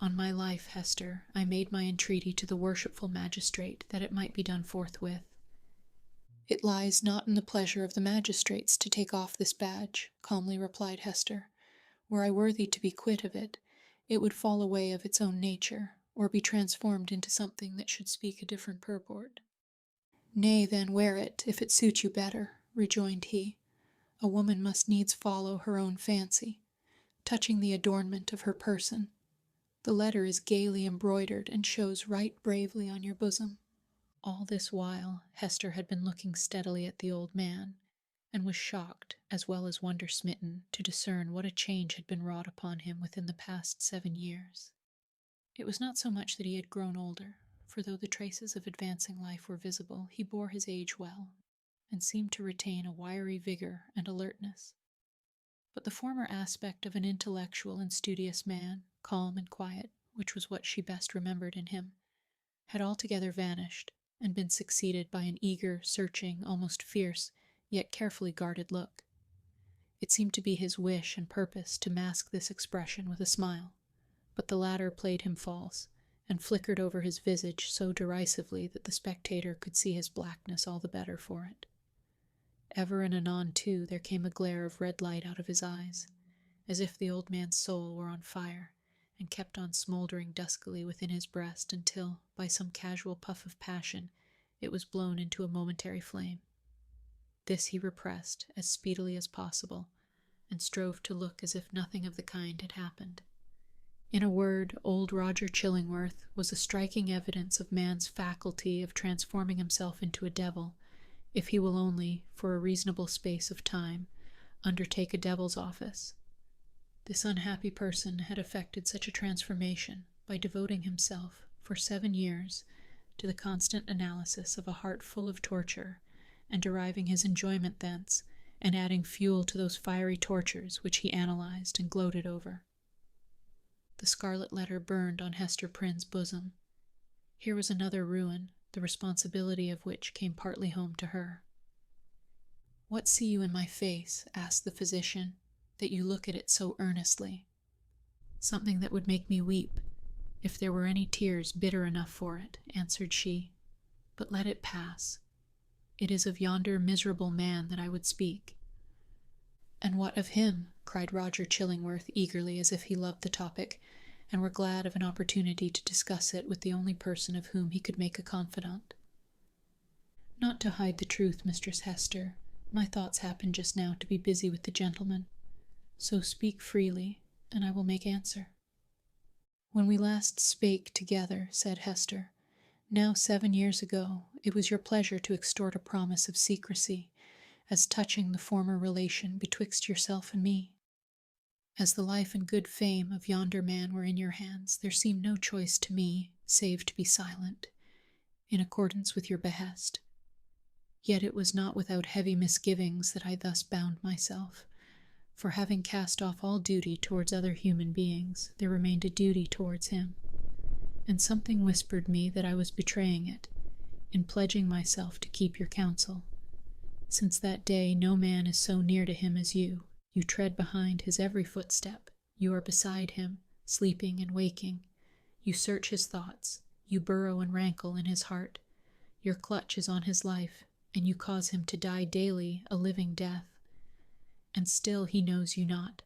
On my life, Hester, I made my entreaty to the worshipful magistrate that it might be done forthwith. "It lies not in the pleasure of the magistrates to take off this badge," calmly replied Hester. "Were I worthy to be quit of it, it would fall away of its own nature, or be transformed into something that should speak a different purport." "Nay, then, wear it, if it suit you better," rejoined he. "A woman must needs follow her own fancy, touching the adornment of her person. The letter is gaily embroidered, and shows right bravely on your bosom." All this while Hester had been looking steadily at the old man, and was shocked, as well as wonder-smitten, to discern what a change had been wrought upon him within the past 7 years. It was not so much that he had grown older, for though the traces of advancing life were visible, he bore his age well, and seemed to retain a wiry vigor and alertness. But the former aspect of an intellectual and studious man, calm and quiet, which was what she best remembered in him, had altogether vanished, and been succeeded by an eager, searching, almost fierce, yet carefully guarded look. It seemed to be his wish and purpose to mask this expression with a smile, but the latter played him false, and flickered over his visage so derisively that the spectator could see his blackness all the better for it. Ever and anon, too, there came a glare of red light out of his eyes, as if the old man's soul were on fire, and kept on smouldering duskily within his breast until, by some casual puff of passion, it was blown into a momentary flame. This he repressed as speedily as possible, and strove to look as if nothing of the kind had happened. In a word, old Roger Chillingworth was a striking evidence of man's faculty of transforming himself into a devil, if he will only, for a reasonable space of time, undertake a devil's office. This unhappy person had effected such a transformation by devoting himself, for 7 years, to the constant analysis of a heart full of torture, and deriving his enjoyment thence, and adding fuel to those fiery tortures which he analyzed and gloated over. The scarlet letter burned on Hester Prynne's bosom. Here was another ruin, the responsibility of which came partly home to her. "What see you in my face," asked the physician, "that you look at it so earnestly?" "Something that would make me weep, if there were any tears bitter enough for it," answered she. "But let it pass. It is of yonder miserable man that I would speak." "And what of him?" cried Roger Chillingworth eagerly, as if he loved the topic, and were glad of an opportunity to discuss it with the only person of whom he could make a confidant. "Not to hide the truth, Mistress Hester, my thoughts happen just now to be busy with the gentleman. So speak freely, and I will make answer." "When we last spake together," said Hester, "now 7 years ago, it was your pleasure to extort a promise of secrecy, as touching the former relation betwixt yourself and me. As the life and good fame of yonder man were in your hands, there seemed no choice to me, save to be silent, in accordance with your behest. Yet it was not without heavy misgivings that I thus bound myself, For having cast off all duty towards other human beings, there remained a duty towards him. And something whispered me that I was betraying it, in pledging myself to keep your counsel. Since that day no man is so near to him as you. You tread behind his every footstep. You are beside him, sleeping and waking. You search his thoughts. You burrow and rankle in his heart. Your clutch is on his life, and you cause him to die daily a living death. And still he knows you not.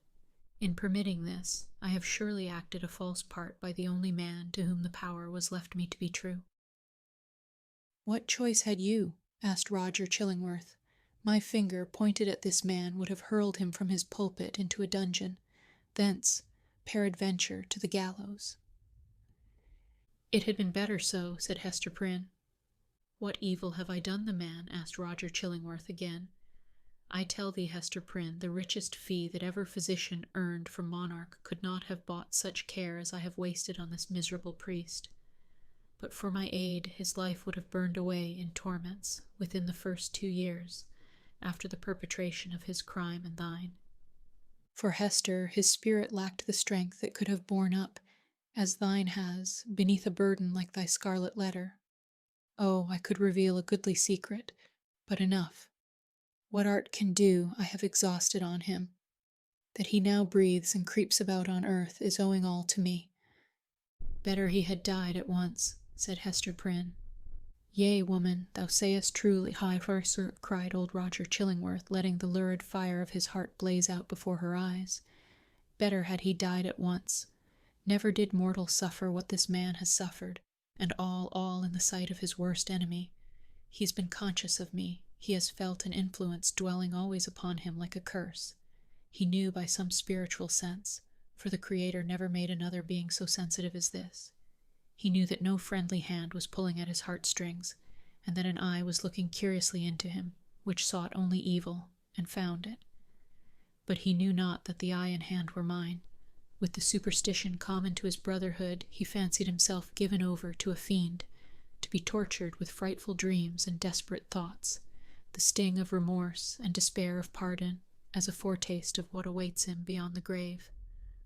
In permitting this, I have surely acted a false part by the only man to whom the power was left me to be true. What choice had you? Asked Roger Chillingworth. My finger pointed at this man would have hurled him from his pulpit into a dungeon, thence, peradventure, to the gallows. It had been better so, said Hester Prynne. What evil have I done the man? Asked Roger Chillingworth again. I tell thee, Hester Prynne, the richest fee that ever physician earned from monarch could not have bought such care as I have wasted on this miserable priest. But for my aid his life would have burned away in torments within the first 2 years, after the perpetration of his crime and thine. For Hester, his spirit lacked the strength that could have borne up, as thine has, beneath a burden like thy Scarlet Letter. Oh, I could reveal a goodly secret, but enough. What art can do I have exhausted on him. That he now breathes and creeps about on earth is owing all to me. Better he had died at once, said Hester Prynne. Yea, woman, thou sayest truly, high farcer, cried old Roger Chillingworth, letting the lurid fire of his heart blaze out before her eyes. Better had he died at once. Never did mortal suffer what this man has suffered, and all in the sight of his worst enemy. He has been conscious of me. He has felt an influence dwelling always upon him like a curse. He knew by some spiritual sense, for the Creator never made another being so sensitive as this. He knew that no friendly hand was pulling at his heartstrings, and that an eye was looking curiously into him, which sought only evil, and found it. But he knew not that the eye and hand were mine. With the superstition common to his brotherhood, he fancied himself given over to a fiend, to be tortured with frightful dreams and desperate thoughts, the sting of remorse and despair of pardon, as a foretaste of what awaits him beyond the grave.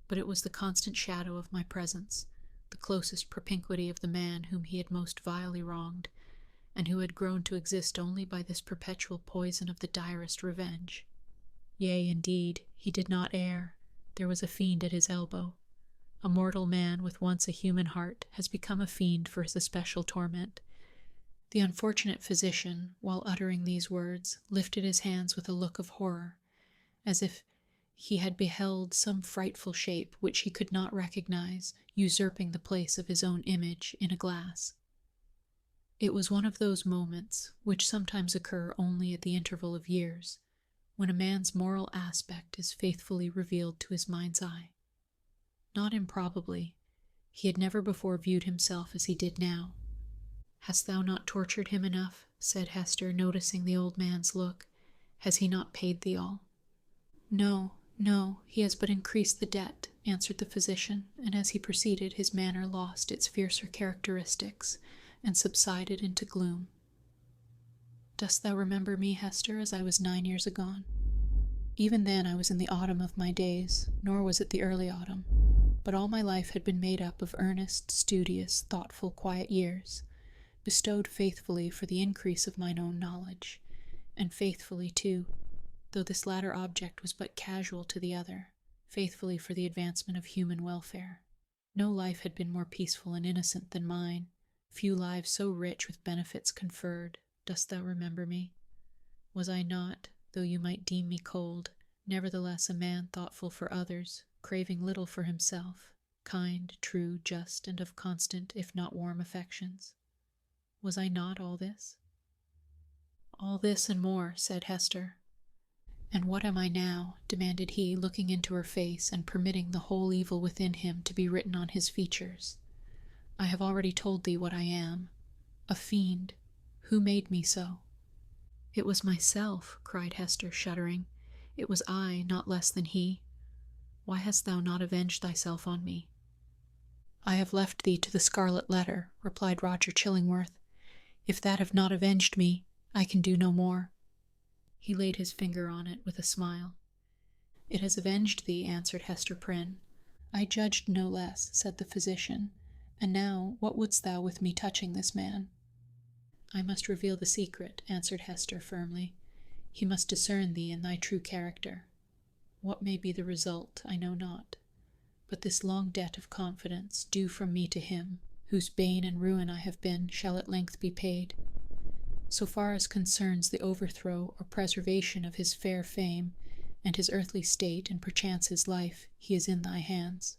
But it was the constant shadow of my presence, the closest propinquity of the man whom he had most vilely wronged, and who had grown to exist only by this perpetual poison of the direst revenge. Yea, indeed, he did not err. There was a fiend at his elbow. A mortal man with once a human heart has become a fiend for his especial torment. The unfortunate physician, while uttering these words, lifted his hands with a look of horror, as if he had beheld some frightful shape which he could not recognize, usurping the place of his own image in a glass. It was one of those moments, which sometimes occur only at the interval of years, when a man's moral aspect is faithfully revealed to his mind's eye. Not improbably, he had never before viewed himself as he did now. Hast thou not tortured him enough? Said Hester, noticing the old man's look. Has he not paid thee all? No, he has but increased the debt, answered the physician, and as he proceeded his manner lost its fiercer characteristics, and subsided into gloom. Dost thou remember me, Hester, as I was 9 years agone? Even then I was in the autumn of my days, nor was it the early autumn, but all my life had been made up of earnest, studious, thoughtful, quiet years, bestowed faithfully for the increase of mine own knowledge, and faithfully, too, though this latter object was but casual to the other, faithfully for the advancement of human welfare. No life had been more peaceful and innocent than mine, few lives so rich with benefits conferred. Dost thou remember me? Was I not, though you might deem me cold, nevertheless a man thoughtful for others, craving little for himself, kind, true, just, and of constant, if not warm affections? Was I not all this? All this and more, said Hester. And what am I now? Demanded he, looking into her face and permitting the whole evil within him to be written on his features. I have already told thee what I am. A fiend. Who made me so? It was myself, cried Hester, shuddering. It was I, not less than he. Why hast thou not avenged thyself on me? I have left thee to the Scarlet Letter, replied Roger Chillingworth. If that have not avenged me, I can do no more. He laid his finger on it with a smile. "It has avenged thee," answered Hester Prynne. "I judged no less," said the physician. "And now, what wouldst thou with me touching this man?" "I must reveal the secret," answered Hester firmly. "He must discern thee in thy true character. What may be the result, I know not. But this long debt of confidence, due from me to him, whose bane and ruin I have been, shall at length be paid. So far as concerns the overthrow or preservation of his fair fame, and his earthly state, and perchance his life, he is in thy hands.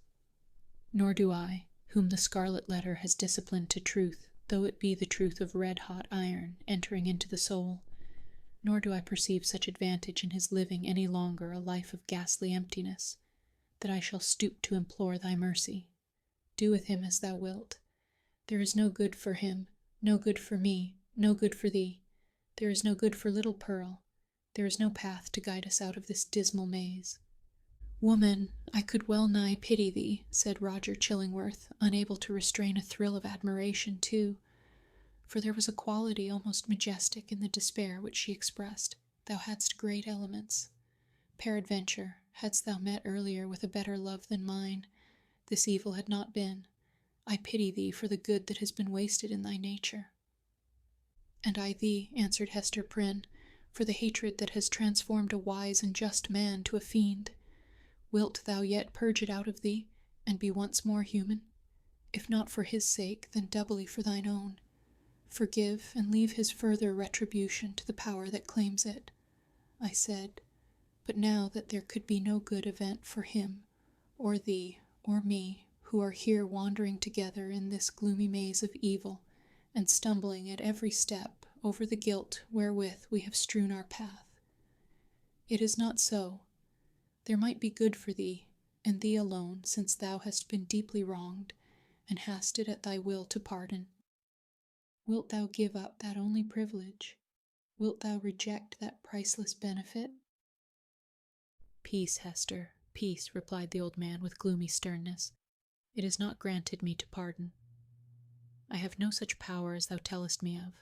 Nor do I, whom the Scarlet Letter has disciplined to truth, though it be the truth of red-hot iron entering into the soul, nor do I perceive such advantage in his living any longer a life of ghastly emptiness, that I shall stoop to implore thy mercy. Do with him as thou wilt. There is no good for him, no good for me, no good for thee. There is no good for little Pearl. There is no path to guide us out of this dismal maze." "Woman, I could well nigh pity thee," said Roger Chillingworth, unable to restrain a thrill of admiration too, for there was a quality almost majestic in the despair which she expressed. "Thou hadst great elements. Peradventure, hadst thou met earlier with a better love than mine, this evil had not been. I pity thee for the good that has been wasted in thy nature." "And I thee," answered Hester Prynne, "for the hatred that has transformed a wise and just man to a fiend. Wilt thou yet purge it out of thee, and be once more human? If not for his sake, then doubly for thine own. Forgive, and leave his further retribution to the power that claims it." I said, "But now that there could be no good event for him, or thee, or me, who are here wandering together in this gloomy maze of evil, and stumbling at every step over the guilt wherewith we have strewn our path. It is not so. There might be good for thee, and thee alone, since thou hast been deeply wronged, and hast it at thy will to pardon. Wilt thou give up that only privilege? Wilt thou reject that priceless benefit?" "Peace, Hester, peace," replied the old man with gloomy sternness. "It is not granted me to pardon. I have no such power as thou tellest me of.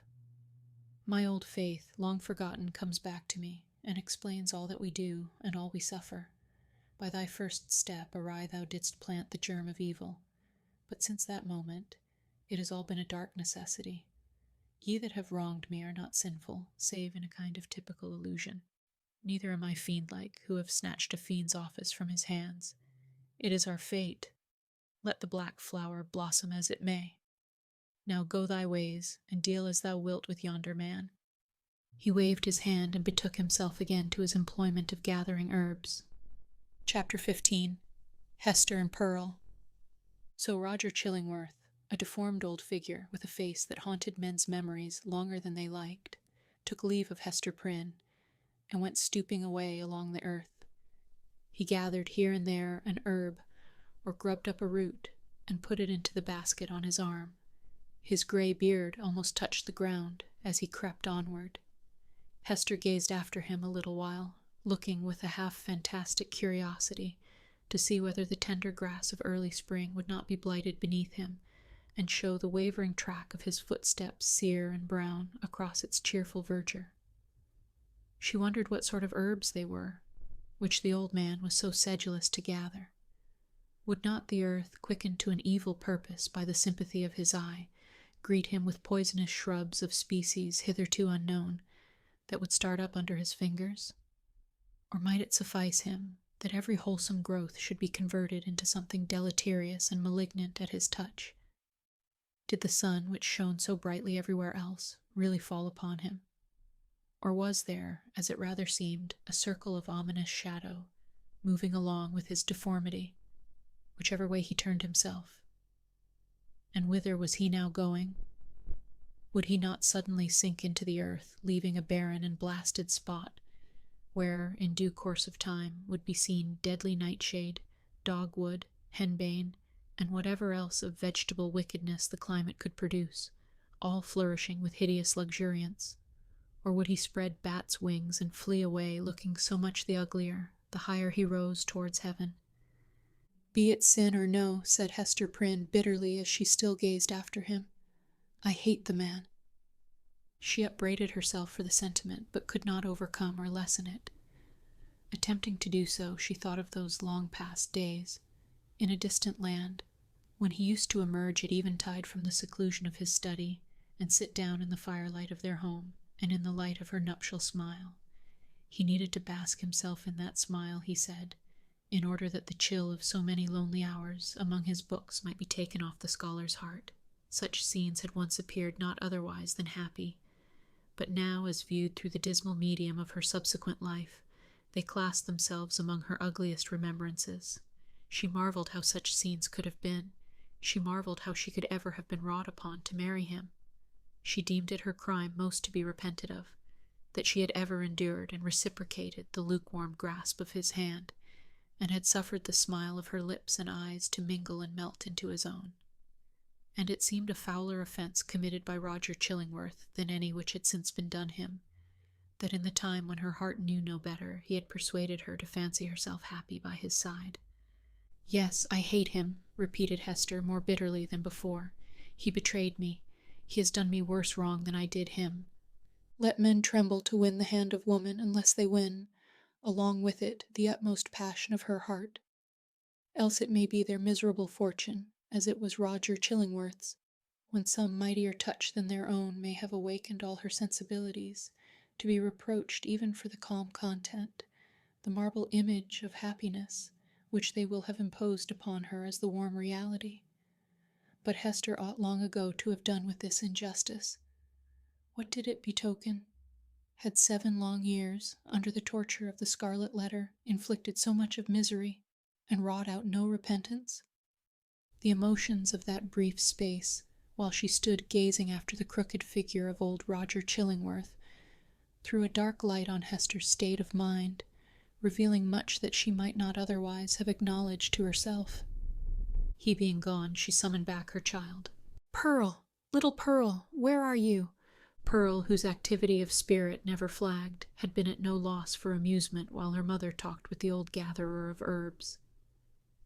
My old faith, long forgotten, comes back to me, and explains all that we do, and all we suffer. By thy first step awry thou didst plant the germ of evil, but since that moment it has all been a dark necessity. Ye that have wronged me are not sinful, save in a kind of typical illusion. Neither am I fiend-like, who have snatched a fiend's office from his hands. It is our fate. Let the black flower blossom as it may. Now go thy ways, and deal as thou wilt with yonder man." He waved his hand and betook himself again to his employment of gathering herbs. Chapter 15. Hester and Pearl. So Roger Chillingworth, a deformed old figure with a face that haunted men's memories longer than they liked, took leave of Hester Prynne, and went stooping away along the earth. He gathered here and there an herb, or grubbed up a root, and put it into the basket on his arm. His grey beard almost touched the ground as he crept onward. Hester gazed after him a little while, looking with a half-fantastic curiosity to see whether the tender grass of early spring would not be blighted beneath him, and show the wavering track of his footsteps sere and brown across its cheerful verdure. She wondered what sort of herbs they were, which the old man was so sedulous to gather. Would not the earth, quickened to an evil purpose by the sympathy of his eye, greet him with poisonous shrubs of species hitherto unknown, that would start up under his fingers? Or might it suffice him that every wholesome growth should be converted into something deleterious and malignant at his touch? Did the sun, which shone so brightly everywhere else, really fall upon him? Or was there, as it rather seemed, a circle of ominous shadow, moving along with his deformity, whichever way he turned himself? And whither was he now going? Would he not suddenly sink into the earth, leaving a barren and blasted spot, where, in due course of time, would be seen deadly nightshade, dogwood, henbane, and whatever else of vegetable wickedness the climate could produce, all flourishing with hideous luxuriance? Or would he spread bat's wings and flee away, looking so much the uglier, the higher he rose towards heaven? "Be it sin or no," said Hester Prynne bitterly as she still gazed after him, "I hate the man." She upbraided herself for the sentiment, but could not overcome or lessen it. Attempting to do so, she thought of those long-past days, in a distant land, when he used to emerge at eventide from the seclusion of his study and sit down in the firelight of their home and in the light of her nuptial smile. He needed to bask himself in that smile, he said, in order that the chill of so many lonely hours among his books might be taken off the scholar's heart. Such scenes had once appeared not otherwise than happy, but now, as viewed through the dismal medium of her subsequent life, they classed themselves among her ugliest remembrances. She marveled how such scenes could have been. She marveled how she could ever have been wrought upon to marry him. She deemed it her crime most to be repented of, that she had ever endured and reciprocated the lukewarm grasp of his hand, and had suffered the smile of her lips and eyes to mingle and melt into his own. And it seemed a fouler offense committed by Roger Chillingworth than any which had since been done him, that in the time when her heart knew no better, he had persuaded her to fancy herself happy by his side. "Yes, I hate him," repeated Hester more bitterly than before. "He betrayed me. He has done me worse wrong than I did him. Let men tremble to win the hand of woman unless they win, along with it, the utmost passion of her heart. Else it may be their miserable fortune, as it was Roger Chillingworth's, when some mightier touch than their own may have awakened all her sensibilities, to be reproached even for the calm content, the marble image of happiness, which they will have imposed upon her as the warm reality. But Hester ought long ago to have done with this injustice. What did it betoken? Had 7 long years, under the torture of the Scarlet Letter, inflicted so much of misery, and wrought out no repentance? The emotions of that brief space, while she stood gazing after the crooked figure of old Roger Chillingworth, threw a dark light on Hester's state of mind, revealing much that she might not otherwise have acknowledged to herself. He being gone, she summoned back her child. "Pearl! Little Pearl! Where are you?" Pearl, whose activity of spirit never flagged, had been at no loss for amusement while her mother talked with the old gatherer of herbs.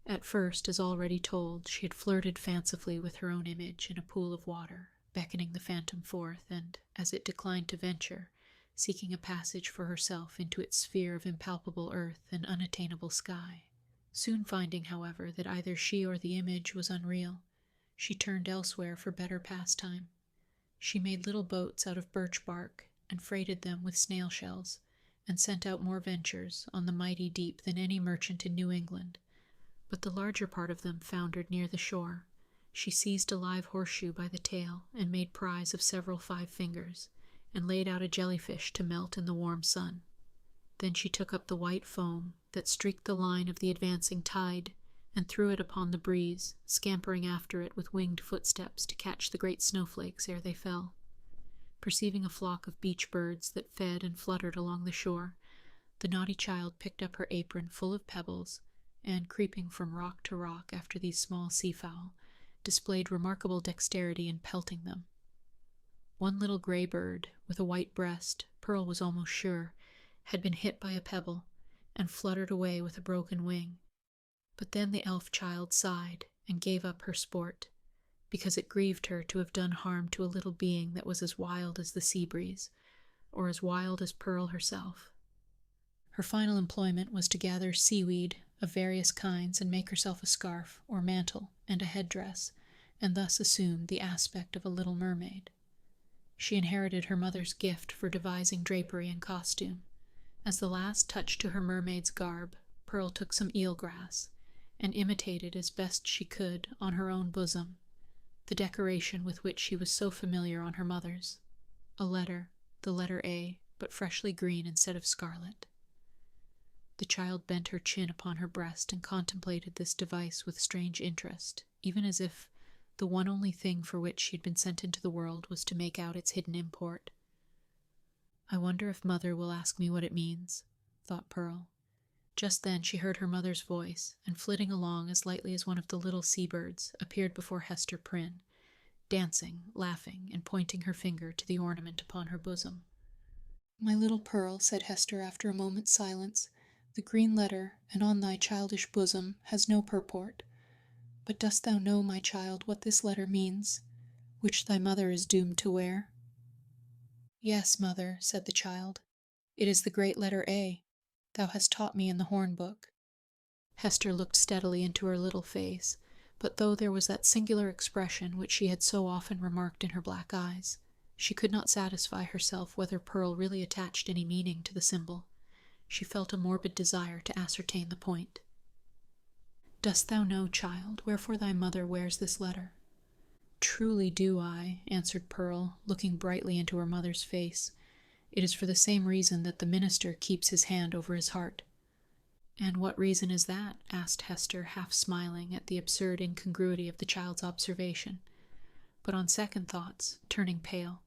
At first, as already told, she had flirted fancifully with her own image in a pool of water, beckoning the phantom forth, and, as it declined to venture, seeking a passage for herself into its sphere of impalpable earth and unattainable sky. Soon finding, however, that either she or the image was unreal, she turned elsewhere for better pastime. She made little boats out of birch bark, and freighted them with snail shells, and sent out more ventures on the mighty deep than any merchant in New England, but the larger part of them foundered near the shore. She seized a live horseshoe by the tail, and made prize of several 5 fingers, and laid out a jellyfish to melt in the warm sun. Then she took up the white foam that streaked the line of the advancing tide, and threw it upon the breeze, scampering after it with winged footsteps to catch the great snowflakes ere they fell. Perceiving a flock of beach birds that fed and fluttered along the shore, the naughty child picked up her apron full of pebbles, and, creeping from rock to rock after these small seafowl, displayed remarkable dexterity in pelting them. One little gray bird, with a white breast, Pearl was almost sure, had been hit by a pebble, and fluttered away with a broken wing. But then the elf child sighed, and gave up her sport, because it grieved her to have done harm to a little being that was as wild as the sea breeze, or as wild as Pearl herself. Her final employment was to gather seaweed of various kinds and make herself a scarf or mantle and a headdress, and thus assumed the aspect of a little mermaid. She inherited her mother's gift for devising drapery and costume. As the last touch to her mermaid's garb, Pearl took some eelgrass, and imitated as best she could on her own bosom the decoration with which she was so familiar on her mother's, a letter, the letter A, but freshly green instead of scarlet. The child bent her chin upon her breast and contemplated this device with strange interest, even as if the one only thing for which she had been sent into the world was to make out its hidden import. "I wonder if Mother will ask me what it means," thought Pearl. Just then she heard her mother's voice, and flitting along as lightly as one of the little sea-birds, appeared before Hester Prynne, dancing, laughing, and pointing her finger to the ornament upon her bosom. "My little Pearl," said Hester after a moment's silence, "the green letter, and on thy childish bosom, has no purport. But dost thou know, my child, what this letter means, which thy mother is doomed to wear?" "Yes, mother," said the child. "It is the great letter A." thou hast taught me in the horn book." Hester looked steadily into her little face, but though there was that singular expression which she had so often remarked in her black eyes, she could not satisfy herself whether Pearl really attached any meaning to the symbol. She felt a morbid desire to ascertain the point. "Dost thou know, child, wherefore thy mother wears this letter?" "Truly do I," answered Pearl, looking brightly into her mother's face. "It is for the same reason that the minister keeps his hand over his heart." "And what reason is that?" asked Hester, half smiling at the absurd incongruity of the child's observation. But on second thoughts, turning pale,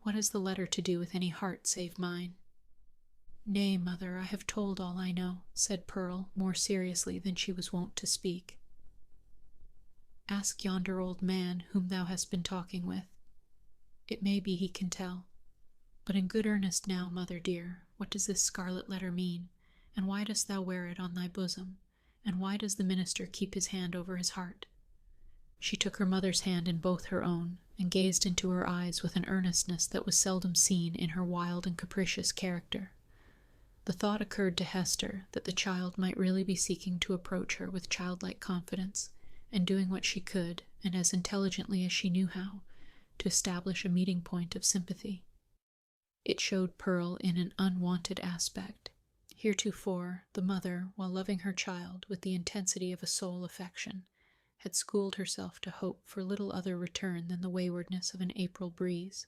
"What has the letter to do with any heart save mine?" "Nay, mother, I have told all I know," said Pearl, more seriously than she was wont to speak. "Ask yonder old man whom thou hast been talking with. It may be he can tell. But in good earnest now, mother dear, what does this scarlet letter mean? And why dost thou wear it on thy bosom? And why does the minister keep his hand over his heart?" She took her mother's hand in both her own, and gazed into her eyes with an earnestness that was seldom seen in her wild and capricious character. The thought occurred to Hester that the child might really be seeking to approach her with childlike confidence, and doing what she could, and as intelligently as she knew how, to establish a meeting point of sympathy. It showed Pearl in an unwonted aspect. Heretofore, the mother, while loving her child with the intensity of a soul affection, had schooled herself to hope for little other return than the waywardness of an April breeze,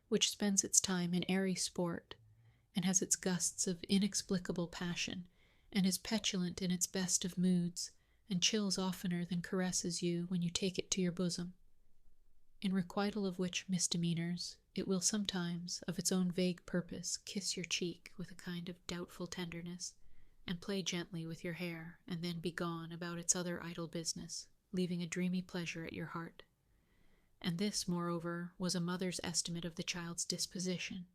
which spends its time in airy sport, and has its gusts of inexplicable passion, and is petulant in its best of moods, and chills oftener than caresses you when you take it to your bosom. In requital of which misdemeanors, it will sometimes, of its own vague purpose, kiss your cheek with a kind of doubtful tenderness, and play gently with your hair, and then be gone about its other idle business, leaving a dreamy pleasure at your heart. And this, moreover, was a mother's estimate of the child's disposition.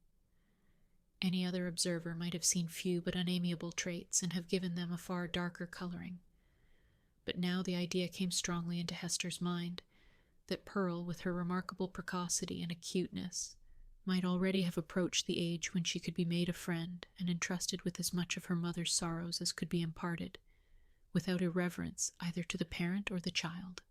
Any other observer might have seen few but unamiable traits, and have given them a far darker coloring. But now the idea came strongly into Hester's mind, that Pearl, with her remarkable precocity and acuteness, might already have approached the age when she could be made a friend, and entrusted with as much of her mother's sorrows as could be imparted, without irreverence either to the parent or the child.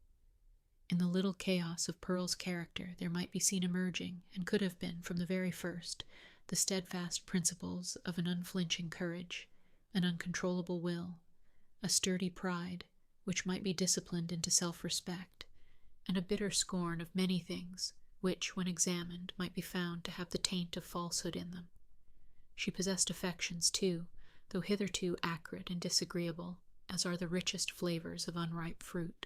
In the little chaos of Pearl's character there might be seen emerging, and could have been from the very first, the steadfast principles of an unflinching courage, an uncontrollable will, a sturdy pride, which might be disciplined into self-respect, and a bitter scorn of many things, which, when examined, might be found to have the taint of falsehood in them. She possessed affections, too, though hitherto acrid and disagreeable, as are the richest flavors of unripe fruit.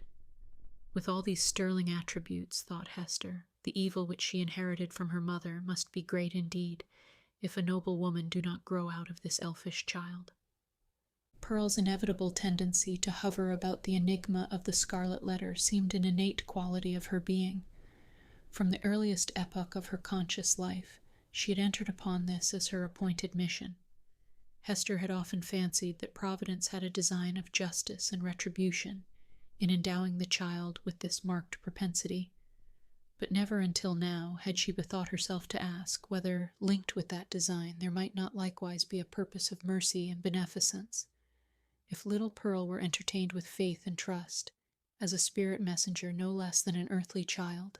With all these sterling attributes, thought Hester, the evil which she inherited from her mother must be great indeed, if a noble woman do not grow out of this elfish child. Pearl's inevitable tendency to hover about the enigma of the Scarlet Letter seemed an innate quality of her being. From the earliest epoch of her conscious life, she had entered upon this as her appointed mission. Hester had often fancied that Providence had a design of justice and retribution in endowing the child with this marked propensity, but never until now had she bethought herself to ask whether, linked with that design, there might not likewise be a purpose of mercy and beneficence. If little Pearl were entertained with faith and trust, as a spirit messenger no less than an earthly child,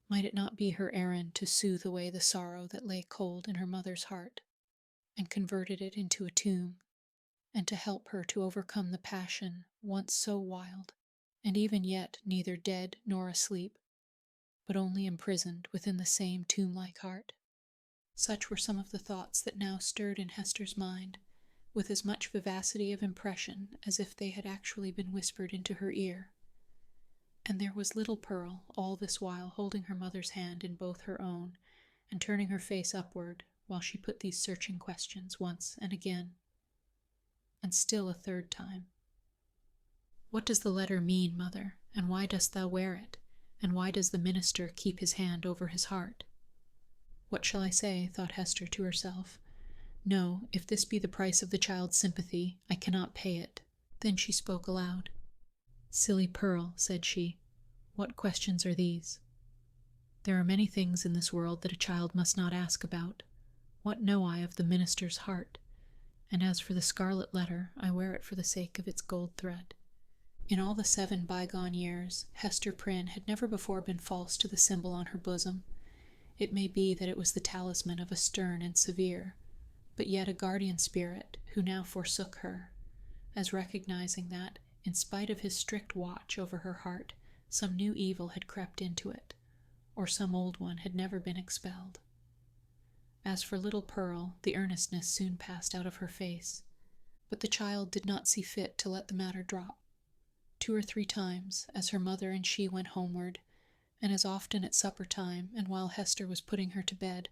might it not be her errand to soothe away the sorrow that lay cold in her mother's heart, and converted it into a tomb, and to help her to overcome the passion once so wild, and even yet neither dead nor asleep, but only imprisoned within the same tomb-like heart? Such were some of the thoughts that now stirred in Hester's mind, with as much vivacity of impression as if they had actually been whispered into her ear. And there was little Pearl all this while holding her mother's hand in both her own, and turning her face upward while she put these searching questions once and again, and still a third time. "What does the letter mean, mother, and why dost thou wear it, and why does the minister keep his hand over his heart?" "What shall I say?" thought Hester to herself. "No, if this be the price of the child's sympathy, I cannot pay it." Then she spoke aloud. "Silly Pearl," said she, "what questions are these? There are many things in this world that a child must not ask about. What know I of the minister's heart? And as for the Scarlet Letter, I wear it for the sake of its gold thread. In all the 7 bygone years, Hester Prynne had never before been false to the symbol on her bosom. It may be that it was the talisman of a stern and severe, but yet a guardian spirit who now forsook her, as recognizing that, in spite of his strict watch over her heart, some new evil had crept into it, or some old one had never been expelled. As for little Pearl, the earnestness soon passed out of her face, but the child did not see fit to let the matter drop. 2 or 3 times, as her mother and she went homeward, and as often at supper time and while Hester was putting her to bed,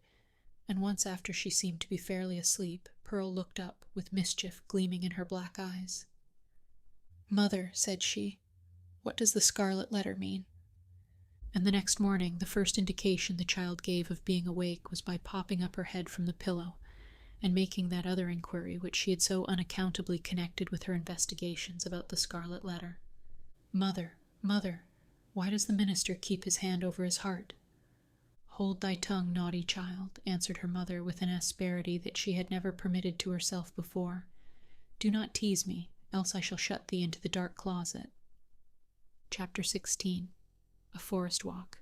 and once after she seemed to be fairly asleep, Pearl looked up, with mischief gleaming in her black eyes. "Mother," said she, "what does the Scarlet Letter mean?" And the next morning the first indication the child gave of being awake was by popping up her head from the pillow, and making that other inquiry which she had so unaccountably connected with her investigations about the Scarlet Letter. "Mother, mother, why does the minister keep his hand over his heart?" "Hold thy tongue, naughty child," answered her mother with an asperity that she had never permitted to herself before. "Do not tease me, else I shall shut thee into the dark closet." Chapter 16. A Forest Walk.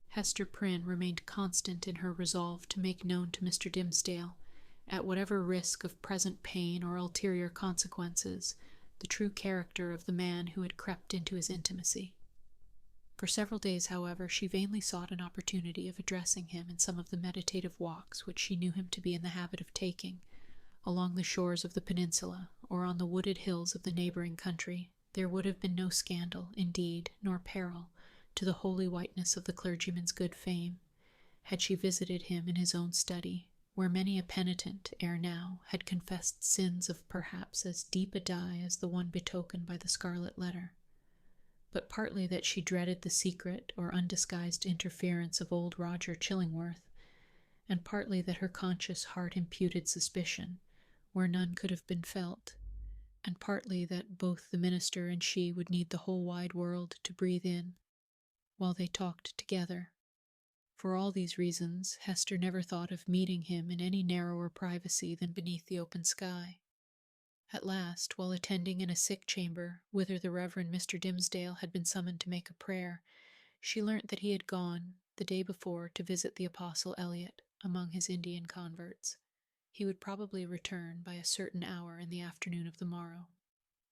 Hester Prynne remained constant in her resolve to make known to Mr. Dimmesdale, at whatever risk of present pain or ulterior consequences, the true character of the man who had crept into his intimacy. For several days, however, she vainly sought an opportunity of addressing him in some of the meditative walks which she knew him to be in the habit of taking, along the shores of the peninsula, or on the wooded hills of the neighboring country. There would have been no scandal, indeed, nor peril, to the holy whiteness of the clergyman's good fame, had she visited him in his own study, where many a penitent, ere now, had confessed sins of perhaps as deep a dye as the one betokened by the Scarlet Letter. But partly that she dreaded the secret or undisguised interference of old Roger Chillingworth, and partly that her conscious heart imputed suspicion, where none could have been felt, and partly that both the minister and she would need the whole wide world to breathe in, while they talked together. For all these reasons, Hester never thought of meeting him in any narrower privacy than beneath the open sky. At last, while attending in a sick chamber, whither the Reverend Mr. Dimmesdale had been summoned to make a prayer, she learnt that he had gone, the day before, to visit the Apostle Eliot among his Indian converts. He would probably return by a certain hour in the afternoon of the morrow.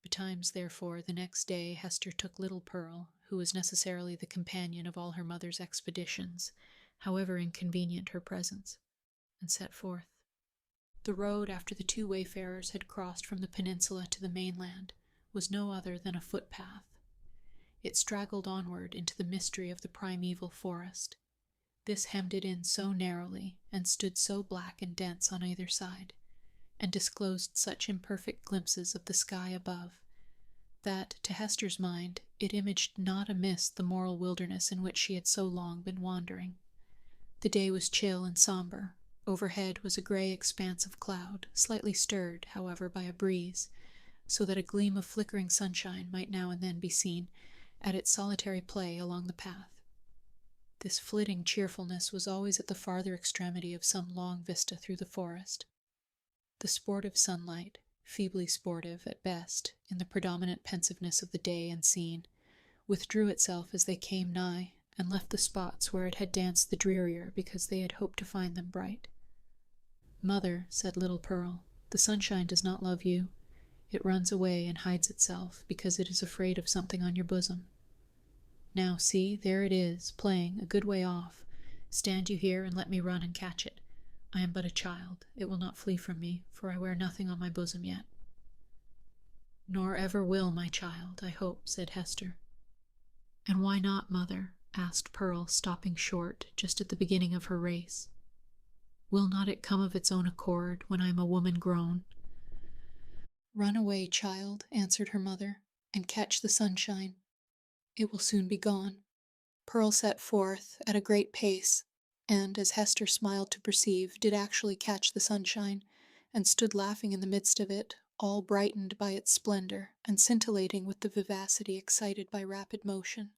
Betimes, therefore, the next day Hester took little Pearl, who was necessarily the companion of all her mother's expeditions, however inconvenient her presence, and set forth. The road, after the 2 wayfarers had crossed from the peninsula to the mainland, was no other than a footpath. It straggled onward into the mystery of the primeval forest. This hemmed it in so narrowly, and stood so black and dense on either side, and disclosed such imperfect glimpses of the sky above, that, to Hester's mind, it imaged not amiss the moral wilderness in which she had so long been wandering. The day was chill and sombre. Overhead was a grey expanse of cloud, slightly stirred, however, by a breeze, so that a gleam of flickering sunshine might now and then be seen at its solitary play along the path. This flitting cheerfulness was always at the farther extremity of some long vista through the forest. The sportive sunlight, feebly sportive at best, in the predominant pensiveness of the day and scene, withdrew itself as they came nigh, and left the spots where it had danced the drearier because they had hoped to find them bright. "Mother," said little Pearl, "the sunshine does not love you. It runs away and hides itself, because it is afraid of something on your bosom. Now see, there it is, playing, a good way off. Stand you here, and let me run and catch it. I am but a child. It will not flee from me, for I wear nothing on my bosom yet." "Nor ever will, my child, I hope," said Hester. "And why not, mother?" asked Pearl, stopping short, just at the beginning of her race. "Will not it come of its own accord, when I am a woman grown?" "Run away, child," answered her mother, "and catch the sunshine. It will soon be gone." Pearl set forth at a great pace, and, as Hester smiled to perceive, did actually catch the sunshine, and stood laughing in the midst of it, all brightened by its splendor, and scintillating with the vivacity excited by rapid motion.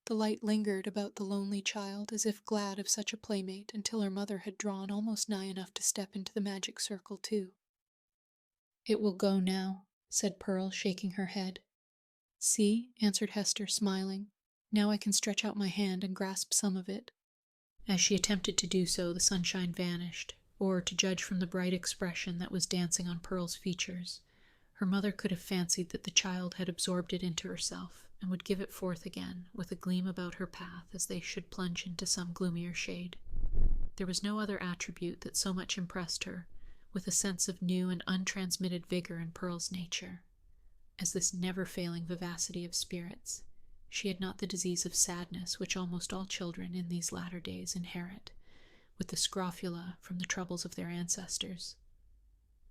The light lingered about the lonely child, as if glad of such a playmate, until her mother had drawn almost nigh enough to step into the magic circle too. "It will go now," said Pearl, shaking her head. "See," answered Hester, smiling. "Now I can stretch out my hand and grasp some of it." As she attempted to do so, the sunshine vanished, or, to judge from the bright expression that was dancing on Pearl's features, her mother could have fancied that the child had absorbed it into herself, and would give it forth again, with a gleam about her path as they should plunge into some gloomier shade. There was no other attribute that so much impressed her, with a sense of new and untransmitted vigor in Pearl's nature, as this never-failing vivacity of spirits. She had not the disease of sadness which almost all children in these latter days inherit, with the scrofula from the troubles of their ancestors.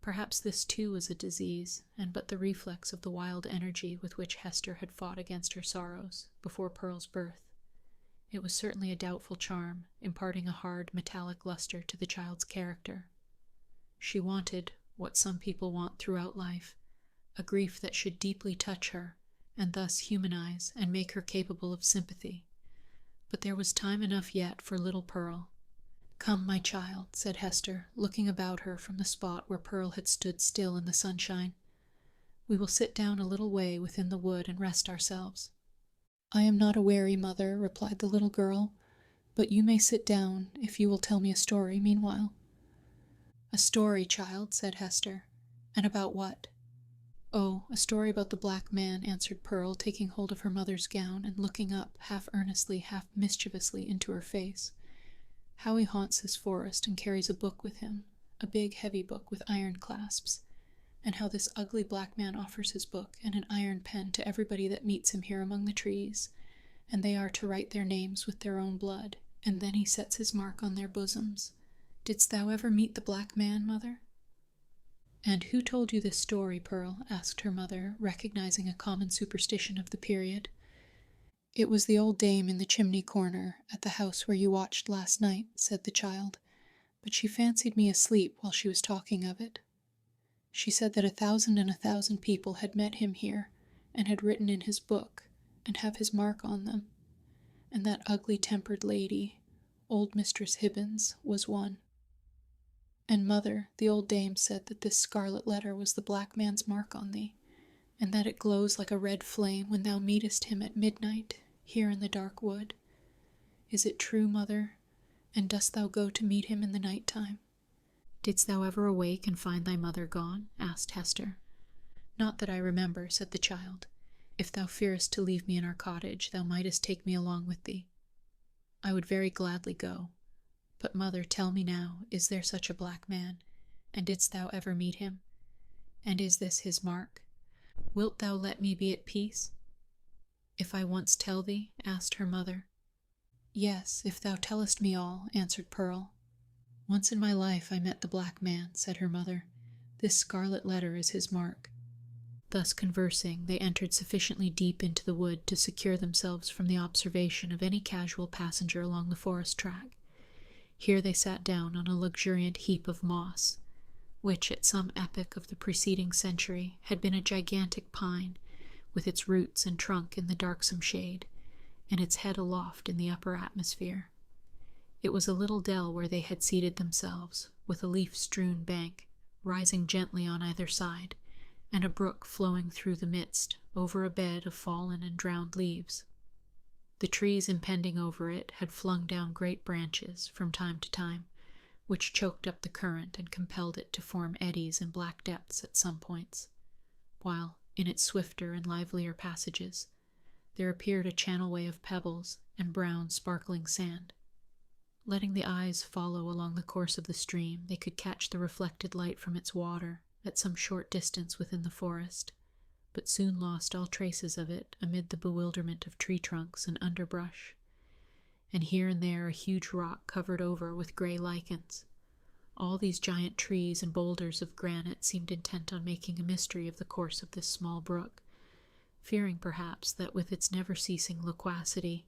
Perhaps this too was a disease, and but the reflex of the wild energy with which Hester had fought against her sorrows before Pearl's birth. It was certainly a doubtful charm, imparting a hard, metallic luster to the child's character. She wanted, what some people want throughout life, a grief that should deeply touch her, and thus humanize and make her capable of sympathy. But there was time enough yet for little Pearl. "Come, my child," said Hester, looking about her from the spot where Pearl had stood still in the sunshine. "We will sit down a little way within the wood and rest ourselves." "I am not a weary mother," replied the little girl, "but you may sit down if you will tell me a story meanwhile." "A story, child," said Hester. "And about what?" "Oh, a story about the black man," answered Pearl, taking hold of her mother's gown and looking up, half earnestly, half mischievously, into her face. "How he haunts his forest and carries a book with him, a big, heavy book with iron clasps, and how this ugly black man offers his book and an iron pen to everybody that meets him here among the trees, and they are to write their names with their own blood, and then he sets his mark on their bosoms. Didst thou ever meet the black man, mother?" "And who told you this story, Pearl?" asked her mother, recognizing a common superstition of the period. "It was the old dame in the chimney corner, at the house where you watched last night," said the child, "but she fancied me asleep while she was talking of it. She said that 1,000 people had met him here, and had written in his book, and have his mark on them, and that ugly-tempered lady, old Mistress Hibbins, was one. And, mother, the old dame said that this Scarlet Letter was the black man's mark on thee, and that it glows like a red flame when thou meetest him at midnight, here in the dark wood. Is it true, mother, and dost thou go to meet him in the night time?" "Didst thou ever awake and find thy mother gone?" asked Hester. "Not that I remember," said the child. "If thou fearest to leave me in our cottage, thou mightest take me along with thee. I would very gladly go. But, mother, tell me now, is there such a black man, and didst thou ever meet him? And is this his mark? Wilt thou let me be at peace?" "If I once tell thee?" asked her mother. "Yes, if thou tellest me all," answered Pearl. "Once in my life I met the black man," said her mother. "This Scarlet Letter is his mark." Thus conversing, they entered sufficiently deep into the wood to secure themselves from the observation of any casual passenger along the forest track. Here they sat down on a luxuriant heap of moss, which, at some epoch of the preceding century, had been a gigantic pine, with its roots and trunk in the darksome shade, and its head aloft in the upper atmosphere. It was a little dell where they had seated themselves, with a leaf-strewn bank, rising gently on either side, and a brook flowing through the midst, over a bed of fallen and drowned leaves. The trees impending over it had flung down great branches, from time to time, which choked up the current and compelled it to form eddies and black depths at some points, while, in its swifter and livelier passages, there appeared a channelway of pebbles and brown, sparkling sand. Letting the eyes follow along the course of the stream, they could catch the reflected light from its water at some short distance within the forest, but soon lost all traces of it amid the bewilderment of tree trunks and underbrush, and here and there a huge rock covered over with gray lichens. All these giant trees and boulders of granite seemed intent on making a mystery of the course of this small brook, fearing perhaps that with its never-ceasing loquacity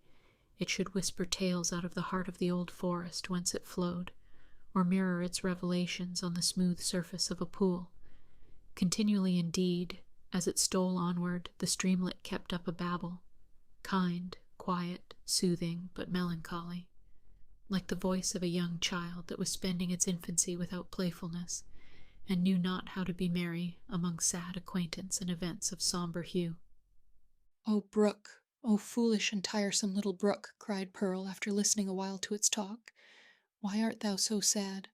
it should whisper tales out of the heart of the old forest whence it flowed, or mirror its revelations on the smooth surface of a pool. Continually, indeed, as it stole onward, the streamlet kept up a babble, kind, quiet, soothing, but melancholy, like the voice of a young child that was spending its infancy without playfulness, and knew not how to be merry among sad acquaintance and events of sombre hue. "O brook, O foolish and tiresome little brook," cried Pearl, after listening a while to its talk, "why art thou so sad?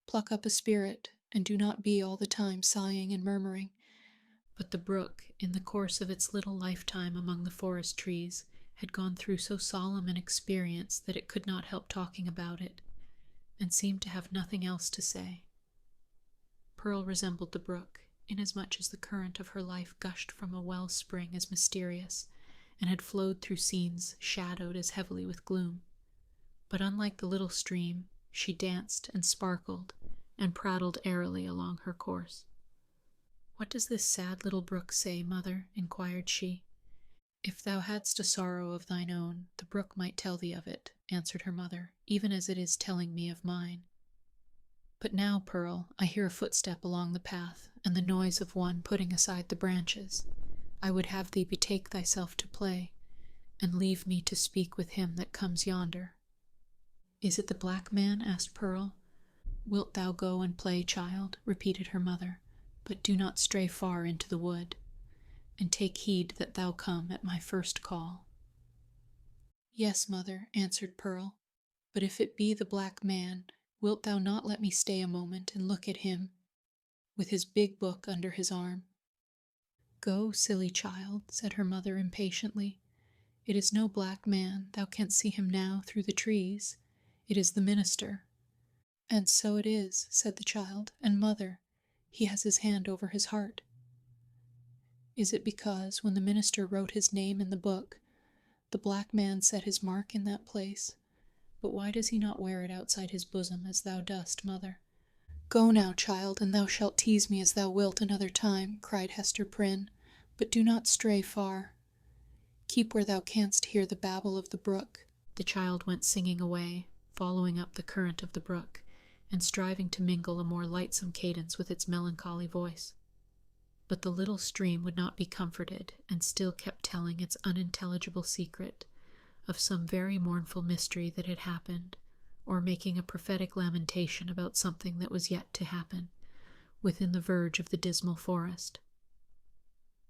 Pluck up a spirit, and do not be all the time sighing and murmuring." But the brook, in the course of its little lifetime among the forest trees, had gone through so solemn an experience that it could not help talking about it, and seemed to have nothing else to say. Pearl resembled the brook, inasmuch as the current of her life gushed from a well-spring as mysterious, and had flowed through scenes shadowed as heavily with gloom. But unlike the little stream, she danced and sparkled, and prattled airily along her course. "What does this sad little brook say, mother?" inquired she. "If thou hadst a sorrow of thine own, the brook might tell thee of it," answered her mother, "even as it is telling me of mine. But now, Pearl, I hear a footstep along the path, and the noise of one putting aside the branches. I would have thee betake thyself to play, and leave me to speak with him that comes yonder." "Is it the black man?" asked Pearl. "Wilt thou go and play, child?" repeated her mother, "but do not stray far into the wood, and take heed that thou come at my first call." "Yes, mother," answered Pearl, "but if it be the black man, wilt thou not let me stay a moment and look at him, with his big book under his arm?" "Go, silly child," said her mother impatiently. "It is no black man, thou canst see him now through the trees. It is the minister." "And so it is," said the child, "and mother, he has his hand over his heart." "Is it because, when the minister wrote his name in the book, the black man set his mark in that place? But why does he not wear it outside his bosom, as thou dost, mother?" "Go now, child, and thou shalt tease me as thou wilt another time," cried Hester Prynne, "but do not stray far. Keep where thou canst hear the babble of the brook." The child went singing away, following up the current of the brook, and striving to mingle a more lightsome cadence with its melancholy voice. But the little stream would not be comforted, and still kept telling its unintelligible secret of some very mournful mystery that had happened, or making a prophetic lamentation about something that was yet to happen, within the verge of the dismal forest.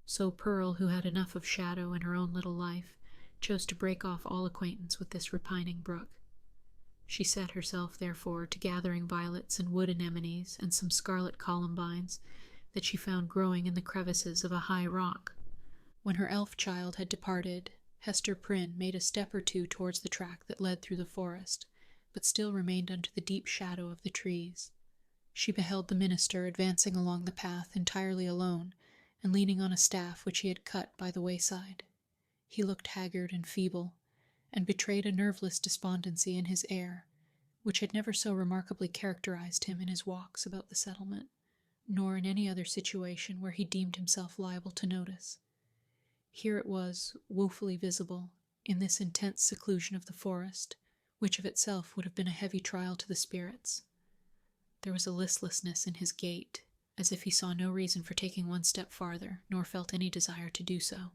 So Pearl, who had enough of shadow in her own little life, chose to break off all acquaintance with this repining brook. She set herself, therefore, to gathering violets and wood anemones and some scarlet columbines that she found growing in the crevices of a high rock. When her elf child had departed, Hester Prynne made a step or two towards the track that led through the forest, but still remained under the deep shadow of the trees. She beheld the minister advancing along the path entirely alone, and leaning on a staff which he had cut by the wayside. He looked haggard and feeble, and betrayed a nerveless despondency in his air, which had never so remarkably characterized him in his walks about the settlement, nor in any other situation where he deemed himself liable to notice. Here it was, woefully visible, in this intense seclusion of the forest, which of itself would have been a heavy trial to the spirits. There was a listlessness in his gait, as if he saw no reason for taking one step farther, nor felt any desire to do so,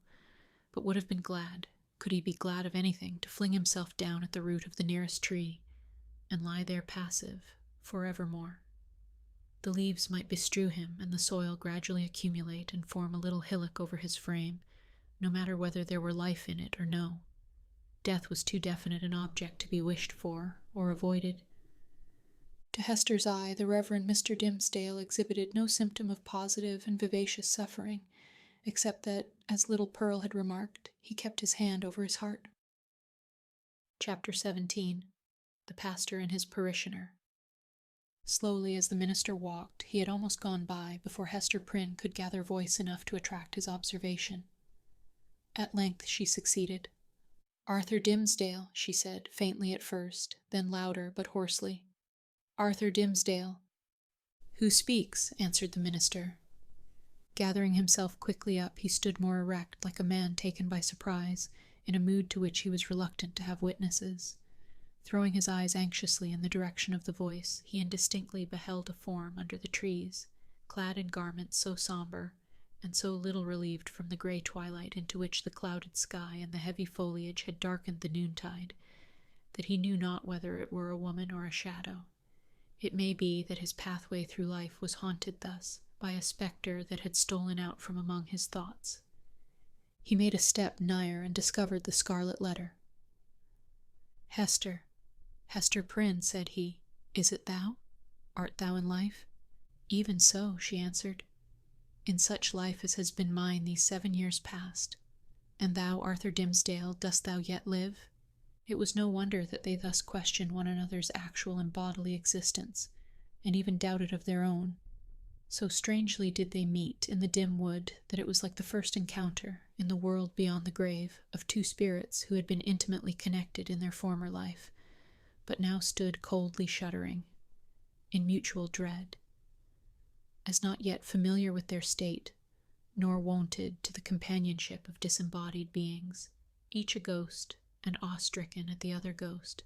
but would have been glad, could he be glad of anything, to fling himself down at the root of the nearest tree, and lie there passive, forevermore. The leaves might bestrew him, and the soil gradually accumulate and form a little hillock over his frame, no matter whether there were life in it or no. Death was too definite an object to be wished for or avoided. To Hester's eye, the Reverend Mr. Dimmesdale exhibited no symptom of positive and vivacious suffering, except that, as little Pearl had remarked, he kept his hand over his heart. Chapter 17. The Pastor and his Parishioner. Slowly as the minister walked, he had almost gone by before Hester Prynne could gather voice enough to attract his observation. At length she succeeded. "Arthur Dimmesdale," she said, faintly at first, then louder but hoarsely. "Arthur Dimmesdale." "Who speaks?" answered the minister. Gathering himself quickly up, he stood more erect, like a man taken by surprise, in a mood to which he was reluctant to have witnesses. Throwing his eyes anxiously in the direction of the voice, he indistinctly beheld a form under the trees, clad in garments so sombre, and so little relieved from the grey twilight into which the clouded sky and the heavy foliage had darkened the noontide, that he knew not whether it were a woman or a shadow. It may be that his pathway through life was haunted thus by a spectre that had stolen out from among his thoughts. He made a step nigher and discovered the Scarlet Letter. "Hester, Hester Prynne," said he, "is it thou? Art thou in life?" "Even so," she answered, "in such life as has been mine these 7 years past. And thou, Arthur Dimmesdale, dost thou yet live?" It was no wonder that they thus questioned one another's actual and bodily existence, and even doubted of their own. So strangely did they meet in the dim wood that it was like the first encounter, in the world beyond the grave, of two spirits who had been intimately connected in their former life, but now stood coldly shuddering, in mutual dread, as not yet familiar with their state, nor wonted to the companionship of disembodied beings, each a ghost, and awe-stricken at the other ghost.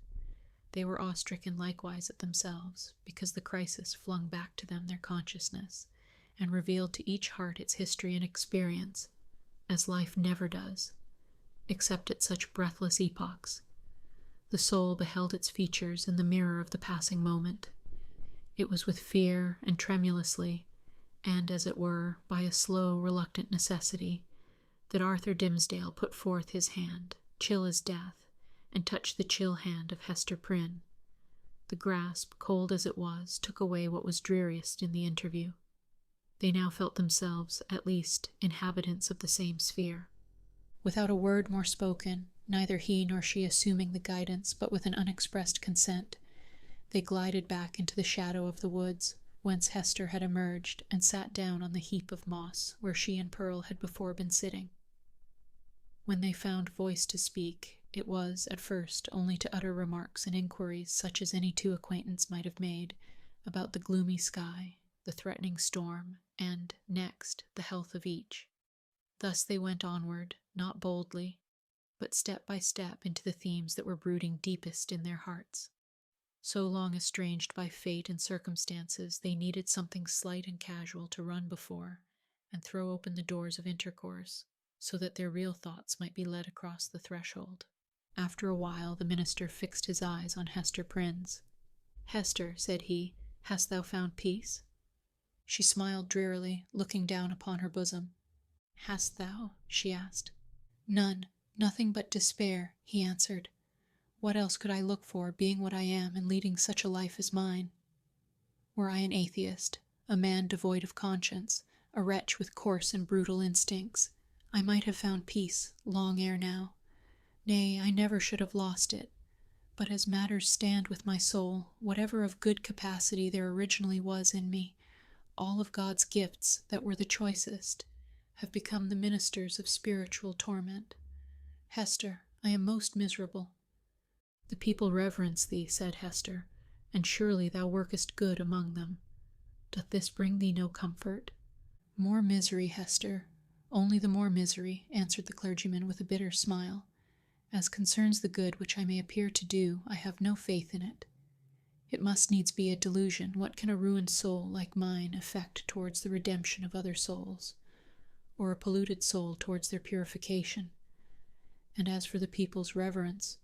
They were awe-stricken likewise at themselves, because the crisis flung back to them their consciousness, and revealed to each heart its history and experience, as life never does, except at such breathless epochs. The soul beheld its features in the mirror of the passing moment. It was with fear and tremulously, and, as it were, by a slow, reluctant necessity, that Arthur Dimmesdale put forth his hand, chill as death, and touched the chill hand of Hester Prynne. The grasp, cold as it was, took away what was dreariest in the interview. They now felt themselves, at least, inhabitants of the same sphere. Without a word more spoken, neither he nor she assuming the guidance, but with an unexpressed consent, they glided back into the shadow of the woods, whence Hester had emerged, and sat down on the heap of moss where she and Pearl had before been sitting. When they found voice to speak, it was, at first, only to utter remarks and inquiries such as any two acquaintance might have made, about the gloomy sky, the threatening storm, and, next, the health of each. Thus they went onward, not boldly, but step by step into the themes that were brooding deepest in their hearts. So long estranged by fate and circumstances, they needed something slight and casual to run before, and throw open the doors of intercourse, so that their real thoughts might be led across the threshold. After a while the minister fixed his eyes on Hester Prynne's. "Hester," said he, "hast thou found peace?" She smiled drearily, looking down upon her bosom. "Hast thou?" she asked. "None, nothing but despair," he answered. "What else could I look for, being what I am, and leading such a life as mine? Were I an atheist, a man devoid of conscience, a wretch with coarse and brutal instincts, I might have found peace long ere now. Nay, I never should have lost it. But as matters stand with my soul, whatever of good capacity there originally was in me, all of God's gifts that were the choicest, have become the ministers of spiritual torment. Hester, I am most miserable." "The people reverence thee," said Hester, "and surely thou workest good among them. Doth this bring thee no comfort?" "More misery, Hester, only the more misery," answered the clergyman with a bitter smile. "As concerns the good which I may appear to do, I have no faith in it. It must needs be a delusion. What can a ruined soul like mine effect towards the redemption of other souls, or a polluted soul towards their purification? And as for the people's reverence,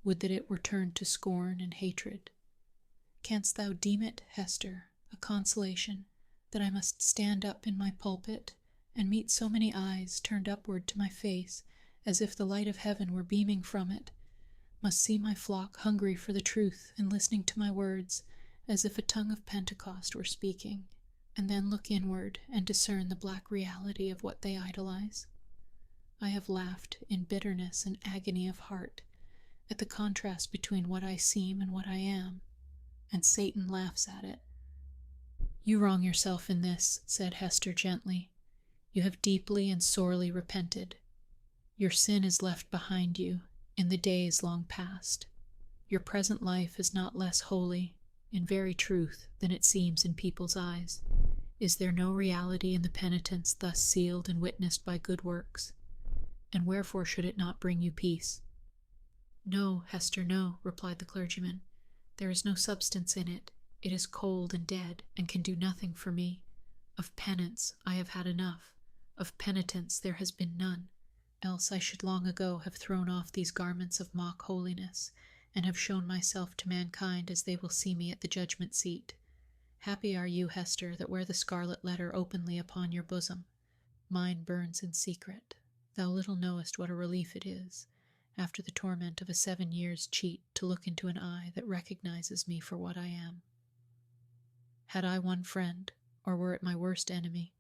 would that it were turned to scorn and hatred. Canst thou deem it, Hester, a consolation that I must stand up in my pulpit and meet so many eyes turned upward to my face, as if the light of heaven were beaming from it, must see my flock hungry for the truth and listening to my words, as if a tongue of Pentecost were speaking, and then look inward and discern the black reality of what they idolize? I have laughed in bitterness and agony of heart at the contrast between what I seem and what I am, and Satan laughs at it. "You wrong yourself in this," said Hester gently. "You have deeply and sorely repented. Your sin is left behind you in the days long past. Your present life is not less holy, in very truth, than it seems in people's eyes. Is there no reality in the penitence thus sealed and witnessed by good works? And wherefore should it not bring you peace?" "No, Hester, no," replied the clergyman. "There is no substance in it. It is cold and dead, and can do nothing for me. Of penance I have had enough. Of penitence there has been none. Else I should long ago have thrown off these garments of mock holiness, and have shown myself to mankind as they will see me at the judgment seat. Happy are you, Hester, that wear the scarlet letter openly upon your bosom. Mine burns in secret. Thou little knowest what a relief it is, after the torment of a 7 years' cheat, to look into an eye that recognizes me for what I am. Had I one friend, or were it my worst enemy,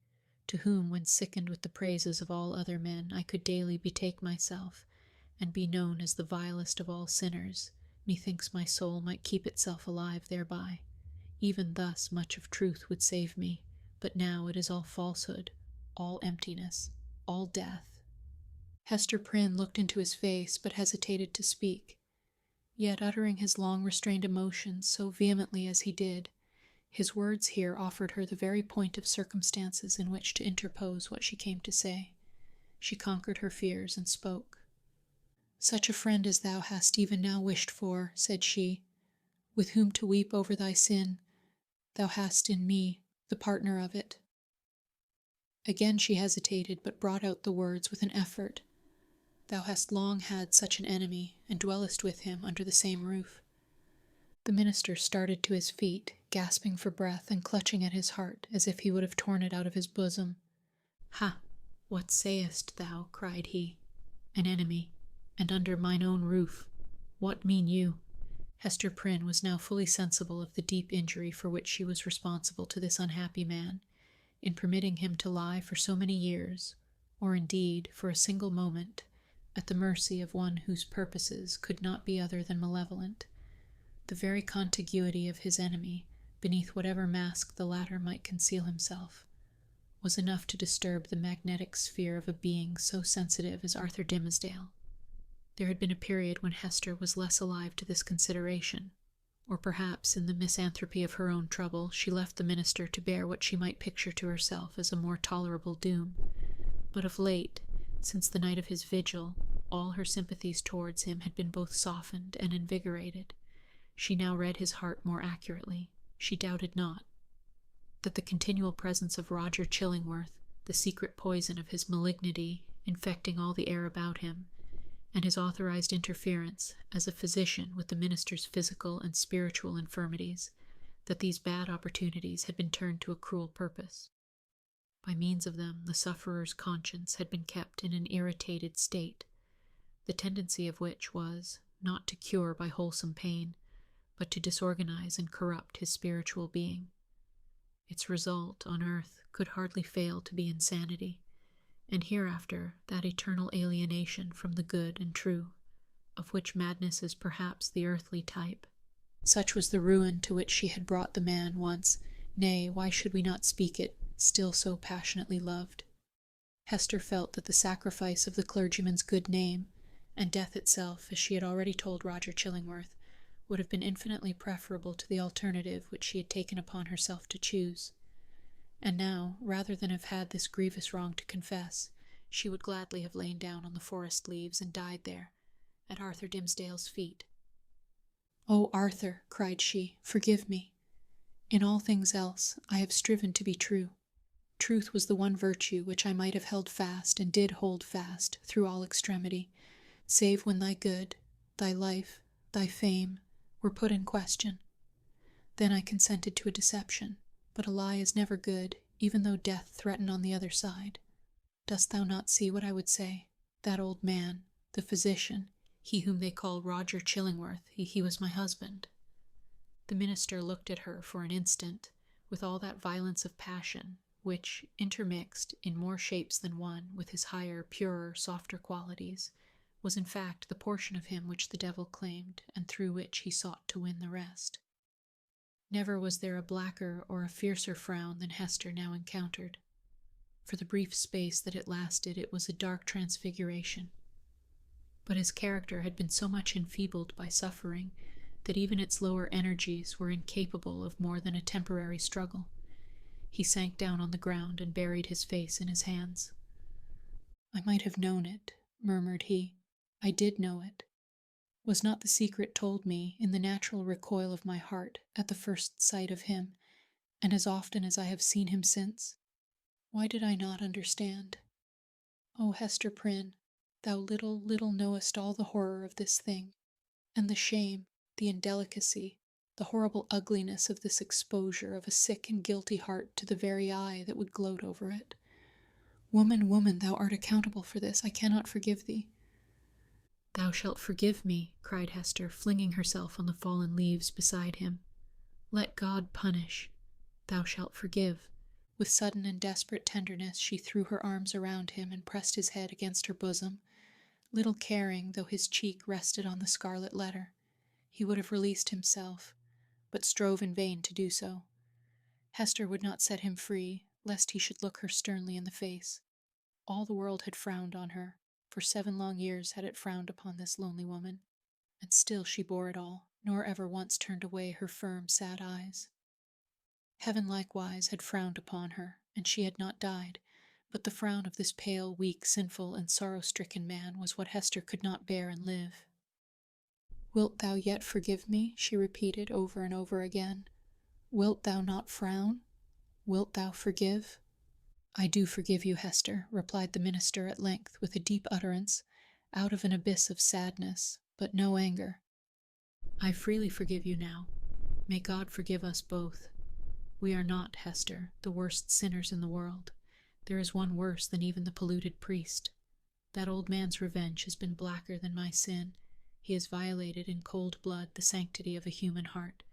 to whom, when sickened with the praises of all other men, I could daily betake myself, and be known as the vilest of all sinners, methinks my soul might keep itself alive thereby. Even thus much of truth would save me, but now it is all falsehood, all emptiness, all death. Hester Prynne looked into his face, but hesitated to speak. Yet, uttering his long-restrained emotions so vehemently as he did, his words here offered her the very point of circumstances in which to interpose what she came to say. She conquered her fears and spoke. "Such a friend as thou hast even now wished for," said she, "with whom to weep over thy sin, thou hast in me, the partner of it." Again she hesitated, but brought out the words with an effort. "Thou hast long had such an enemy, and dwellest with him under the same roof." The minister started to his feet, gasping for breath and clutching at his heart as if he would have torn it out of his bosom. "Ha! What sayest thou?" cried he. "An enemy, and under mine own roof. What mean you?" Hester Prynne was now fully sensible of the deep injury for which she was responsible to this unhappy man, in permitting him to lie for so many years, or indeed, for a single moment, at the mercy of one whose purposes could not be other than malevolent. The very contiguity of his enemy, beneath whatever mask the latter might conceal himself, was enough to disturb the magnetic sphere of a being so sensitive as Arthur Dimmesdale. There had been a period when Hester was less alive to this consideration, or perhaps in the misanthropy of her own trouble she left the minister to bear what she might picture to herself as a more tolerable doom. But of late, since the night of his vigil, all her sympathies towards him had been both softened and invigorated. She now read his heart more accurately. She doubted not that the continual presence of Roger Chillingworth, the secret poison of his malignity infecting all the air about him, and his authorized interference as a physician with the minister's physical and spiritual infirmities, that these bad opportunities had been turned to a cruel purpose. By means of them, the sufferer's conscience had been kept in an irritated state, the tendency of which was, not to cure by wholesome pain, but to disorganize and corrupt his spiritual being. Its result on earth could hardly fail to be insanity, and hereafter that eternal alienation from the good and true, of which madness is perhaps the earthly type. Such was the ruin to which she had brought the man once, nay, why should we not speak it, still so passionately loved? Hester felt that the sacrifice of the clergyman's good name, and death itself, as she had already told Roger Chillingworth, would have been infinitely preferable to the alternative which she had taken upon herself to choose. And now, rather than have had this grievous wrong to confess, she would gladly have lain down on the forest leaves and died there, at Arthur Dimmesdale's feet. "Oh, Arthur," cried she, "forgive me. In all things else I have striven to be true. Truth was the one virtue which I might have held fast, and did hold fast, through all extremity, save when thy good, thy life, thy fame, were put in question. Then I consented to a deception, but a lie is never good, even though death threaten on the other side. Dost thou not see what I would say? That old man, the physician, he whom they call Roger Chillingworth, he was my husband." The minister looked at her for an instant, with all that violence of passion, which, intermixed, in more shapes than one, with his higher, purer, softer qualities, was in fact the portion of him which the devil claimed, and through which he sought to win the rest. Never was there a blacker or a fiercer frown than Hester now encountered. For the brief space that it lasted, it was a dark transfiguration. But his character had been so much enfeebled by suffering that even its lower energies were incapable of more than a temporary struggle. He sank down on the ground and buried his face in his hands. "I might have known it," murmured he. "I did know it. Was not the secret told me in the natural recoil of my heart at the first sight of him, and as often as I have seen him since? Why did I not understand? Oh, Hester Prynne, thou little knowest all the horror of this thing, and the shame, The indelicacy, the horrible ugliness of this exposure of a sick and guilty heart to the very eye that would gloat over it. Woman, woman, thou art accountable for this. I cannot forgive thee. Thou shalt forgive me, cried Hester, flinging herself on the fallen leaves beside him. Let God punish. Thou shalt forgive. With sudden and desperate tenderness she threw her arms around him and pressed his head against her bosom, little caring though his cheek rested on the scarlet letter. He would have released himself, but strove in vain to do so. Hester would not set him free, lest he should look her sternly in the face. All the world had frowned on her. For 7 long years had it frowned upon this lonely woman, and still she bore it all, nor ever once turned away her firm, sad eyes. Heaven likewise had frowned upon her, and she had not died, but the frown of this pale, weak, sinful, and sorrow-stricken man was what Hester could not bear and live. Wilt thou yet forgive me? She repeated over and over again. Wilt thou not frown? Wilt thou forgive? I do forgive you, Hester, replied the minister at length with a deep utterance, out of an abyss of sadness, but no anger. I freely forgive you now. May God forgive us both. We are not, Hester, the worst sinners in the world. There is one worse than even the polluted priest. That old man's revenge has been blacker than my sin. He has violated in cold blood the sanctity of a human heart.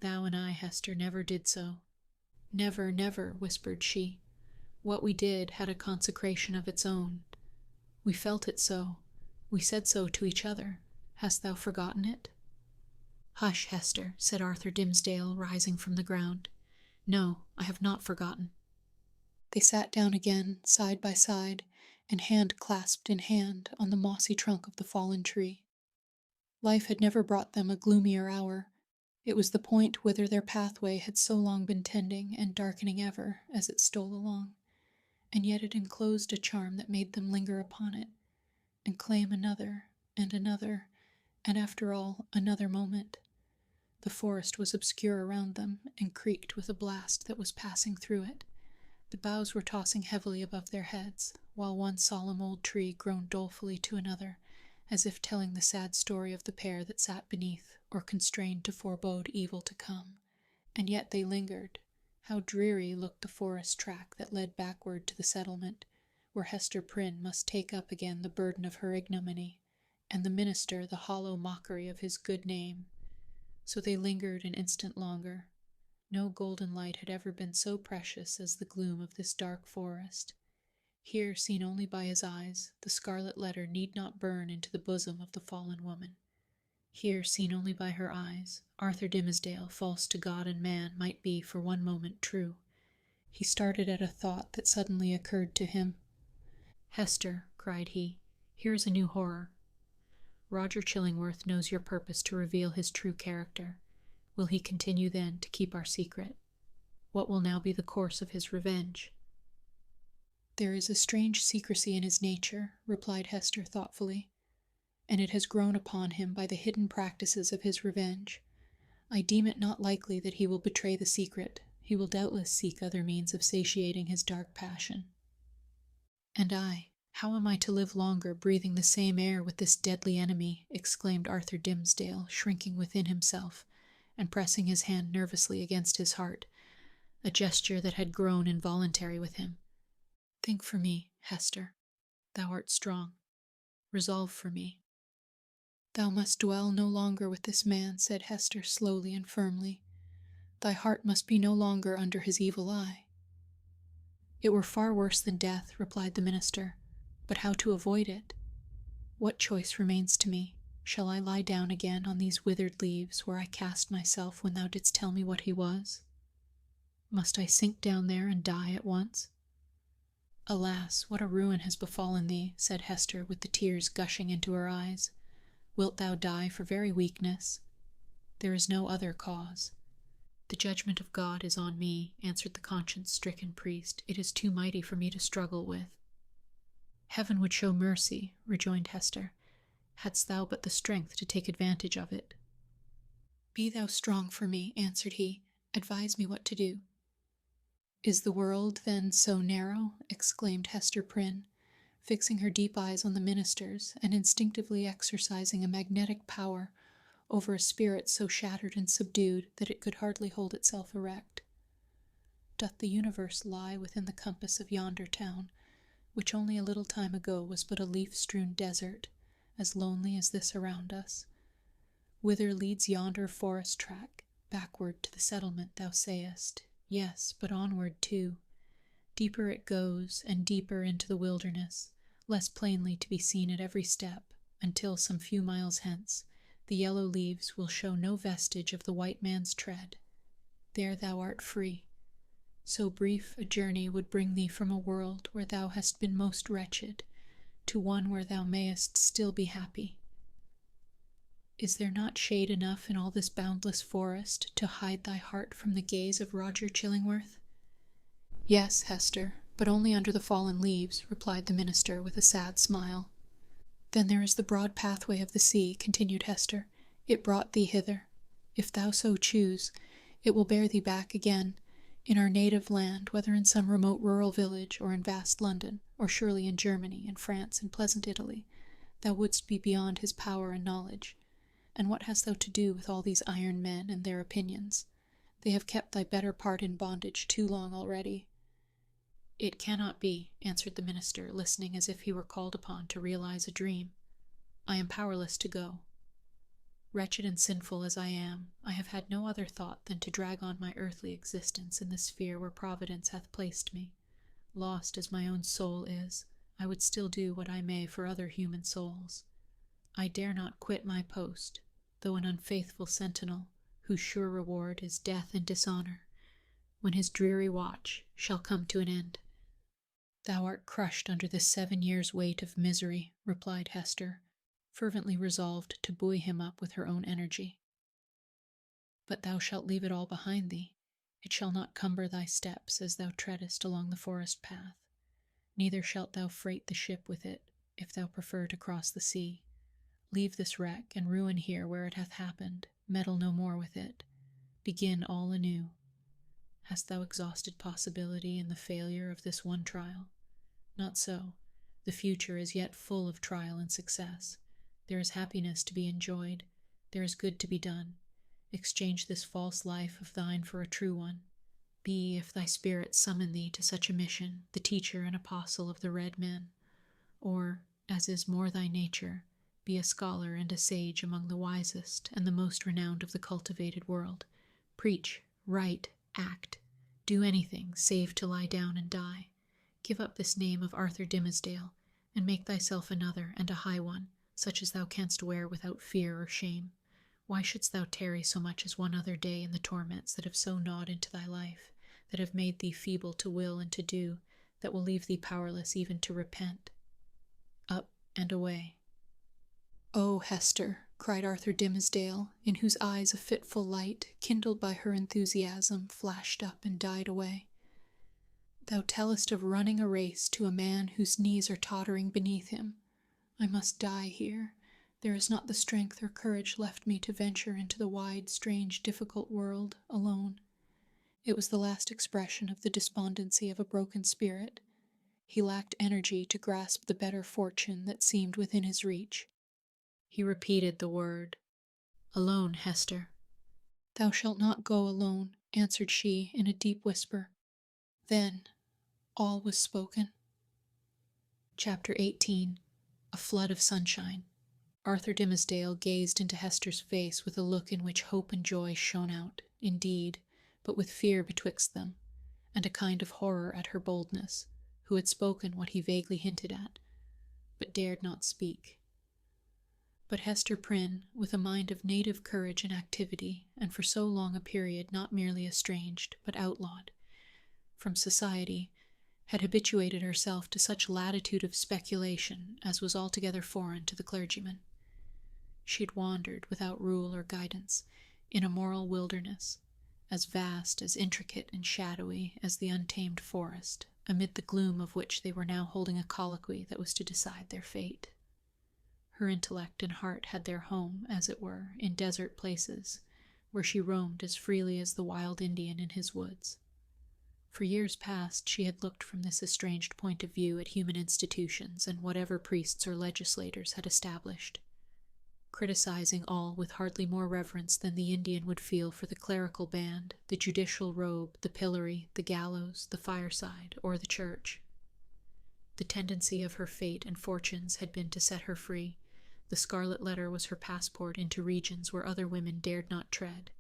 Thou and I, Hester, never did so. Never, never, whispered she. What we did had a consecration of its own. We felt it so. We said so to each other. Hast thou forgotten it? Hush, Hester, said Arthur Dimmesdale, rising from the ground. No, I have not forgotten. They sat down again, side by side, and hand clasped in hand on the mossy trunk of the fallen tree. Life had never brought them a gloomier hour. It was the point whither their pathway had so long been tending and darkening ever as it stole along, and yet it enclosed a charm that made them linger upon it, and claim another, and after all, another moment. The forest was obscure around them, and creaked with a blast that was passing through it. The boughs were tossing heavily above their heads, while one solemn old tree groaned dolefully to another, as if telling the sad story of the pair that sat beneath, or constrained to forebode evil to come. And yet they lingered. How dreary looked the forest track that led backward to the settlement, where Hester Prynne must take up again the burden of her ignominy, and the minister the hollow mockery of his good name. So they lingered an instant longer. No golden light had ever been so precious as the gloom of this dark forest. Here, seen only by his eyes, the scarlet letter need not burn into the bosom of the fallen woman. Here, seen only by her eyes, Arthur Dimmesdale, false to God and man, might be for one moment true. He started at a thought that suddenly occurred to him. Hester, cried he, here is a new horror. Roger Chillingworth knows your purpose to reveal his true character. Will he continue then to keep our secret? What will now be the course of his revenge? There is a strange secrecy in his nature, replied Hester thoughtfully, and it has grown upon him by the hidden practices of his revenge. I deem it not likely that he will betray the secret. He will doubtless seek other means of satiating his dark passion. And I, how am I to live longer breathing the same air with this deadly enemy? Exclaimed Arthur Dimmesdale, shrinking within himself, and pressing his hand nervously against his heart, a gesture that had grown involuntary with him. Think for me, Hester. Thou art strong. Resolve for me. Thou must dwell no longer with this man, said Hester slowly and firmly. Thy heart must be no longer under his evil eye. It were far worse than death, replied the minister, but how to avoid it? What choice remains to me? Shall I lie down again on these withered leaves where I cast myself when thou didst tell me what he was? Must I sink down there and die at once? Alas, what a ruin has befallen thee, said Hester with the tears gushing into her eyes. Wilt thou die for very weakness? There is no other cause. The judgment of God is on me, answered the conscience-stricken priest. It is too mighty for me to struggle with. Heaven would show mercy, rejoined Hester, hadst thou but the strength to take advantage of it. Be thou strong for me, answered he. Advise me what to do. Is the world, then, so narrow? Exclaimed Hester Prynne, fixing her deep eyes on the minister's, and instinctively exercising a magnetic power over a spirit so shattered and subdued that it could hardly hold itself erect. Doth the universe lie within the compass of yonder town, which only a little time ago was but a leaf-strewn desert, as lonely as this around us? Whither leads yonder forest track? Backward to the settlement, thou sayest. Yes, but onward too. Deeper it goes, and deeper into the wilderness, less plainly to be seen at every step, until some few miles hence, the yellow leaves will show no vestige of the white man's tread. There thou art free. So brief a journey would bring thee from a world where thou hast been most wretched, to one where thou mayest still be happy. Is there not shade enough in all this boundless forest to hide thy heart from the gaze of Roger Chillingworth? Yes, Hester, but only under the fallen leaves, replied the minister with a sad smile. Then there is the broad pathway of the sea, continued Hester. It brought thee hither. If thou so choose, it will bear thee back again, in our native land, whether in some remote rural village, or in vast London, or surely in Germany, in France, and pleasant Italy. Thou wouldst be beyond his power and knowledge. And what hast thou to do with all these iron men and their opinions? They have kept thy better part in bondage too long already. It cannot be, answered the minister, listening as if he were called upon to realize a dream. I am powerless to go. Wretched and sinful as I am, I have had no other thought than to drag on my earthly existence in the sphere where Providence hath placed me. Lost as my own soul is, I would still do what I may for other human souls. I dare not quit my post, though an unfaithful sentinel, whose sure reward is death and dishonor, when his dreary watch shall come to an end. Thou art crushed under this 7 years' weight of misery, replied Hester, fervently resolved to buoy him up with her own energy. But thou shalt leave it all behind thee. It shall not cumber thy steps as thou treadest along the forest path. Neither shalt thou freight the ship with it, if thou prefer to cross the sea. Leave this wreck and ruin here where it hath happened. Meddle no more with it. Begin all anew. Hast thou exhausted possibility in the failure of this one trial? Not so. The future is yet full of trial and success. There is happiness to be enjoyed. There is good to be done. Exchange this false life of thine for a true one. Be, if thy spirit summon thee to such a mission, the teacher and apostle of the red men. Or, as is more thy nature, be a scholar and a sage among the wisest and the most renowned of the cultivated world. Preach, write, act, do anything save to lie down and die. Give up this name of Arthur Dimmesdale, and make thyself another and a high one, such as thou canst wear without fear or shame. Why shouldst thou tarry so much as one other day in the torments that have so gnawed into thy life, that have made thee feeble to will and to do, that will leave thee powerless even to repent? Up and away. Oh, Hester, cried Arthur Dimmesdale, in whose eyes a fitful light, kindled by her enthusiasm, flashed up and died away. Thou tellest of running a race to a man whose knees are tottering beneath him. I must die here. There is not the strength or courage left me to venture into the wide, strange, difficult world alone. It was the last expression of the despondency of a broken spirit. He lacked energy to grasp the better fortune that seemed within his reach. He repeated the word, "Alone, Hester." "Thou shalt not go alone," answered she in a deep whisper. Then all was spoken. Chapter 18. A Flood of Sunshine. Arthur Dimmesdale gazed into Hester's face with a look in which hope and joy shone out, indeed, but with fear betwixt them, and a kind of horror at her boldness, who had spoken what he vaguely hinted at, but dared not speak. But Hester Prynne, with a mind of native courage and activity, and for so long a period not merely estranged, but outlawed from society, had habituated herself to such latitude of speculation as was altogether foreign to the clergyman. She had wandered, without rule or guidance, in a moral wilderness, as vast, as intricate and shadowy as the untamed forest, amid the gloom of which they were now holding a colloquy that was to decide their fate. Her intellect and heart had their home, as it were, in desert places, where she roamed as freely as the wild Indian in his woods. For years past she had looked from this estranged point of view at human institutions and whatever priests or legislators had established. criticizing all with hardly more reverence than the Indian would feel for the clerical band, the judicial robe, the pillory, the gallows, the fireside, or the church. The tendency of her fate and fortunes had been to set her free. The Scarlet Letter was her passport into regions where other women dared not tread.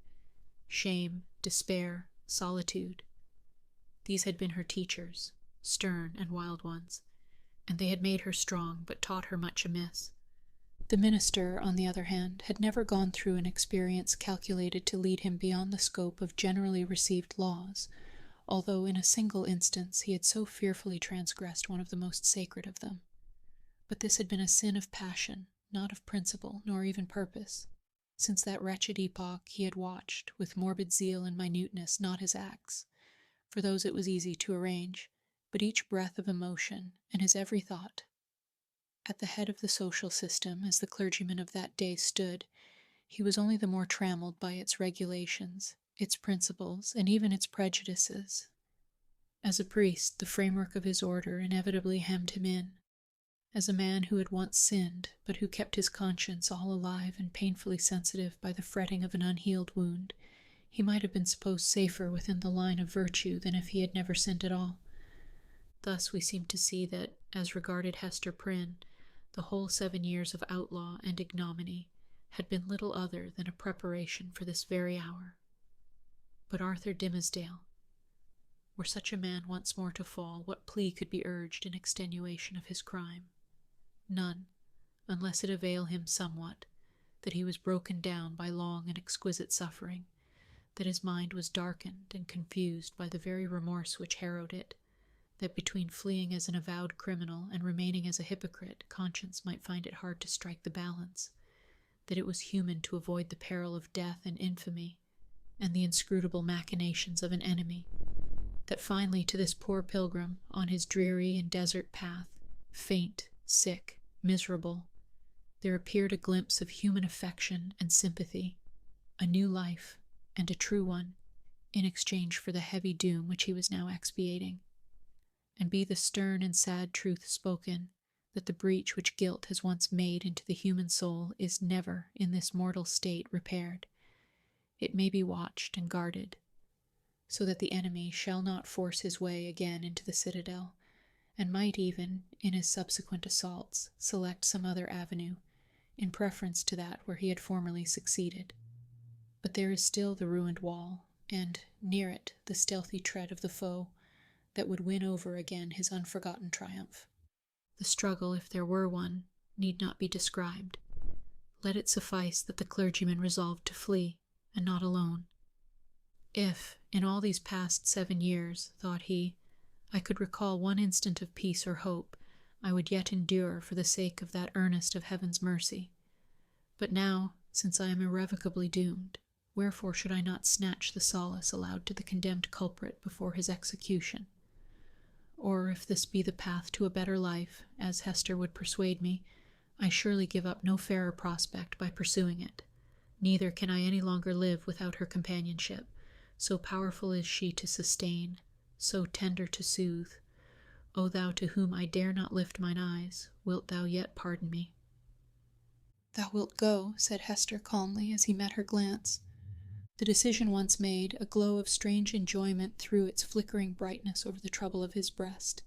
Shame, despair, solitude. These had been her teachers, stern and wild ones, and they had made her strong, but taught her much amiss. The minister, on the other hand, had never gone through an experience calculated to lead him beyond the scope of generally received laws, although in a single instance he had so fearfully transgressed one of the most sacred of them. But this had been a sin of passion, not of principle, nor even purpose. Since that wretched epoch he had watched, with morbid zeal and minuteness, not his acts. For those it was easy to arrange, but each breath of emotion, and his every thought. At the head of the social system, as the clergyman of that day stood, he was only the more trammelled by its regulations, its principles, and even its prejudices. As a priest, the framework of his order inevitably hemmed him in. As a man who had once sinned, but who kept his conscience all alive and painfully sensitive by the fretting of an unhealed wound, he might have been supposed safer within the line of virtue than if he had never sinned at all. Thus we seem to see that, as regarded Hester Prynne, the whole 7 years of outlaw and ignominy had been little other than a preparation for this very hour. But Arthur Dimmesdale, were such a man once more to fall, what plea could be urged in extenuation of his crime? None, unless it avail him somewhat, that he was broken down by long and exquisite suffering, that his mind was darkened and confused by the very remorse which harrowed it, that between fleeing as an avowed criminal and remaining as a hypocrite, conscience might find it hard to strike the balance, that it was human to avoid the peril of death and infamy, and the inscrutable machinations of an enemy, that finally to this poor pilgrim, on his dreary and desert path, faint, sick, miserable, there appeared a glimpse of human affection and sympathy, a new life, and a true one, in exchange for the heavy doom which he was now expiating. And be the stern and sad truth spoken, that the breach which guilt has once made into the human soul is never, in this mortal state, repaired. It may be watched and guarded, so that the enemy shall not force his way again into the citadel, and might even, in his subsequent assaults, select some other avenue, in preference to that where he had formerly succeeded. But there is still the ruined wall, and, near it, the stealthy tread of the foe, that would win over again his unforgotten triumph. The struggle, if there were one, need not be described. Let it suffice that the clergyman resolved to flee, and not alone. If, in all these past 7 years, thought he, I could recall one instant of peace or hope, I would yet endure for the sake of that earnest of heaven's mercy. But now, since I am irrevocably doomed, wherefore should I not snatch the solace allowed to the condemned culprit before his execution? Or, if this be the path to a better life, as Hester would persuade me, I surely give up no fairer prospect by pursuing it. Neither can I any longer live without her companionship, so powerful is she to sustain, so tender to soothe. O thou to whom I dare not lift mine eyes, wilt thou yet pardon me? Thou wilt go, said Hester calmly as he met her glance. The decision once made, a glow of strange enjoyment threw its flickering brightness over the trouble of his breast.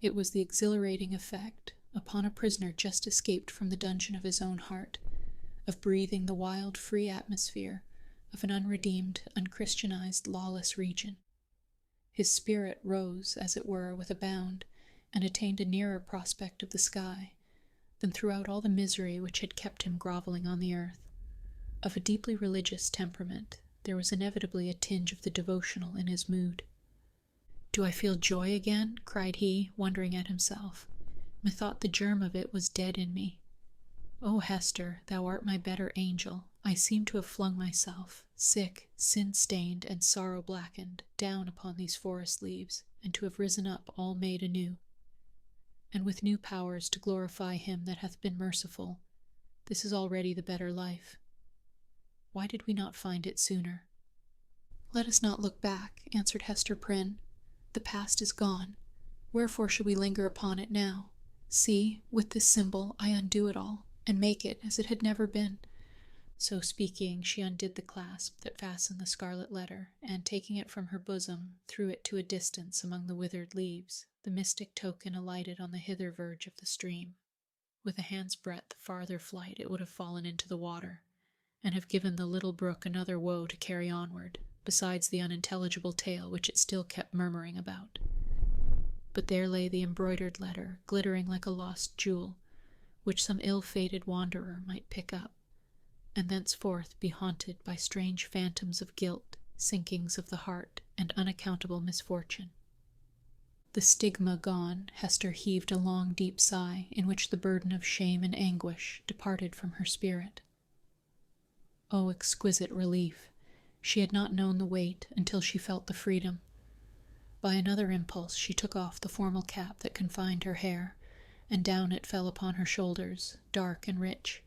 It was the exhilarating effect, upon a prisoner just escaped from the dungeon of his own heart, of breathing the wild, free atmosphere of an unredeemed, unchristianized, lawless region. His spirit rose, as it were, with a bound, and attained a nearer prospect of the sky, than throughout all the misery which had kept him groveling on the earth. Of a deeply religious temperament, there was inevitably a tinge of the devotional in his mood. Do I feel joy again? Cried he, wondering at himself. Methought the germ of it was dead in me. O Hester, thou art my better angel. I seem to have flung myself, sick, sin-stained, and sorrow-blackened, down upon these forest leaves, and to have risen up all made anew, and with new powers to glorify him that hath been merciful. This is already the better life. Why did we not find it sooner? Let us not look back, answered Hester Prynne. The past is gone. Wherefore should we linger upon it now? See, with this symbol I undo it all. and make it as it had never been. So speaking, she undid the clasp that fastened the scarlet letter, and taking it from her bosom, threw it to a distance among the withered leaves. The mystic token alighted on the hither verge of the stream. With a hand's breadth farther flight, it would have fallen into the water, and have given the little brook another woe to carry onward, besides the unintelligible tale which it still kept murmuring about. But there lay the embroidered letter, glittering like a lost jewel, which some ill-fated wanderer might pick up, and thenceforth be haunted by strange phantoms of guilt, sinkings of the heart, and unaccountable misfortune. The stigma gone, Hester heaved a long, deep sigh, in which the burden of shame and anguish departed from her spirit. Oh, exquisite relief! She had not known the weight until she felt the freedom. By another impulse she took off the formal cap that confined her hair, and down it fell upon her shoulders, dark and rich,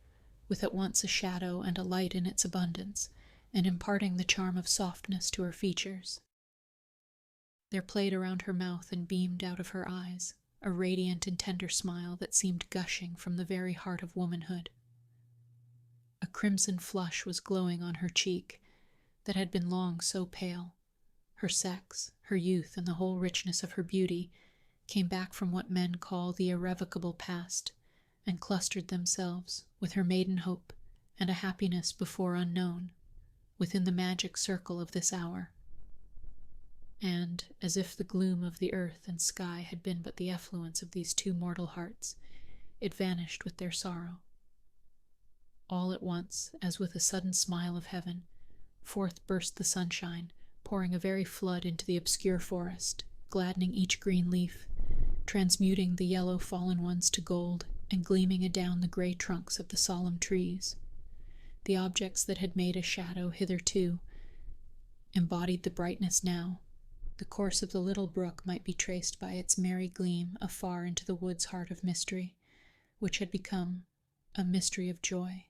with at once a shadow and a light in its abundance, and imparting the charm of softness to her features. There played around her mouth and beamed out of her eyes a radiant and tender smile that seemed gushing from the very heart of womanhood. A crimson flush was glowing on her cheek that had been long so pale. Her sex, her youth, and the whole richness of her beauty came back from what men call the irrevocable past, and clustered themselves, with her maiden hope and a happiness before unknown, within the magic circle of this hour. And, as if the gloom of the earth and sky had been but the effluence of these two mortal hearts, it vanished with their sorrow. All at once, as with a sudden smile of heaven, forth burst the sunshine, pouring a very flood into the obscure forest, gladdening each green leaf, transmuting the yellow fallen ones to gold, and gleaming adown the gray trunks of the solemn trees. The objects that had made a shadow hitherto embodied the brightness now. The course of the little brook might be traced by its merry gleam afar into the wood's heart of mystery, which had become a mystery of joy.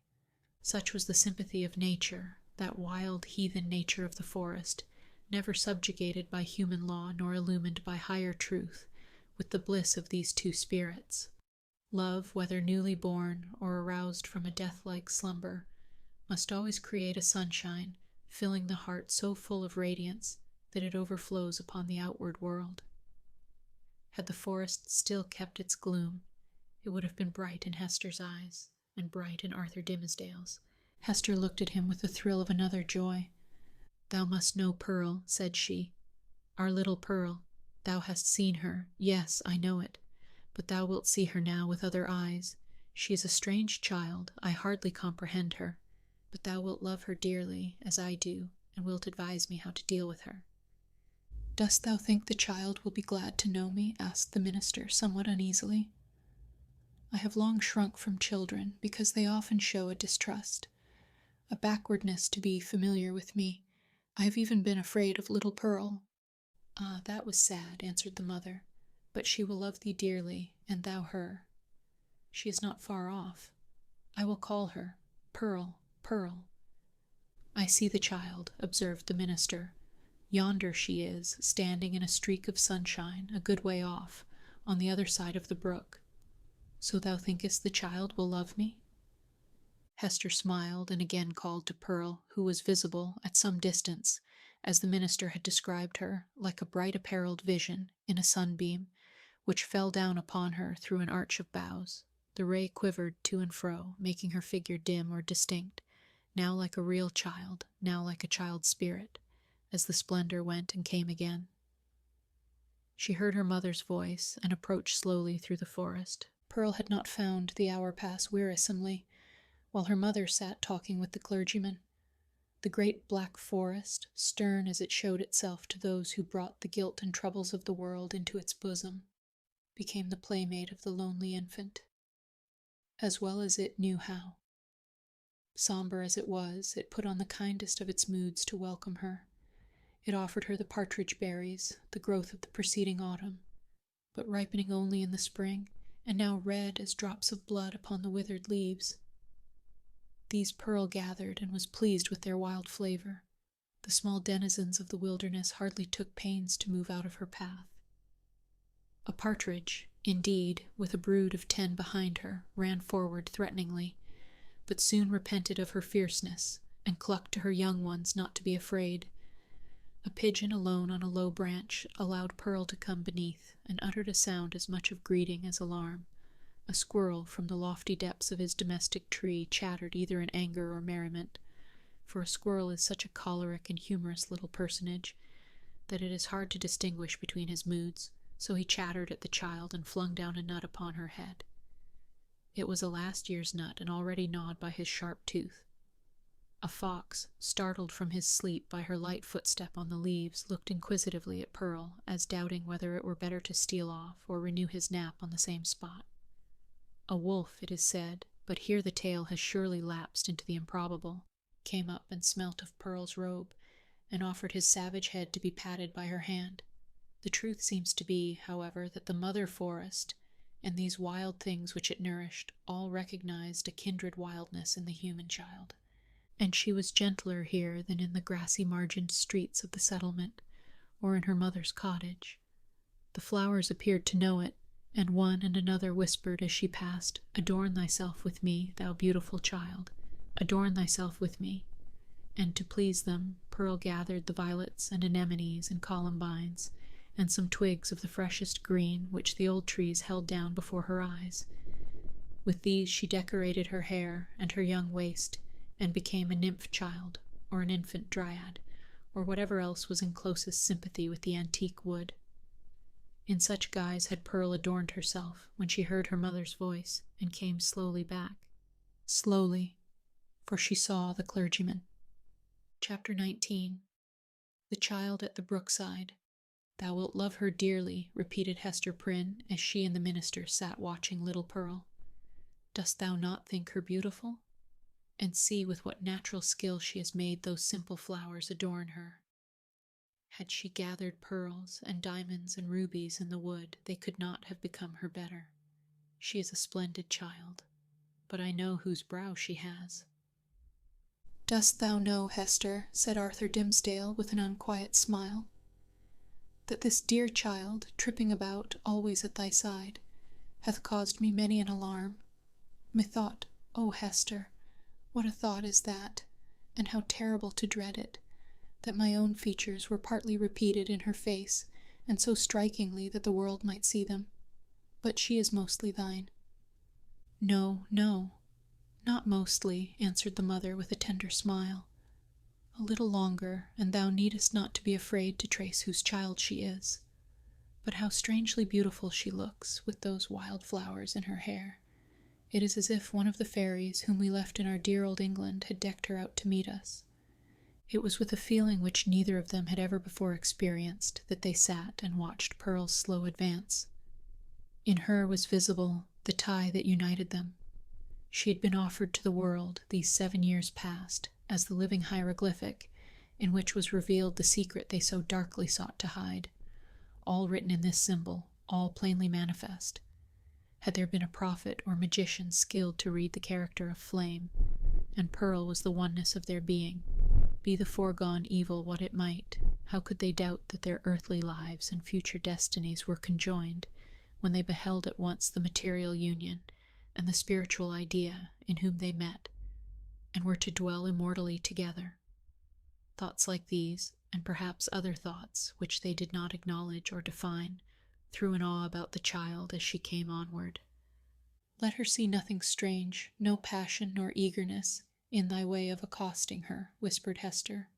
Such was the sympathy of nature, that wild heathen nature of the forest, never subjugated by human law nor illumined by higher truth, with the bliss of these two spirits. Love, whether newly born or aroused from a death-like slumber, must always create a sunshine, filling the heart so full of radiance that it overflows upon the outward world. Had the forest still kept its gloom, it would have been bright in Hester's eyes, and bright in Arthur Dimmesdale's. Hester looked at him with the thrill of another joy. "Thou must know Pearl," said she. "Our little Pearl. Thou hast seen her. Yes, I know it. But thou wilt see her now with other eyes. She is a strange child. I hardly comprehend her. But thou wilt love her dearly, as I do, and wilt advise me how to deal with her." "Dost thou think the child will be glad to know me?" asked the minister, somewhat uneasily. "I have long shrunk from children, because they often show a distrust, a backwardness to be familiar with me. I have even been afraid of little Pearl." "Ah, that was sad," answered the mother. "But she will love thee dearly, and thou her. She is not far off. I will call her. Pearl, Pearl." "I see the child," observed the minister. "Yonder she is, standing in a streak of sunshine, a good way off, on the other side of the brook. So thou thinkest the child will love me?" Hester smiled, and again called to Pearl, who was visible, at some distance, as the minister had described her, like a bright apparelled vision in a sunbeam, which fell down upon her through an arch of boughs. The ray quivered to and fro, making her figure dim or distinct, now like a real child, now like a child's spirit, as the splendor went and came again. She heard her mother's voice, and approached slowly through the forest. Pearl had not found the hour pass wearisomely, while her mother sat talking with the clergyman. The great black forest, stern as it showed itself to those who brought the guilt and troubles of the world into its bosom, became the playmate of the lonely infant, as well as it knew how. Somber as it was, it put on the kindest of its moods to welcome her. It offered her the partridge berries, the growth of the preceding autumn, but ripening only in the spring, and now red as drops of blood upon the withered leaves. These Pearl gathered, and was pleased with their wild flavor. The small denizens of the wilderness hardly took pains to move out of her path. A partridge, indeed, with a brood of 10 behind her, ran forward threateningly, but soon repented of her fierceness, and clucked to her young ones not to be afraid. A pigeon alone on a low branch allowed Pearl to come beneath, and uttered a sound as much of greeting as alarm. A squirrel from the lofty depths of his domestic tree chattered either in anger or merriment, for a squirrel is such a choleric and humorous little personage that it is hard to distinguish between his moods, so he chattered at the child and flung down a nut upon her head. It was a last year's nut, and already gnawed by his sharp tooth. A fox, startled from his sleep by her light footstep on the leaves, looked inquisitively at Pearl, as doubting whether it were better to steal off or renew his nap on the same spot. A wolf, it is said, but here the tale has surely lapsed into the improbable, came up and smelt of Pearl's robe, and offered his savage head to be patted by her hand. The truth seems to be, however, that the mother forest, and these wild things which it nourished, all recognized a kindred wildness in the human child, and she was gentler here than in the grassy-margined streets of the settlement, or in her mother's cottage. The flowers appeared to know it, and one and another whispered as she passed, "Adorn thyself with me, thou beautiful child, adorn thyself with me." And to please them, Pearl gathered the violets and anemones and columbines, and some twigs of the freshest green which the old trees held down before her eyes. With these she decorated her hair and her young waist, and became a nymph child, or an infant dryad, or whatever else was in closest sympathy with the antique wood. In such guise had Pearl adorned herself when she heard her mother's voice, and came slowly back. Slowly, for she saw the clergyman. Chapter 19. The Child at the Brookside. "Thou wilt love her dearly," repeated Hester Prynne, as she and the minister sat watching little Pearl. "Dost thou not think her beautiful? And see with what natural skill she has made those simple flowers adorn her. Had she gathered pearls and diamonds and rubies in the wood, they could not have become her better. She is a splendid child, but I know whose brow she has." "Dost thou know, Hester," said Arthur Dimmesdale with an unquiet smile, "that this dear child, tripping about always at thy side, hath caused me many an alarm? Methought, O Hester, what a thought is that, and how terrible to dread it, that my own features were partly repeated in her face, and so strikingly that the world might see them. But she is mostly thine." "No, no, not mostly," answered the mother with a tender smile. "A little longer, and thou needest not to be afraid to trace whose child she is. But how strangely beautiful she looks, with those wild flowers in her hair. It is as if one of the fairies whom we left in our dear old England had decked her out to meet us." It was with a feeling which neither of them had ever before experienced that they sat and watched Pearl's slow advance. In her was visible the tie that united them. She had been offered to the world, these 7 years past, as the living hieroglyphic, in which was revealed the secret they so darkly sought to hide, all written in this symbol, all plainly manifest. Had there been a prophet or magician skilled to read the character of flame, and Pearl was the oneness of their being, be the foregone evil what it might, how could they doubt that their earthly lives and future destinies were conjoined, when they beheld at once the material union and the spiritual idea in whom they met, and were to dwell immortally together? Thoughts like these, and perhaps other thoughts which they did not acknowledge or define, threw an awe about the child as she came onward. "Let her see nothing strange, no passion nor eagerness, in thy way of accosting her," whispered Hester.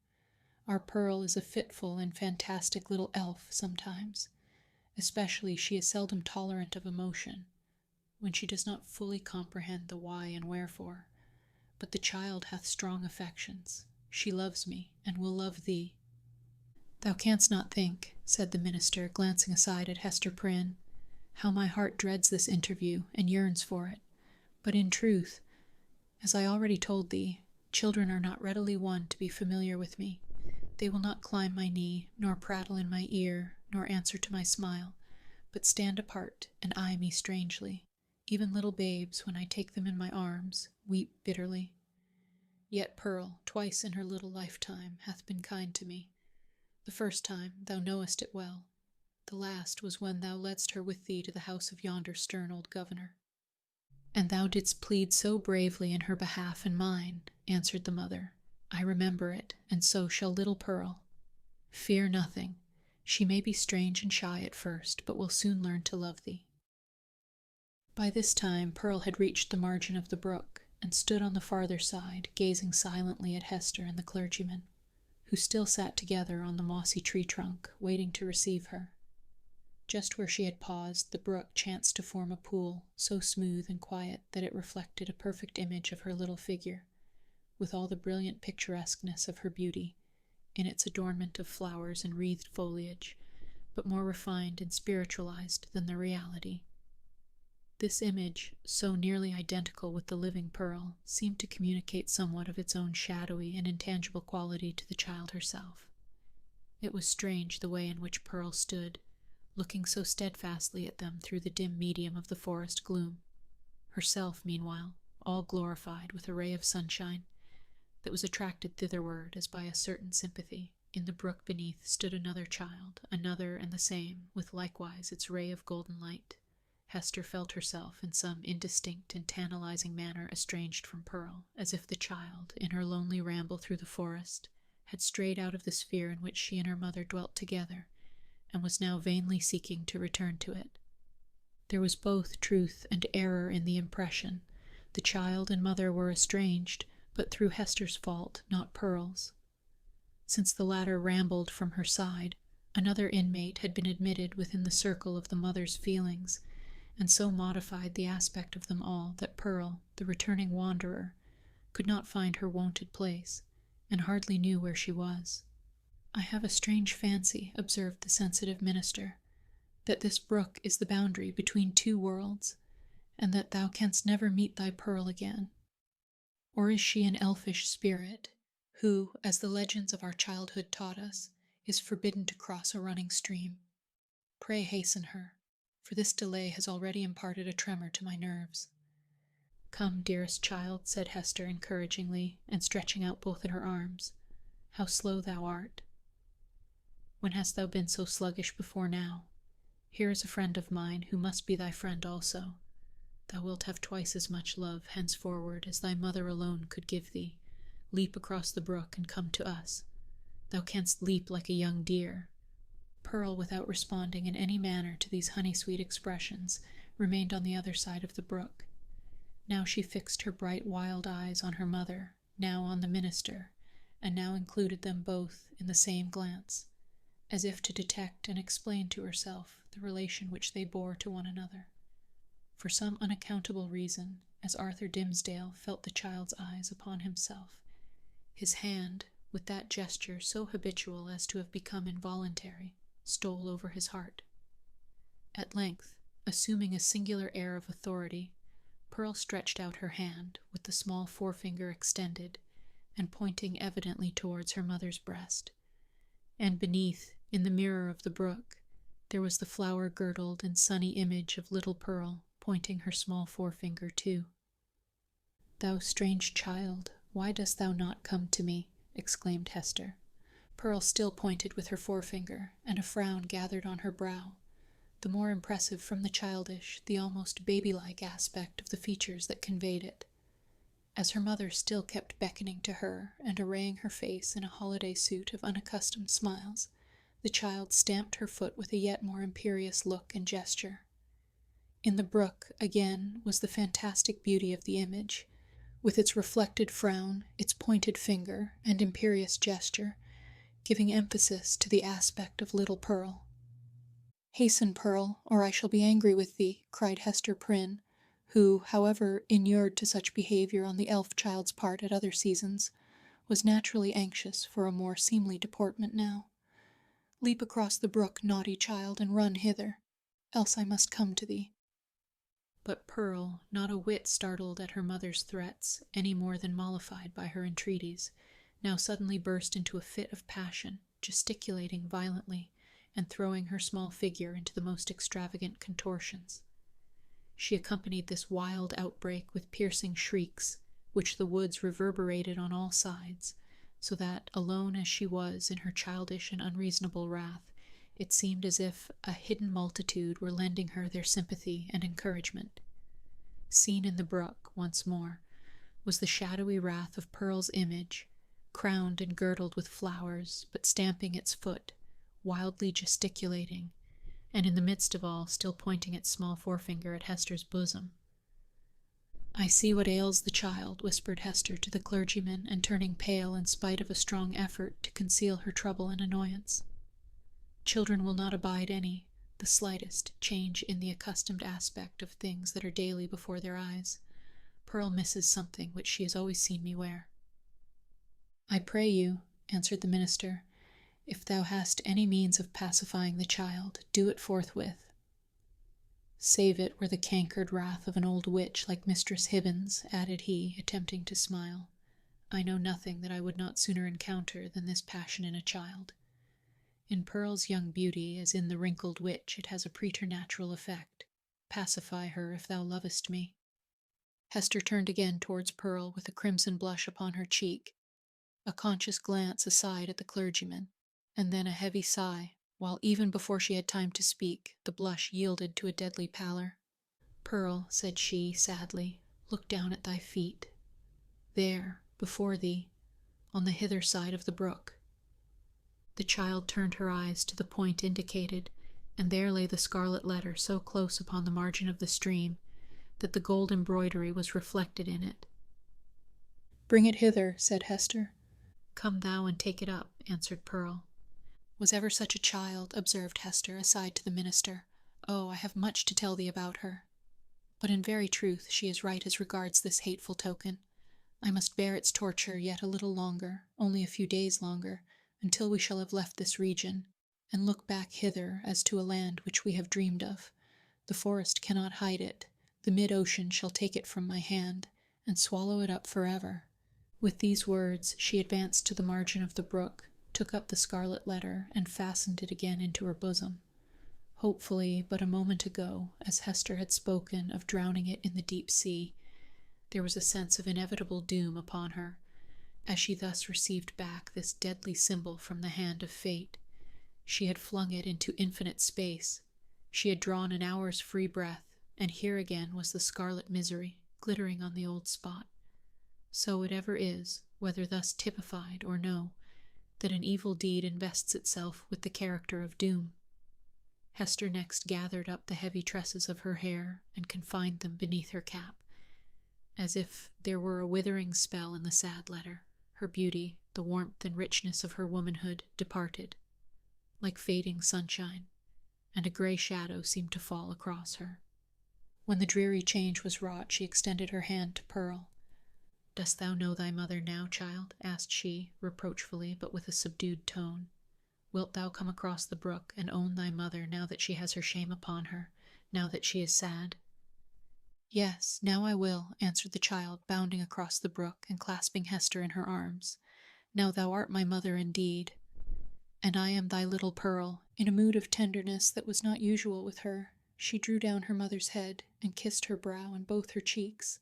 "Our Pearl is a fitful and fantastic little elf sometimes. Especially she is seldom tolerant of emotion, when she does not fully comprehend the why and wherefore. But the child hath strong affections. She loves me, and will love thee." "Thou canst not think," said the minister, glancing aside at Hester Prynne, "how my heart dreads this interview and yearns for it. But in truth, as I already told thee, children are not readily won to be familiar with me. They will not climb my knee, nor prattle in my ear, nor answer to my smile, but stand apart and eye me strangely. Even little babes, when I take them in my arms, weep bitterly. Yet Pearl, twice in her little lifetime, hath been kind to me. The first time, thou knowest it well. The last was when thou ledst her with thee to the house of yonder stern old governor. And thou didst plead so bravely in her behalf and mine, answered the mother. I remember it, and so shall little Pearl. Fear nothing. She may be strange and shy at first, but will soon learn to love thee. By this time Pearl had reached the margin of the brook, and stood on the farther side, gazing silently at Hester and the clergyman, who still sat together on the mossy tree trunk, waiting to receive her. Just where she had paused, the brook chanced to form a pool, so smooth and quiet that it reflected a perfect image of her little figure, with all the brilliant picturesqueness of her beauty, in its adornment of flowers and wreathed foliage, but more refined and spiritualized than the reality. This image, so nearly identical with the living Pearl, seemed to communicate somewhat of its own shadowy and intangible quality to the child herself. It was strange the way in which Pearl stood, looking so steadfastly at them through the dim medium of the forest gloom, herself, meanwhile, all glorified with a ray of sunshine that was attracted thitherward as by a certain sympathy. In the brook beneath stood another child, another and the same, with likewise its ray of golden light. Hester felt herself in some indistinct and tantalizing manner estranged from Pearl, as if the child, in her lonely ramble through the forest, had strayed out of the sphere in which she and her mother dwelt together, and was now vainly seeking to return to it. There was both truth and error in the impression. The child and mother were estranged, but through Hester's fault, not Pearl's. Since the latter rambled from her side, another inmate had been admitted within the circle of the mother's feelings, and so modified the aspect of them all that Pearl, the returning wanderer, could not find her wonted place, and hardly knew where she was. I have a strange fancy, observed the sensitive minister, that this brook is the boundary between two worlds, and that thou canst never meet thy Pearl again. Or is she an elfish spirit, who, as the legends of our childhood taught us, is forbidden to cross a running stream? Pray hasten her, for this delay has already imparted a tremor to my nerves. Come, dearest child, said Hester encouragingly, and stretching out both her arms. How slow thou art! When hast thou been so sluggish before now? Here is a friend of mine, who must be thy friend also. Thou wilt have twice as much love henceforward as thy mother alone could give thee. Leap across the brook and come to us. Thou canst leap like a young deer. Pearl, without responding in any manner to these honey-sweet expressions, remained on the other side of the brook. Now she fixed her bright wild eyes on her mother, now on the minister, and now included them both in the same glance, as if to detect and explain to herself the relation which they bore to one another. For some unaccountable reason, as Arthur Dimmesdale felt the child's eyes upon himself, his hand, with that gesture so habitual as to have become involuntary, stole over his heart. At length, assuming a singular air of authority, Pearl stretched out her hand, with the small forefinger extended, and pointing evidently towards her mother's breast. And beneath, in the mirror of the brook, there was the flower-girdled and sunny image of little Pearl, pointing her small forefinger too. Thou strange child, why dost thou not come to me? Exclaimed Hester. Pearl still pointed with her forefinger, and a frown gathered on her brow, the more impressive from the childish, the almost baby-like aspect of the features that conveyed it. As her mother still kept beckoning to her and arraying her face in a holiday suit of unaccustomed smiles, the child stamped her foot with a yet more imperious look and gesture. In the brook, again, was the fantastic beauty of the image, with its reflected frown, its pointed finger, and imperious gesture, giving emphasis to the aspect of little Pearl. Hasten, Pearl, or I shall be angry with thee, cried Hester Prynne, who, however inured to such behavior on the elf child's part at other seasons, was naturally anxious for a more seemly deportment now. Leap across the brook, naughty child, and run hither, else I must come to thee. But Pearl, not a whit startled at her mother's threats, any more than mollified by her entreaties, now suddenly burst into a fit of passion, gesticulating violently, and throwing her small figure into the most extravagant contortions. She accompanied this wild outbreak with piercing shrieks, which the woods reverberated on all sides, so that, alone as she was in her childish and unreasonable wrath, It seemed as if a hidden multitude were lending her their sympathy and encouragement. Seen in the brook, once more, was the shadowy wrath of Pearl's image, crowned and girdled with flowers, but stamping its foot, wildly gesticulating, and in the midst of all still pointing its small forefinger at Hester's bosom. "I see what ails the child," whispered Hester to the clergyman, and turning pale in spite of a strong effort to conceal her trouble and annoyance. "Children will not abide the slightest, change in the accustomed aspect of things that are daily before their eyes. Pearl misses something which she has always seen me wear." "I pray you," answered the minister, "if thou hast any means of pacifying the child, do it forthwith. Save it were the cankered wrath of an old witch like Mistress Hibbins," added he, attempting to smile. "I know nothing that I would not sooner encounter than this passion in a child. In Pearl's young beauty, as in the wrinkled witch, it has a preternatural effect. Pacify her if thou lovest me." Hester turned again towards Pearl with a crimson blush upon her cheek, a conscious glance aside at the clergyman, and then a heavy sigh, while even before she had time to speak, the blush yielded to a deadly pallor. "Pearl," said she, sadly, "look down at thy feet. There, before thee, on the hither side of the brook." The child turned her eyes to the point indicated, and there lay the Scarlet Letter so close upon the margin of the stream that the gold embroidery was reflected in it. "Bring it hither," said Hester. "Come thou and take it up," answered Pearl. "Was ever such a child?" observed Hester, aside to the minister. "Oh, I have much to tell thee about her. But in very truth she is right as regards this hateful token. I must bear its torture yet a little longer, only a few days longer, until we shall have left this region, and look back hither as to a land which we have dreamed of. The forest cannot hide it, the mid-ocean shall take it from my hand, and swallow it up forever." With these words she advanced to the margin of the brook, took up the Scarlet Letter, and fastened it again into her bosom. Hopefully, but a moment ago, as Hester had spoken of drowning it in the deep sea, there was a sense of inevitable doom upon her, as she thus received back this deadly symbol from the hand of fate. She had flung it into infinite space. She had drawn an hour's free breath, and here again was the scarlet misery, glittering on the old spot. So it ever is, whether thus typified or no, that an evil deed invests itself with the character of doom. Hester next gathered up the heavy tresses of her hair and confined them beneath her cap. As if there were a withering spell in the sad letter, her beauty, the warmth and richness of her womanhood, departed, like fading sunshine, and a gray shadow seemed to fall across her. When the dreary change was wrought, she extended her hand to Pearl. "Dost thou know thy mother now, child?" asked she, reproachfully, but with a subdued tone. "Wilt thou come across the brook and own thy mother now that she has her shame upon her, now that she is sad?" "Yes, now I will," answered the child, bounding across the brook and clasping Hester in her arms. "Now thou art my mother indeed, and I am thy little Pearl." In a mood of tenderness that was not usual with her, she drew down her mother's head and kissed her brow and both her cheeks.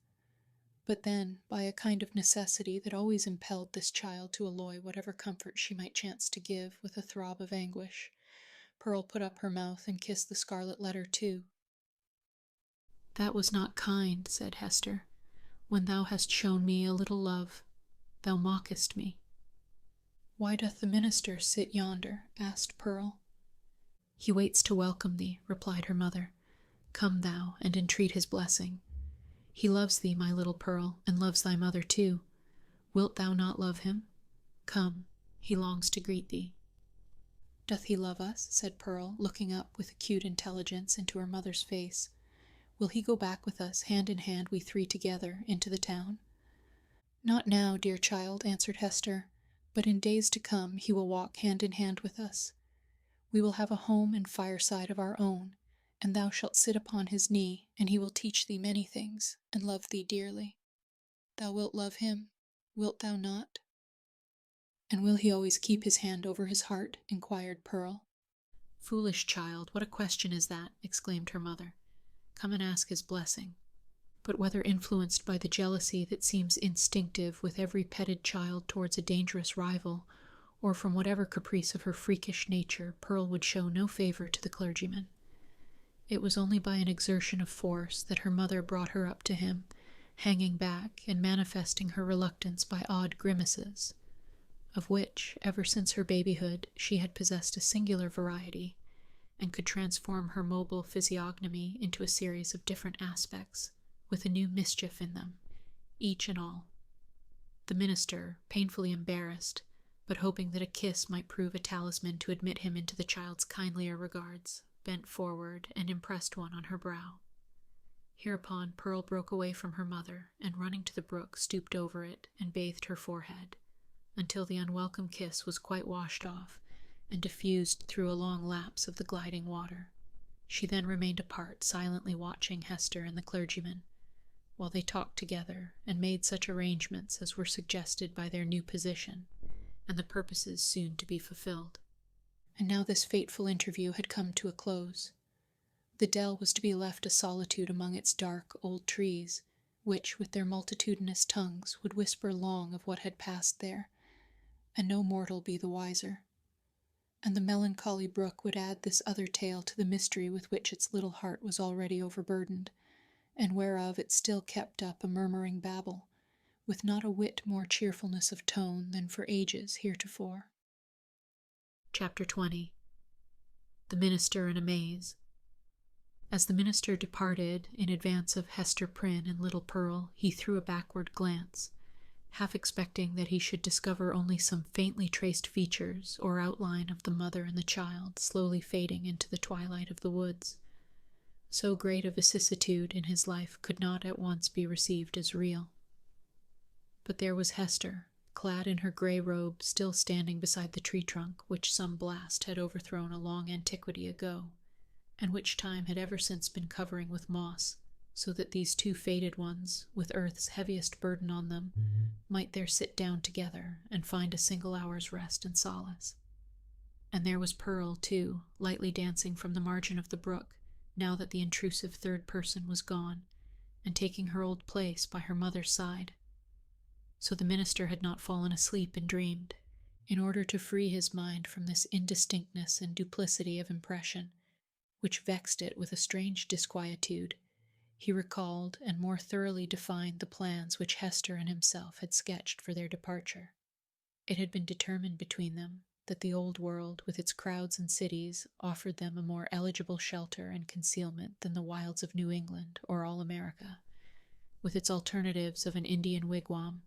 But then, by a kind of necessity that always impelled this child to alloy whatever comfort she might chance to give with a throb of anguish, Pearl put up her mouth and kissed the Scarlet Letter too. "That was not kind," said Hester. "When thou hast shown me a little love, thou mockest me." "Why doth the minister sit yonder?" asked Pearl. "He waits to welcome thee," replied her mother. "Come thou and entreat his blessing. He loves thee, my little Pearl, and loves thy mother too. Wilt thou not love him? Come, he longs to greet thee." "Doth he love us?" said Pearl, looking up with acute intelligence into her mother's face. "Will he go back with us, hand in hand, we three together, into the town?" "Not now, dear child," answered Hester, "but in days to come he will walk hand in hand with us. We will have a home and fireside of our own, and thou shalt sit upon his knee, and he will teach thee many things, and love thee dearly. Thou wilt love him, wilt thou not?" "And will he always keep his hand over his heart?" inquired Pearl. "Foolish child, what a question is that?" exclaimed her mother. "Come and ask his blessing." But whether influenced by the jealousy that seems instinctive with every petted child towards a dangerous rival, or from whatever caprice of her freakish nature, Pearl would show no favor to the clergyman. It was only by an exertion of force that her mother brought her up to him, hanging back and manifesting her reluctance by odd grimaces, of which, ever since her babyhood, she had possessed a singular variety, and could transform her mobile physiognomy into a series of different aspects, with a new mischief in them, each and all. The minister, painfully embarrassed, but hoping that a kiss might prove a talisman to admit him into the child's kindlier regards, bent forward and impressed one on her brow. Hereupon Pearl broke away from her mother, and running to the brook, stooped over it and bathed her forehead, until the unwelcome kiss was quite washed off and diffused through a long lapse of the gliding water. She then remained apart, silently watching Hester and the clergyman, while they talked together and made such arrangements as were suggested by their new position, and the purposes soon to be fulfilled. And now this fateful interview had come to a close. The dell was to be left a solitude among its dark old trees, which, with their multitudinous tongues, would whisper long of what had passed there, and no mortal be the wiser. And the melancholy brook would add this other tale to the mystery with which its little heart was already overburdened, and whereof it still kept up a murmuring babble, with not a whit more cheerfulness of tone than for ages heretofore. Chapter 20. The Minister in a Maze. As the minister departed in advance of Hester Prynne and little Pearl, he threw a backward glance, half expecting that he should discover only some faintly traced features or outline of the mother and the child slowly fading into the twilight of the woods. So great a vicissitude in his life could not at once be received as real. But there was Hester, clad in her grey robe, still standing beside the tree trunk which some blast had overthrown a long antiquity ago, and which time had ever since been covering with moss, so that these two faded ones, with earth's heaviest burden on them, might there sit down together and find a single hour's rest and solace. And there was Pearl, too, lightly dancing from the margin of the brook, now that the intrusive third person was gone, and taking her old place by her mother's side. So the minister had not fallen asleep and dreamed. In order to free his mind from this indistinctness and duplicity of impression, which vexed it with a strange disquietude, he recalled and more thoroughly defined the plans which Hester and himself had sketched for their departure. It had been determined between them that the old world, with its crowds and cities, offered them a more eligible shelter and concealment than the wilds of New England or all America, with its alternatives of an Indian wigwam,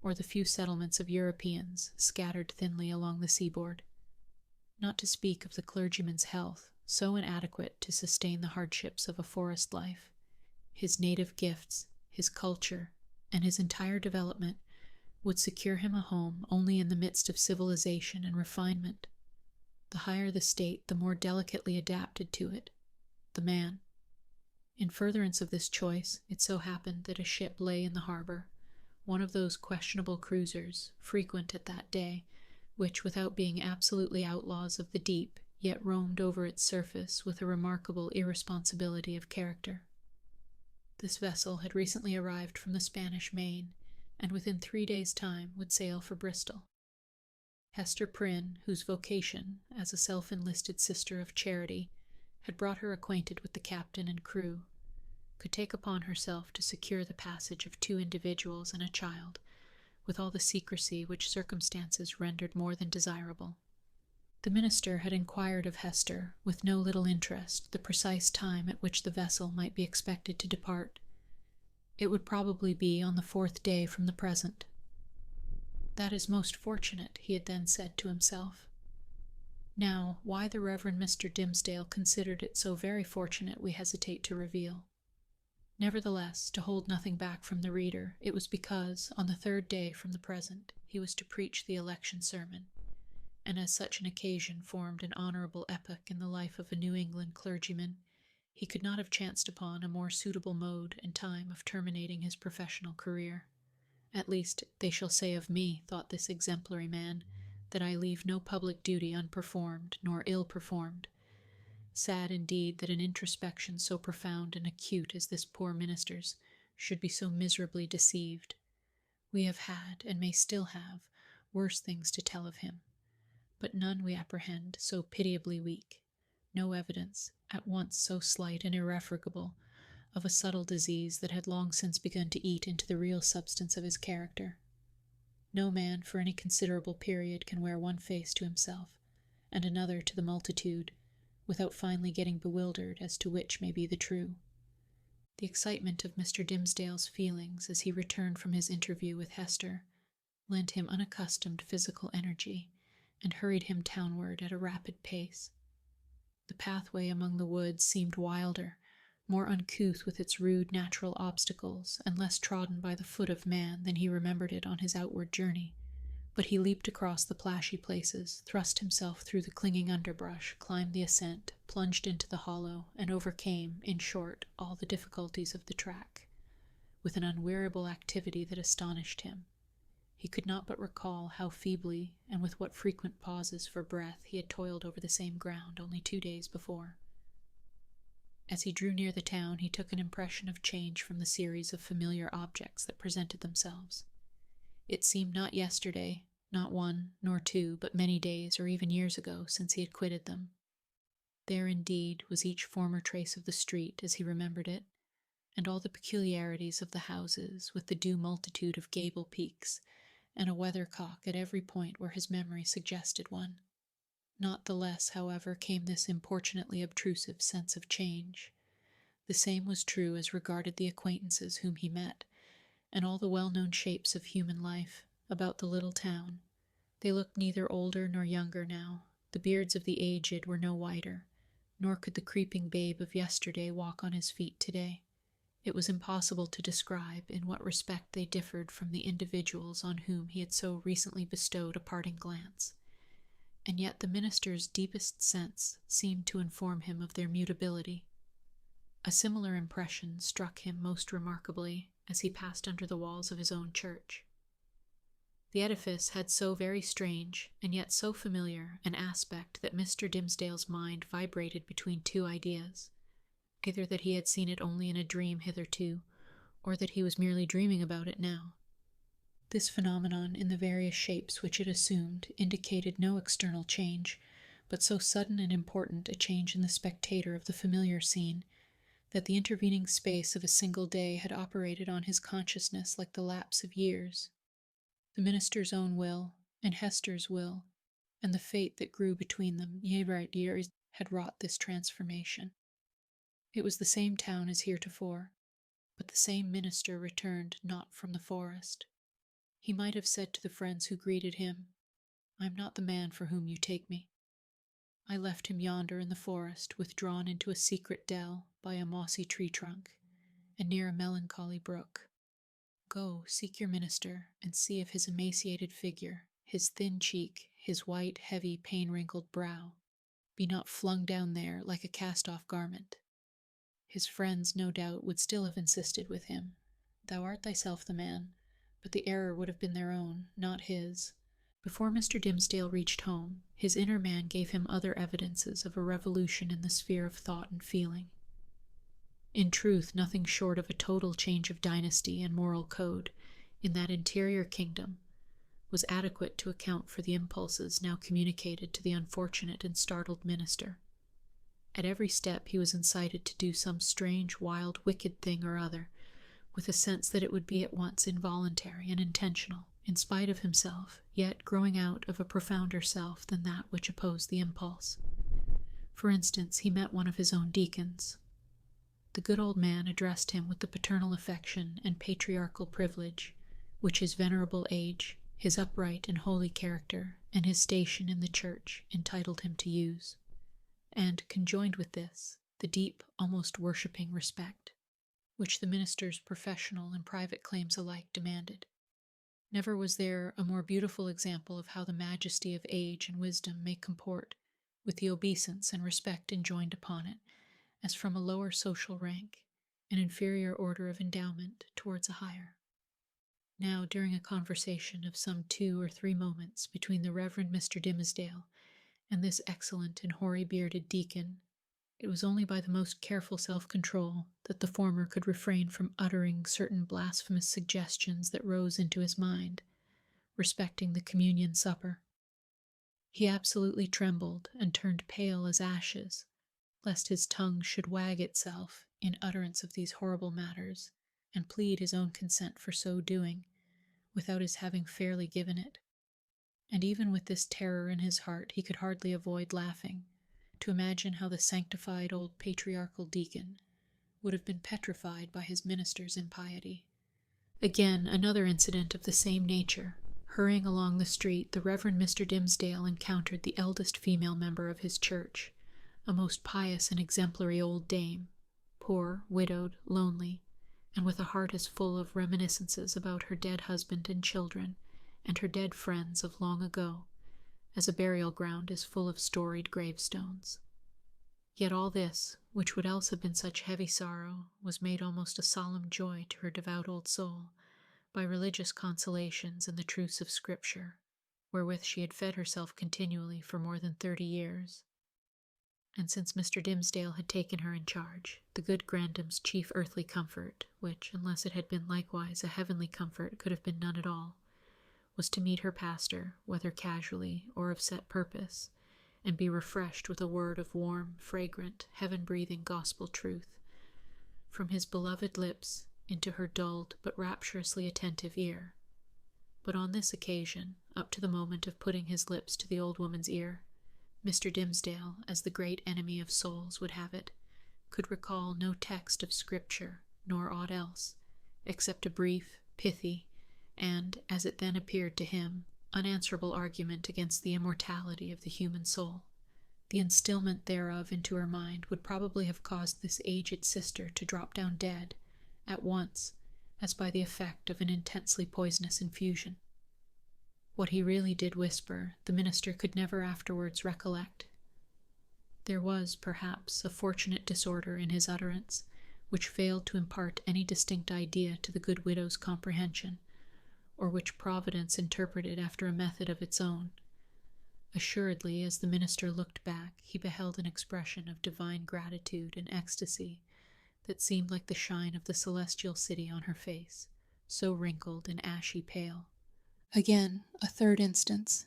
or the few settlements of Europeans scattered thinly along the seaboard. Not to speak of the clergyman's health, so inadequate to sustain the hardships of a forest life, his native gifts, his culture, and his entire development would secure him a home only in the midst of civilization and refinement. The higher the state, the more delicately adapted to it, the man. In furtherance of this choice, it so happened that a ship lay in the harbor, one of those questionable cruisers, frequent at that day, which, without being absolutely outlaws of the deep, yet roamed over its surface with a remarkable irresponsibility of character. This vessel had recently arrived from the Spanish Main, and within 3 days' time would sail for Bristol. Hester Prynne, whose vocation, as a self-enlisted sister of charity, had brought her acquainted with the captain and crew, could take upon herself to secure the passage of 2 individuals and a child, with all the secrecy which circumstances rendered more than desirable. The minister had inquired of Hester, with no little interest, the precise time at which the vessel might be expected to depart. It would probably be on the 4th day from the present. "That is most fortunate," he had then said to himself. Now, why the Reverend Mr. Dimmesdale considered it so very fortunate we hesitate to reveal. Nevertheless, to hold nothing back from the reader, it was because, on the 3rd day from the present, he was to preach the election sermon, and as such an occasion formed an honorable epoch in the life of a New England clergyman, he could not have chanced upon a more suitable mode and time of terminating his professional career. At least, they shall say of me, thought this exemplary man, that I leave no public duty unperformed, nor ill performed. Sad indeed that an introspection so profound and acute as this poor minister's should be so miserably deceived. We have had, and may still have, worse things to tell of him, but none, we apprehend, so pitiably weak. No evidence, at once so slight and irrefragable, of a subtle disease that had long since begun to eat into the real substance of his character. No man for any considerable period can wear one face to himself, and another to the multitude, without finally getting bewildered as to which may be the true. The excitement of Mr. Dimmesdale's feelings as he returned from his interview with Hester lent him unaccustomed physical energy, and hurried him townward at a rapid pace. The pathway among the woods seemed wilder, more uncouth with its rude natural obstacles, and less trodden by the foot of man than he remembered it on his outward journey. But he leaped across the plashy places, thrust himself through the clinging underbrush, climbed the ascent, plunged into the hollow, and overcame, in short, all the difficulties of the track, with an unweariable activity that astonished him. He could not but recall how feebly and with what frequent pauses for breath he had toiled over the same ground only 2 days before. As he drew near the town, he took an impression of change from the series of familiar objects that presented themselves. It seemed not yesterday, not 1 nor 2, but many days or even years ago since he had quitted them. There indeed was each former trace of the street as he remembered it, and all the peculiarities of the houses, with the due multitude of gable peaks, and a weathercock at every point where his memory suggested one. Not the less, however, came this importunately obtrusive sense of change. The same was true as regarded the acquaintances whom he met, and all the well-known shapes of human life about the little town. They looked neither older nor younger now. The beards of the aged were no whiter, nor could the creeping babe of yesterday walk on his feet today. It was impossible to describe in what respect they differed from the individuals on whom he had so recently bestowed a parting glance, and yet the minister's deepest sense seemed to inform him of their mutability. A similar impression struck him most remarkably as he passed under the walls of his own church. The edifice had so very strange, and yet so familiar, an aspect that Mr. Dimmesdale's mind vibrated between 2 ideas, either that he had seen it only in a dream hitherto, or that he was merely dreaming about it now. This phenomenon, in the various shapes which it assumed, indicated no external change, but so sudden and important a change in the spectator of the familiar scene, that the intervening space of a single day had operated on his consciousness like the lapse of years. The minister's own will, and Hester's will, and the fate that grew between them, years, had wrought this transformation. It was the same town as heretofore, but the same minister returned not from the forest. He might have said to the friends who greeted him, "I am not the man for whom you take me. I left him yonder in the forest, withdrawn into a secret dell by a mossy tree trunk, and near a melancholy brook. Go, seek your minister, and see if his emaciated figure, his thin cheek, his white, heavy, pain-wrinkled brow, be not flung down there like a cast-off garment." His friends, no doubt, would still have insisted with him, "Thou art thyself the man," but the error would have been their own, not his. Before Mr. Dimmesdale reached home, his inner man gave him other evidences of a revolution in the sphere of thought and feeling. In truth, nothing short of a total change of dynasty and moral code in that interior kingdom was adequate to account for the impulses now communicated to the unfortunate and startled minister. At every step he was incited to do some strange, wild, wicked thing or other, with a sense that it would be at once involuntary and intentional, in spite of himself, yet growing out of a profounder self than that which opposed the impulse. For instance, he met one of his own deacons. The good old man addressed him with the paternal affection and patriarchal privilege which his venerable age, his upright and holy character, and his station in the church entitled him to use, and, conjoined with this, the deep, almost worshipping respect which the minister's professional and private claims alike demanded. Never was there a more beautiful example of how the majesty of age and wisdom may comport with the obeisance and respect enjoined upon it, as from a lower social rank, an inferior order of endowment towards a higher. Now, during a conversation of some 2 or 3 moments between the Reverend Mr. Dimmesdale and this excellent and hoary-bearded deacon, it was only by the most careful self-control that the former could refrain from uttering certain blasphemous suggestions that rose into his mind respecting the communion supper. He absolutely trembled and turned pale as ashes, lest his tongue should wag itself in utterance of these horrible matters, and plead his own consent for so doing, without his having fairly given it. And even with this terror in his heart, he could hardly avoid laughing, to imagine how the sanctified old patriarchal deacon would have been petrified by his minister's impiety. Again, another incident of the same nature. Hurrying along the street, the Reverend Mr. Dimmesdale encountered the eldest female member of his church, a most pious and exemplary old dame, poor, widowed, lonely, and with a heart as full of reminiscences about her dead husband and children, and her dead friends of long ago, as a burial ground is full of storied gravestones. Yet all this, which would else have been such heavy sorrow, was made almost a solemn joy to her devout old soul, by religious consolations and the truths of Scripture, wherewith she had fed herself continually for more than 30 years. And since Mr. Dimmesdale had taken her in charge, the good grandam's chief earthly comfort, which, unless it had been likewise a heavenly comfort, could have been none at all, was to meet her pastor, whether casually or of set purpose, and be refreshed with a word of warm, fragrant, heaven-breathing gospel truth, from his beloved lips into her dulled but rapturously attentive ear. But on this occasion, up to the moment of putting his lips to the old woman's ear, Mr. Dimmesdale, as the great enemy of souls would have it, could recall no text of Scripture, nor aught else, except a brief, pithy, and, as it then appeared to him, unanswerable argument against the immortality of the human soul. The instillment thereof into her mind would probably have caused this aged sister to drop down dead, at once, as by the effect of an intensely poisonous infusion. What he really did whisper, the minister could never afterwards recollect. There was, perhaps, a fortunate disorder in his utterance, which failed to impart any distinct idea to the good widow's comprehension, or which Providence interpreted after a method of its own. Assuredly, as the minister looked back, he beheld an expression of divine gratitude and ecstasy that seemed like the shine of the celestial city on her face, so wrinkled and ashy pale. Again, a third instance.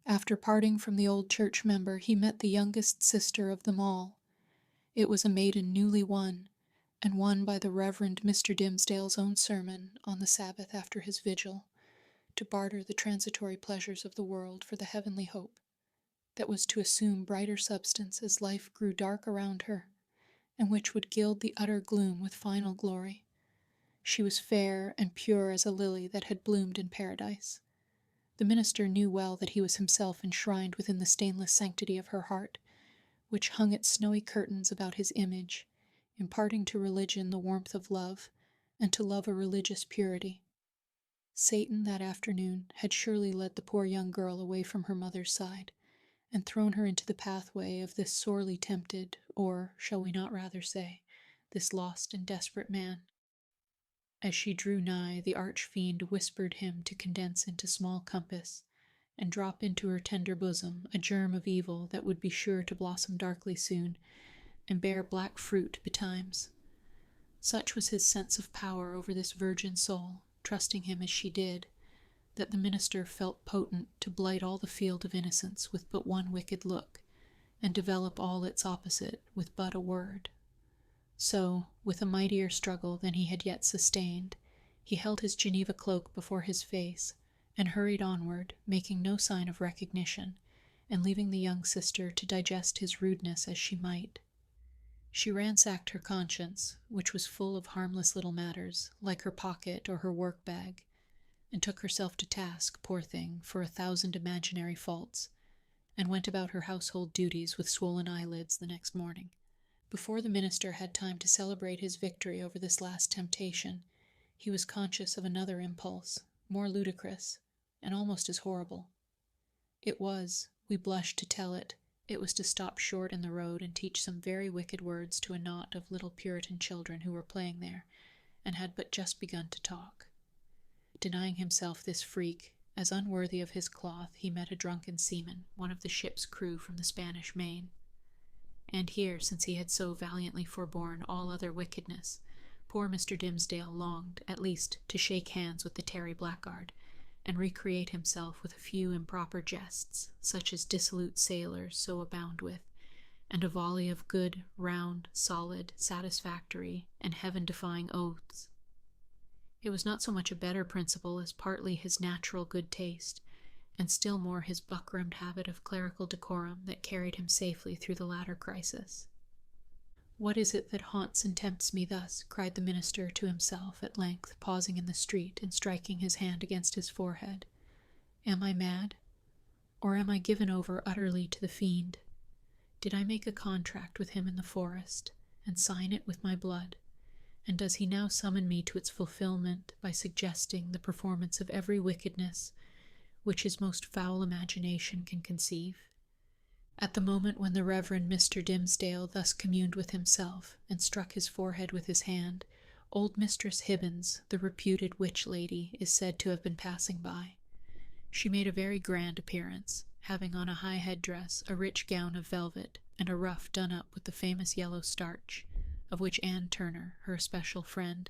After parting from the old church member, he met the youngest sister of them all. It was a maiden newly won, and won by the Reverend Mr. Dimmesdale's own sermon on the Sabbath after his vigil, to barter the transitory pleasures of the world for the heavenly hope that was to assume brighter substance as life grew dark around her, and which would gild the utter gloom with final glory. She was fair and pure as a lily that had bloomed in paradise. The minister knew well that he was himself enshrined within the stainless sanctity of her heart, which hung its snowy curtains about his image, imparting to religion the warmth of love, and to love a religious purity. Satan that afternoon had surely led the poor young girl away from her mother's side, and thrown her into the pathway of this sorely tempted, or, shall we not rather say, this lost and desperate man. As she drew nigh, the arch-fiend whispered him to condense into small compass, and drop into her tender bosom a germ of evil that would be sure to blossom darkly soon, and bear black fruit betimes. Such was his sense of power over this virgin soul, trusting him as she did, that the minister felt potent to blight all the field of innocence with but one wicked look, and develop all its opposite with but a word. So, with a mightier struggle than he had yet sustained, he held his Geneva cloak before his face, and hurried onward, making no sign of recognition, and leaving the young sister to digest his rudeness as she might. She ransacked her conscience, which was full of harmless little matters, like her pocket or her work-bag, and took herself to task, poor thing, for 1,000 imaginary faults, and went about her household duties with swollen eyelids the next morning. Before the minister had time to celebrate his victory over this last temptation, he was conscious of another impulse, more ludicrous, and almost as horrible. It was, we blush to tell it, was to stop short in the road and teach some very wicked words to a knot of little Puritan children who were playing there, and had but just begun to talk. Denying himself this freak, as unworthy of his cloth, he met a drunken seaman, one of the ship's crew from the Spanish Main. And here, since he had so valiantly forborne all other wickedness, poor Mr. Dimmesdale longed, at least, to shake hands with the tarry blackguard, and recreate himself with a few improper jests, such as dissolute sailors so abound with, and a volley of good, round, solid, satisfactory, and heaven-defying oaths. It was not so much a better principle as partly his natural good taste, and still more his buckrammed habit of clerical decorum that carried him safely through the latter crisis. "What is it that haunts and tempts me thus?" cried the minister to himself at length, pausing in the street and striking his hand against his forehead. "Am I mad? Or am I given over utterly to the fiend? Did I make a contract with him in the forest, and sign it with my blood? And does he now summon me to its fulfillment by suggesting the performance of every wickedness which his most foul imagination can conceive?" At the moment when the Reverend Mr. Dimmesdale thus communed with himself, and struck his forehead with his hand, old Mistress Hibbins, the reputed witch lady, is said to have been passing by. She made a very grand appearance, having on a high head-dress, a rich gown of velvet, and a ruff done up with the famous yellow starch, of which Anne Turner, her especial friend,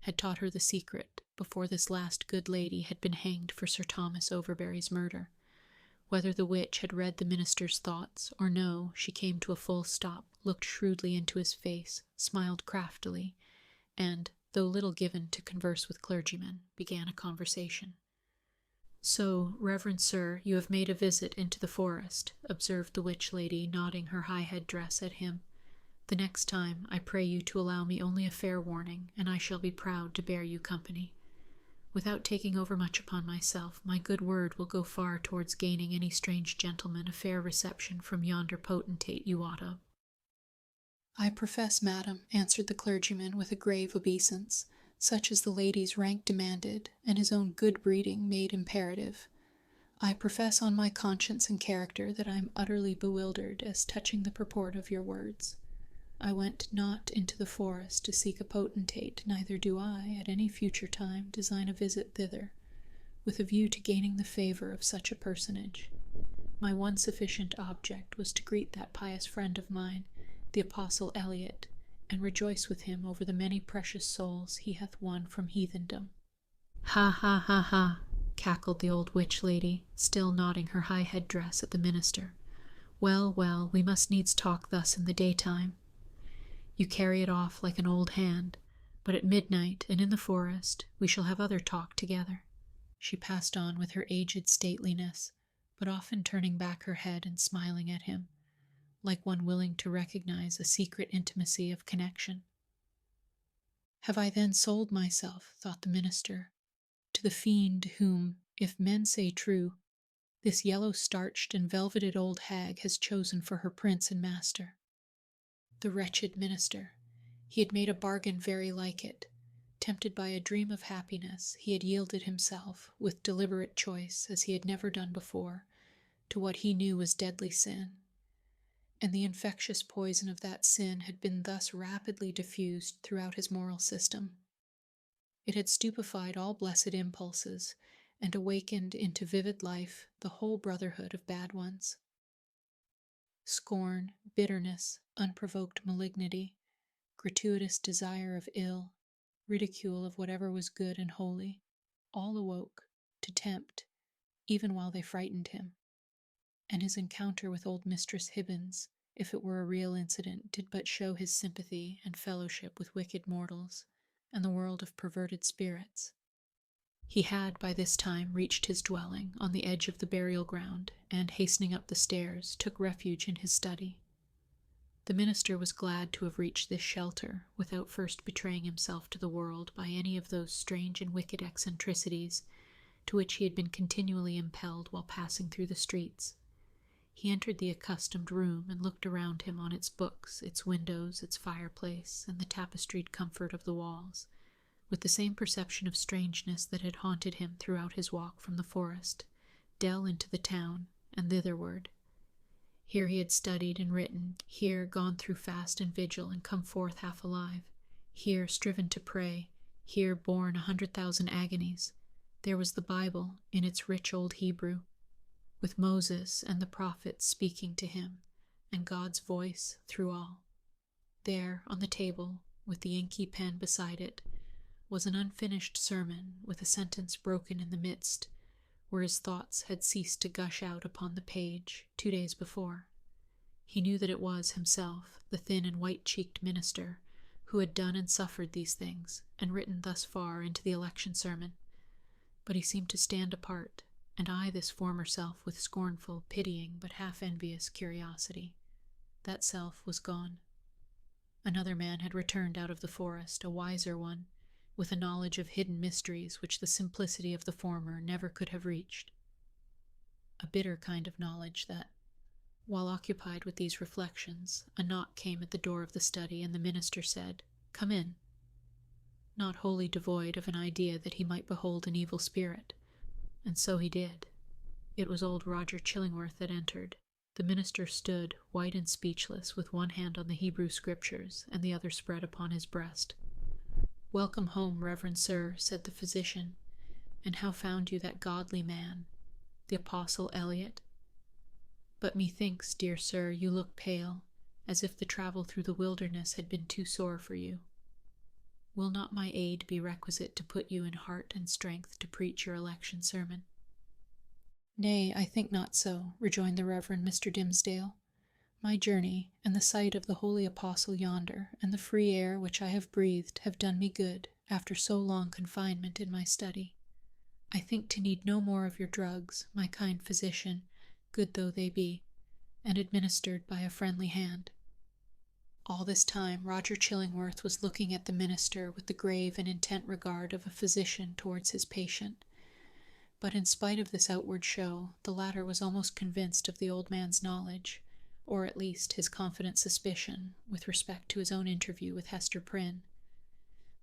had taught her the secret before this last good lady had been hanged for Sir Thomas Overbury's murder. Whether the witch had read the minister's thoughts or no, she came to a full stop, looked shrewdly into his face, smiled craftily, and, though little given to converse with clergymen, began a conversation. "So, reverend sir, you have made a visit into the forest," observed the witch lady, nodding her high head-dress at him. "The next time, I pray you to allow me only a fair warning, and I shall be proud to bear you company. Without taking overmuch upon myself, my good word will go far towards gaining any strange gentleman a fair reception from yonder potentate you wot of." "I profess, madam," answered the clergyman with a grave obeisance, such as the lady's rank demanded, and his own good breeding made imperative, "I profess on my conscience and character that I am utterly bewildered as touching the purport of your words. I went not into the forest to seek a potentate, neither do I, at any future time, design a visit thither, with a view to gaining the favor of such a personage. My one sufficient object was to greet that pious friend of mine, the Apostle Eliot, and rejoice with him over the many precious souls he hath won from heathendom." "Ha, ha, ha, ha," cackled the old witch lady, still nodding her high head-dress at the minister. "Well, well, we must needs talk thus in the daytime. You carry it off like an old hand, but at midnight and in the forest we shall have other talk together." She passed on with her aged stateliness, but often turning back her head and smiling at him, like one willing to recognize a secret intimacy of connection. "Have I then sold myself," thought the minister, "to the fiend whom, if men say true, this yellow-starched and velveted old hag has chosen for her prince and master?" The wretched minister! He had made a bargain very like it. Tempted by a dream of happiness, he had yielded himself, with deliberate choice, as he had never done before, to what he knew was deadly sin. And the infectious poison of that sin had been thus rapidly diffused throughout his moral system. It had stupefied all blessed impulses, and awakened into vivid life the whole brotherhood of bad ones. Scorn, bitterness, unprovoked malignity, gratuitous desire of ill, ridicule of whatever was good and holy, all awoke to tempt, even while they frightened him. And his encounter with old Mistress Hibbins, if it were a real incident, did but show his sympathy and fellowship with wicked mortals, and the world of perverted spirits. He had by this time reached his dwelling on the edge of the burial ground, and, hastening up the stairs, took refuge in his study. The minister was glad to have reached this shelter, without first betraying himself to the world by any of those strange and wicked eccentricities to which he had been continually impelled while passing through the streets. He entered the accustomed room, and looked around him on its books, its windows, its fireplace, and the tapestried comfort of the walls, with the same perception of strangeness that had haunted him throughout his walk from the forest, dell into the town, and thitherward. Here he had studied and written, here gone through fast and vigil and come forth half alive, here striven to pray, here borne 100,000 agonies. There was the Bible in its rich old Hebrew, with Moses and the prophets speaking to him, and God's voice through all. There, on the table, with the inky pen beside it, was an unfinished sermon with a sentence broken in the midst, where his thoughts had ceased to gush out upon the page 2 days before. He knew that it was himself, the thin and white-cheeked minister, who had done and suffered these things, and written thus far into the election sermon. But he seemed to stand apart, and eye this former self with scornful, pitying, but half-envious curiosity. That self was gone. Another man had returned out of the forest, a wiser one, with a knowledge of hidden mysteries which the simplicity of the former never could have reached. A bitter kind of knowledge that, while occupied with these reflections, a knock came at the door of the study, and the minister said, "Come in," not wholly devoid of an idea that he might behold an evil spirit. And so he did. It was old Roger Chillingworth that entered. The minister stood, white and speechless, with one hand on the Hebrew Scriptures, and the other spread upon his breast. "Welcome home, Reverend Sir," said the physician. "And how found you that godly man, the Apostle Eliot? But methinks, dear sir, you look pale, as if the travel through the wilderness had been too sore for you. Will not my aid be requisite to put you in heart and strength to preach your election sermon?" "Nay, I think not so," rejoined the Reverend Mr. Dimmesdale. "My journey, and the sight of the holy apostle yonder, and the free air which I have breathed, have done me good, after so long confinement in my study. I think to need no more of your drugs, my kind physician, good though they be, and administered by a friendly hand." All this time Roger Chillingworth was looking at the minister with the grave and intent regard of a physician towards his patient. But in spite of this outward show, the latter was almost convinced of the old man's knowledge, or at least his confident suspicion, with respect to his own interview with Hester Prynne.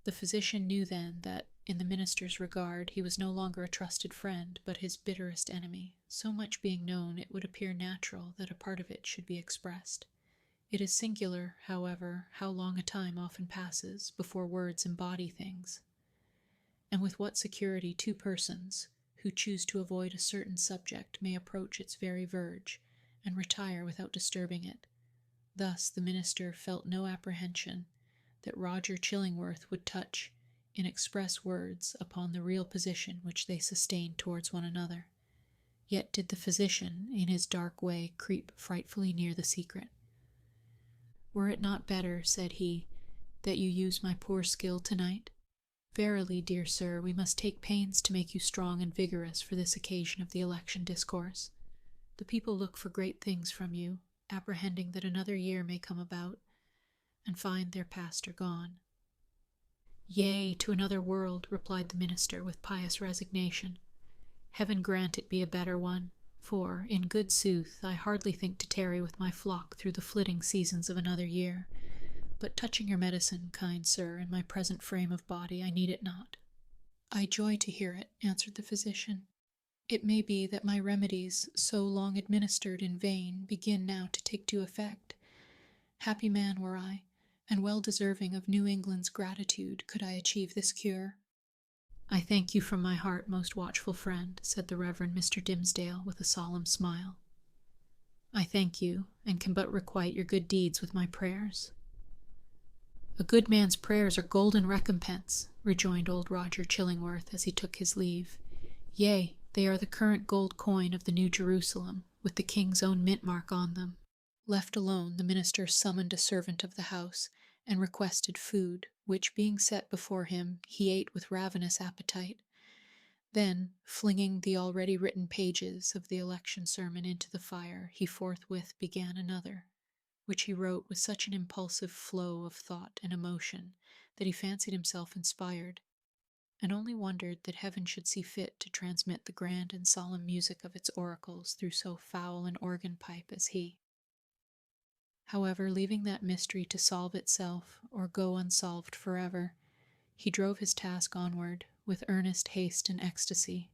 The physician knew then that, in the minister's regard, he was no longer a trusted friend, but his bitterest enemy. So much being known, it would appear natural that a part of it should be expressed. It is singular, however, how long a time often passes before words embody things, and with what security two persons, who choose to avoid a certain subject, may approach its very verge, and retire without disturbing it. Thus the minister felt no apprehension that Roger Chillingworth would touch, in express words, upon the real position which they sustained towards one another. Yet did the physician, in his dark way, creep frightfully near the secret. "Were it not better," said he, "that you use my poor skill tonight? Verily, dear sir, we must take pains to make you strong and vigorous for this occasion of the election discourse. The people look for great things from you, apprehending that another year may come about, and find their pastor gone." "Yea, to another world," replied the minister with pious resignation. "Heaven grant it be a better one, for, in good sooth, I hardly think to tarry with my flock through the flitting seasons of another year. But touching your medicine, kind sir, in my present frame of body, I need it not." "I joy to hear it," answered the physician. "It may be that my remedies, so long administered in vain, begin now to take due effect. Happy man were I, and well deserving of New England's gratitude, could I achieve this cure." "I thank you from my heart, most watchful friend," said the Reverend Mr. Dimmesdale with a solemn smile. "I thank you, and can but requite your good deeds with my prayers." "A good man's prayers are golden recompense," rejoined old Roger Chillingworth as he took his leave. "Yea, they are the current gold coin of the New Jerusalem, with the king's own mint mark on them." Left alone, the minister summoned a servant of the house, and requested food, which being set before him, he ate with ravenous appetite. Then, flinging the already written pages of the election sermon into the fire, he forthwith began another, which he wrote with such an impulsive flow of thought and emotion that he fancied himself inspired, and only wondered that heaven should see fit to transmit the grand and solemn music of its oracles through so foul an organ pipe as he. However, leaving that mystery to solve itself, or go unsolved forever, he drove his task onward with earnest haste and ecstasy.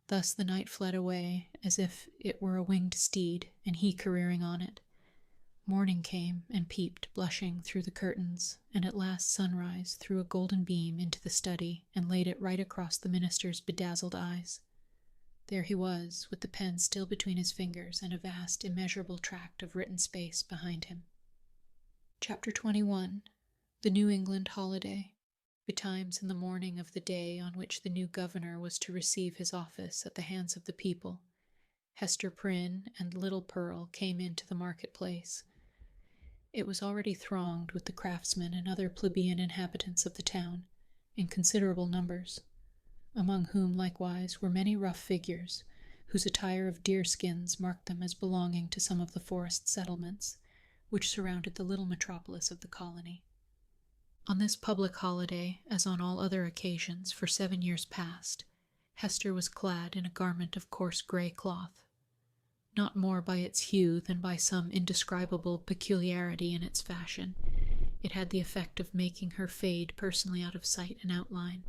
Thus the night fled away, as if it were a winged steed, and he careering on it. Morning came, and peeped, blushing, through the curtains, and at last sunrise threw a golden beam into the study, and laid it right across the minister's bedazzled eyes. There he was, with the pen still between his fingers, and a vast, immeasurable tract of written space behind him. Chapter 21. The New England Holiday. betimes in the morning of the day on which the new governor was to receive his office at the hands of the people, Hester Prynne and little Pearl came into the marketplace. It was already thronged with the craftsmen and other plebeian inhabitants of the town, in considerable numbers, among whom likewise were many rough figures, whose attire of deerskins marked them as belonging to some of the forest settlements which surrounded the little metropolis of the colony. On this public holiday, as on all other occasions for 7 years past, Hester was clad in a garment of coarse grey cloth, not more by its hue than by some indescribable peculiarity in its fashion. It had the effect of making her fade personally out of sight and outline,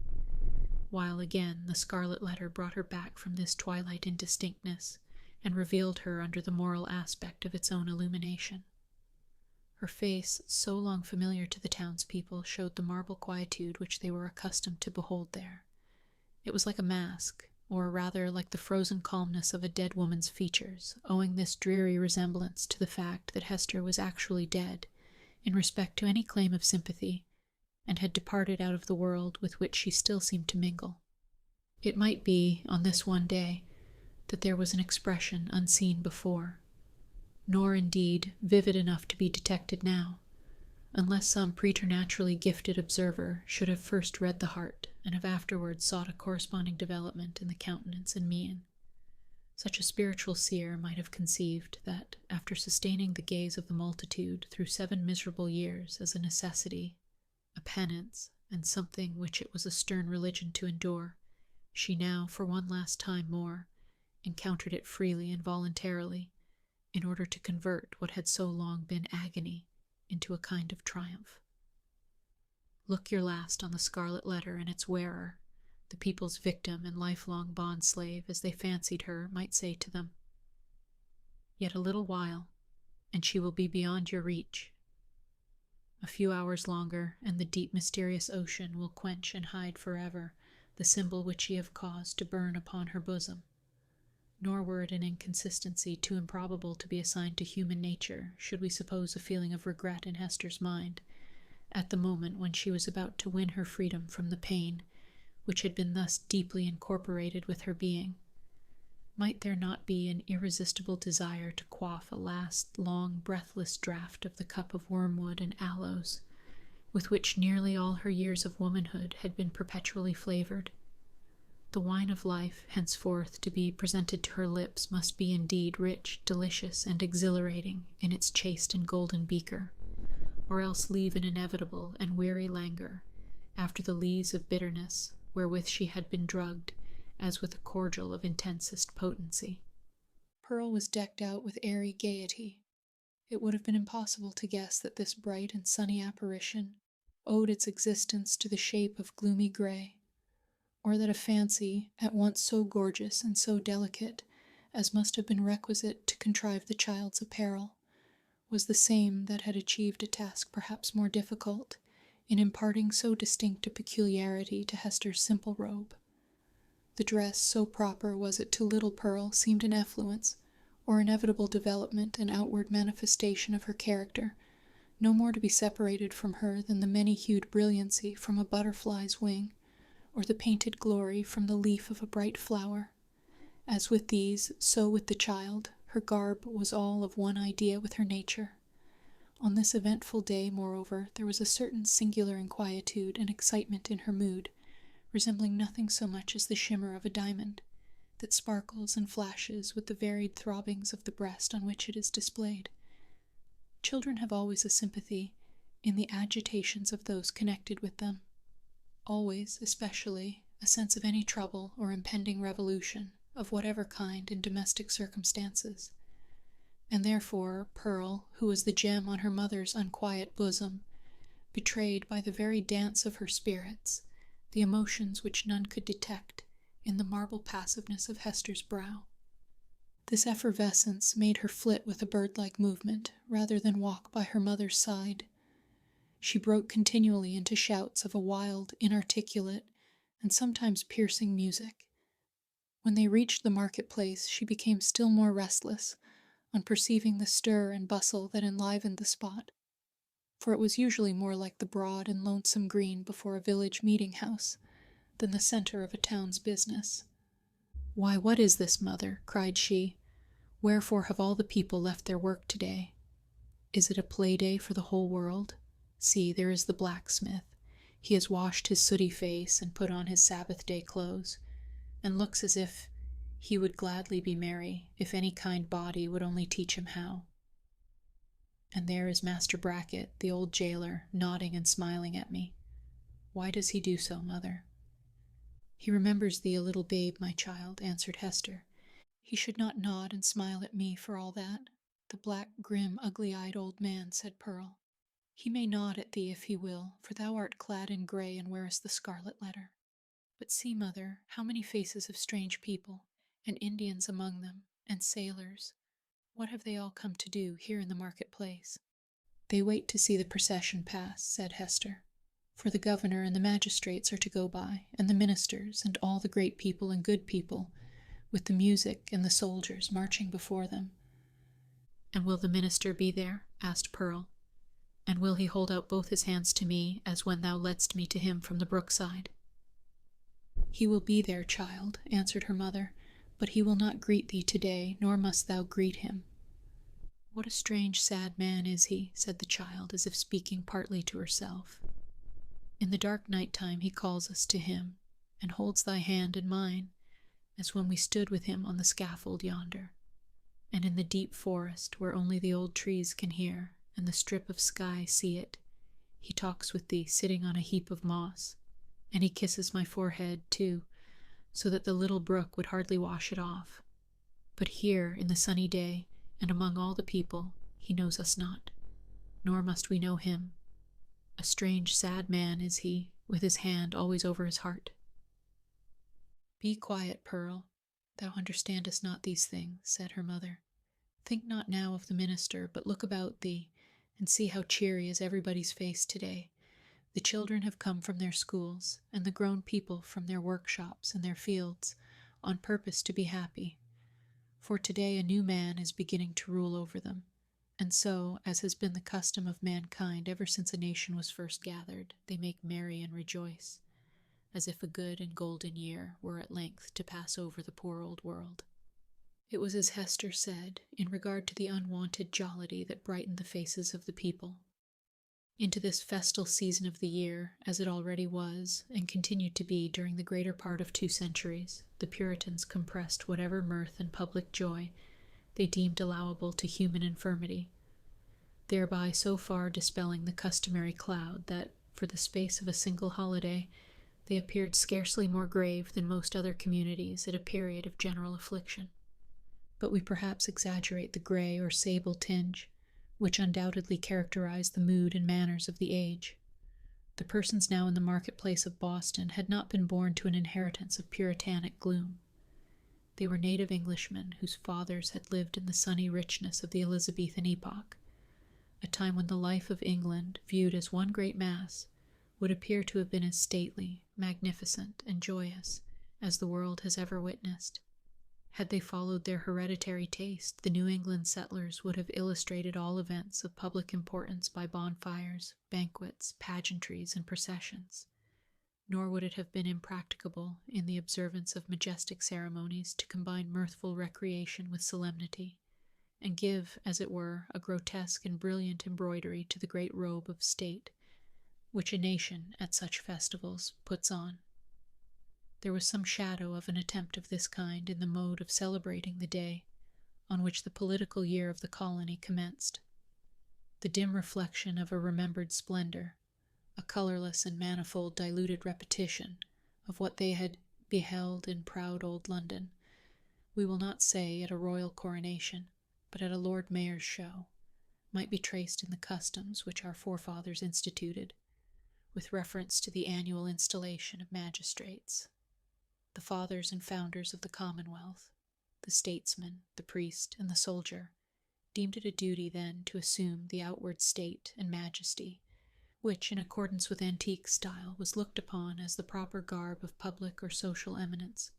while again the Scarlet Letter brought her back from this twilight indistinctness and revealed her under the moral aspect of its own illumination. Her face, so long familiar to the townspeople, showed the marble quietude which they were accustomed to behold there. It was like a mask, or rather like the frozen calmness of a dead woman's features, owing this dreary resemblance to the fact that Hester was actually dead, in respect to any claim of sympathy, and had departed out of the world with which she still seemed to mingle. It might be, on this one day, that there was an expression unseen before, nor indeed vivid enough to be detected now, unless some preternaturally gifted observer should have first read the heart and have afterwards sought a corresponding development in the countenance and mien. Such a spiritual seer might have conceived that, after sustaining the gaze of the multitude through 7 miserable years as a necessity, a penance, and something which it was a stern religion to endure, she now, for one last time more, encountered it freely and voluntarily, in order to convert what had so long been agony into a kind of triumph. Look your last on the Scarlet Letter and its wearer, the people's victim and lifelong bond-slave, as they fancied her, might say to them. Yet a little while, and she will be beyond your reach. A few hours longer, and the deep mysterious ocean will quench and hide forever the symbol which ye have caused to burn upon her bosom. Nor were it an inconsistency too improbable to be assigned to human nature, should we suppose a feeling of regret in Hester's mind, at the moment when she was about to win her freedom from the pain which had been thus deeply incorporated with her being. Might there not be an irresistible desire to quaff a last long breathless draught of the cup of wormwood and aloes, with which nearly all her years of womanhood had been perpetually flavored? The wine of life, henceforth to be presented to her lips, must be indeed rich, delicious, and exhilarating in its chaste and golden beaker, or else leave an inevitable and weary languor after the lees of bitterness wherewith she had been drugged, as with a cordial of intensest potency. Pearl was decked out with airy gaiety. It would have been impossible to guess that this bright and sunny apparition owed its existence to the shape of gloomy gray, or that a fancy, at once so gorgeous and so delicate as must have been requisite to contrive the child's apparel, was the same that had achieved a task perhaps more difficult in imparting so distinct a peculiarity to Hester's simple robe. The dress, so proper was it to little Pearl, seemed an effluence, or inevitable development and outward manifestation of her character, no more to be separated from her than the many-hued brilliancy from a butterfly's wing, or the painted glory from the leaf of a bright flower. As with these, so with the child, her garb was all of one idea with her nature. On this eventful day, moreover, there was a certain singular inquietude and excitement in her mood, resembling nothing so much as the shimmer of a diamond, that sparkles and flashes with the varied throbbings of the breast on which it is displayed. Children have always a sympathy in the agitations of those connected with them, always, especially, a sense of any trouble or impending revolution, of whatever kind, in domestic circumstances. And therefore Pearl, who was the gem on her mother's unquiet bosom, betrayed by the very dance of her spirits the emotions which none could detect in the marble passiveness of Hester's brow. This effervescence made her flit with a bird-like movement, rather than walk by her mother's side. She broke continually into shouts of a wild, inarticulate, and sometimes piercing music. When they reached the marketplace, she became still more restless, on perceiving the stir and bustle that enlivened the spot. for it was usually more like the broad and lonesome green before a village meeting-house than the center of a town's business. "Why, what is this, mother?" cried she. "Wherefore have all the people left their work today? Is it a play-day for the whole world? See, there is the blacksmith. He has washed his sooty face and put on his Sabbath-day clothes, and looks as if he would gladly be merry if any kind body would only teach him how. And there is Master Brackett, the old jailer, nodding and smiling at me. Why does he do so, mother?" "He remembers thee a little babe, my child," answered Hester. "He should not nod and smile at me for all that. The black, grim, ugly-eyed old man," said Pearl. "He may nod at thee if he will, for thou art clad in grey and wearest the Scarlet Letter. But see, mother, how many faces of strange people, and Indians among them, and sailors. What have they all come to do here in the market-place?" "They wait to see the procession pass," said Hester. "For the governor and the magistrates are to go by, and the ministers, and all the great people and good people, with the music and the soldiers marching before them." "And will the minister be there?" asked Pearl. "And will he hold out both his hands to me, as when thou ledst me to him from the brookside?" "He will be there, child," answered her mother, "but he will not greet thee today, nor must thou greet him." "What a strange, sad man is he," said the child, as if speaking partly to herself. "In the dark night-time he calls us to him, and holds thy hand in mine, as when we stood with him on the scaffold yonder. And in the deep forest, where only the old trees can hear, and the strip of sky see it, he talks with thee sitting on a heap of moss, and he kisses my forehead, too, so that the little brook would hardly wash it off. But here, in the sunny day, and among all the people, he knows us not, nor must we know him. A strange, sad man is he, with his hand always over his heart." "Be quiet, Pearl. Thou understandest not these things," said her mother. "Think not now of the minister, but look about thee, and see how cheery is everybody's face today. The children have come from their schools, and the grown people from their workshops and their fields, on purpose to be happy. For today a new man is beginning to rule over them, and so, as has been the custom of mankind ever since a nation was first gathered, they make merry and rejoice, as if a good and golden year were at length to pass over the poor old world." It was as Hester said, in regard to the unwonted jollity that brightened the faces of the people. Into this festal season of the year, as it already was, and continued to be during the greater part of 2 centuries, the Puritans compressed whatever mirth and public joy they deemed allowable to human infirmity, thereby so far dispelling the customary cloud that, for the space of a single holiday, they appeared scarcely more grave than most other communities at a period of general affliction. But we perhaps exaggerate the gray or sable tinge, which undoubtedly characterized the mood and manners of the age. The persons now in the marketplace of Boston had not been born to an inheritance of puritanic gloom. They were native Englishmen whose fathers had lived in the sunny richness of the Elizabethan epoch, a time when the life of England, viewed as one great mass, would appear to have been as stately, magnificent, and joyous as the world has ever witnessed. Had they followed their hereditary taste, the New England settlers would have illustrated all events of public importance by bonfires, banquets, pageantries, and processions. Nor would it have been impracticable, in the observance of majestic ceremonies, to combine mirthful recreation with solemnity, and give, as it were, a grotesque and brilliant embroidery to the great robe of state, which a nation, at such festivals, puts on. There was some shadow of an attempt of this kind in the mode of celebrating the day on which the political year of the colony commenced. The dim reflection of a remembered splendor, a colorless and manifold diluted repetition of what they had beheld in proud old London, we will not say at a royal coronation, but at a Lord Mayor's show, might be traced in the customs which our forefathers instituted, with reference to the annual installation of magistrates. The fathers and founders of the Commonwealth, the statesman, the priest, and the soldier, deemed it a duty then to assume the outward state and majesty, which, in accordance with antique style, was looked upon as the proper garb of public or social eminence.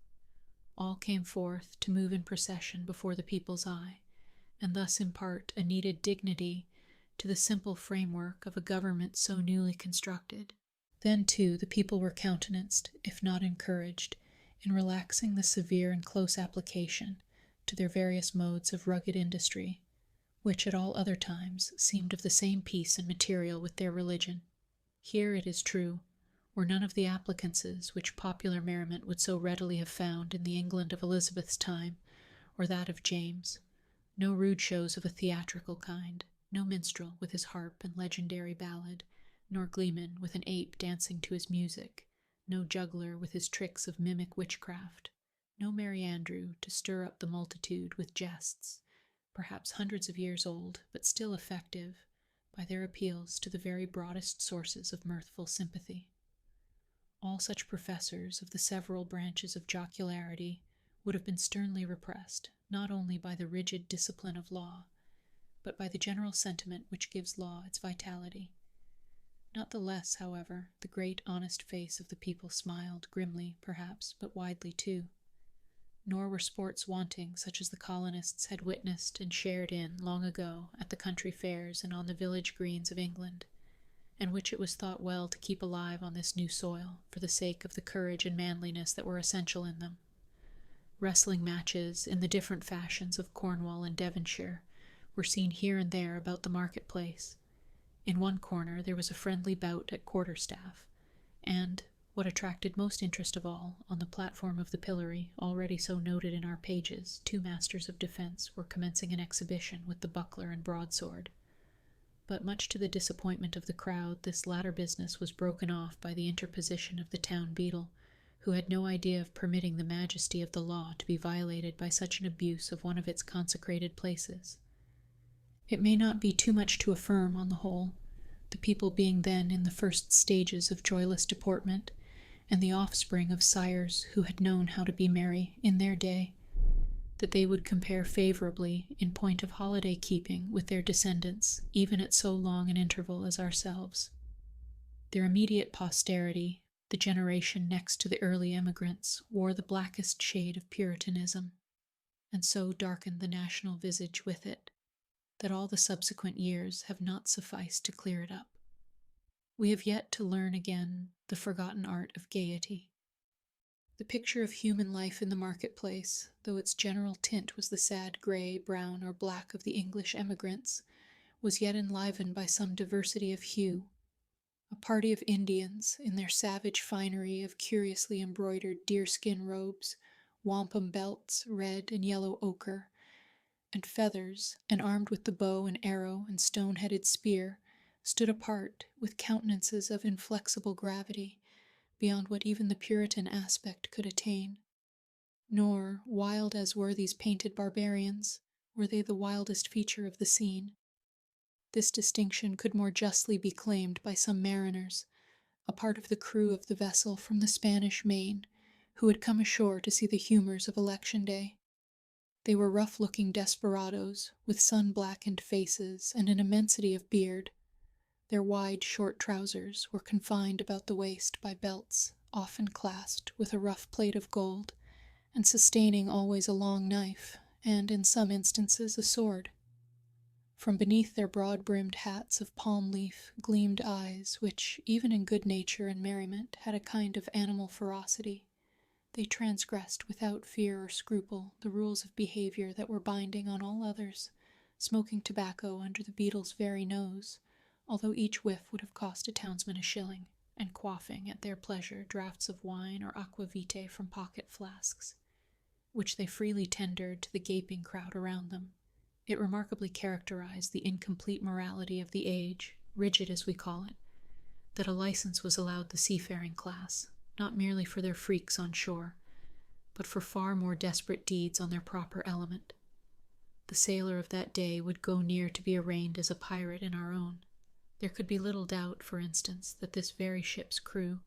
All came forth to move in procession before the people's eye, and thus impart a needed dignity to the simple framework of a government so newly constructed. Then, too, the people were countenanced, if not encouraged, in relaxing the severe and close application to their various modes of rugged industry, which at all other times seemed of the same piece and material with their religion. Here, it is true, were none of the applicances which popular merriment would so readily have found in the England of Elizabeth's time, or that of James, no rude shows of a theatrical kind, no minstrel with his harp and legendary ballad, nor gleeman with an ape dancing to his music, no juggler with his tricks of mimic witchcraft, no Merry Andrew to stir up the multitude with jests, perhaps hundreds of years old, but still effective, by their appeals to the very broadest sources of mirthful sympathy. All such professors of the several branches of jocularity would have been sternly repressed, not only by the rigid discipline of law, but by the general sentiment which gives law its vitality. Not the less, however, the great honest face of the people smiled, grimly, perhaps, but widely too. Nor were sports wanting such as the colonists had witnessed and shared in long ago at the country fairs and on the village greens of England, and which it was thought well to keep alive on this new soil for the sake of the courage and manliness that were essential in them. Wrestling matches in the different fashions of Cornwall and Devonshire were seen here and there about the marketplace. In one corner there was a friendly bout at quarterstaff, and, what attracted most interest of all, on the platform of the pillory, already so noted in our pages, 2 masters of defence were commencing an exhibition with the buckler and broadsword. But much to the disappointment of the crowd, this latter business was broken off by the interposition of the town beadle, who had no idea of permitting the majesty of the law to be violated by such an abuse of one of its consecrated places. It may not be too much to affirm, on the whole, the people being then in the first stages of joyless deportment, and the offspring of sires who had known how to be merry in their day, that they would compare favorably in point of holiday-keeping with their descendants, even at so long an interval as ourselves. Their immediate posterity, the generation next to the early emigrants, wore the blackest shade of Puritanism, and so darkened the national visage with it, that all the subsequent years have not sufficed to clear it up. We have yet to learn again the forgotten art of gaiety. The picture of human life in the marketplace, though its general tint was the sad gray, brown, or black of the English emigrants, was yet enlivened by some diversity of hue. A party of Indians, in their savage finery of curiously embroidered deerskin robes, wampum belts, red and yellow ochre, and feathers, and armed with the bow and arrow and stone-headed spear, stood apart with countenances of inflexible gravity, beyond what even the Puritan aspect could attain. Nor, wild as were these painted barbarians, were they the wildest feature of the scene. This distinction could more justly be claimed by some mariners, a part of the crew of the vessel from the Spanish Main, who had come ashore to see the humors of Election Day. They were rough-looking desperadoes, with sun-blackened faces and an immensity of beard. Their wide, short trousers were confined about the waist by belts, often clasped with a rough plate of gold, and sustaining always a long knife, and, in some instances, a sword. From beneath their broad-brimmed hats of palm leaf gleamed eyes which, even in good nature and merriment, had a kind of animal ferocity. They transgressed without fear or scruple the rules of behavior that were binding on all others, smoking tobacco under the beadle's very nose, although each whiff would have cost a townsman a shilling, and quaffing at their pleasure draughts of wine or aquavitae from pocket flasks, which they freely tendered to the gaping crowd around them. It remarkably characterized the incomplete morality of the age, rigid as we call it, that a license was allowed the seafaring class, not merely for their freaks on shore, but for far more desperate deeds on their proper element. The sailor of that day would go near to be arraigned as a pirate in our own. There could be little doubt, for instance, that this very ship's crew,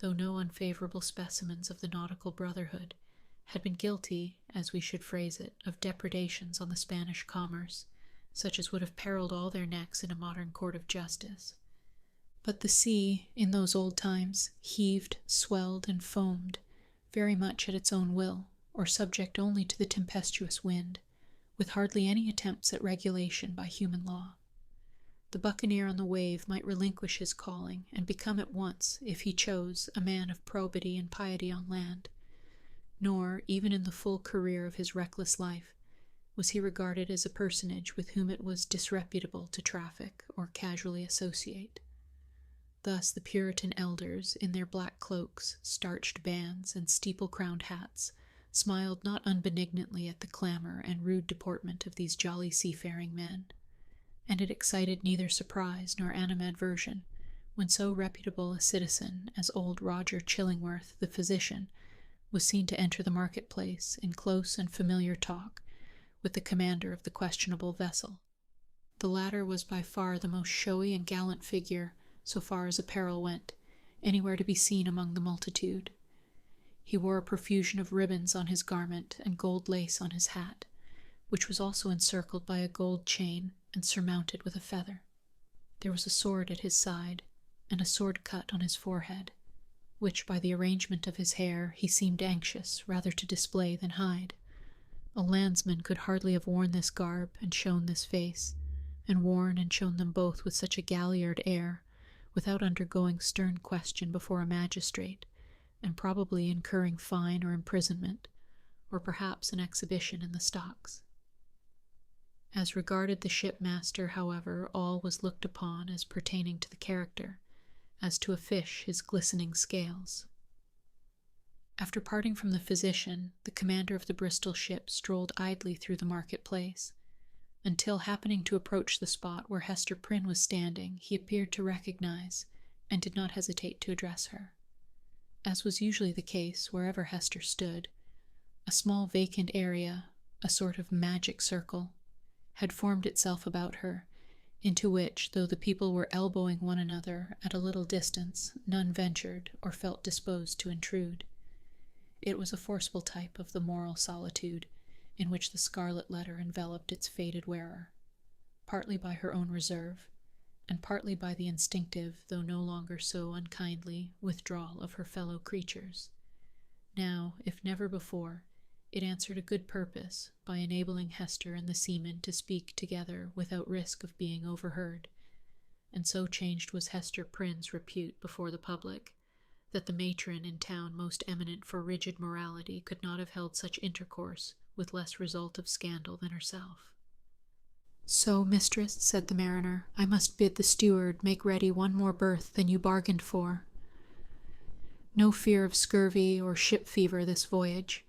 though no unfavorable specimens of the nautical brotherhood, had been guilty, as we should phrase it, of depredations on the Spanish commerce, such as would have periled all their necks in a modern court of justice. But the sea, in those old times, heaved, swelled, and foamed, very much at its own will, or subject only to the tempestuous wind, with hardly any attempts at regulation by human law. The buccaneer on the wave might relinquish his calling and become at once, if he chose, a man of probity and piety on land. Nor, even in the full career of his reckless life, was he regarded as a personage with whom it was disreputable to traffic or casually associate. Thus the Puritan elders, in their black cloaks, starched bands, and steeple-crowned hats, smiled not unbenignantly at the clamor and rude deportment of these jolly seafaring men, and it excited neither surprise nor animadversion when so reputable a citizen as old Roger Chillingworth, the physician, was seen to enter the marketplace in close and familiar talk with the commander of the questionable vessel. The latter was by far the most showy and gallant figure, so far as apparel went, anywhere to be seen among the multitude. He wore a profusion of ribbons on his garment and gold lace on his hat, which was also encircled by a gold chain and surmounted with a feather. There was a sword at his side, and a sword cut on his forehead, which, by the arrangement of his hair, he seemed anxious rather to display than hide. A landsman could hardly have worn this garb and shown this face, and worn and shown them both with such a galliard air, without undergoing stern question before a magistrate, and probably incurring fine or imprisonment, or perhaps an exhibition in the stocks. As regarded the shipmaster, however, all was looked upon as pertaining to the character, as to a fish his glistening scales. After parting from the physician, the commander of the Bristol ship strolled idly through the market-place, until, happening to approach the spot where Hester Prynne was standing, he appeared to recognize, and did not hesitate to address her. As was usually the case wherever Hester stood, a small vacant area, a sort of magic circle, had formed itself about her, into which, though the people were elbowing one another at a little distance, none ventured or felt disposed to intrude. It was a forcible type of the moral solitude in which the Scarlet Letter enveloped its faded wearer, partly by her own reserve, and partly by the instinctive, though no longer so unkindly, withdrawal of her fellow creatures. Now, if never before, it answered a good purpose by enabling Hester and the seaman to speak together without risk of being overheard, and so changed was Hester Prynne's repute before the public, that the matron in town most eminent for rigid morality could not have held such intercourse with less result of scandal than herself. "So, mistress," said the mariner, "I must bid the steward make ready one more berth than you bargained for. No fear of scurvy or ship fever this voyage.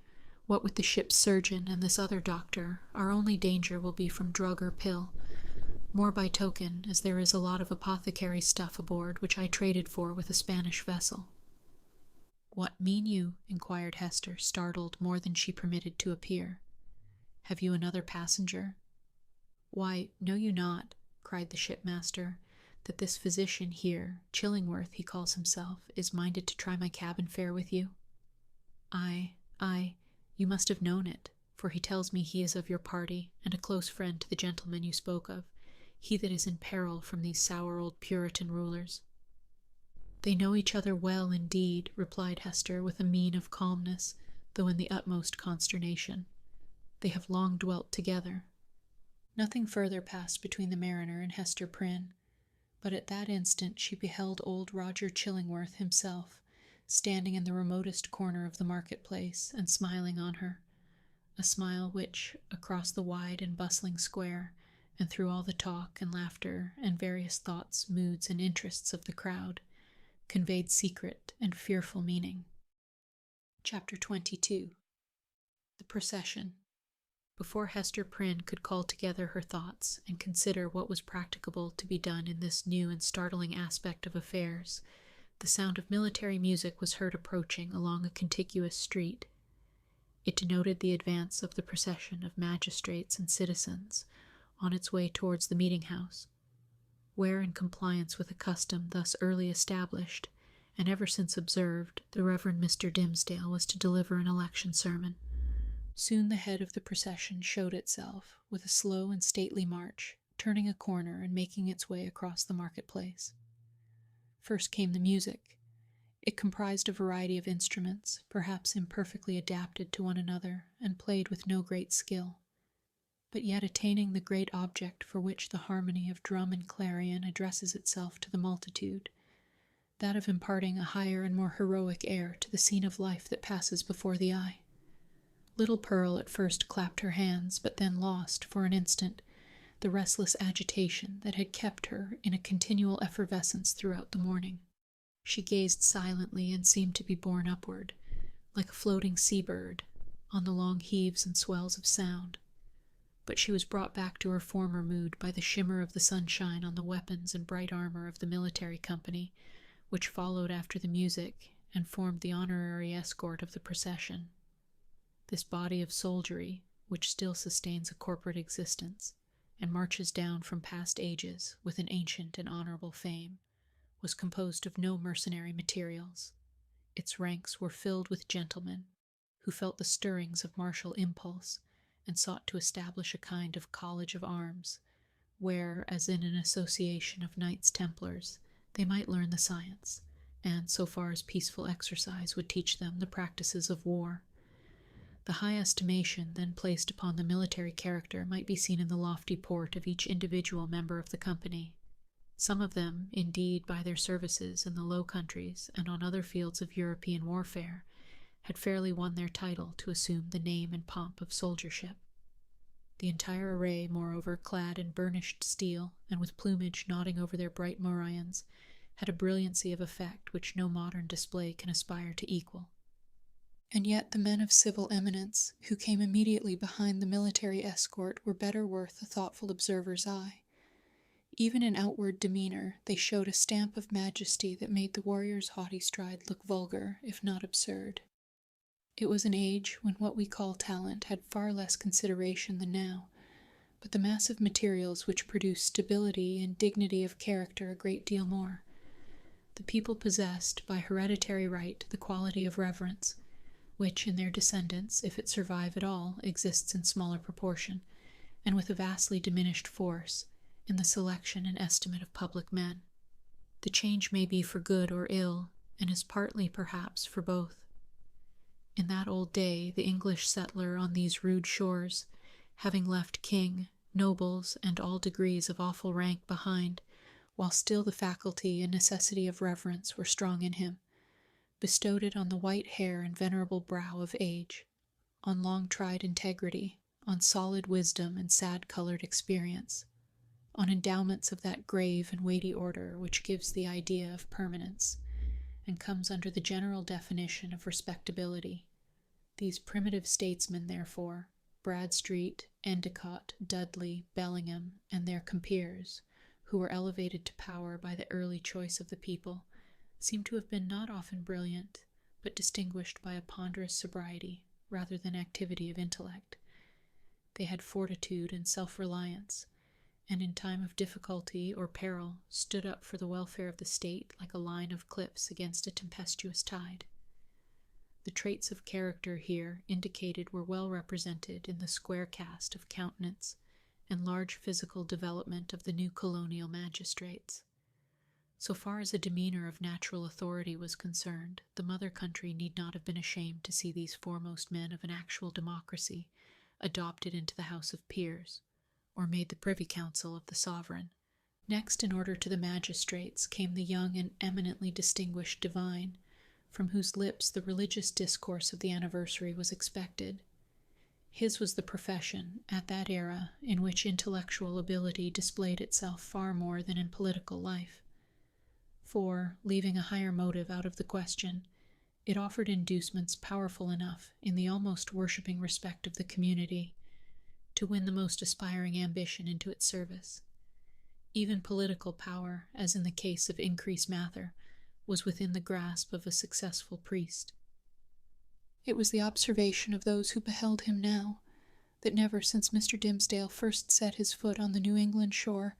What with the ship's surgeon and this other doctor, our only danger will be from drug or pill. More by token, as there is a lot of apothecary stuff aboard which I traded for with a Spanish vessel." "What mean you?" inquired Hester, startled more than she permitted to appear. "Have you another passenger?" "Why, know you not," cried the shipmaster, "that this physician here, Chillingworth he calls himself, is minded to try my cabin fare with you?" Aye, you must have known it, for he tells me he is of your party, and a close friend to the gentleman you spoke of, he that is in peril from these sour old Puritan rulers." "They know each other well, indeed," replied Hester with a mien of calmness, though in the utmost consternation. "They have long dwelt together." Nothing further passed between the mariner and Hester Prynne, but at that instant she beheld old Roger Chillingworth himself, standing in the remotest corner of the marketplace and smiling on her, a smile which, across the wide and bustling square, and through all the talk and laughter and various thoughts, moods, and interests of the crowd, conveyed secret and fearful meaning. Chapter 22. The Procession. Before Hester Prynne could call together her thoughts and consider what was practicable to be done in this new and startling aspect of affairs, the sound of military music was heard approaching along a contiguous street. It denoted the advance of the procession of magistrates and citizens on its way towards the meeting-house, where, in compliance with a custom thus early established, and ever since observed, the Reverend Mr. Dimmesdale was to deliver an election sermon. Soon the head of the procession showed itself, with a slow and stately march, turning a corner and making its way across the marketplace. First came the music. It comprised a variety of instruments, perhaps imperfectly adapted to one another, and played with no great skill. but yet attaining the great object for which the harmony of drum and clarion addresses itself to the multitude, that of imparting a higher and more heroic air to the scene of life that passes before the eye. Little Pearl at first clapped her hands, but then lost, for an instant, the restless agitation that had kept her in a continual effervescence throughout the morning. She gazed silently and seemed to be borne upward, like a floating sea-bird, on the long heaves and swells of sound. But she was brought back to her former mood by the shimmer of the sunshine on the weapons and bright armor of the military company, which followed after the music and formed the honorary escort of the procession. This body of soldiery, which still sustains a corporate existence, and marches down from past ages with an ancient and honorable fame, was composed of no mercenary materials. Its ranks were filled with gentlemen, who felt the stirrings of martial impulse, and sought to establish a kind of college of arms, where, as in an association of Knights Templars, they might learn the science, and, so far as peaceful exercise would teach them, the practices of war. The high estimation then placed upon the military character might be seen in the lofty port of each individual member of the company. Some of them, indeed, by their services in the Low Countries and on other fields of European warfare, had fairly won their title to assume the name and pomp of soldiership. The entire array, moreover, clad in burnished steel, and with plumage nodding over their bright morions, had a brilliancy of effect which no modern display can aspire to equal. And yet the men of civil eminence, who came immediately behind the military escort, were better worth a thoughtful observer's eye. Even in outward demeanor, they showed a stamp of majesty that made the warrior's haughty stride look vulgar, if not absurd. It was an age when what we call talent had far less consideration than now, but the massive materials which produce stability and dignity of character a great deal more. The people possessed, by hereditary right, the quality of reverence, which in their descendants, if it survive at all, exists in smaller proportion, and with a vastly diminished force, in the selection and estimate of public men. The change may be for good or ill, and is partly, perhaps, for both. In that old day, the English settler on these rude shores, having left king, nobles, and all degrees of awful rank behind, while still the faculty and necessity of reverence were strong in him, bestowed it on the white hair and venerable brow of age, on long-tried integrity, on solid wisdom and sad-colored experience, on endowments of that grave and weighty order which gives the idea of permanence, and comes under the general definition of respectability. These primitive statesmen, therefore, Bradstreet, Endicott, Dudley, Bellingham, and their compeers, who were elevated to power by the early choice of the people, seem to have been not often brilliant, but distinguished by a ponderous sobriety rather than activity of intellect. They had fortitude and self-reliance, and in time of difficulty or peril stood up for the welfare of the state like a line of cliffs against a tempestuous tide. The traits of character here indicated were well represented in the square cast of countenance and large physical development of the new colonial magistrates. So far as a demeanor of natural authority was concerned, the mother country need not have been ashamed to see these foremost men of an actual democracy adopted into the House of Peers, or made the privy council of the sovereign. Next in order to the magistrates came the young and eminently distinguished divine, from whose lips the religious discourse of the anniversary was expected. His was the profession, at that era, in which intellectual ability displayed itself far more than in political life. For, leaving a higher motive out of the question, it offered inducements powerful enough, in the almost worshipping respect of the community, to win the most aspiring ambition into its service. Even political power, as in the case of Increase Mather, was within the grasp of a successful priest. It was the observation of those who beheld him now, that never since Mr. Dimmesdale first set his foot on the New England shore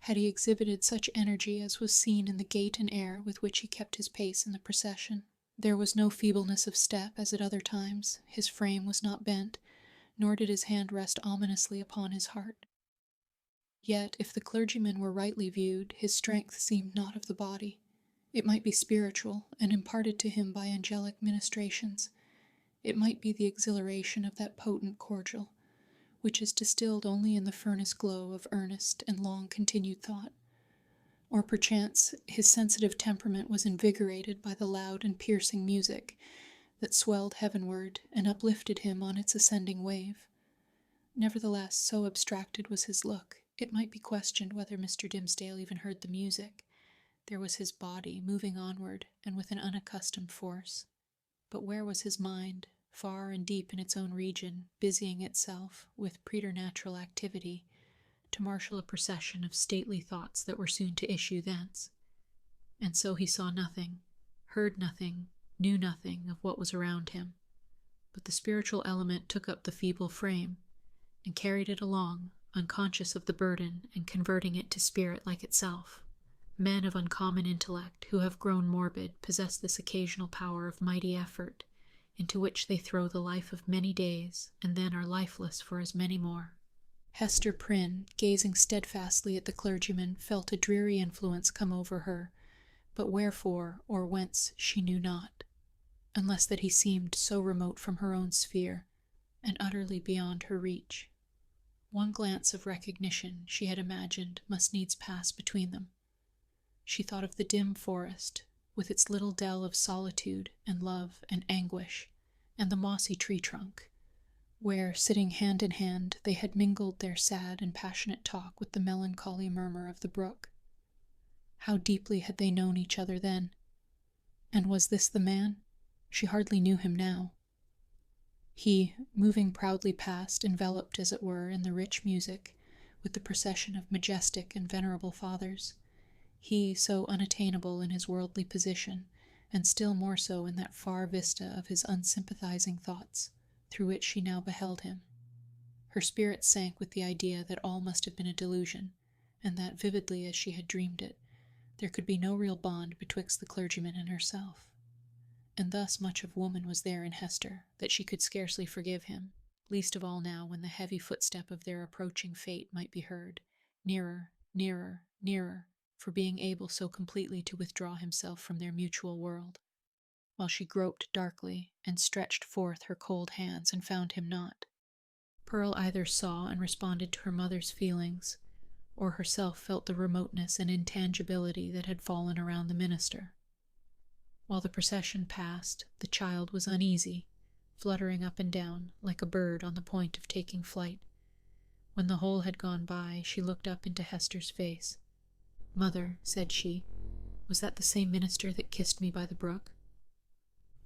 had he exhibited such energy as was seen in the gait and air with which he kept his pace in the procession. There was no feebleness of step as at other times, his frame was not bent, nor did his hand rest ominously upon his heart. Yet, if the clergyman were rightly viewed, his strength seemed not of the body. It might be spiritual, and imparted to him by angelic ministrations. It might be the exhilaration of that potent cordial, which is distilled only in the furnace glow of earnest and long-continued thought. Or perchance his sensitive temperament was invigorated by the loud and piercing music that swelled heavenward and uplifted him on its ascending wave. Nevertheless, so abstracted was his look, it might be questioned whether Mr. Dimmesdale even heard the music. There was his body moving onward, and with an unaccustomed force. But where was his mind, far and deep in its own region, busying itself with preternatural activity to marshal a procession of stately thoughts that were soon to issue thence? And so he saw nothing, heard nothing, knew nothing of what was around him. But the spiritual element took up the feeble frame, and carried it along, unconscious of the burden, and converting it to spirit like itself. Men of uncommon intellect, who have grown morbid, possess this occasional power of mighty effort, into which they throw the life of many days, and then are lifeless for as many more. Hester Prynne, gazing steadfastly at the clergyman, felt a dreary influence come over her, but wherefore or whence she knew not, unless that he seemed so remote from her own sphere, and utterly beyond her reach. One glance of recognition, she had imagined, must needs pass between them. She thought of the dim forest, with its little dell of solitude and love and anguish, and the mossy tree trunk, where, sitting hand in hand, they had mingled their sad and passionate talk with the melancholy murmur of the brook. How deeply had they known each other then? And was this the man? She hardly knew him now. He, moving proudly past, enveloped, as it were, in the rich music, with the procession of majestic and venerable fathers, he so unattainable in his worldly position, and still more so in that far vista of his unsympathizing thoughts, through which she now beheld him. Her spirit sank with the idea that all must have been a delusion, and that, vividly as she had dreamed it, there could be no real bond betwixt the clergyman and herself. And thus much of woman was there in Hester, that she could scarcely forgive him, least of all now when the heavy footstep of their approaching fate might be heard, nearer, nearer, nearer, for being able so completely to withdraw himself from their mutual world, while she groped darkly and stretched forth her cold hands and found him not. Pearl either saw and responded to her mother's feelings, or herself felt the remoteness and intangibility that had fallen around the minister. While the procession passed, the child was uneasy, fluttering up and down like a bird on the point of taking flight. When the whole had gone by, she looked up into Hester's face. "Mother," said she, "was that the same minister that kissed me by the brook?"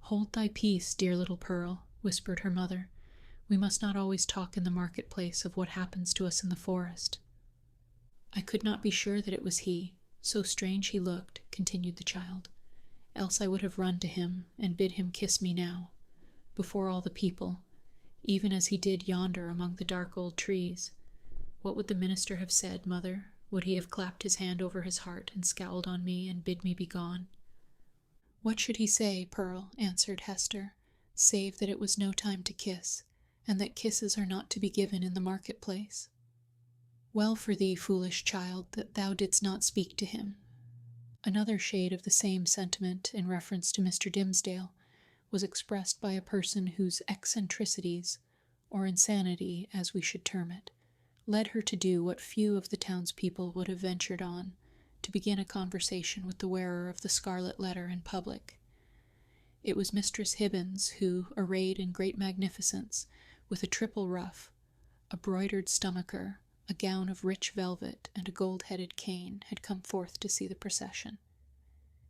"Hold thy peace, dear little Pearl," whispered her mother. "We must not always talk in the marketplace of what happens to us in the forest." "I could not be sure that it was he, so strange he looked," continued the child. "Else I would have run to him, and bid him kiss me now, before all the people, even as he did yonder among the dark old trees. What would the minister have said, mother? Would he have clapped his hand over his heart and scowled on me and bid me be gone?" "What should he say, Pearl?" answered Hester, "save that it was no time to kiss, and that kisses are not to be given in the marketplace? Well for thee, foolish child, that thou didst not speak to him." Another shade of the same sentiment, in reference to Mr. Dimmesdale, was expressed by a person whose eccentricities, or insanity, as we should term it, led her to do what few of the townspeople would have ventured on, to begin a conversation with the wearer of the Scarlet Letter in public. It was Mistress Hibbins, who, arrayed in great magnificence, with a triple ruff, a broidered stomacher, a gown of rich velvet, and a gold-headed cane, had come forth to see the procession.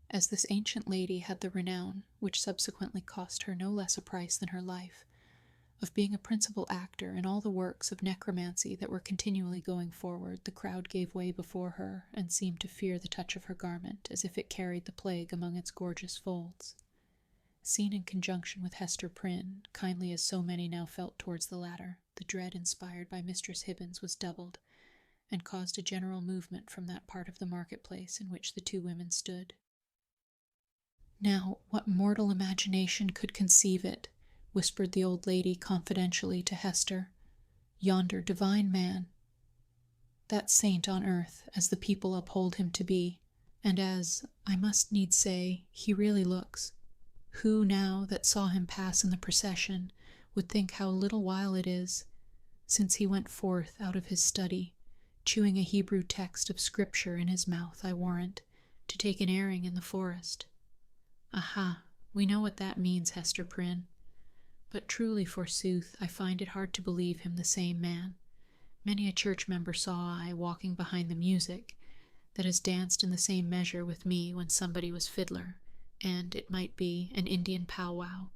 As this ancient lady had the renown, which subsequently cost her no less a price than her life, of being a principal actor in all the works of necromancy that were continually going forward, the crowd gave way before her, and seemed to fear the touch of her garment, as if it carried the plague among its gorgeous folds. Seen in conjunction with Hester Prynne, kindly as so many now felt towards the latter, the dread inspired by Mistress Hibbins was doubled, and caused a general movement from that part of the marketplace in which the two women stood. "Now, what mortal imagination could conceive it?" whispered the old lady confidentially to Hester. "Yonder divine man, that saint on earth, as the people uphold him to be, and as, I must needs say, he really looks. Who now, that saw him pass in the procession, would think how little while it is since he went forth out of his study, chewing a Hebrew text of Scripture in his mouth, I warrant, to take an airing in the forest. Aha, we know what that means, Hester Prynne. But truly, forsooth, I find it hard to believe him the same man. Many a church member saw I walking behind the music, that has danced in the same measure with me when somebody was fiddler, and, it might be, an Indian powwow,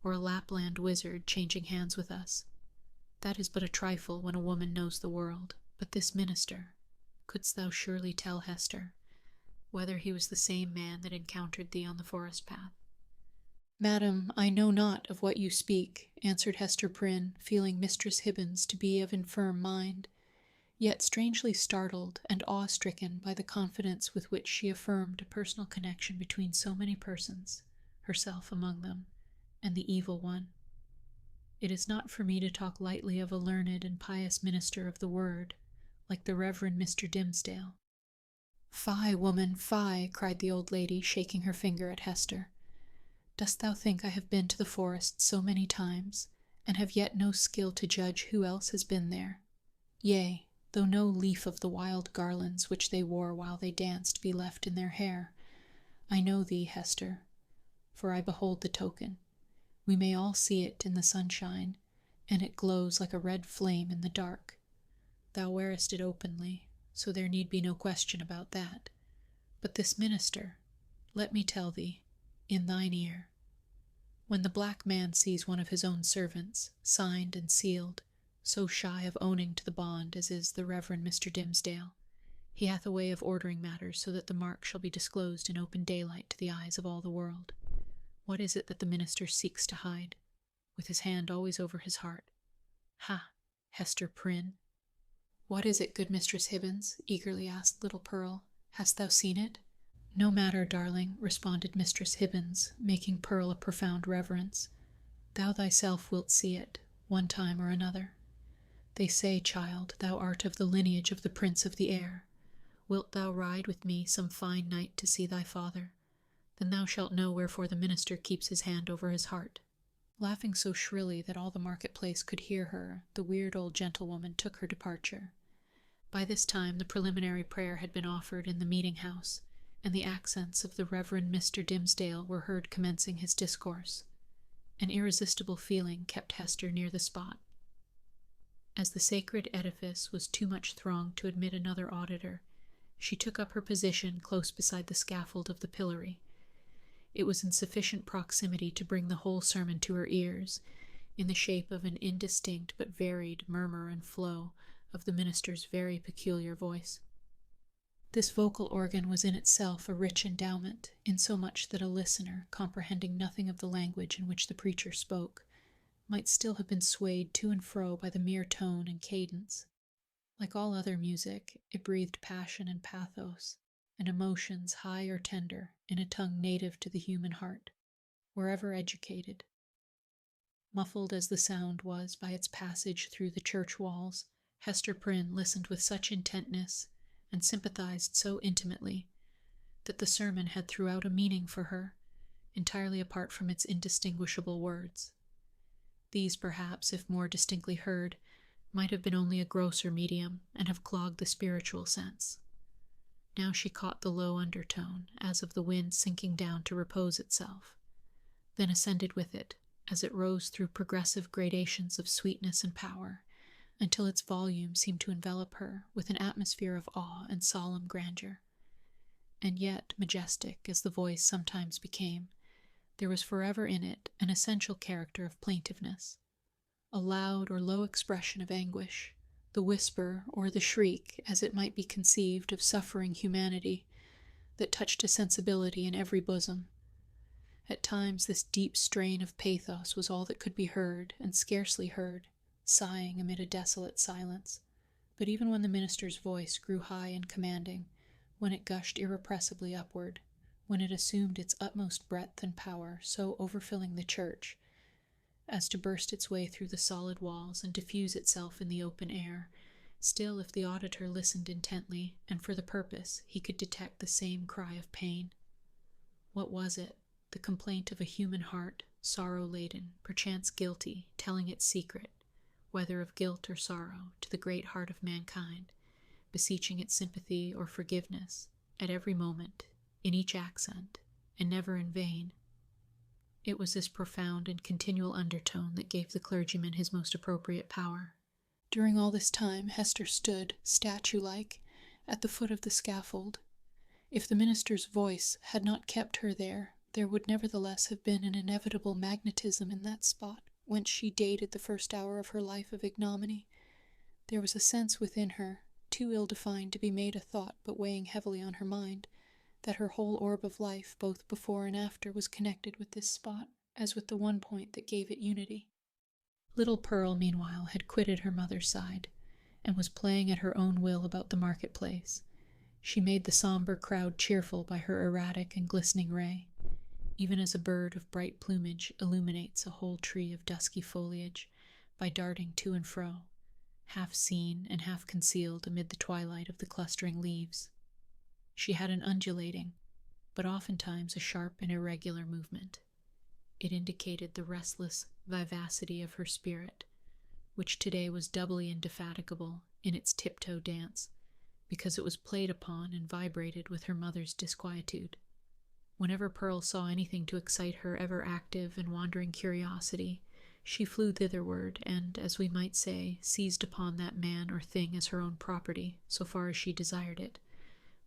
or a Lapland wizard changing hands with us. That is but a trifle when a woman knows the world, but this minister, couldst thou surely tell, Hester, whether he was the same man that encountered thee on the forest path? Madam, I know not of what you speak, answered Hester Prynne, feeling Mistress Hibbins to be of infirm mind, yet strangely startled and awe-stricken by the confidence with which she affirmed a personal connection between so many persons, herself among them, and the evil one. It is not for me to talk lightly of a learned and pious minister of the word, like the Reverend Mr. Dimmesdale. Fie, woman, fie, cried the old lady, shaking her finger at Hester. Dost thou think I have been to the forest so many times, and have yet no skill to judge who else has been there? Yea, though no leaf of the wild garlands which they wore while they danced be left in their hair, I know thee, Hester, for I behold the token. We may all see it in the sunshine, and it glows like a red flame in the dark. Thou wearest it openly, so there need be no question about that. But this minister, let me tell thee, in thine ear, when the black man sees one of his own servants, signed and sealed, so shy of owning to the bond as is the Reverend Mr. Dimmesdale, he hath a way of ordering matters so that the mark shall be disclosed in open daylight to the eyes of all the world. What is it that the minister seeks to hide, with his hand always over his heart? Ha, Hester Prynne! What is it, good Mistress Hibbins? Eagerly asked little Pearl. Hast thou seen it? No matter, darling, responded Mistress Hibbins, making Pearl a profound reverence. Thou thyself wilt see it, one time or another. They say, child, thou art of the lineage of the Prince of the Air. Wilt thou ride with me some fine night to see thy father? Then thou shalt know wherefore the minister keeps his hand over his heart. Laughing so shrilly that all the market-place could hear her, the weird old gentlewoman took her departure. By this time the preliminary prayer had been offered in the meeting-house, and the accents of the Reverend Mr. Dimmesdale were heard commencing his discourse. An irresistible feeling kept Hester near the spot. As the sacred edifice was too much thronged to admit another auditor, she took up her position close beside the scaffold of the pillory. It was in sufficient proximity to bring the whole sermon to her ears, in the shape of an indistinct but varied murmur and flow of the minister's very peculiar voice. This vocal organ was in itself a rich endowment, insomuch that a listener, comprehending nothing of the language in which the preacher spoke, might still have been swayed to and fro by the mere tone and cadence. Like all other music, it breathed passion and pathos, and emotions high or tender, in a tongue native to the human heart, wherever educated. Muffled as the sound was by its passage through the church walls, Hester Prynne listened with such intentness, and sympathized so intimately, that the sermon had throughout a meaning for her, entirely apart from its indistinguishable words. These, perhaps, if more distinctly heard, might have been only a grosser medium, and have clogged the spiritual sense. Now she caught the low undertone, as of the wind sinking down to repose itself, then ascended with it, as it rose through progressive gradations of sweetness and power, until its volume seemed to envelop her with an atmosphere of awe and solemn grandeur. And yet, majestic as the voice sometimes became, there was forever in it an essential character of plaintiveness, a loud or low expression of anguish, the whisper or the shriek, as it might be conceived, of suffering humanity, that touched a sensibility in every bosom. At times this deep strain of pathos was all that could be heard, and scarcely heard, sighing amid a desolate silence. But even when the minister's voice grew high and commanding, when it gushed irrepressibly upward, when it assumed its utmost breadth and power, so overfilling the church as to burst its way through the solid walls and diffuse itself in the open air, still, if the auditor listened intently, and for the purpose, he could detect the same cry of pain. What was it? The complaint of a human heart, sorrow-laden, perchance guilty, telling its secret, whether of guilt or sorrow, to the great heart of mankind, beseeching its sympathy or forgiveness, at every moment, in each accent, and never in vain. It was this profound and continual undertone that gave the clergyman his most appropriate power. During all this time, Hester stood, statue-like, at the foot of the scaffold. If the minister's voice had not kept her there, there would nevertheless have been an inevitable magnetism in that spot whence she dated the first hour of her life of ignominy. There was a sense within her, too ill-defined to be made a thought but weighing heavily on her mind, that her whole orb of life, both before and after, was connected with this spot, as with the one point that gave it unity. Little Pearl, meanwhile, had quitted her mother's side, and was playing at her own will about the marketplace. She made the sombre crowd cheerful by her erratic and glistening ray, even as a bird of bright plumage illuminates a whole tree of dusky foliage by darting to and fro, half seen and half concealed amid the twilight of the clustering leaves. She had an undulating, but oftentimes a sharp and irregular movement. It indicated the restless vivacity of her spirit, which today was doubly indefatigable in its tiptoe dance, because it was played upon and vibrated with her mother's disquietude. Whenever Pearl saw anything to excite her ever active and wandering curiosity, she flew thitherward, and, as we might say, seized upon that man or thing as her own property, so far as she desired it,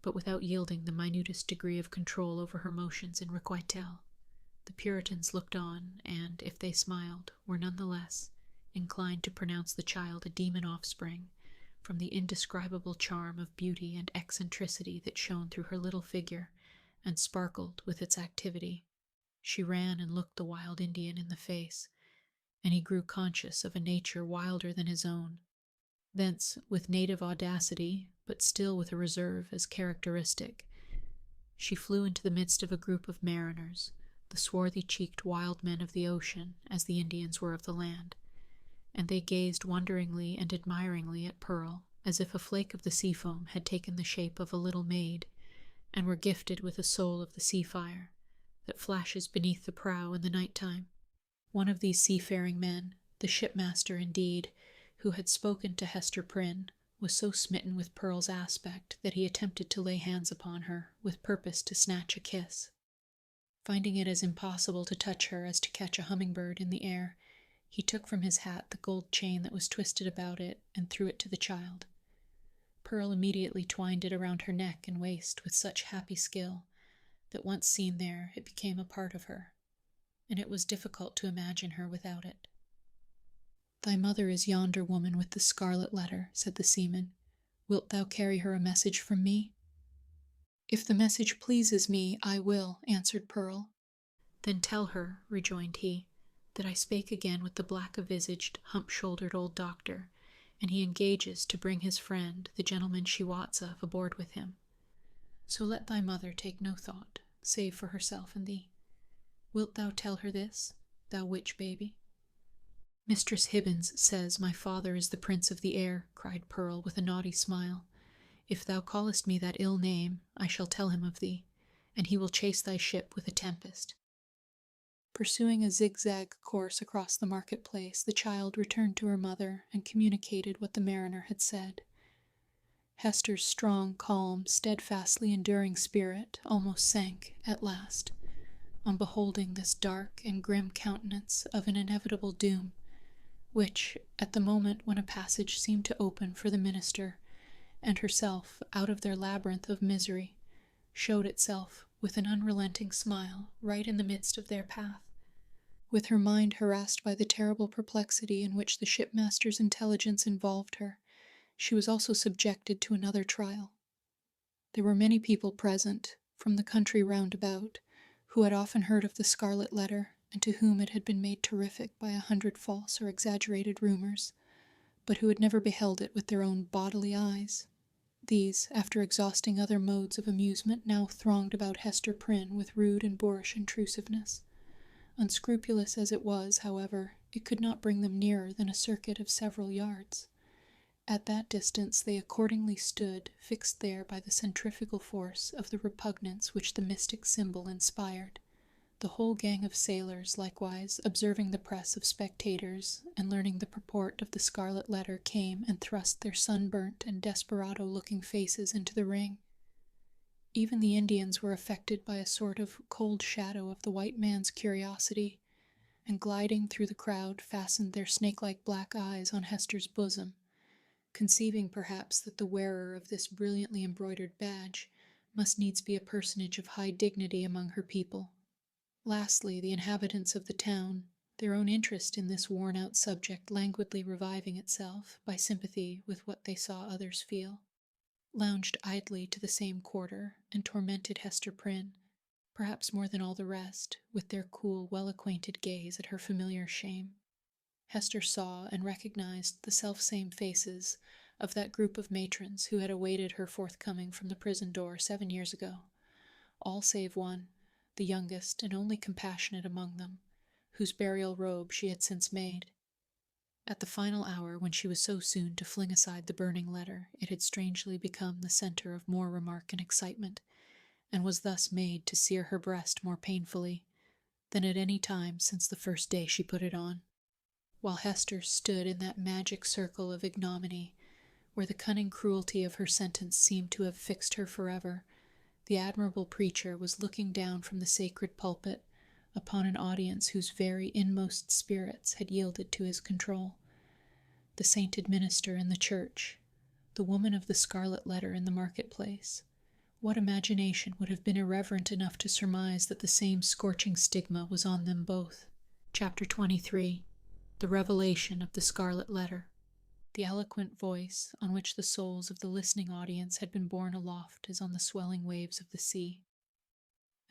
but without yielding the minutest degree of control over her motions in requital. The Puritans looked on, and, if they smiled, were none the less inclined to pronounce the child a demon offspring, from the indescribable charm of beauty and eccentricity that shone through her little figure, and sparkled with its activity. She ran and looked the wild Indian in the face, and he grew conscious of a nature wilder than his own. Thence, with native audacity, but still with a reserve as characteristic, she flew into the midst of a group of mariners, the swarthy-cheeked wild men of the ocean, as the Indians were of the land, and they gazed wonderingly and admiringly at Pearl, as if a flake of the sea foam had taken the shape of a little maid, and were gifted with a soul of the sea fire that flashes beneath the prow in the night-time. One of these seafaring men, the shipmaster indeed, who had spoken to Hester Prynne, was so smitten with Pearl's aspect that he attempted to lay hands upon her, with purpose to snatch a kiss. Finding it as impossible to touch her as to catch a hummingbird in the air, he took from his hat the gold chain that was twisted about it and threw it to the child. Pearl immediately twined it around her neck and waist with such happy skill that once seen there it became a part of her, and it was difficult to imagine her without it. "Thy mother is yonder woman with the scarlet letter," said the seaman. "Wilt thou carry her a message from me?" "If the message pleases me, I will," answered Pearl. "Then tell her," rejoined he, "that I spake again with the black-visaged, hump-shouldered old doctor, and he engages to bring his friend, the gentleman she wots of, aboard with him. So let thy mother take no thought, save for herself and thee. Wilt thou tell her this, thou witch baby?" "Mistress Hibbins says my father is the prince of the air," cried Pearl with a naughty smile. "If thou callest me that ill name, I shall tell him of thee, and he will chase thy ship with a tempest." Pursuing a zigzag course across the marketplace, the child returned to her mother and communicated what the mariner had said. Hester's strong, calm, steadfastly enduring spirit almost sank, at last, on beholding this dark and grim countenance of an inevitable doom, which, at the moment when a passage seemed to open for the minister and herself out of their labyrinth of misery, showed itself with an unrelenting smile right in the midst of their path. With her mind harassed by the terrible perplexity in which the shipmaster's intelligence involved her, she was also subjected to another trial. There were many people present, from the country round about, who had often heard of the Scarlet Letter, and to whom it had been made terrific by 100 false or exaggerated rumors, but who had never beheld it with their own bodily eyes. These, after exhausting other modes of amusement, now thronged about Hester Prynne with rude and boorish intrusiveness. Unscrupulous as it was, however, it could not bring them nearer than a circuit of several yards. At that distance they accordingly stood, fixed there by the centrifugal force of the repugnance which the mystic symbol inspired. The whole gang of sailors, likewise, observing the press of spectators and learning the purport of the Scarlet Letter, came and thrust their sunburnt and desperado-looking faces into the ring. Even the Indians were affected by a sort of cold shadow of the white man's curiosity, and gliding through the crowd fastened their snake-like black eyes on Hester's bosom, conceiving perhaps that the wearer of this brilliantly embroidered badge must needs be a personage of high dignity among her people. Lastly, the inhabitants of the town, their own interest in this worn-out subject languidly reviving itself by sympathy with what they saw others feel, lounged idly to the same quarter and tormented Hester Prynne, perhaps more than all the rest, with their cool, well-acquainted gaze at her familiar shame. Hester saw and recognized the self-same faces of that group of matrons who had awaited her forthcoming from the prison door 7 years ago, all save one, the youngest and only compassionate among them, whose burial robe she had since made. At the final hour, when she was so soon to fling aside the burning letter, it had strangely become the center of more remark and excitement, and was thus made to sear her breast more painfully than at any time since the first day she put it on. While Hester stood in that magic circle of ignominy, where the cunning cruelty of her sentence seemed to have fixed her forever, the admirable preacher was looking down from the sacred pulpit upon an audience whose very inmost spirits had yielded to his control. The sainted minister in the church, the woman of the Scarlet Letter in the marketplace. What imagination would have been irreverent enough to surmise that the same scorching stigma was on them both? Chapter 23. The Revelation of the Scarlet Letter. The eloquent voice on which the souls of the listening audience had been borne aloft as on the swelling waves of the sea,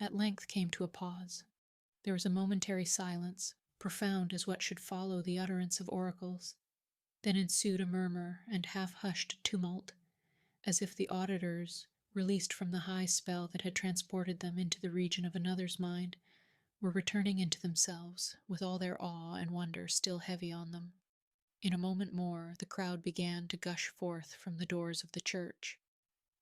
at length came to a pause. There was a momentary silence, profound as what should follow the utterance of oracles. Then ensued a murmur and half-hushed tumult, as if the auditors, released from the high spell that had transported them into the region of another's mind, were returning into themselves, with all their awe and wonder still heavy on them. In a moment more, the crowd began to gush forth from the doors of the church.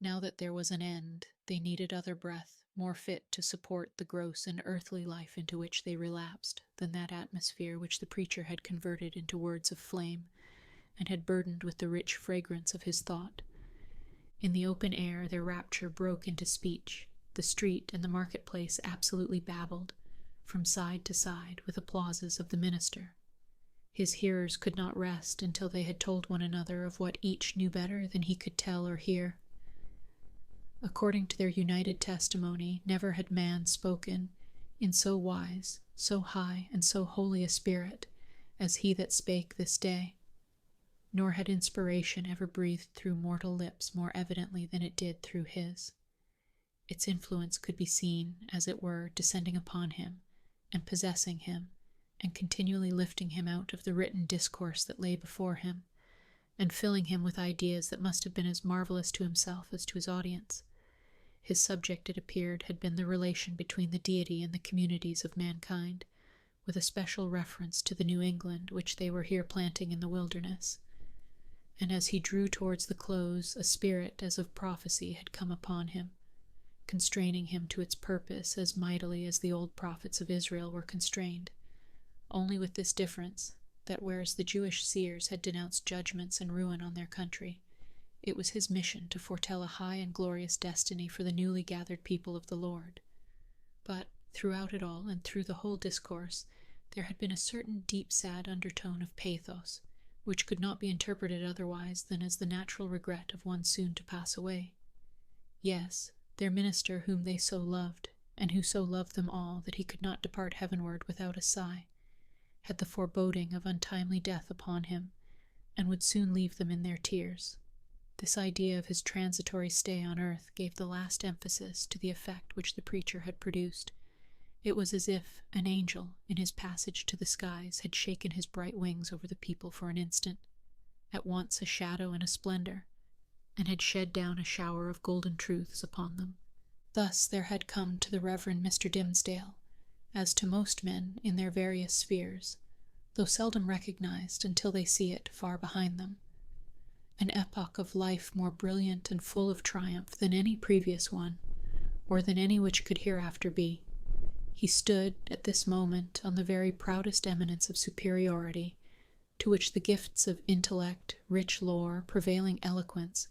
Now that there was an end, they needed other breath, more fit to support the gross and earthly life into which they relapsed, than that atmosphere which the preacher had converted into words of flame, and had burdened with the rich fragrance of his thought. In the open air their rapture broke into speech. The street and the marketplace absolutely babbled, from side to side, with applauses of the minister. His hearers could not rest until they had told one another of what each knew better than he could tell or hear. According to their united testimony, never had man spoken in so wise, so high, and so holy a spirit as he that spake this day, nor had inspiration ever breathed through mortal lips more evidently than it did through his. Its influence could be seen, as it were, descending upon him, and possessing him, and continually lifting him out of the written discourse that lay before him, and filling him with ideas that must have been as marvelous to himself as to his audience. His subject, it appeared, had been the relation between the deity and the communities of mankind, with a special reference to the New England which they were here planting in the wilderness. And as he drew towards the close, a spirit as of prophecy had come upon him, constraining him to its purpose as mightily as the old prophets of Israel were constrained, only with this difference, that whereas the Jewish seers had denounced judgments and ruin on their country, it was his mission to foretell a high and glorious destiny for the newly gathered people of the Lord. But, throughout it all, and through the whole discourse, there had been a certain deep sad undertone of pathos, which could not be interpreted otherwise than as the natural regret of one soon to pass away. Yes, their minister whom they so loved, and who so loved them all that he could not depart heavenward without a sigh, had the foreboding of untimely death upon him, and would soon leave them in their tears. This idea of his transitory stay on earth gave the last emphasis to the effect which the preacher had produced. It was as if an angel, in his passage to the skies, had shaken his bright wings over the people for an instant, at once a shadow and a splendor, and had shed down a shower of golden truths upon them. Thus there had come to the Reverend Mr. Dimmesdale, as to most men in their various spheres, though seldom recognized until they see it far behind them, an epoch of life more brilliant and full of triumph than any previous one, or than any which could hereafter be. He stood, at this moment, on the very proudest eminence of superiority, to which the gifts of intellect, rich lore, prevailing eloquence,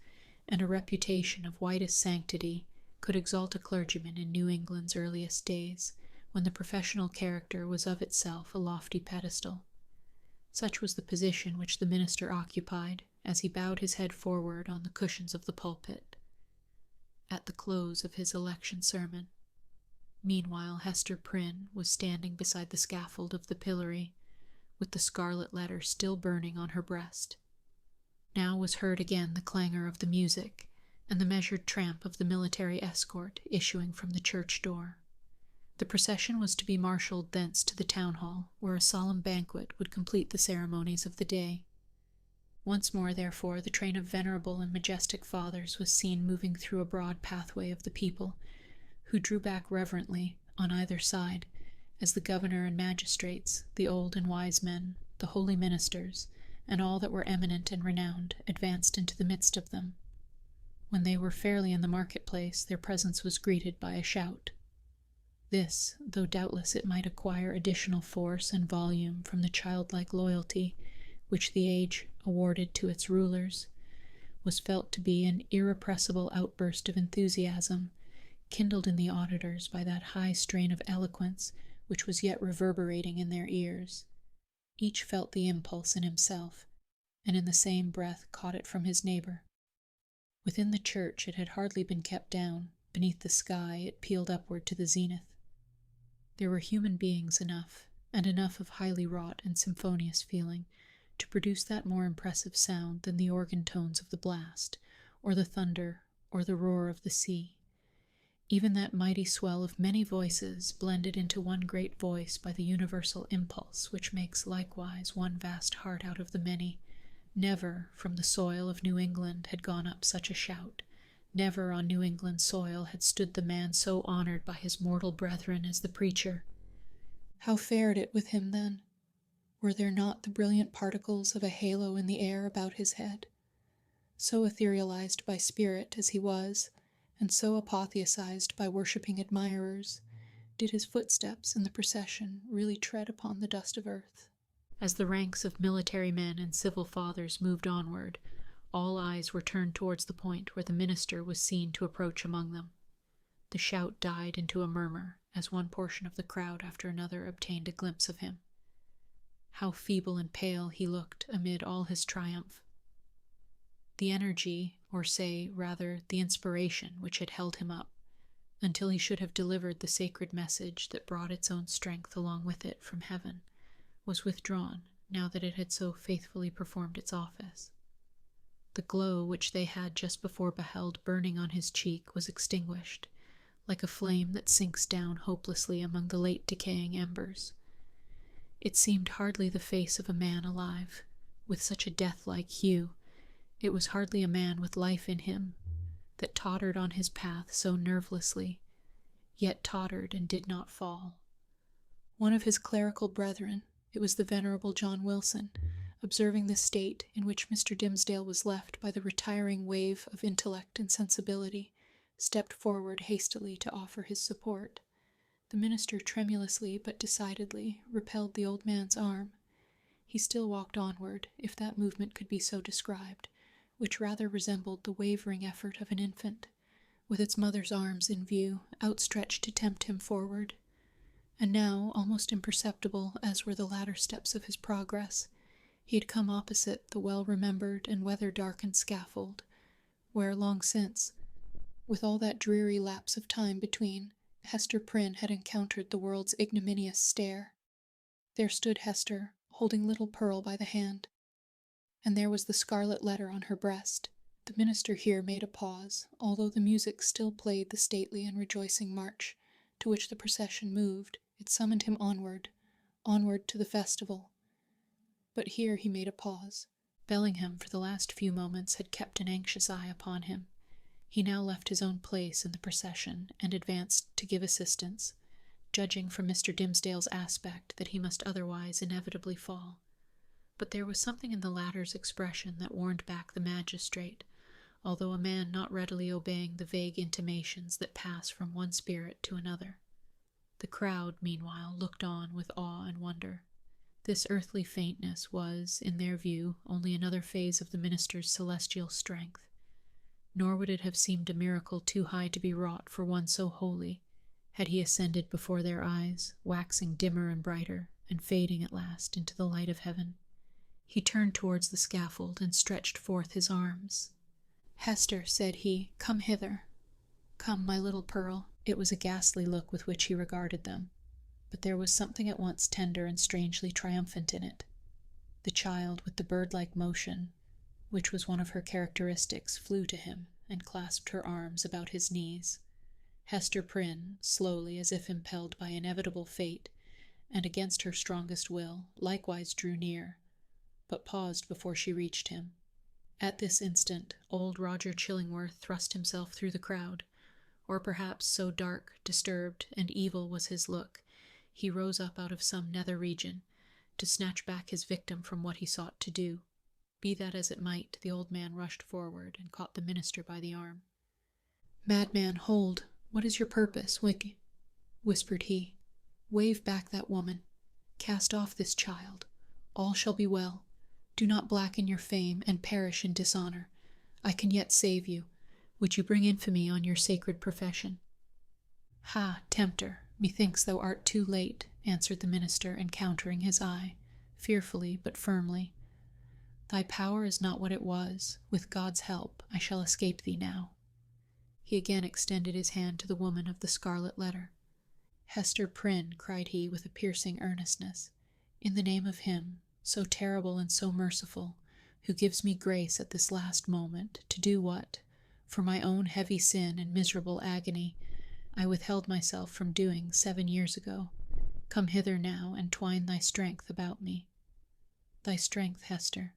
and a reputation of widest sanctity could exalt a clergyman in New England's earliest days, when the professional character was of itself a lofty pedestal. Such was the position which the minister occupied, as he bowed his head forward on the cushions of the pulpit, at the close of his election sermon. Meanwhile Hester Prynne was standing beside the scaffold of the pillory, with the Scarlet Letter still burning on her breast. Now was heard again the clangor of the music, and the measured tramp of the military escort issuing from the church door. The procession was to be marshalled thence to the town hall, where a solemn banquet would complete the ceremonies of the day. Once more, therefore, the train of venerable and majestic fathers was seen moving through a broad pathway of the people, who drew back reverently on either side, as the governor and magistrates, the old and wise men, the holy ministers, and all that were eminent and renowned, advanced into the midst of them. When they were fairly in the marketplace, their presence was greeted by a shout. This, though doubtless it might acquire additional force and volume from the childlike loyalty which the age awarded to its rulers, was felt to be an irrepressible outburst of enthusiasm, kindled in the auditors by that high strain of eloquence which was yet reverberating in their ears. Each felt the impulse in himself, and in the same breath caught it from his neighbor. Within the church it had hardly been kept down. Beneath the sky it pealed upward to the zenith. There were human beings enough, and enough of highly wrought and symphonious feeling, to produce that more impressive sound than the organ tones of the blast, or the thunder, or the roar of the sea. Even that mighty swell of many voices, blended into one great voice by the universal impulse which makes likewise one vast heart out of the many, never from the soil of New England had gone up such a shout. Never on New England soil had stood the man so honored by his mortal brethren as the preacher. How fared it with him then? Were there not the brilliant particles of a halo in the air about his head? So etherealized by spirit as he was, and so apotheosized by worshipping admirers, did his footsteps in the procession really tread upon the dust of earth. As the ranks of military men and civil fathers moved onward, all eyes were turned towards the point where the minister was seen to approach among them. The shout died into a murmur, as one portion of the crowd after another obtained a glimpse of him. How feeble and pale he looked amid all his triumph. The energy, or say, rather, the inspiration which had held him up, until he should have delivered the sacred message that brought its own strength along with it from heaven, was withdrawn now that it had so faithfully performed its office. The glow which they had just before beheld burning on his cheek was extinguished, like a flame that sinks down hopelessly among the late decaying embers. It seemed hardly the face of a man alive, with such a death-like hue. It was hardly a man with life in him, that tottered on his path so nervelessly, yet tottered and did not fall. One of his clerical brethren, it was the venerable John Wilson, observing the state in which Mr. Dimmesdale was left by the retiring wave of intellect and sensibility, stepped forward hastily to offer his support. The minister tremulously but decidedly repelled the old man's arm. He still walked onward, if that movement could be so described, which rather resembled the wavering effort of an infant, with its mother's arms in view, outstretched to tempt him forward. And now, almost imperceptible as were the latter steps of his progress, he had come opposite the well-remembered and weather-darkened scaffold, where, long since, with all that dreary lapse of time between, Hester Prynne had encountered the world's ignominious stare. There stood Hester, holding little Pearl by the hand, and there was the Scarlet Letter on her breast. The minister here made a pause, although the music still played the stately and rejoicing march, to which the procession moved. It summoned him onward to the festival. But here he made a pause. Bellingham for the last few moments had kept an anxious eye upon him. He now left his own place in the procession and advanced to give assistance, judging from Mr. Dimmesdale's aspect that he must otherwise inevitably fall. But there was something in the latter's expression that warned back the magistrate, although a man not readily obeying the vague intimations that pass from one spirit to another. The crowd, meanwhile, looked on with awe and wonder. This earthly faintness was, in their view, only another phase of the minister's celestial strength. Nor would it have seemed a miracle too high to be wrought for one so holy, had he ascended before their eyes, waxing dimmer and brighter, and fading at last into the light of heaven. He turned towards the scaffold and stretched forth his arms. "Hester," said he, "come hither. Come, my little pearl." It was a ghastly look with which he regarded them, but there was something at once tender and strangely triumphant in it. The child, with the bird-like motion, which was one of her characteristics, flew to him and clasped her arms about his knees. Hester Prynne, slowly, as if impelled by inevitable fate, and against her strongest will, likewise drew near, but paused before she reached him. At this instant, old Roger Chillingworth thrust himself through the crowd, or perhaps so dark, disturbed, and evil was his look, he rose up out of some nether region, to snatch back his victim from what he sought to do. Be that as it might, the old man rushed forward and caught the minister by the arm. "Madman, hold! What is your purpose, whispered he. "Wave back that woman. Cast off this child. All shall be well. Do not blacken your fame and perish in dishonor. I can yet save you. Would you bring infamy on your sacred profession?" "Ha, tempter, methinks thou art too late," answered the minister, encountering his eye, fearfully but firmly. "Thy power is not what it was. With God's help, I shall escape thee now." He again extended his hand to the woman of the Scarlet Letter. "Hester Prynne," cried he with a piercing earnestness, "in the name of Him, so terrible and so merciful, who gives me grace at this last moment to do what, for my own heavy sin and miserable agony, I withheld myself from doing 7 years ago, come hither now and twine thy strength about me. Thy strength, Hester,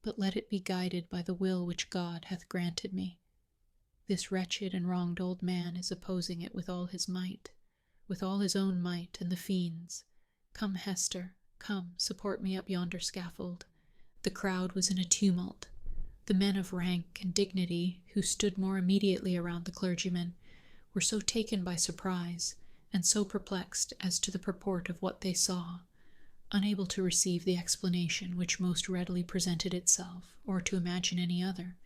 but let it be guided by the will which God hath granted me. This wretched and wronged old man is opposing it with all his might, with all his own might and the fiend's. Come, Hester, come, support me up yonder scaffold." The crowd was in a tumult. The men of rank and dignity, who stood more immediately around the clergyman, were so taken by surprise, and so perplexed as to the purport of what they saw, unable to receive the explanation which most readily presented itself, or to imagine any other,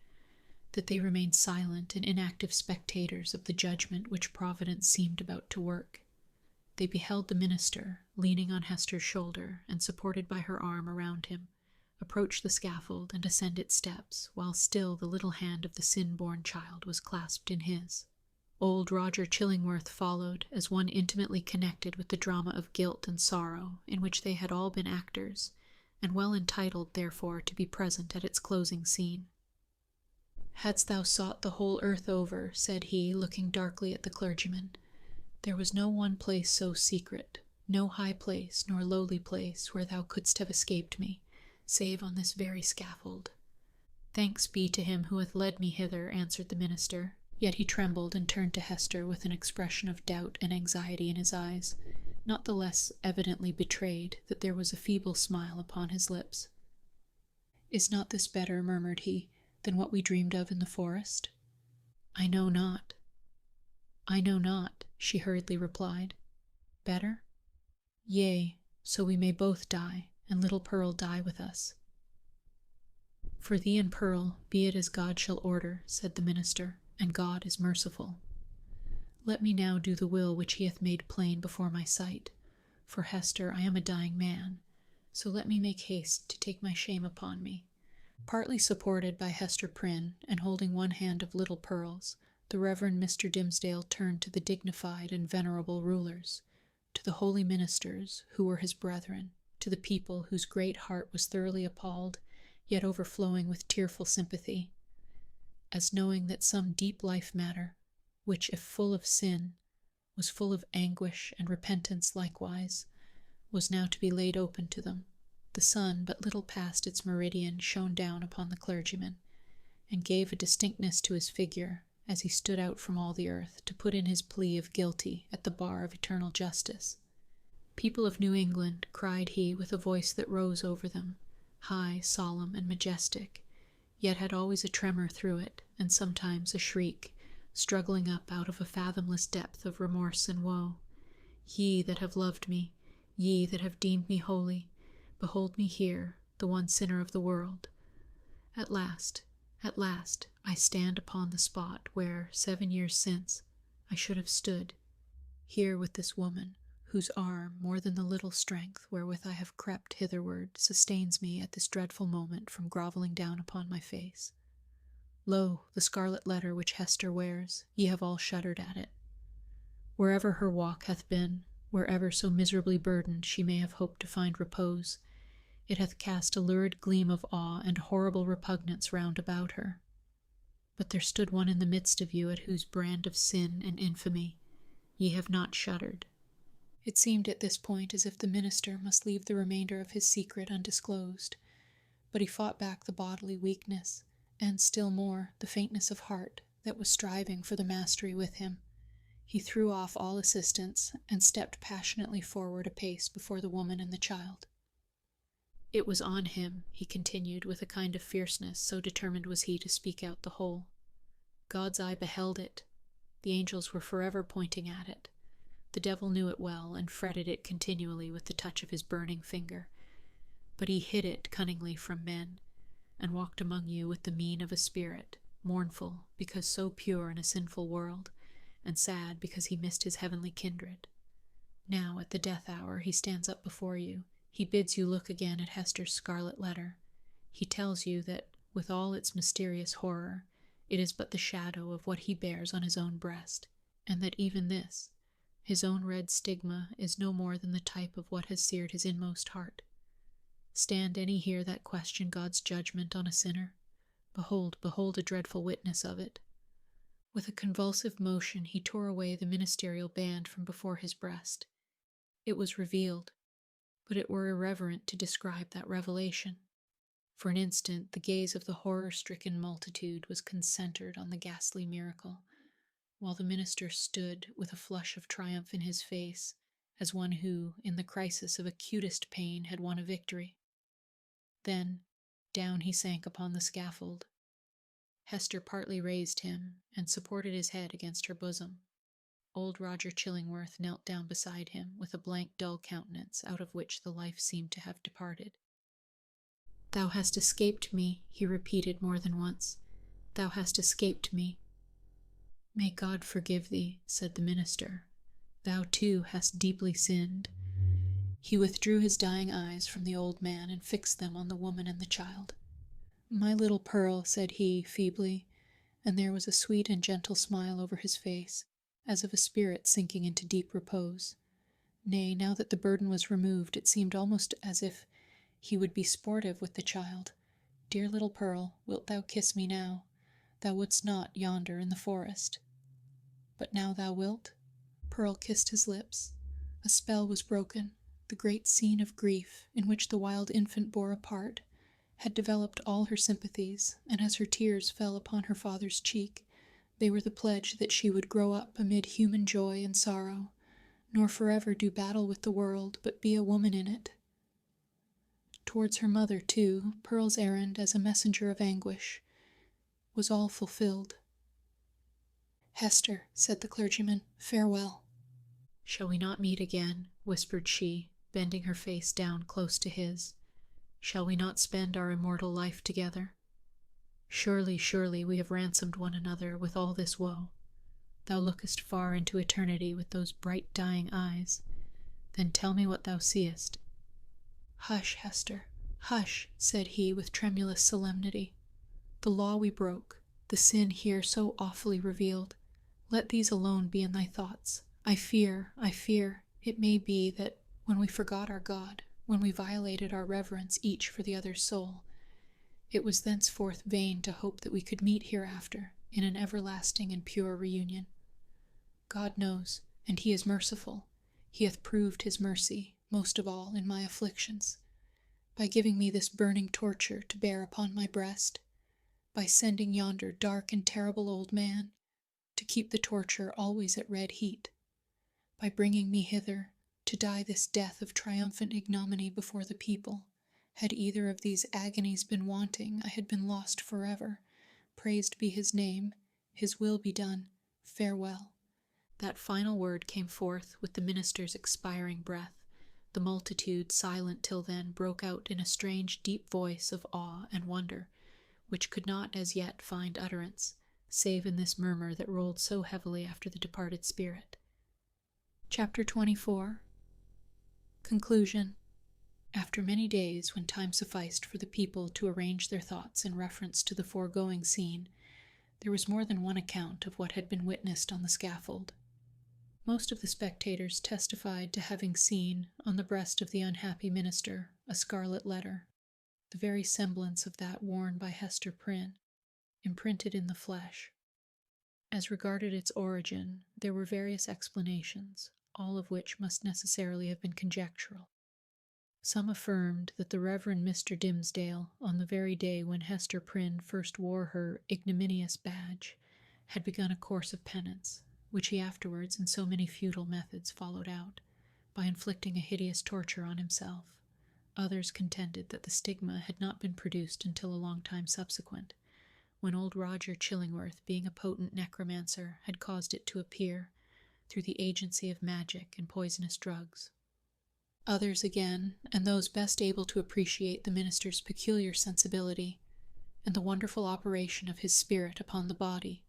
that they remained silent and inactive spectators of the judgment which Providence seemed about to work. They beheld the minister, leaning on Hester's shoulder and supported by her arm around him, approach the scaffold and ascend its steps, while still the little hand of the sin-born child was clasped in his. Old Roger Chillingworth followed, as one intimately connected with the drama of guilt and sorrow in which they had all been actors, and well entitled, therefore, to be present at its closing scene. "Hadst thou sought the whole earth over," said he, looking darkly at the clergyman, "there was no one place so secret, no high place nor lowly place where thou couldst have escaped me, save on this very scaffold." "Thanks be to Him who hath led me hither," answered the minister, yet he trembled and turned to Hester with an expression of doubt and anxiety in his eyes, not the less evidently betrayed that there was a feeble smile upon his lips. "Is not this better," murmured he, "than what we dreamed of in the forest?" "I know not," she hurriedly replied. "Better? Yea, so we may both die, and little Pearl die with us." "For thee and Pearl, be it as God shall order," said the minister, "and God is merciful. Let me now do the will which He hath made plain before my sight. For, Hester, I am a dying man, so let me make haste to take my shame upon me." Partly supported by Hester Prynne, and holding one hand of little Pearl's, the Reverend Mr. Dimmesdale turned to the dignified and venerable rulers, to the holy ministers, who were his brethren, to the people whose great heart was thoroughly appalled, yet overflowing with tearful sympathy, as knowing that some deep life matter, which, if full of sin, was full of anguish and repentance likewise, was now to be laid open to them. The sun, but little past its meridian, shone down upon the clergyman, and gave a distinctness to his figure, as he stood out from all the earth to put in his plea of guilty at the bar of eternal justice. "People of New England," cried he with a voice that rose over them, high, solemn, and majestic, yet had always a tremor through it, and sometimes a shriek, struggling up out of a fathomless depth of remorse and woe, Ye that have loved me, ye that have deemed me holy, behold me here, the one sinner of the world. At last, I stand upon the spot where, 7 years since, I should have stood, here with this woman, whose arm, more than the little strength wherewith I have crept hitherward, sustains me at this dreadful moment from grovelling down upon my face. Lo, the scarlet letter which Hester wears, ye have all shuddered at it. Wherever her walk hath been, wherever so miserably burdened she may have hoped to find repose, it hath cast a lurid gleam of awe and horrible repugnance round about her. But there stood one in the midst of you at whose brand of sin and infamy ye have not shuddered. It seemed at this point as if the minister must leave the remainder of his secret undisclosed, but he fought back the bodily weakness, and still more the faintness of heart that was striving for the mastery with him. He threw off all assistance and stepped passionately forward a pace before the woman and the child. It was on him, he continued with a kind of fierceness, so determined was he to speak out the whole. God's eye beheld it. The angels were forever pointing at it. The devil knew it well, and fretted it continually with the touch of his burning finger. But he hid it cunningly from men, and walked among you with the mien of a spirit, mournful because so pure in a sinful world, and sad because he missed his heavenly kindred. Now, at the death hour, he stands up before you. He bids you look again at Hester's scarlet letter. He tells you that, with all its mysterious horror, it is but the shadow of what he bears on his own breast, and that even this, his own red stigma, is no more than the type of what has seared his inmost heart. Stand any here that question God's judgment on a sinner? Behold a dreadful witness of it. With a convulsive motion he tore away the ministerial band from before his breast. It was revealed, but it were irreverent to describe that revelation. For an instant the gaze of the horror-stricken multitude was concentred on the ghastly miracle, while the minister stood with a flush of triumph in his face, as one who, in the crisis of acutest pain, had won a victory. Then, down he sank upon the scaffold. Hester partly raised him, and supported his head against her bosom. Old Roger Chillingworth knelt down beside him, with a blank, dull countenance, out of which the life seemed to have departed. "Thou hast escaped me," he repeated more than once. "Thou hast escaped me." "May God forgive thee," said the minister. "Thou too hast deeply sinned." He withdrew his dying eyes from the old man and fixed them on the woman and the child. "My little Pearl," said he, feebly, and there was a sweet and gentle smile over his face, as of a spirit sinking into deep repose. Nay, now that the burden was removed, it seemed almost as if he would be sportive with the child. "Dear little Pearl, wilt thou kiss me now? Thou wouldst not yonder in the forest. But now thou wilt?" Pearl kissed his lips. A spell was broken. The great scene of grief, in which the wild infant bore a part, had developed all her sympathies, and as her tears fell upon her father's cheek, they were the pledge that she would grow up amid human joy and sorrow, nor forever do battle with the world, but be a woman in it. Towards her mother, too, Pearl's errand as a messenger of anguish was all fulfilled. "Hester," said the clergyman, "farewell." "Shall we not meet again?" whispered she, bending her face down close to his. "Shall we not spend our immortal life together? Surely, surely, we have ransomed one another with all this woe. Thou lookest far into eternity with those bright dying eyes. Then tell me what thou seest." "Hush, Hester, hush," said he with tremulous solemnity. "The law we broke, the sin here so awfully revealed, let these alone be in thy thoughts. I fear, it may be that when we forgot our God, when we violated our reverence each for the other's soul, it was thenceforth vain to hope that we could meet hereafter in an everlasting and pure reunion. God knows, and he is merciful. He hath proved his mercy, most of all in my afflictions, by giving me this burning torture to bear upon my breast, by sending yonder dark and terrible old man to keep the torture always at red heat, by bringing me hither to die this death of triumphant ignominy before the people. Had either of these agonies been wanting, I had been lost forever. Praised be his name, his will be done. Farewell." That final word came forth with the minister's expiring breath. The multitude, silent till then, broke out in a strange, deep voice of awe and wonder, which could not as yet find utterance, save in this murmur that rolled so heavily after the departed spirit. Chapter 24. Conclusion. After many days, when time sufficed for the people to arrange their thoughts in reference to the foregoing scene, there was more than one account of what had been witnessed on the scaffold. Most of the spectators testified to having seen, on the breast of the unhappy minister, a scarlet letter, the very semblance of that worn by Hester Prynne, imprinted in the flesh. As regarded its origin, there were various explanations, all of which must necessarily have been conjectural. Some affirmed that the Reverend Mr. Dimmesdale, on the very day when Hester Prynne first wore her ignominious badge, had begun a course of penance, which he afterwards in so many futile methods followed out, by inflicting a hideous torture on himself. Others contended that the stigma had not been produced until a long time subsequent, when old Roger Chillingworth, being a potent necromancer, had caused it to appear, through the agency of magic and poisonous drugs. Others again, and those best able to appreciate the minister's peculiar sensibility, and the wonderful operation of his spirit upon the body,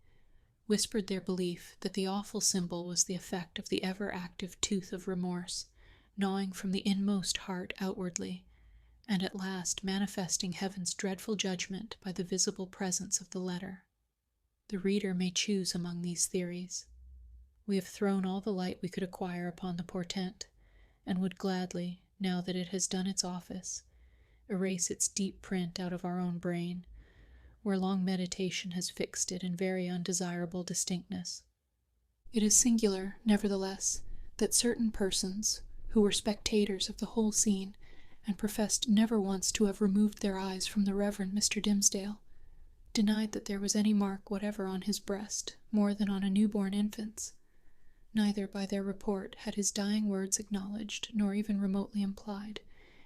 whispered their belief that the awful symbol was the effect of the ever-active tooth of remorse, gnawing from the inmost heart outwardly, and at last manifesting heaven's dreadful judgment by the visible presence of the letter. The reader may choose among these theories. We have thrown all the light we could acquire upon the portent, and would gladly, now that it has done its office, erase its deep print out of our own brain, where long meditation has fixed it in very undesirable distinctness. It is singular, nevertheless, that certain persons, who were spectators of the whole scene, and professed never once to have removed their eyes from the Reverend Mr. Dimmesdale, denied that there was any mark whatever on his breast, more than on a newborn infant's. Neither by their report had his dying words acknowledged, nor even remotely implied,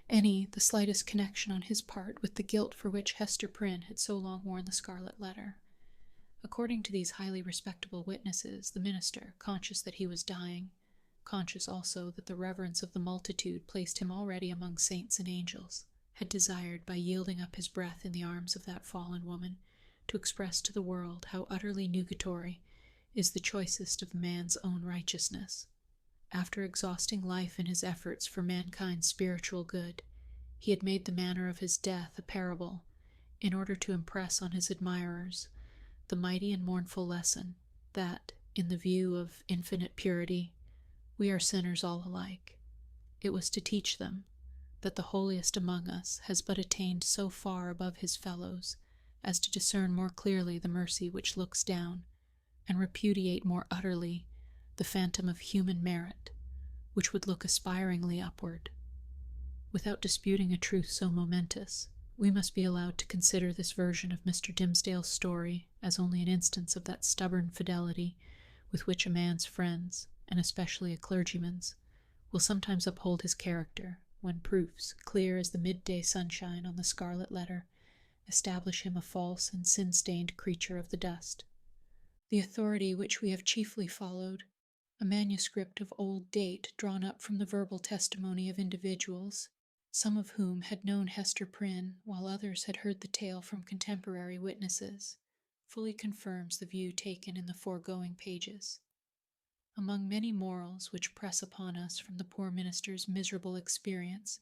any the slightest connection on his part with the guilt for which Hester Prynne had so long worn the scarlet letter. According to these highly respectable witnesses, the minister, conscious that he was dying, conscious also that the reverence of the multitude placed him already among saints and angels, had desired, by yielding up his breath in the arms of that fallen woman, to express to the world how utterly nugatory is the choicest of man's own righteousness. After exhausting life in his efforts for mankind's spiritual good, he had made the manner of his death a parable, in order to impress on his admirers the mighty and mournful lesson that, in the view of infinite purity, we are sinners all alike. It was to teach them that the holiest among us has but attained so far above his fellows as to discern more clearly the mercy which looks down, and repudiate more utterly the phantom of human merit, which would look aspiringly upward. Without disputing a truth so momentous, we must be allowed to consider this version of Mr. Dimmesdale's story as only an instance of that stubborn fidelity with which a man's friends, and especially a clergyman's, will sometimes uphold his character, when proofs, clear as the midday sunshine on the scarlet letter, establish him a false and sin-stained creature of the dust. The authority which we have chiefly followed, a manuscript of old date drawn up from the verbal testimony of individuals, some of whom had known Hester Prynne, while others had heard the tale from contemporary witnesses, fully confirms the view taken in the foregoing pages. Among many morals which press upon us from the poor minister's miserable experience,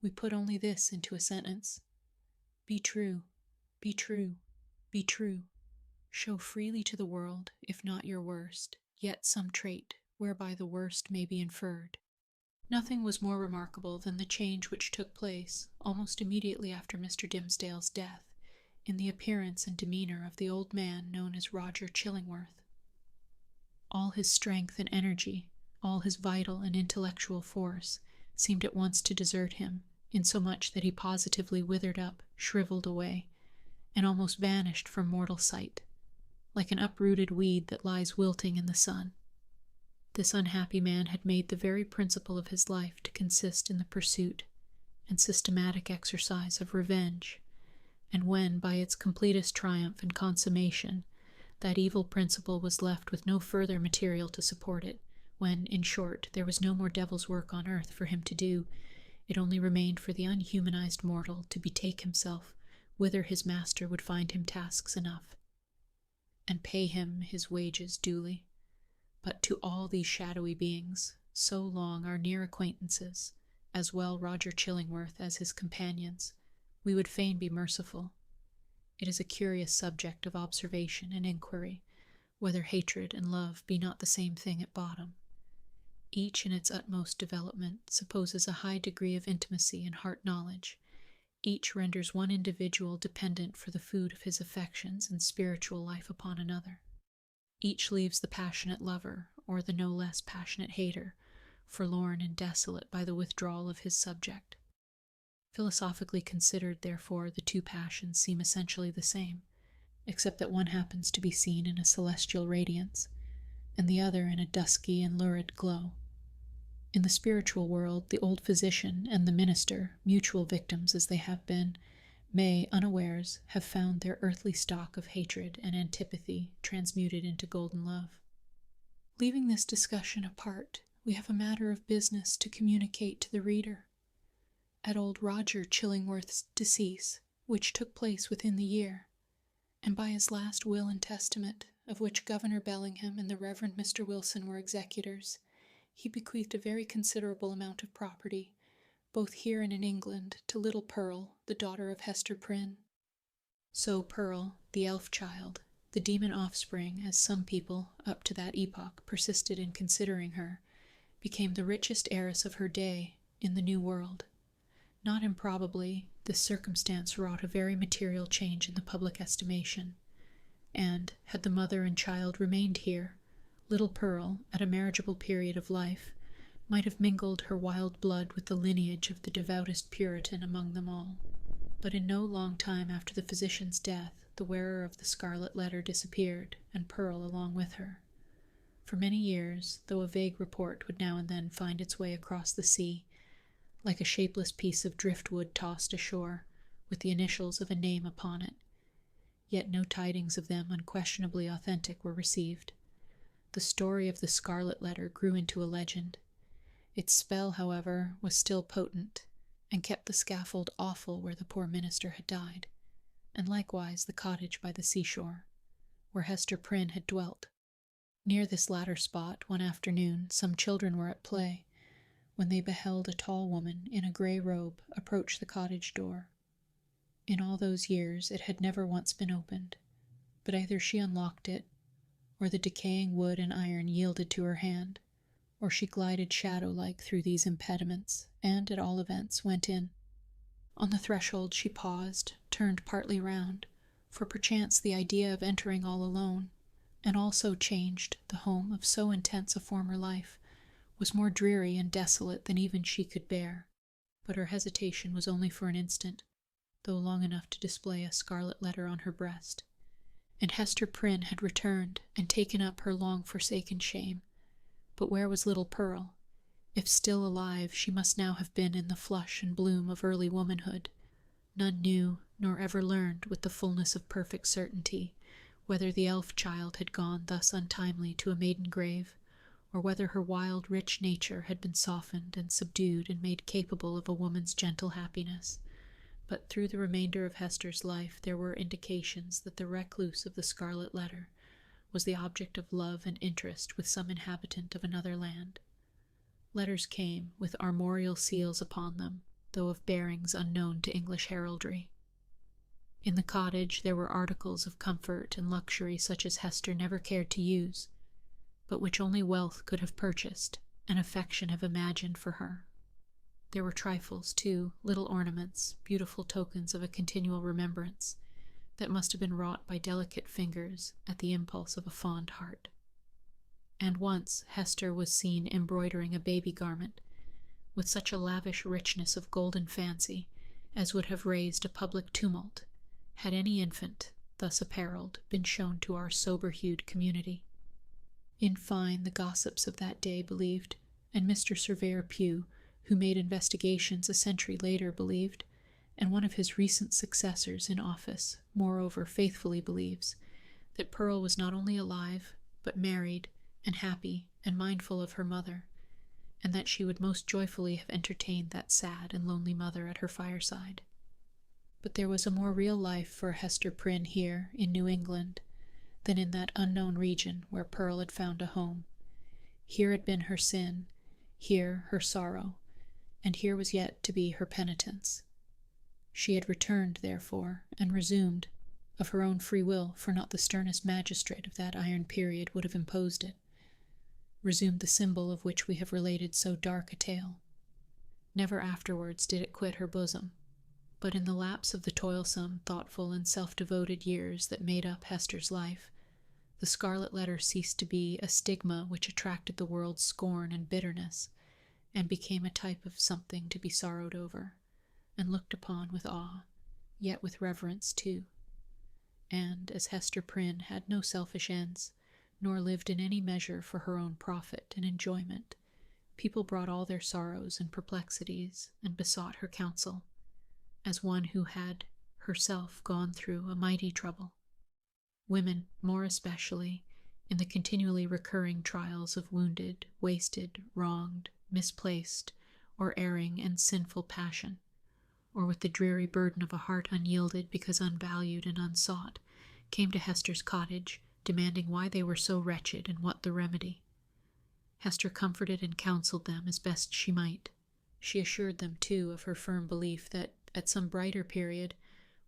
we put only this into a sentence: Be true, be true, be true. Show freely to the world, if not your worst, yet some trait whereby the worst may be inferred. Nothing was more remarkable than the change which took place, almost immediately after Mr. Dimmesdale's death, in the appearance and demeanor of the old man known as Roger Chillingworth. All his strength and energy, all his vital and intellectual force, seemed at once to desert him, insomuch that he positively withered up, shriveled away, and almost vanished from mortal sight, like an uprooted weed that lies wilting in the sun. This unhappy man had made the very principle of his life to consist in the pursuit and systematic exercise of revenge, and when, by its completest triumph and consummation, That evil principle was left with no further material to support it, when, in short, there was no more devil's work on earth for him to do. It only remained for the unhumanized mortal to betake himself whither his master would find him tasks enough, and pay him his wages duly. But to all these shadowy beings, so long our near acquaintances, as well Roger Chillingworth as his companions, we would fain be merciful. It is a curious subject of observation and inquiry, whether hatred and love be not the same thing at bottom. Each in its utmost development supposes a high degree of intimacy and heart knowledge. Each renders one individual dependent for the food of his affections and spiritual life upon another. Each leaves the passionate lover, or the no less passionate hater, forlorn and desolate by the withdrawal of his subject. Philosophically considered, therefore, the two passions seem essentially the same, except that one happens to be seen in a celestial radiance, and the other in a dusky and lurid glow. In the spiritual world, the old physician and the minister, mutual victims as they have been, may, unawares, have found their earthly stock of hatred and antipathy transmuted into golden love. Leaving this discussion apart, we have a matter of business to communicate to the reader. At old Roger Chillingworth's decease, which took place within the year, and by his last will and testament, of which Governor Bellingham and the Reverend Mr. Wilson were executors, he bequeathed a very considerable amount of property, both here and in England, to little Pearl, the daughter of Hester Prynne. So Pearl, the elf child, the demon offspring, as some people, up to that epoch, persisted in considering her, became the richest heiress of her day in the New World. Not improbably, this circumstance wrought a very material change in the public estimation, and, had the mother and child remained here, little Pearl, at a marriageable period of life, might have mingled her wild blood with the lineage of the devoutest Puritan among them all. But in no long time after the physician's death, the wearer of the Scarlet Letter disappeared, and Pearl along with her. For many years, though a vague report would now and then find its way across the sea, like a shapeless piece of driftwood tossed ashore, with the initials of a name upon it, yet no tidings of them unquestionably authentic were received. The story of the Scarlet Letter grew into a legend. Its spell, however, was still potent, and kept the scaffold awful where the poor minister had died, and likewise the cottage by the seashore, where Hester Prynne had dwelt. Near this latter spot, one afternoon, some children were at play, when they beheld a tall woman in a grey robe approach the cottage door. In all those years it had never once been opened, but either she unlocked it, or the decaying wood and iron yielded to her hand, or she glided shadow-like through these impediments, and, at all events, went in. On the threshold she paused, turned partly round, for perchance the idea of entering all alone, and all so changed, the home of so intense a former life, was more dreary and desolate than even she could bear. But her hesitation was only for an instant, though long enough to display a scarlet letter on her breast. And Hester Prynne had returned and taken up her long-forsaken shame. But where was little Pearl? If still alive, she must now have been in the flush and bloom of early womanhood. None knew, nor ever learned with the fullness of perfect certainty, whether the elf child had gone thus untimely to a maiden grave, or whether her wild, rich nature had been softened and subdued and made capable of a woman's gentle happiness. But through the remainder of Hester's life there were indications that the recluse of the Scarlet Letter was the object of love and interest with some inhabitant of another land. Letters came, with armorial seals upon them, though of bearings unknown to English heraldry. In the cottage there were articles of comfort and luxury such as Hester never cared to use, but which only wealth could have purchased, and affection have imagined for her. There were trifles, too, little ornaments, beautiful tokens of a continual remembrance, that must have been wrought by delicate fingers at the impulse of a fond heart. And once Hester was seen embroidering a baby garment, with such a lavish richness of golden fancy as would have raised a public tumult, had any infant, thus apparelled, been shown to our sober-hued community. In fine, the gossips of that day believed, and Mr. Surveyor Pugh, who made investigations a century later, believed, and one of his recent successors in office, moreover, faithfully believes, that Pearl was not only alive, but married, and happy, and mindful of her mother, and that she would most joyfully have entertained that sad and lonely mother at her fireside. But there was a more real life for Hester Prynne here in New England than in that unknown region where Pearl had found a home. Here had been her sin, here her sorrow, and here was yet to be her penitence. She had returned, therefore, and resumed, of her own free will, for not the sternest magistrate of that iron period would have imposed it, resumed the symbol of which we have related so dark a tale. Never afterwards did it quit her bosom, but in the lapse of the toilsome, thoughtful, and self-devoted years that made up Hester's life, the Scarlet Letter ceased to be a stigma which attracted the world's scorn and bitterness, and became a type of something to be sorrowed over, and looked upon with awe, yet with reverence too. And, as Hester Prynne had no selfish ends, nor lived in any measure for her own profit and enjoyment, people brought all their sorrows and perplexities, and besought her counsel, as one who had herself gone through a mighty trouble. Women, more especially, in the continually recurring trials of wounded, wasted, wronged, misplaced, or erring and sinful passion, or with the dreary burden of a heart unyielded because unvalued and unsought, came to Hester's cottage, demanding why they were so wretched and what the remedy. Hester comforted and counseled them as best she might. She assured them, too, of her firm belief that, at some brighter period,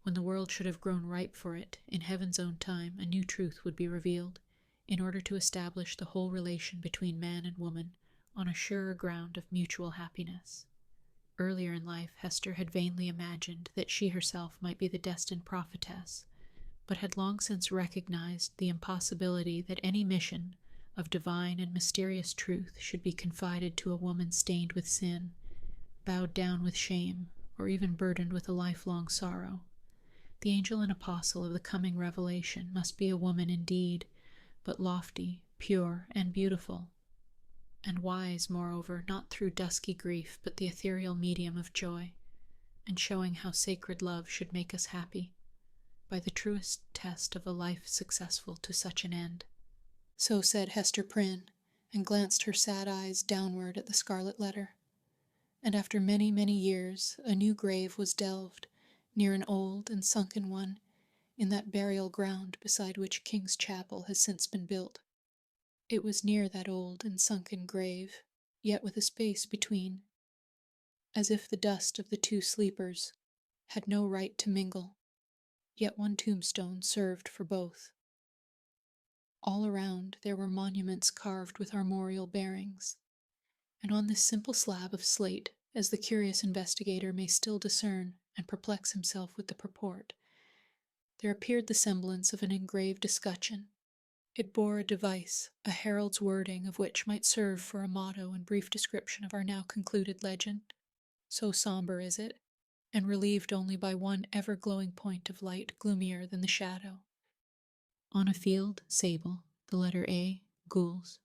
when the world should have grown ripe for it, in heaven's own time a new truth would be revealed, in order to establish the whole relation between man and woman on a surer ground of mutual happiness. Earlier in life, Hester had vainly imagined that she herself might be the destined prophetess, but had long since recognized the impossibility that any mission of divine and mysterious truth should be confided to a woman stained with sin, bowed down with shame, or even burdened with a lifelong sorrow. The angel and apostle of the coming revelation must be a woman indeed, but lofty, pure, and beautiful, and wise, moreover, not through dusky grief, but the ethereal medium of joy, and showing how sacred love should make us happy, by the truest test of a life successful to such an end. So said Hester Prynne, and glanced her sad eyes downward at the Scarlet Letter. And after many, many years, a new grave was delved, near an old and sunken one, in that burial ground beside which King's Chapel has since been built. It was near that old and sunken grave, yet with a space between, as if the dust of the two sleepers had no right to mingle, yet one tombstone served for both. All around there were monuments carved with armorial bearings, and on this simple slab of slate, as the curious investigator may still discern and perplex himself with the purport, there appeared the semblance of an engraved escutcheon. It bore a device, a herald's wording of which might serve for a motto and brief description of our now concluded legend. So somber is it, and relieved only by one ever-glowing point of light gloomier than the shadow. On a field sable, the letter A, gules,